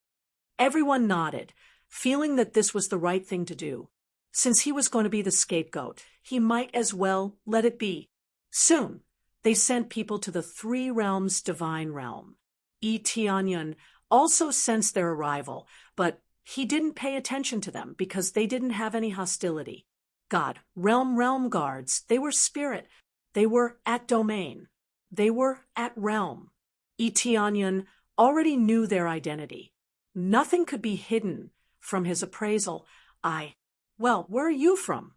Everyone nodded, feeling that this was the right thing to do. Since he was going to be the scapegoat, he might as well let it be. Soon, they sent people to the Three Realms Divine Realm. Tianyun also sensed their arrival, but he didn't pay attention to them because they didn't have any hostility. God, realm guards, they were spirit. They were at domain. They were at realm. Tianyun already knew their identity. Nothing could be hidden from his appraisal. Well, where are you from?"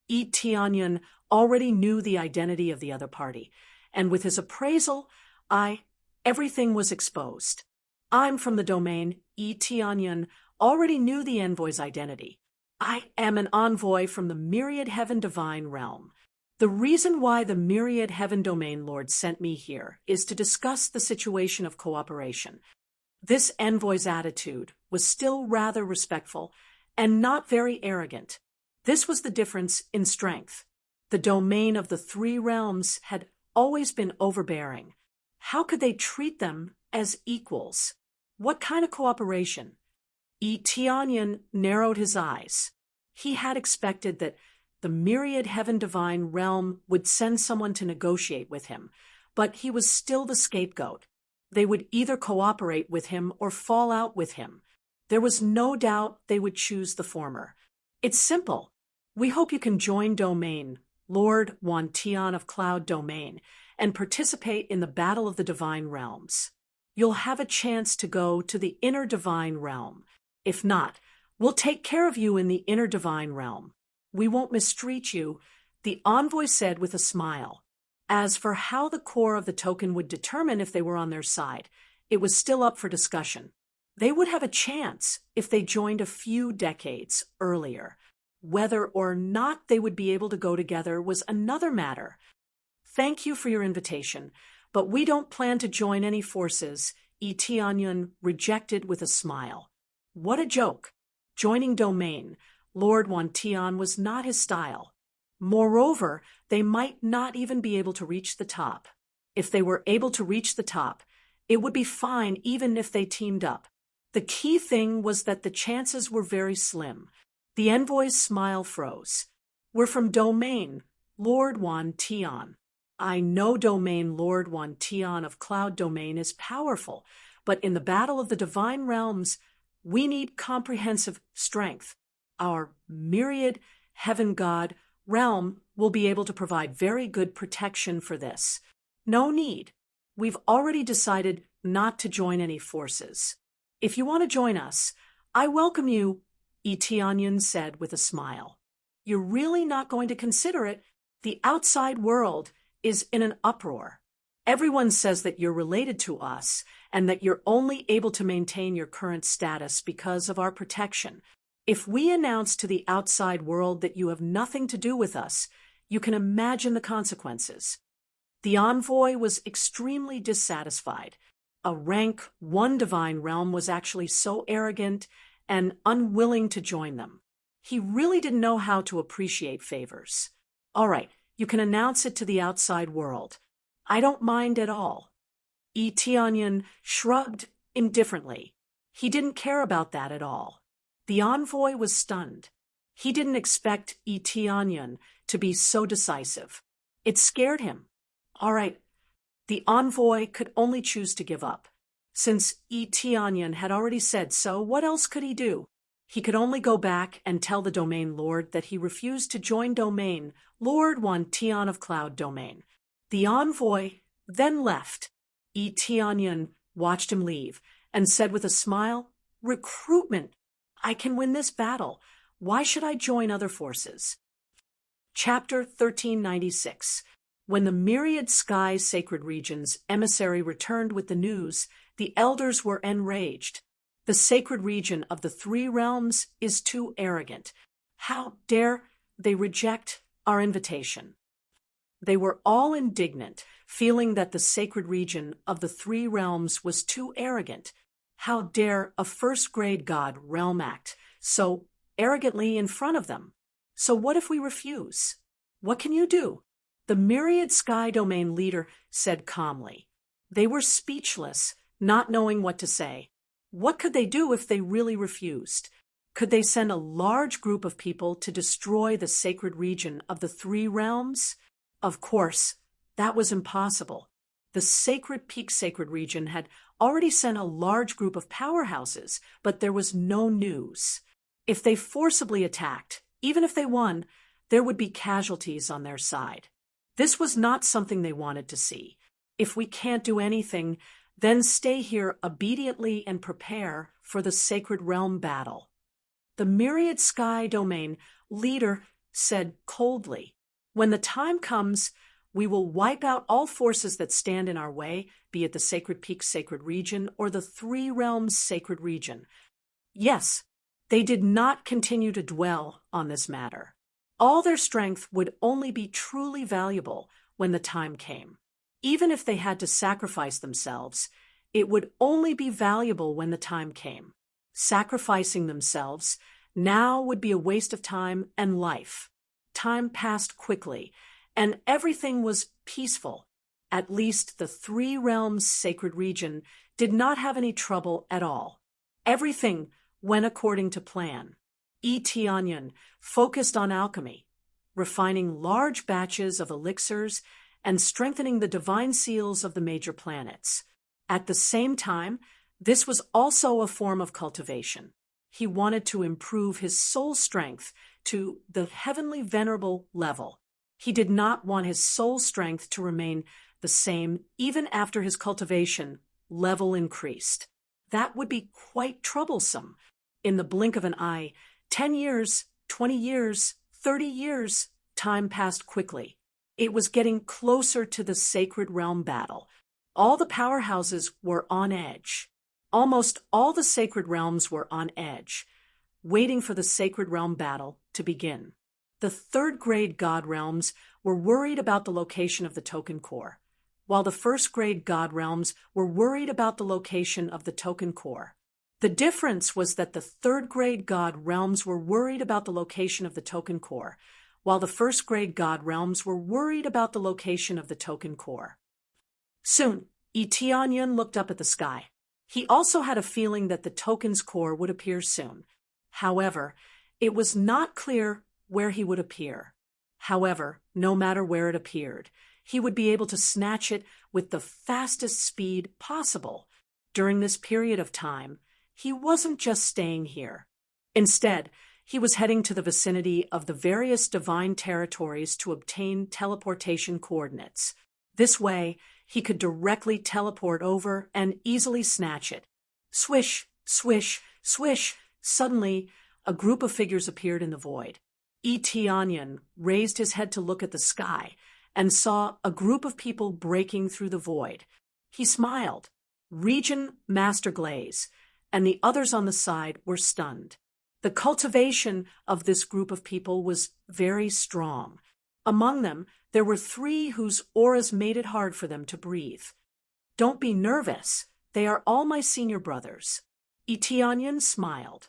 Tianyun already knew the identity of the other party, and with his appraisal, everything was exposed. "I'm from the domain." Tianyun already knew the envoy's identity. "I am an envoy from the Myriad Heaven Divine Realm. The reason why the Myriad Heaven Domain Lord sent me here is to discuss the situation of cooperation." This envoy's attitude was still rather respectful and not very arrogant. This was the difference in strength. The domain of the Three Realms had always been overbearing. How could they treat them as equals? What kind of cooperation? Tianyun narrowed his eyes. He had expected that the Myriad Heaven Divine Realm would send someone to negotiate with him, but he was still the scapegoat. They would either cooperate with him or fall out with him. There was no doubt they would choose the former. "It's simple. We hope you can join Domain, Lord Wan Tian of Cloud Domain, and participate in the Battle of the Divine Realms. You'll have a chance to go to the Inner Divine Realm. If not, we'll take care of you in the Inner Divine Realm. We won't mistreat you," the envoy said with a smile. As for how the core of the token would determine if they were on their side, it was still up for discussion. They would have a chance if they joined a few decades earlier. Whether or not they would be able to go together was another matter. "Thank you for your invitation, but we don't plan to join any forces," Tianyun rejected with a smile. What a joke! Joining Domain, Lord Wan Tian was not his style. Moreover, they might not even be able to reach the top. If they were able to reach the top, it would be fine even if they teamed up. The key thing was that the chances were very slim. The envoy's smile froze. "We're from Domain, Lord Wan Tian. I know Domain Lord Wan Tian of Cloud Domain is powerful, but in the battle of the Divine Realms, we need comprehensive strength. Our Myriad Heaven God realm will be able to provide very good protection for this. No need. We've already decided not to join any forces. If you want to join us, I welcome you," Tianyun said with a smile. "You're really not going to consider it? The outside world is in an uproar. Everyone says that you're related to us and that you're only able to maintain your current status because of our protection. If we announce to the outside world that you have nothing to do with us, you can imagine the consequences." The envoy was extremely dissatisfied. A rank 1 divine realm was actually so arrogant and unwilling to join them. He really didn't know how to appreciate favors. "All right, you can announce it to the outside world. I don't mind at all." Tianyun shrugged indifferently. He didn't care about that at all. The envoy was stunned. He didn't expect Tianyun to be so decisive. It scared him. "All right." The envoy could only choose to give up. Since Tianyan had already said so, what else could he do? He could only go back and tell the domain lord that he refused to join domain Lord 1 Tian of Cloud domain. The envoy then left. Tianyan watched him leave and said with a smile, "Recruitment. I can win this battle. Why should I join other forces?" Chapter 1396. When the myriad sky sacred region's emissary returned with the news, the elders were enraged. The sacred region of the three realms is too arrogant. How dare they reject our invitation? They were all indignant, feeling that the sacred region of the three realms was too arrogant. How dare a first-grade god realm act so arrogantly in front of them? So what if we refuse? What can you do? The myriad sky domain leader said calmly. They were speechless, not knowing what to say. What could they do if they really refused? Could they send a large group of people to destroy the sacred region of the three realms? Of course, that was impossible. The sacred peak sacred region had already sent a large group of powerhouses, but there was no news. If they forcibly attacked, even if they won, there would be casualties on their side. This was not something they wanted to see. If we can't do anything, then stay here obediently and prepare for the sacred realm battle. The myriad sky domain leader said coldly, "When the time comes, we will wipe out all forces that stand in our way, be it the sacred peak sacred region or the three realms sacred region." Yes, they did not continue to dwell on this matter. All their strength would only be truly valuable when the time came. Even if they had to sacrifice themselves, it would only be valuable when the time came. Sacrificing themselves now would be a waste of time and life. Time passed quickly, and everything was peaceful. At least the three realms sacred region did not have any trouble at all. Everything went according to plan. Tianyan focused on alchemy, refining large batches of elixirs and strengthening the divine seals of the major planets. At the same time, this was also a form of cultivation. He wanted to improve his soul strength to the heavenly venerable level. He did not want his soul strength to remain the same even after his cultivation level increased. That would be quite troublesome. In the blink of an eye, 10 years, 20 years, 30 years, time passed quickly. It was getting closer to the sacred realm battle. All the powerhouses were on edge. Almost all the sacred realms were on edge, waiting for the sacred realm battle to begin. The third-grade god realms were worried about the location of the token core, while the first-grade god realms were worried about the location of the token core. The difference was that the third-grade god realms were worried about the location of the token core, while the first-grade god realms were worried about the location of the token core. Soon, Tianyan looked up at the sky. He also had a feeling that the token's core would appear soon. However, it was not clear where he would appear. However, no matter where it appeared, he would be able to snatch it with the fastest speed possible. During this period of time, he wasn't just staying here. Instead, he was heading to the vicinity of the various divine territories to obtain teleportation coordinates. This way, he could directly teleport over and easily snatch it. Swish, swish, swish. Suddenly, a group of figures appeared in the void. Tianyan raised his head to look at the sky and saw a group of people breaking through the void. He smiled. Regent Master Glaze and the others on the side were stunned. The cultivation of this group of people was very strong. Among them, there were 3 whose auras made it hard for them to breathe. "Don't be nervous. They are all my senior brothers." Tianyan smiled.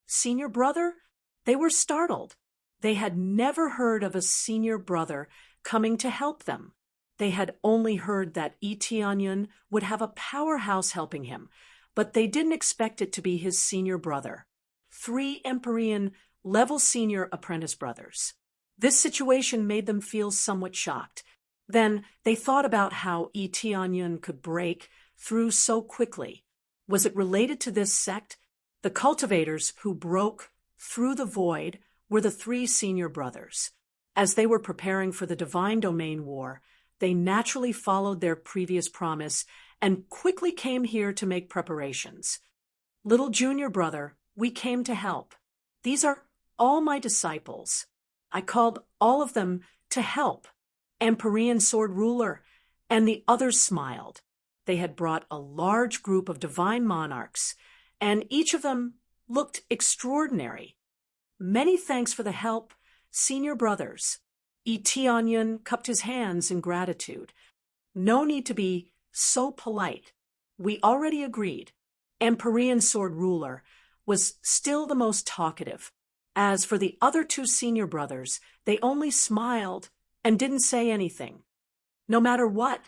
Senior brother? They were startled. They had never heard of a senior brother coming to help them. They had only heard that Tianyan would have a powerhouse helping him, but they didn't expect it to be his senior brother. 3 Empyrean level senior apprentice brothers. This situation made them feel somewhat shocked. Then they thought about how Etianyun could break through so quickly. Was it related to this sect? The cultivators who broke through the void were the three senior brothers. As they were preparing for the Divine Domain War, they naturally followed their previous promise and quickly came here to make preparations. Little junior brother, we came to help. These are all my disciples. I called all of them to help. Empyrean sword ruler, and the others smiled. They had brought a large group of divine monarchs, and each of them looked extraordinary. Many thanks for the help, senior brothers. Etianyun cupped his hands in gratitude. No need to be so polite. We already agreed. Empyrean sword ruler was still the most talkative. As for the other two senior brothers, they only smiled and didn't say anything. No matter what,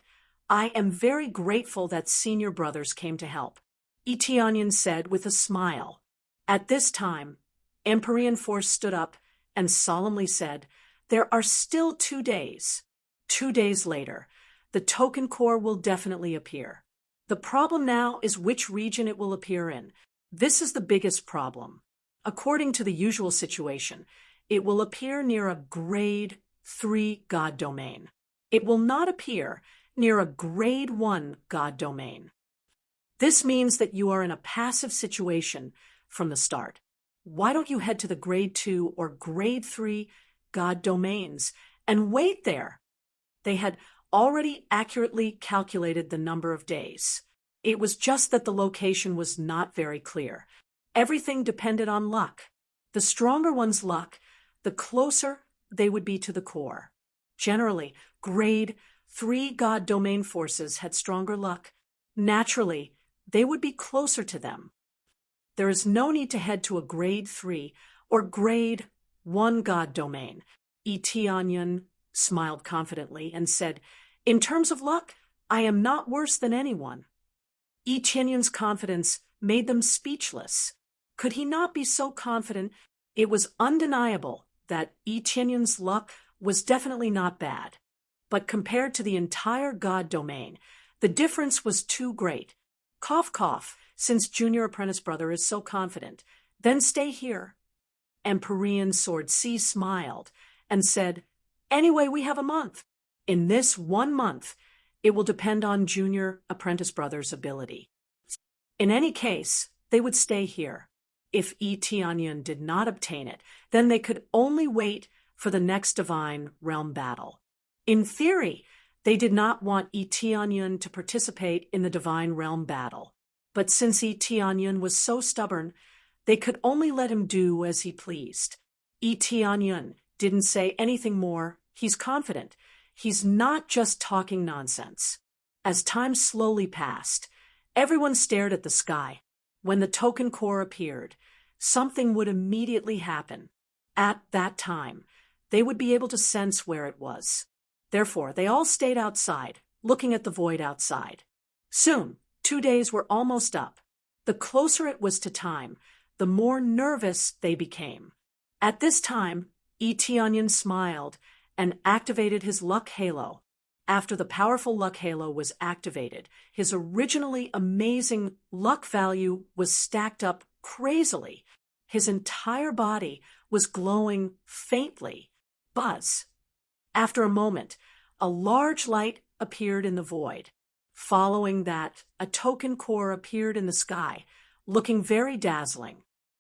I am very grateful that senior brothers came to help, Etianyun said with a smile. At this time, Empyrean Force stood up and solemnly said, there are still 2 days. 2 days later, the token core will definitely appear. The problem now is which region it will appear in. This is the biggest problem. According to the usual situation, it will appear near a grade 3 God domain. It will not appear near a grade 1 God domain. This means that you are in a passive situation from the start. Why don't you head to the grade 2 or grade 3 God domains and wait there? They had already accurately calculated the number of days. It was just that the location was not very clear. Everything depended on luck. The stronger one's luck, the closer they would be to the core. Generally, grade 3 God domain forces had stronger luck. Naturally, they would be closer to them. There is no need to head to a grade 3 or grade 1 God domain. Etianyun smiled confidently and said, in terms of luck, I am not worse than anyone. Etianyun's confidence made them speechless. Could he not be so confident? It was undeniable that Etianyun's luck was definitely not bad. But compared to the entire God domain, the difference was too great. Cough, cough, since junior apprentice brother is so confident. Then stay here. Empyrean Sword C smiled and said, anyway, we have a month. In this 1 month, it will depend on junior apprentice brother's ability. In any case, they would stay here. If Etianyun did not obtain it, then they could only wait for the next divine realm battle. In theory, they did not want Etianyun to participate in the divine realm battle. But since Etianyun was so stubborn, they could only let him do as he pleased. Etianyun didn't say anything more. He's confident. He's not just talking nonsense. As time slowly passed, everyone stared at the sky. When the token core appeared, something would immediately happen. At that time, they would be able to sense where it was. Therefore, they all stayed outside, looking at the void outside. Soon, 2 days were almost up. The closer it was to time, the more nervous they became. At this time, Etianyun smiled and activated his luck halo. After the powerful luck halo was activated, his originally amazing luck value was stacked up crazily. His entire body was glowing faintly. Buzz. After a moment, a large light appeared in the void. Following that, a token core appeared in the sky, looking very dazzling.